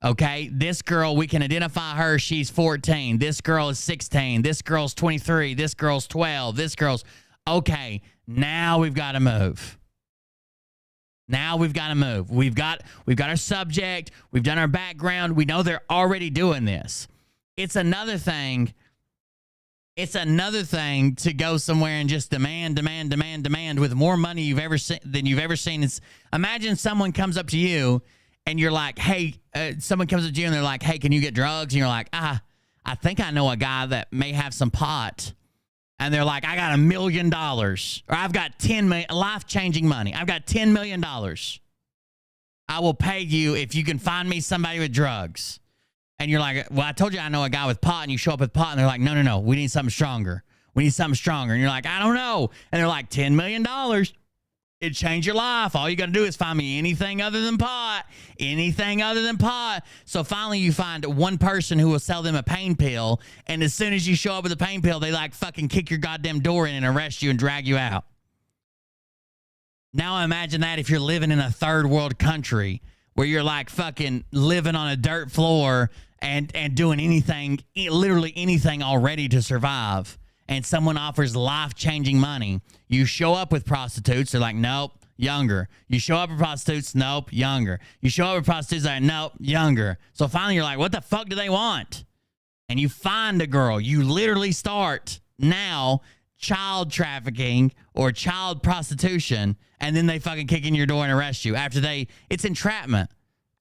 [SPEAKER 2] Okay, this girl, we can identify her. She's 14. This girl is 16. This girl's 23. This girl's 12. This girl's... Okay, now we've got to move. We've got our subject. We've done our background. We know they're already doing this. It's another thing to go somewhere and just demand with more money than you've ever seen. Imagine someone comes up to you and you're like, hey, someone comes up to you and they're like, hey, can you get drugs? And you're like, I think I know a guy that may have some pot. And they're like, I got $1 million, or I've got 10 million, life-changing money. I've got $10 million. I will pay you if you can find me somebody with drugs. And you're like, well, I told you I know a guy with pot, and you show up with pot, and they're like, no, we need something stronger. And you're like, I don't know. And they're like, $10 million. It'd change your life. All you got to do is find me anything other than pot. So finally you find one person who will sell them a pain pill, and as soon as you show up with a pain pill, they like fucking kick your goddamn door in and arrest you and drag you out. Now imagine that if you're living in a third world country where you're like fucking living on a dirt floor and doing anything, literally anything already to survive, and someone offers life-changing money. You show up with prostitutes, they're like, nope, younger. You show up with prostitutes, nope, younger. You show up with prostitutes, they're like, nope, younger. So finally you're like, what the fuck do they want? And you find a girl. You literally start now child trafficking or child prostitution, and then they fucking kick in your door and arrest you. It's entrapment,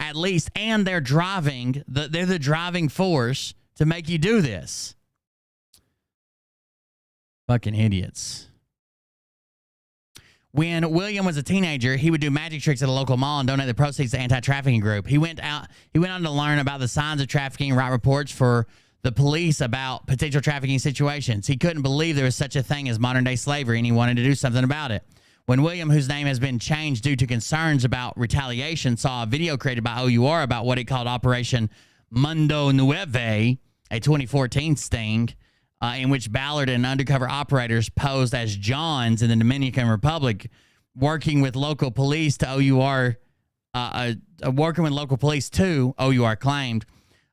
[SPEAKER 2] at least, and they're the driving force to make you do this. Fucking idiots. When William was a teenager, he would do magic tricks at a local mall and donate the proceeds to anti-trafficking group. He went on to learn about the signs of trafficking and write reports for the police about potential trafficking situations. He couldn't believe there was such a thing as modern-day slavery, and he wanted to do something about it. When William, whose name has been changed due to concerns about retaliation, saw a video created by OUR about what he called Operation Mundo Nueve, a 2014 sting, in which Ballard and undercover operators posed as Johns in the Dominican Republic, working with local police to OUR claimed,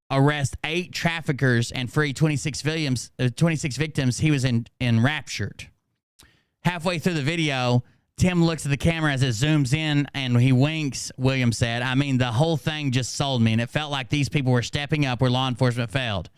[SPEAKER 2] arrest 8 traffickers and free 26 victims. He was enraptured. Halfway through the video, Tim looks at the camera as it zooms in and he winks. William said, I mean, the whole thing just sold me, and it felt like these people were stepping up where law enforcement failed.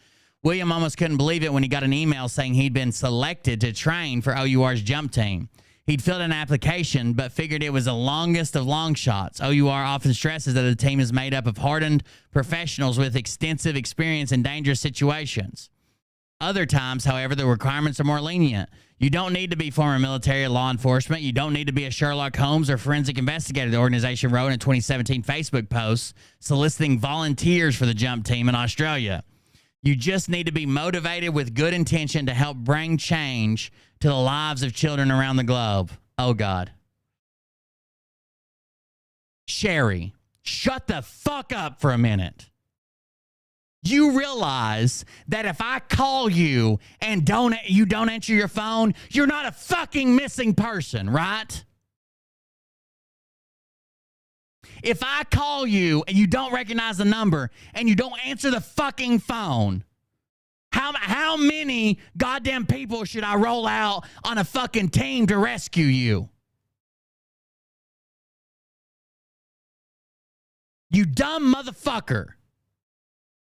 [SPEAKER 2] William almost couldn't believe it when he got an email saying he'd been selected to train for OUR's jump team. He'd filled an application, but figured it was the longest of long shots. OUR often stresses that the team is made up of hardened professionals with extensive experience in dangerous situations. Other times, however, the requirements are more lenient. You don't need to be former military or law enforcement. You don't need to be a Sherlock Holmes or forensic investigator, the organization wrote in a 2017 Facebook post soliciting volunteers for the jump team in Australia. You just need to be motivated with good intention to help bring change to the lives of children around the globe. Oh, God. Sherry, shut the fuck up for a minute. You realize that if I call you and you don't answer your phone, you're not a fucking missing person, right? If I call you and you don't recognize the number and you don't answer the fucking phone, how many goddamn people should I roll out on a fucking team to rescue you? You dumb motherfucker.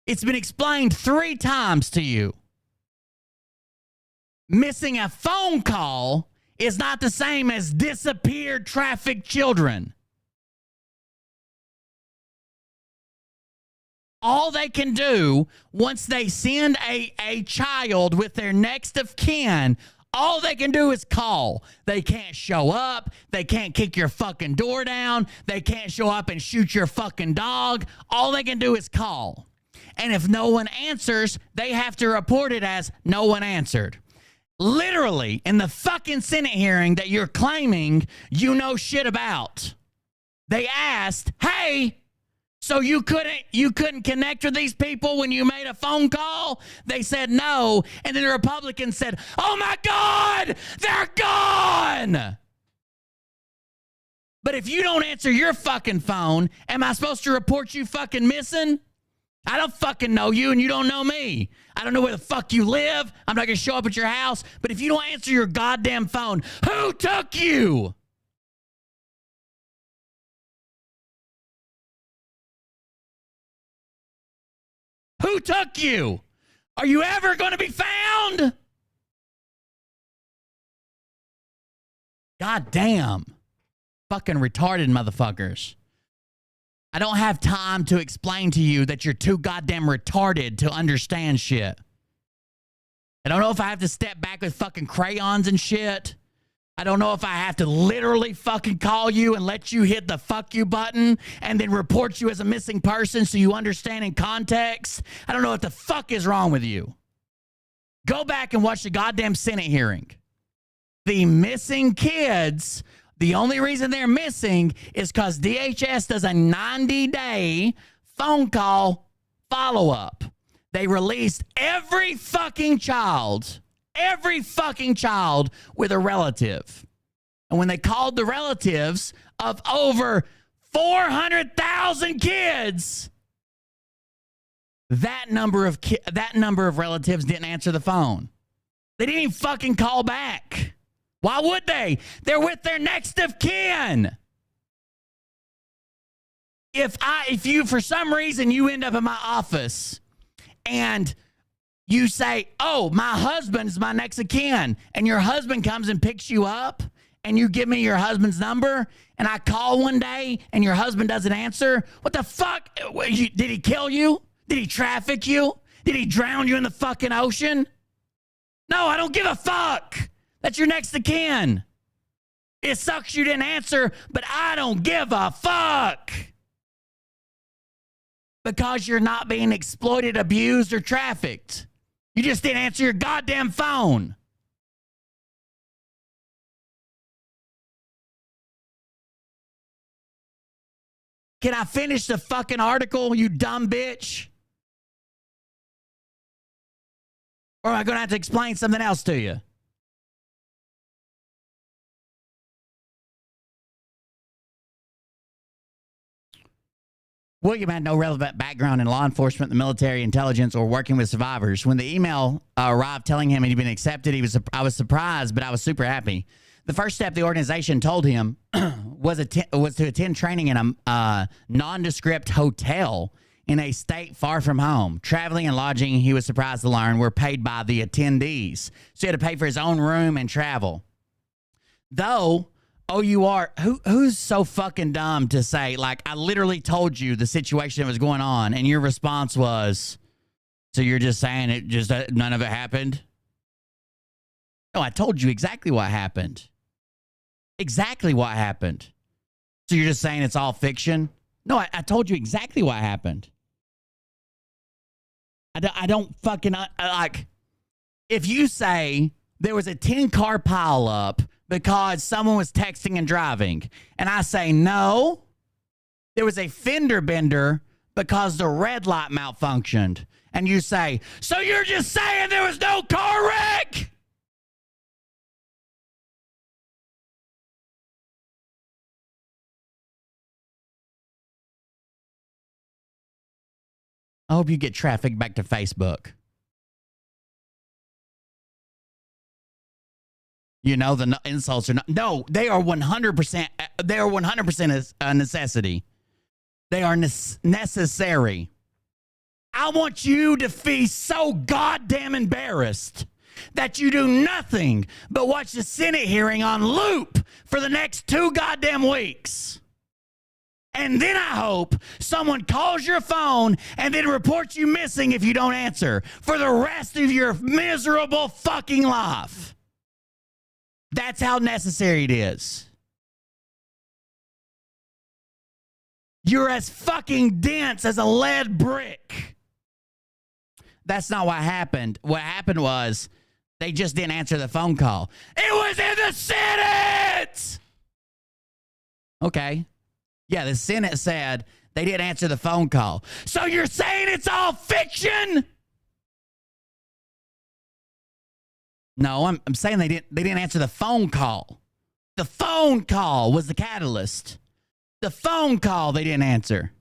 [SPEAKER 2] It's been explained 3 times to you. Missing a phone call is not the same as disappeared trafficked children. All they can do once they send a child with their next of kin, all they can do is call. They can't show up. They can't kick your fucking door down. They can't show up and shoot your fucking dog. All they can do is call. And if no one answers, they have to report it as no one answered. Literally, in the fucking Senate hearing that you're claiming you know shit about, they asked, hey, so you couldn't connect with these people when you made a phone call? They said no. And then the Republicans said, oh my God, they're gone. But if you don't answer your fucking phone, am I supposed to report you fucking missing? I don't fucking know you and you don't know me. I don't know where the fuck you live. I'm not going to show up at your house. But if you don't answer your goddamn phone, who took you? Who took you? Are you ever going to be found? God damn. Fucking retarded motherfuckers. I don't have time to explain to you that you're too goddamn retarded to understand shit. I don't know if I have to step back with fucking crayons and shit. I don't know if I have to literally fucking call you and let you hit the fuck you button and then report you as a missing person so you understand in context. I don't know what the fuck is wrong with you. Go back and watch the goddamn Senate hearing. The missing kids, the only reason they're missing is because DHS does a 90-day phone call follow-up. They released every fucking child with a relative. And when they called the relatives of over 400,000 kids, that number of relatives didn't answer the phone. They didn't even fucking call back. Why would they? They're with their next of kin. If you, for some reason, you end up in my office and you say, oh, my husband's my next of kin, and your husband comes and picks you up and you give me your husband's number and I call one day and your husband doesn't answer, what the fuck? Did he kill you? Did he traffic you? Did he drown you in the fucking ocean? No, I don't give a fuck. That's your next of kin. It sucks you didn't answer, but I don't give a fuck. Because you're not being exploited, abused, or trafficked. You just didn't answer your goddamn phone. Can I finish the fucking article, you dumb bitch? Or am I going to have to explain something else to you? William had no relevant background in law enforcement, the military, intelligence, or working with survivors. When the email arrived telling him he'd been accepted, I was surprised, but I was super happy. The first step the organization told him was to attend training in a nondescript hotel in a state far from home. Traveling and lodging, he was surprised to learn, were paid by the attendees. So he had to pay for his own room and travel. Though, OUR, who's so fucking dumb to say, like, I literally told you the situation that was going on, and your response was, so you're just saying it just none of it happened? No, I told you exactly what happened. Exactly what happened. So you're just saying it's all fiction? No, I told you exactly what happened. I don't fucking, like, if you say there was a 10-car pileup because someone was texting and driving, and I say, no, there was a fender bender because the red light malfunctioned, and you say, so you're just saying there was no car wreck? I hope you get traffic back to Facebook. You know, the insults are not. No, they are 100%. They are 100% a necessity. They are necessary. I want you to be so goddamn embarrassed that you do nothing but watch the Senate hearing on loop for the next 2 goddamn weeks. And then I hope someone calls your phone and then reports you missing if you don't answer for the rest of your miserable fucking life. That's how necessary it is. You're as fucking dense as a lead brick. That's not what happened. What happened was they just didn't answer the phone call. It was in the Senate! Okay. Yeah, the Senate said they didn't answer the phone call. So you're saying it's all fiction? No, I'm saying they didn't answer the phone call. The phone call was the catalyst. The phone call they didn't answer.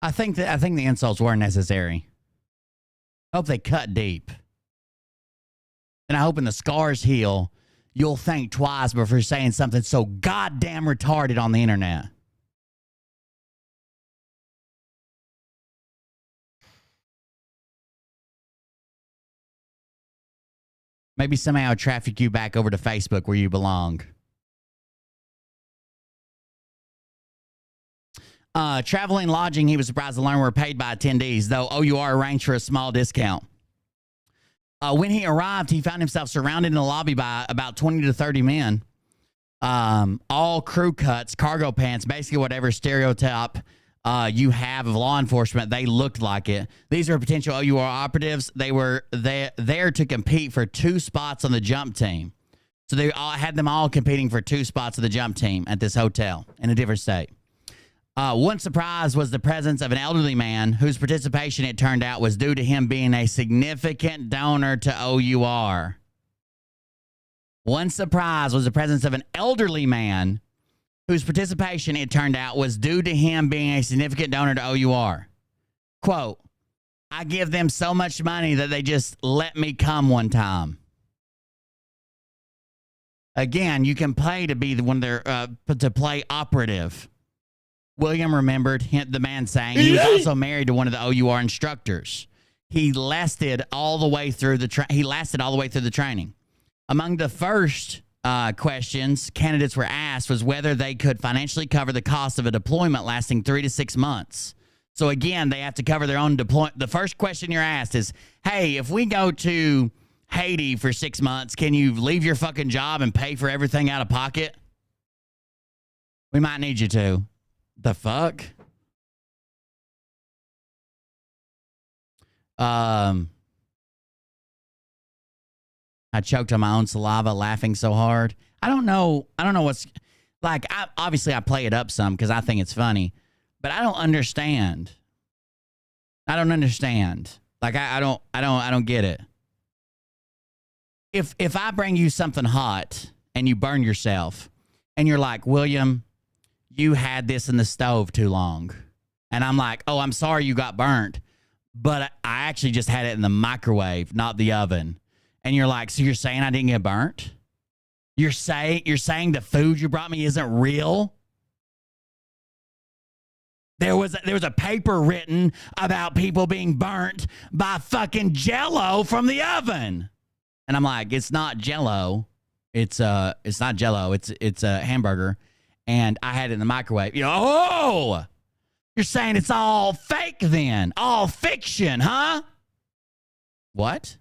[SPEAKER 2] I think the insults were necessary. I hope they cut deep. And I hope when the scars heal, you'll think twice before saying something so goddamn retarded on the internet. Maybe somehow traffic you back over to Facebook where you belong. Traveling and lodging, he was surprised to learn, were paid by attendees, though OUR arranged for a small discount. When he arrived, he found himself surrounded in the lobby by about 20 to 30 men. All crew cuts, cargo pants, basically whatever stereotype you have of law enforcement, they looked like it. These are potential OUR operatives. They were there to compete for 2 spots on the jump team. So they all had them all competing for 2 spots of the jump team at this hotel in a different state. One surprise was the presence of an elderly man whose participation, it turned out, was due to him being a significant donor to OUR. One surprise was the presence of an elderly man whose participation, it turned out, was due to him being a significant donor to OUR. Quote, I give them so much money that they just let me come one time. Again, you can pay to be the one there to play operative. William remembered the man saying he was also married to one of the OUR instructors. He lasted all the way through the training. Among the first questions candidates were asked was whether they could financially cover the cost of a deployment lasting 3 to 6 months. So again, they have to cover their own deployment. The first question you're asked is, hey, if we go to Haiti for 6 months, can you leave your fucking job and pay for everything out of pocket? We might need you to. The fuck? I choked on my own saliva laughing so hard. I don't know what's like. Obviously I play it up some because I think it's funny, but I don't understand. Like I don't get it. If I bring you something hot and you burn yourself and you're like, William, you had this in the stove too long. And I'm like, oh, I'm sorry you got burnt. But I actually just had it in the microwave, not the oven. And you're like, so you're saying I didn't get burnt? You're saying the food you brought me isn't real? There was a paper written about people being burnt by fucking Jell-O from the oven. And I'm like, it's not Jell-O. It's not Jell-O. It's a hamburger. And I had it in the microwave. You know, oh, you're saying it's all fake then, all fiction, huh? What?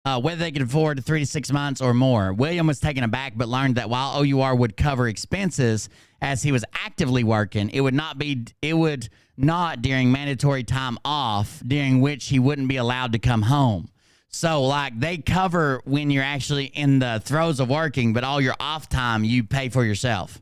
[SPEAKER 2] Whether they could afford 3 to 6 months or more. William was taken aback, but learned that while OUR would cover expenses as he was actively working, it would not during mandatory time off, during which he wouldn't be allowed to come home. So, like, they cover when you're actually in the throes of working, but all your off time you pay for yourself.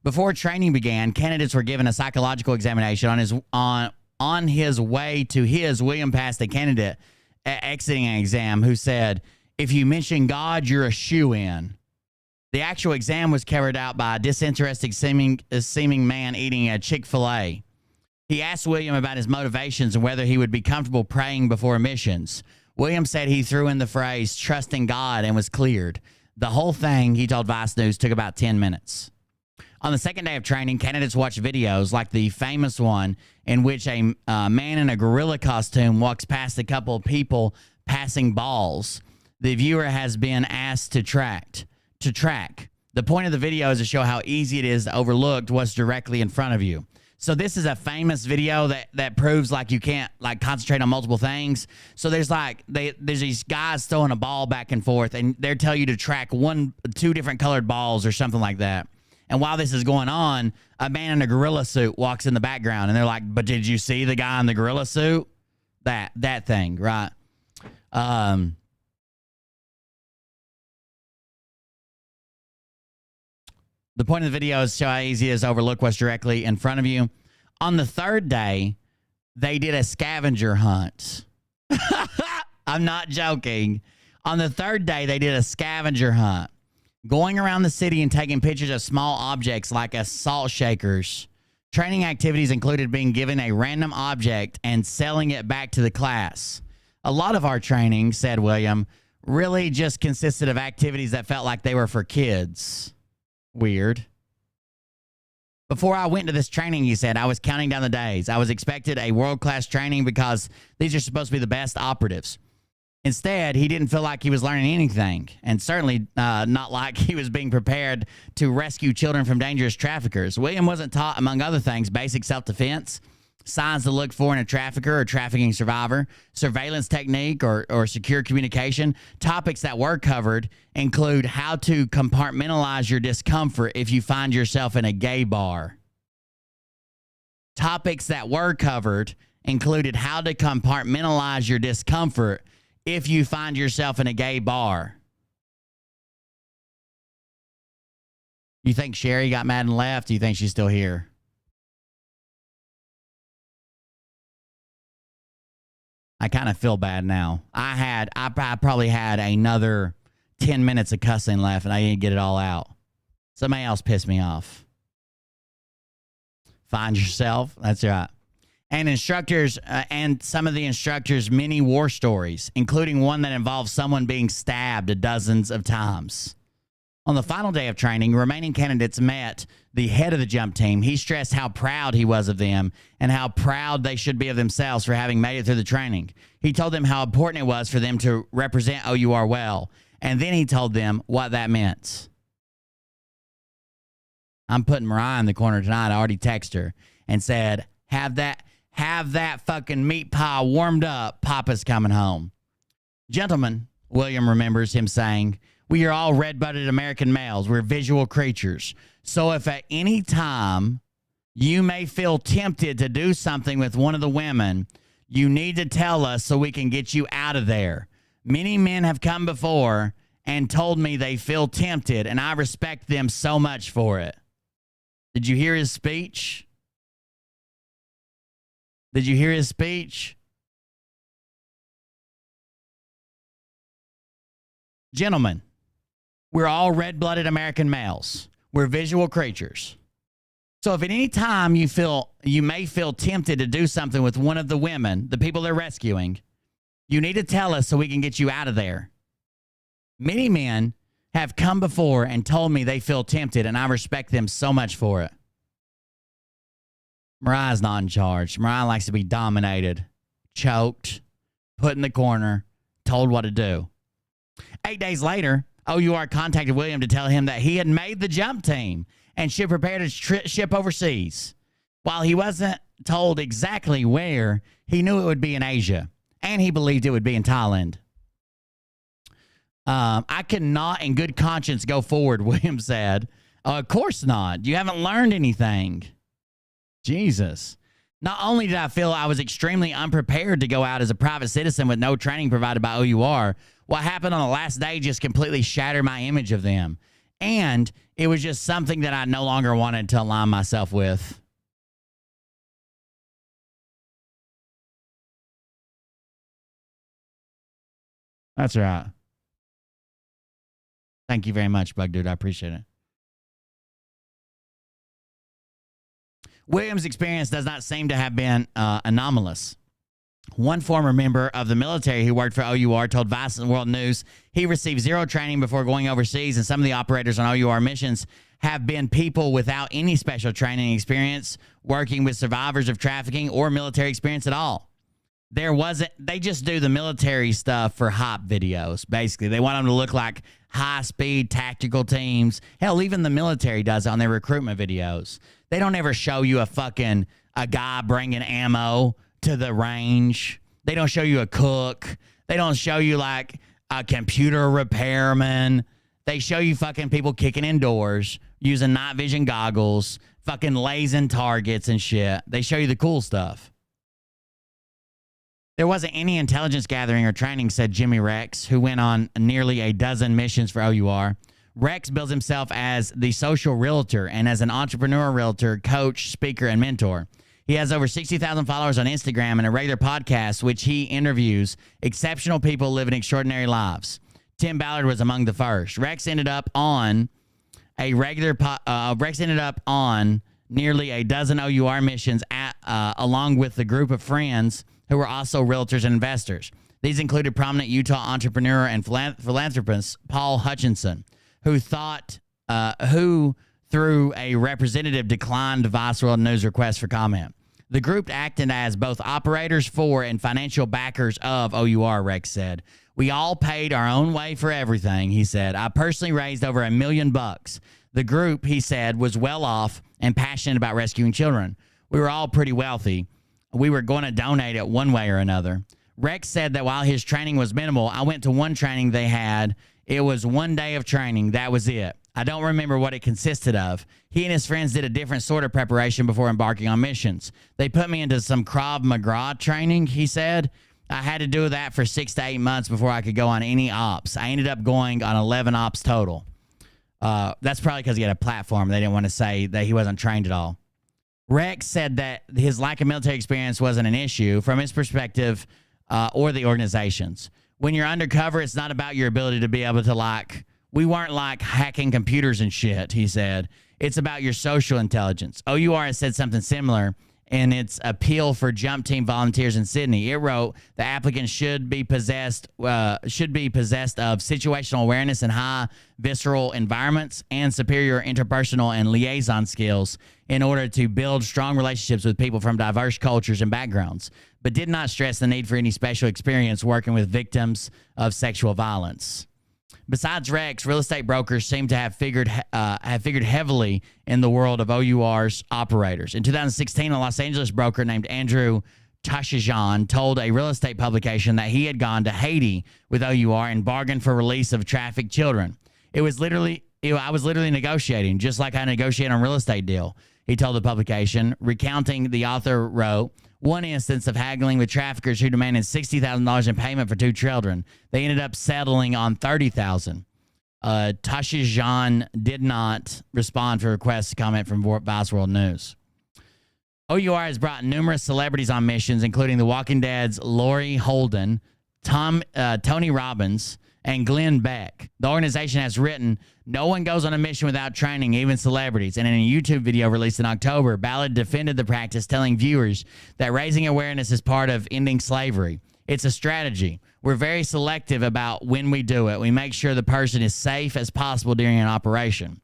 [SPEAKER 2] Before training began, candidates were given a psychological examination on his way to his. William passed a candidate exiting an exam who said, if you mention God, you're a shoo-in. The actual exam was carried out by a disinterested seeming man eating a Chick-fil-A. He asked William about his motivations and whether he would be comfortable praying before missions. William said he threw in the phrase, trust in God, and was cleared. The whole thing, he told Vice News, took about 10 minutes. On the second day of training, candidates watched videos like the famous one in which a man in a gorilla costume walks past a couple of people passing balls. The viewer has been asked to track. The point of the video is to show how easy it is to overlook what's directly in front of you. So this is a famous video that proves like you can't like concentrate on multiple things. So there's these guys throwing a ball back and forth, and they're telling you to track 2 different colored balls or something like that. And while this is going on, a man in a gorilla suit walks in the background, and they're like, but did you see the guy in the gorilla suit? That thing, right? The point of the video is to show how easy it is to overlook what's directly in front of you. On the third day, they did a scavenger hunt. I'm not joking. On the third day, they did a scavenger hunt, going around the city and taking pictures of small objects like salt shakers. Training activities included being given a random object and selling it back to the class. A lot of our training, said William, really just consisted of activities that felt like they were for kids. Weird. Before I went to this training, he said, I was counting down the days. I was expected a world-class training because these are supposed to be the best operatives. Instead, he didn't feel like he was learning anything, and certainly not like he was being prepared to rescue children from dangerous traffickers. William wasn't taught, among other things, basic self-defense, signs to look for in a trafficker or trafficking survivor, surveillance technique or secure communication. Topics that were covered include how to compartmentalize your discomfort if you find yourself in a gay bar. Topics that were covered included how to compartmentalize your discomfort if you find yourself in a gay bar. You think Sherry got mad and left? Do you think she's still here? I kind of feel bad now. I probably had another 10 minutes of cussing left, and I didn't get it all out. Somebody else pissed me off. Find yourself. That's right. And instructors, and some of the instructors' many war stories, including one that involves someone being stabbed dozens of times. On the final day of training, remaining candidates met the head of the jump team. He stressed how proud he was of them and how proud they should be of themselves for having made it through the training. He told them how important it was for them to represent OUR well, and then he told them what that meant. I'm putting Mariah in the corner tonight. I already texted her and said, have that fucking meat pie warmed up. Papa's coming home. Gentlemen, William remembers him saying, we are all red-blooded American males. We're visual creatures. So if at any time you may feel tempted to do something with one of the women, you need to tell us so we can get you out of there. Many men have come before and told me they feel tempted, and I respect them so much for it. Did you hear his speech? Did you hear his speech? Gentlemen, we're all red-blooded American males. We're visual creatures. So if at any time you may feel tempted to do something with one of the women, the people they're rescuing, you need to tell us so we can get you out of there. Many men have come before and told me they feel tempted, and I respect them so much for it. Mariah's not in charge. Mariah likes to be dominated, choked, put in the corner, told what to do. 8 days later, OUR contacted William to tell him that he had made the jump team and should prepare to ship overseas. While he wasn't told exactly where, he knew it would be in Asia, and he believed it would be in Thailand. I cannot in good conscience go forward, William said. Of course not. You haven't learned anything. Jesus. Not only did I feel I was extremely unprepared to go out as a private citizen with no training provided by OUR, what happened on the last day just completely shattered my image of them. And it was just something that I no longer wanted to align myself with. That's right. Thank you very much, Bug Dude. I appreciate it. Williams' experience does not seem to have been anomalous. One former member of the military who worked for OUR told Vice and World News he received zero training before going overseas, and some of the operators on OUR missions have been people without any special training experience working with survivors of trafficking or military experience at all. They just do the military stuff for hype videos, basically. They want them to look like high-speed tactical teams. Hell, even the military does it on their recruitment videos. They don't ever show you a guy bringing ammo to the range. They don't show you a cook. They don't show you like a computer repairman. They show you fucking people kicking indoors using night vision goggles, fucking lasing targets and shit. They show you the cool stuff. There wasn't any intelligence gathering or training, said Jimmy Rex, who went on nearly a dozen missions for OUR. Rex bills himself as the social realtor and as an entrepreneur realtor, coach, speaker, and mentor. He has over 60,000 followers on Instagram and a regular podcast, which he interviews exceptional people living extraordinary lives. Tim Ballard was among the first. Rex ended up on nearly a dozen OUR missions along with the group of friends who were also realtors and investors. These included prominent Utah entrepreneur and philanthropist Paul Hutchinson, who through a representative declined Vice World News request for comment. The group acted as both operators for and financial backers of OUR, Rex said. We all paid our own way for everything, he said. I personally raised over $1 million. The group, he said, was well off and passionate about rescuing children. We were all pretty wealthy. We were going to donate it one way or another. Rex said that while his training was minimal, I went to one training they had. It was 1 day of training. That was it. I don't remember what it consisted of. He and his friends did a different sort of preparation before embarking on missions. They put me into some Krav Maga training, he said. I had to do that for 6 to 8 months before I could go on any ops. I ended up going on 11 ops total. That's probably because he had a platform. They didn't want to say that he wasn't trained at all. Rex said that his lack of military experience wasn't an issue from his perspective or the organization's. When you're undercover, it's not about your ability to be able to we weren't hacking computers and shit, he said. It's about your social intelligence. OUR has said something similar in its appeal for jump team volunteers in Sydney. It wrote the applicants should be possessed of situational awareness in high visceral environments and superior interpersonal and liaison skills in order to build strong relationships with people from diverse cultures and backgrounds, but did not stress the need for any special experience working with victims of sexual violence. Besides Rex, real estate brokers seem to have figured heavily in the world of OUR's operators. In 2016, a Los Angeles broker named Andrew Tashijan told a real estate publication that he had gone to Haiti with OUR and bargained for release of trafficked children. I was literally negotiating, just like I negotiate on a real estate deal, he told the publication. Recounting, the author wrote, one instance of haggling with traffickers who demanded $60,000 in payment for 2 children. They ended up settling on $30,000. Tashijan did not respond to requests to comment from Vice World News. OUR has brought numerous celebrities on missions, including The Walking Dead's Laurie Holden, Tony Robbins, and Glenn Beck. The organization has written, no one goes on a mission without training, even celebrities. And in a YouTube video released in October, Ballard defended the practice, telling viewers that raising awareness is part of ending slavery. It's a strategy. We're very selective about when we do it. We make sure the person is safe as possible during an operation.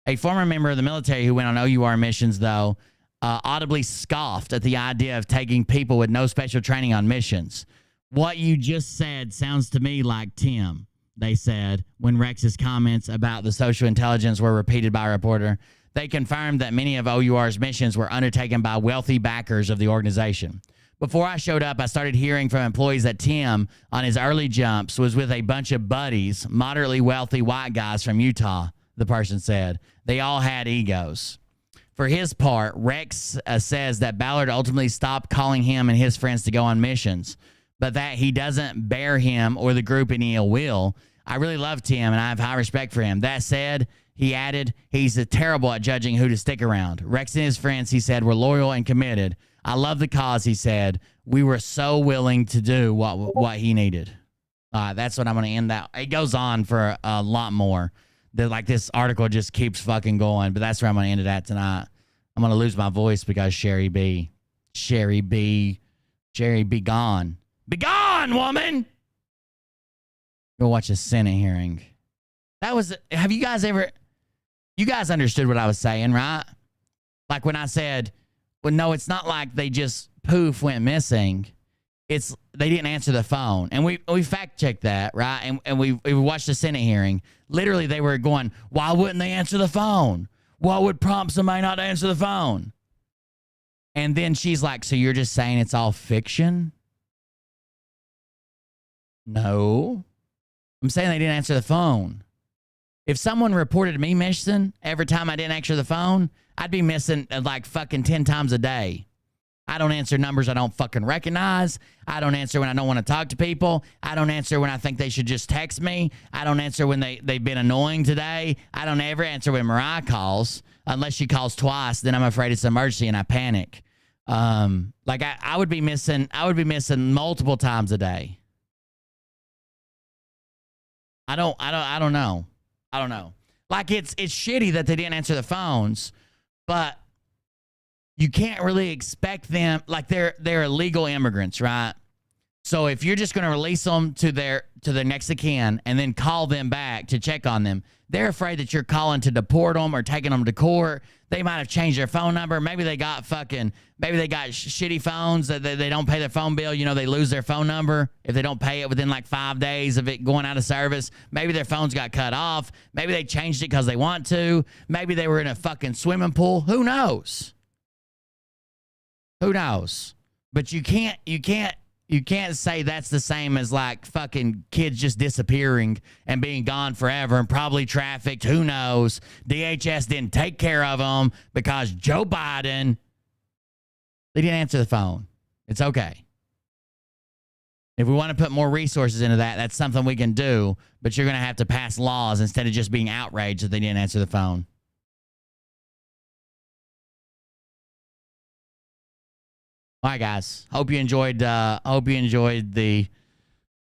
[SPEAKER 2] A former member of the military who went on OUR missions, though, audibly scoffed at the idea of taking people with no special training on missions. What you just said sounds to me like Tim, they said, when Rex's comments about the social intelligence were repeated by a reporter. They confirmed that many of OUR's missions were undertaken by wealthy backers of the organization. Before I showed up, I started hearing from employees that Tim, on his early jumps, was with a bunch of buddies, moderately wealthy white guys from Utah, the person said. They all had egos. For his part, Rex says that Ballard ultimately stopped calling him and his friends to go on missions, but that he doesn't bear him or the group any ill will. I really love Tim, and I have high respect for him. That said, he added, he's terrible at judging who to stick around. Rex and his friends, he said, were loyal and committed. I love the cause, he said. We were so willing to do what he needed. That's what I'm going to end that. It goes on for a lot more. Like, this article just keeps fucking going, but that's where I'm going to end it at tonight. I'm going to lose my voice because Sherry B, be gone. Be gone, woman! Go watch a Senate hearing. Have you guys ever, you guys understood what I was saying, right? Like when I said, well, no, it's not like they just poof went missing. It's they didn't answer the phone. And we fact checked that, right? And we watched the Senate hearing. Literally, they were going, why wouldn't they answer the phone? What would prompt somebody not to answer the phone? And then she's like, so you're just saying it's all fiction? No. I'm saying they didn't answer the phone. If someone reported me missing every time I didn't answer the phone, I'd be missing like fucking 10 times a day. I don't answer numbers I don't fucking recognize. I don't answer when I don't want to talk to people. I don't answer when I think they should just text me. I don't answer when they've been annoying today. I don't ever answer when Mariah calls, unless she calls twice. Then I'm afraid it's an emergency and I panic. Like I would be missing multiple times a day. I don't know. Like it's shitty that they didn't answer the phones, but you can't really expect them, like they're illegal immigrants, right? So if you're just going to release them to their next of kin and then call them back to check on them, they're afraid that you're calling to deport them or taking them to court. They might have changed their phone number. Maybe they got shitty phones that they don't pay their phone bill. You know, they lose their phone number if they don't pay it within like 5 days of it going out of service. Maybe their phones got cut off. Maybe they changed it because they want to. Maybe they were in a fucking swimming pool. Who knows? Who knows? But you can't say that's the same as like fucking kids just disappearing and being gone forever and probably trafficked. Who knows? DHS didn't take care of them because Joe Biden, they didn't answer the phone. It's okay. If we want to put more resources into that, that's something we can do, but you're going to have to pass laws instead of just being outraged that they didn't answer the phone. All right, guys. Hope you enjoyed the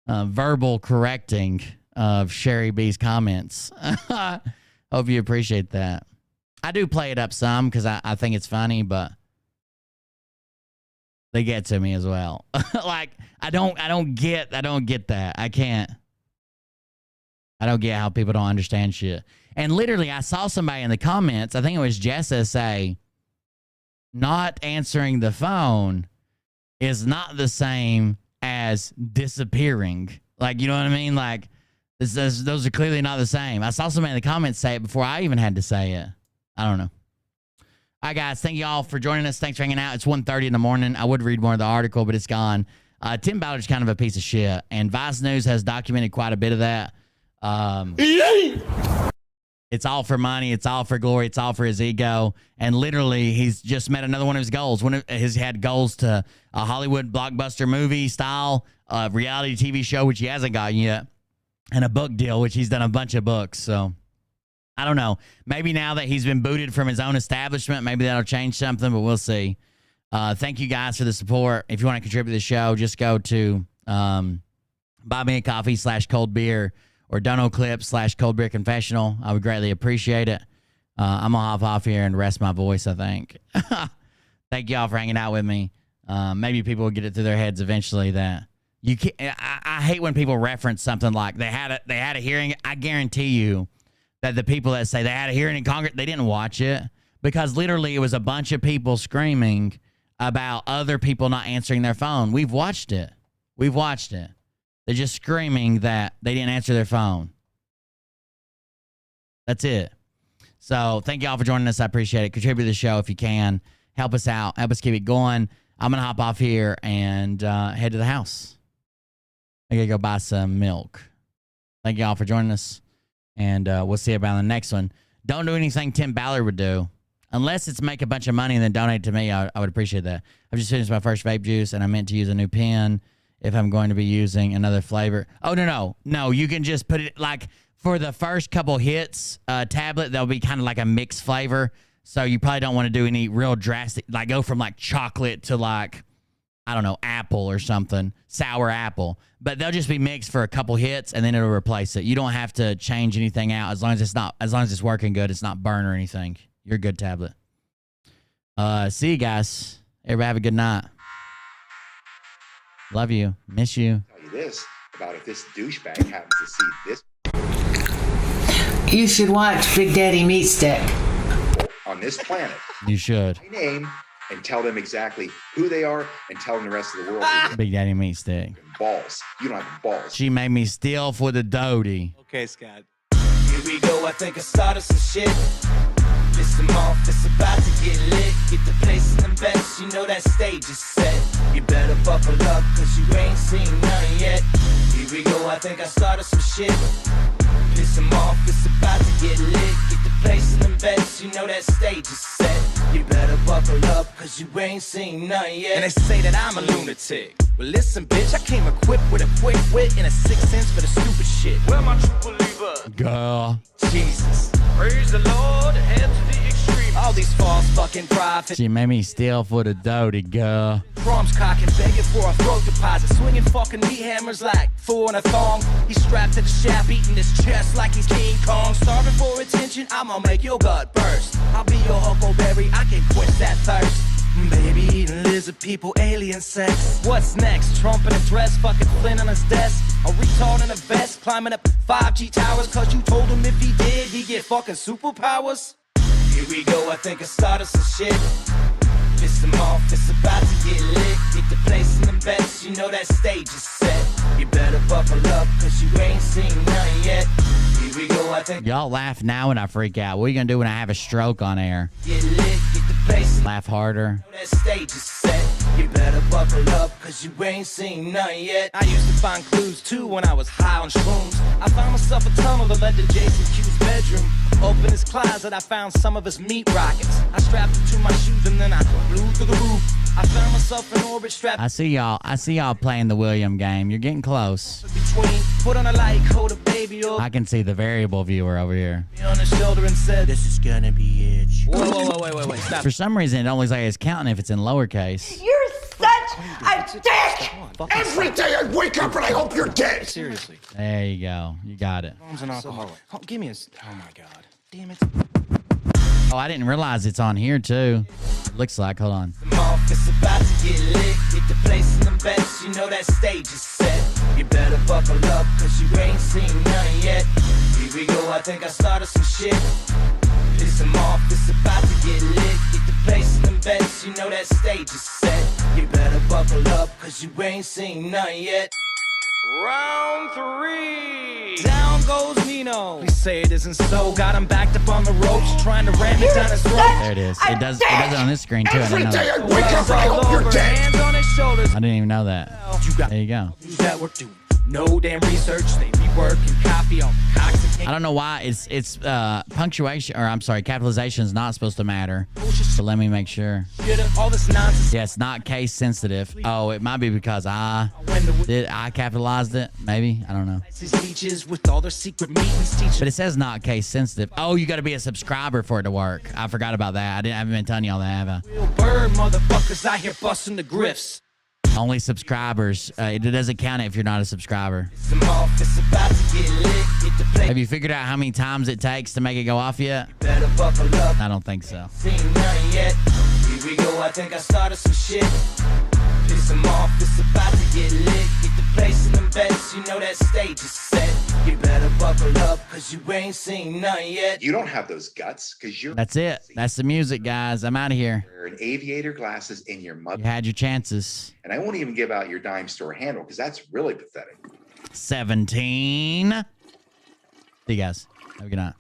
[SPEAKER 2] verbal correcting of Sherry B's comments. Hope you appreciate that. I do play it up some because I think it's funny, but they get to me as well. Like I don't get that. I don't get how people don't understand shit. And literally, I saw somebody in the comments. I think it was Jessa say, not answering the phone is not the same as disappearing. Like, you know what I mean? Like, those are clearly not the same. I saw somebody in the comments say it before I even had to say it. I don't know. All right, guys. Thank you all for joining us. Thanks for hanging out. It's 1:30 in the morning. I would read more of the article, but it's gone. Tim Ballard's kind of a piece of shit, and Vice News has documented quite a bit of that. It's all for money. It's all for glory. It's all for his ego. And literally, he's just met another one of his goals. He's had goals to a Hollywood blockbuster movie style, reality TV show, which he hasn't gotten yet, and a book deal, which he's done a bunch of books. So I don't know. Maybe now that he's been booted from his own establishment, maybe that'll change something, but we'll see. Thank you guys for the support. If you want to contribute to the show, just go to buymeacoffee.com/coldbeer. or donoclip/coldbeerconfessional. I would greatly appreciate it. I'm going to hop off here and rest my voice, I think. Thank y'all for hanging out with me. Maybe people will get it through their heads eventually that you can't. I hate when people reference something like they had a hearing. I guarantee you that the people that say they had a hearing in Congress, they didn't watch it, because literally it was a bunch of people screaming about other people not answering their phone. We've watched it. They're just screaming that they didn't answer their phone. That's it. So thank y'all for joining us. I appreciate it. Contribute to the show if you can. Help us out. Help us keep it going. I'm going to hop off here and head to the house. I got to go buy some milk. Thank y'all for joining us. And we'll see you about the next one. Don't do anything Tim Ballard would do. Unless it's make a bunch of money and then donate to me, I would appreciate that. I've just finished my first vape juice, and I meant to use a new pen if I'm going to be using another flavor. Oh, no. You can just put it, like, for the first couple hits, tablet, there'll be kind of like a mixed flavor. So you probably don't want to do any real drastic, like go from like chocolate to like, I don't know, apple or something, sour apple. But they'll just be mixed for a couple hits, and then it'll replace it. You don't have to change anything out as long as it's working good. It's not burn or anything. You're a good tablet. See you guys. Everybody have a good night. Love you. Miss you.
[SPEAKER 18] Tell you this about if this douchebag happens to see this.
[SPEAKER 15] You should watch Big Daddy Meat Stick.
[SPEAKER 18] On this planet.
[SPEAKER 2] You should.
[SPEAKER 18] My name and tell them exactly who they are and tell them the rest of the world.
[SPEAKER 2] Big Daddy Meat Stick.
[SPEAKER 18] Balls. You don't have balls.
[SPEAKER 2] She made me steal for the doty.
[SPEAKER 19] Okay, Scott. Here we go. I think I started some shit. Listen off, it's about to get lit. Get the place in the best, you know that stage is set. You better buckle up, cause you ain't seen none yet. Here we go, I think I started some shit. Piss them off, it's about to get lit. Get the place in the best, you know that stage is set. You better buckle up, cause you ain't seen none yet. And they say that I'm a lunatic. Well listen bitch, I came equipped with a quick wit and a 6th sense for the stupid shit. Where my true believer?
[SPEAKER 2] Girl.
[SPEAKER 19] Jesus. Praise the Lord, head to the extreme. All these false fucking prophets.
[SPEAKER 2] She made me steal for the doty, girl.
[SPEAKER 19] Crumbs cocking, begging for a throat deposit. Swinging fucking meat hammers like four in a thong. He's strapped to the shaft, beating his chest like he's King Kong. Starving for attention, I'ma make your gut burst. I'll be your huckleberry, I can quench that thirst. Baby eating lizard people, alien sex. What's next? Trump in a dress, fucking Flynn on his desk. A retard in a vest, climbing up 5G towers. Cause you told him if he did, he'd get fucking superpowers. Here we go, I think I started some shit. Piss them off, it's about to get lit. Get the place in the best, you know that stage is set. You better buckle up, cause you ain't seen none yet. Here we go, I think.
[SPEAKER 2] Y'all laugh now when I freak out. What are you gonna do when I have a stroke on air?
[SPEAKER 19] Get lit, get the place.
[SPEAKER 2] Laugh harder.
[SPEAKER 19] You know that stage is set. You better buckle up, cause you ain't seen none yet. I used to find clues too when I was high on shrooms. I found myself a tunnel that led to Jason Q's bedroom. Open his closet, I found some of his meat rockets. I strapped it to my shoes and then I flew through the roof. I found myself in orbit strapped.
[SPEAKER 2] I see y'all playing the William game. You're getting close.
[SPEAKER 19] Between, put on a light coat, a baby oil.
[SPEAKER 2] I can see the variable viewer over here.
[SPEAKER 19] On his shoulder and said, "This is gonna be it." Whoa, wait, stop.
[SPEAKER 2] For some reason, it only looks like it's counting if it's in lowercase.
[SPEAKER 12] You're such a dick! Every day I wake up and I hope you're dead!
[SPEAKER 19] Seriously.
[SPEAKER 2] There you go. You got it.
[SPEAKER 19] Mom's an alcoholic. Oh, give me a... Oh, my God. Damn it.
[SPEAKER 2] Oh, I didn't realize it's on here, too. Looks like. Hold on.
[SPEAKER 19] It's about to get lit. Get the place in the best. You know that stage is set. You better buckle up, cause you ain't seen none yet. Here we go, I think I started some shit. Piss them off, it's about to get lit. Get the place in the best. You know that stage is set. You better buckle up, cause you ain't seen none yet. Round 3. Down goes Nino. Please say it isn't so. Got him backed up on the ropes, trying to ram it down his throat.
[SPEAKER 2] There it is. It does it on this screen too.
[SPEAKER 12] Every day I wake up and I hope you're dead.
[SPEAKER 19] Hands on his shoulders.
[SPEAKER 2] I didn't even know that. There you go.
[SPEAKER 19] That work do no damn research. They rework and copy on cocks.
[SPEAKER 2] I don't know why it's punctuation, or I'm sorry, capitalization is not supposed to matter. So let me make sure.
[SPEAKER 19] All this nonsense.
[SPEAKER 2] Yeah, it's not case sensitive. Oh, it might be because I capitalized it. Maybe, I don't know.
[SPEAKER 19] With all their secret meetings,
[SPEAKER 2] but it says not case sensitive. Oh, you got to be a subscriber for it to work. I forgot about that. I haven't been telling y'all that, have I?
[SPEAKER 19] Real bird motherfuckers out here busting the grifts.
[SPEAKER 2] Only subscribers. It doesn't count if you're not a subscriber. Have you figured out how many times it takes to make it go off yet? I don't think so.
[SPEAKER 19] Here we go, I think I started some shit. Piss 'em off, it's about to get lit. Get the place in them beds, you know that stage is set. You better buckle up, cause you ain't seen none yet.
[SPEAKER 18] You don't have those guts, cause you're
[SPEAKER 2] That's it. That's the music, guys. I'm out of here.
[SPEAKER 18] wearing aviator glasses in your mother.
[SPEAKER 2] You had your chances.
[SPEAKER 18] And I won't even give out your dime store handle, cause that's really pathetic.
[SPEAKER 2] 17. See you guys. Have a good night.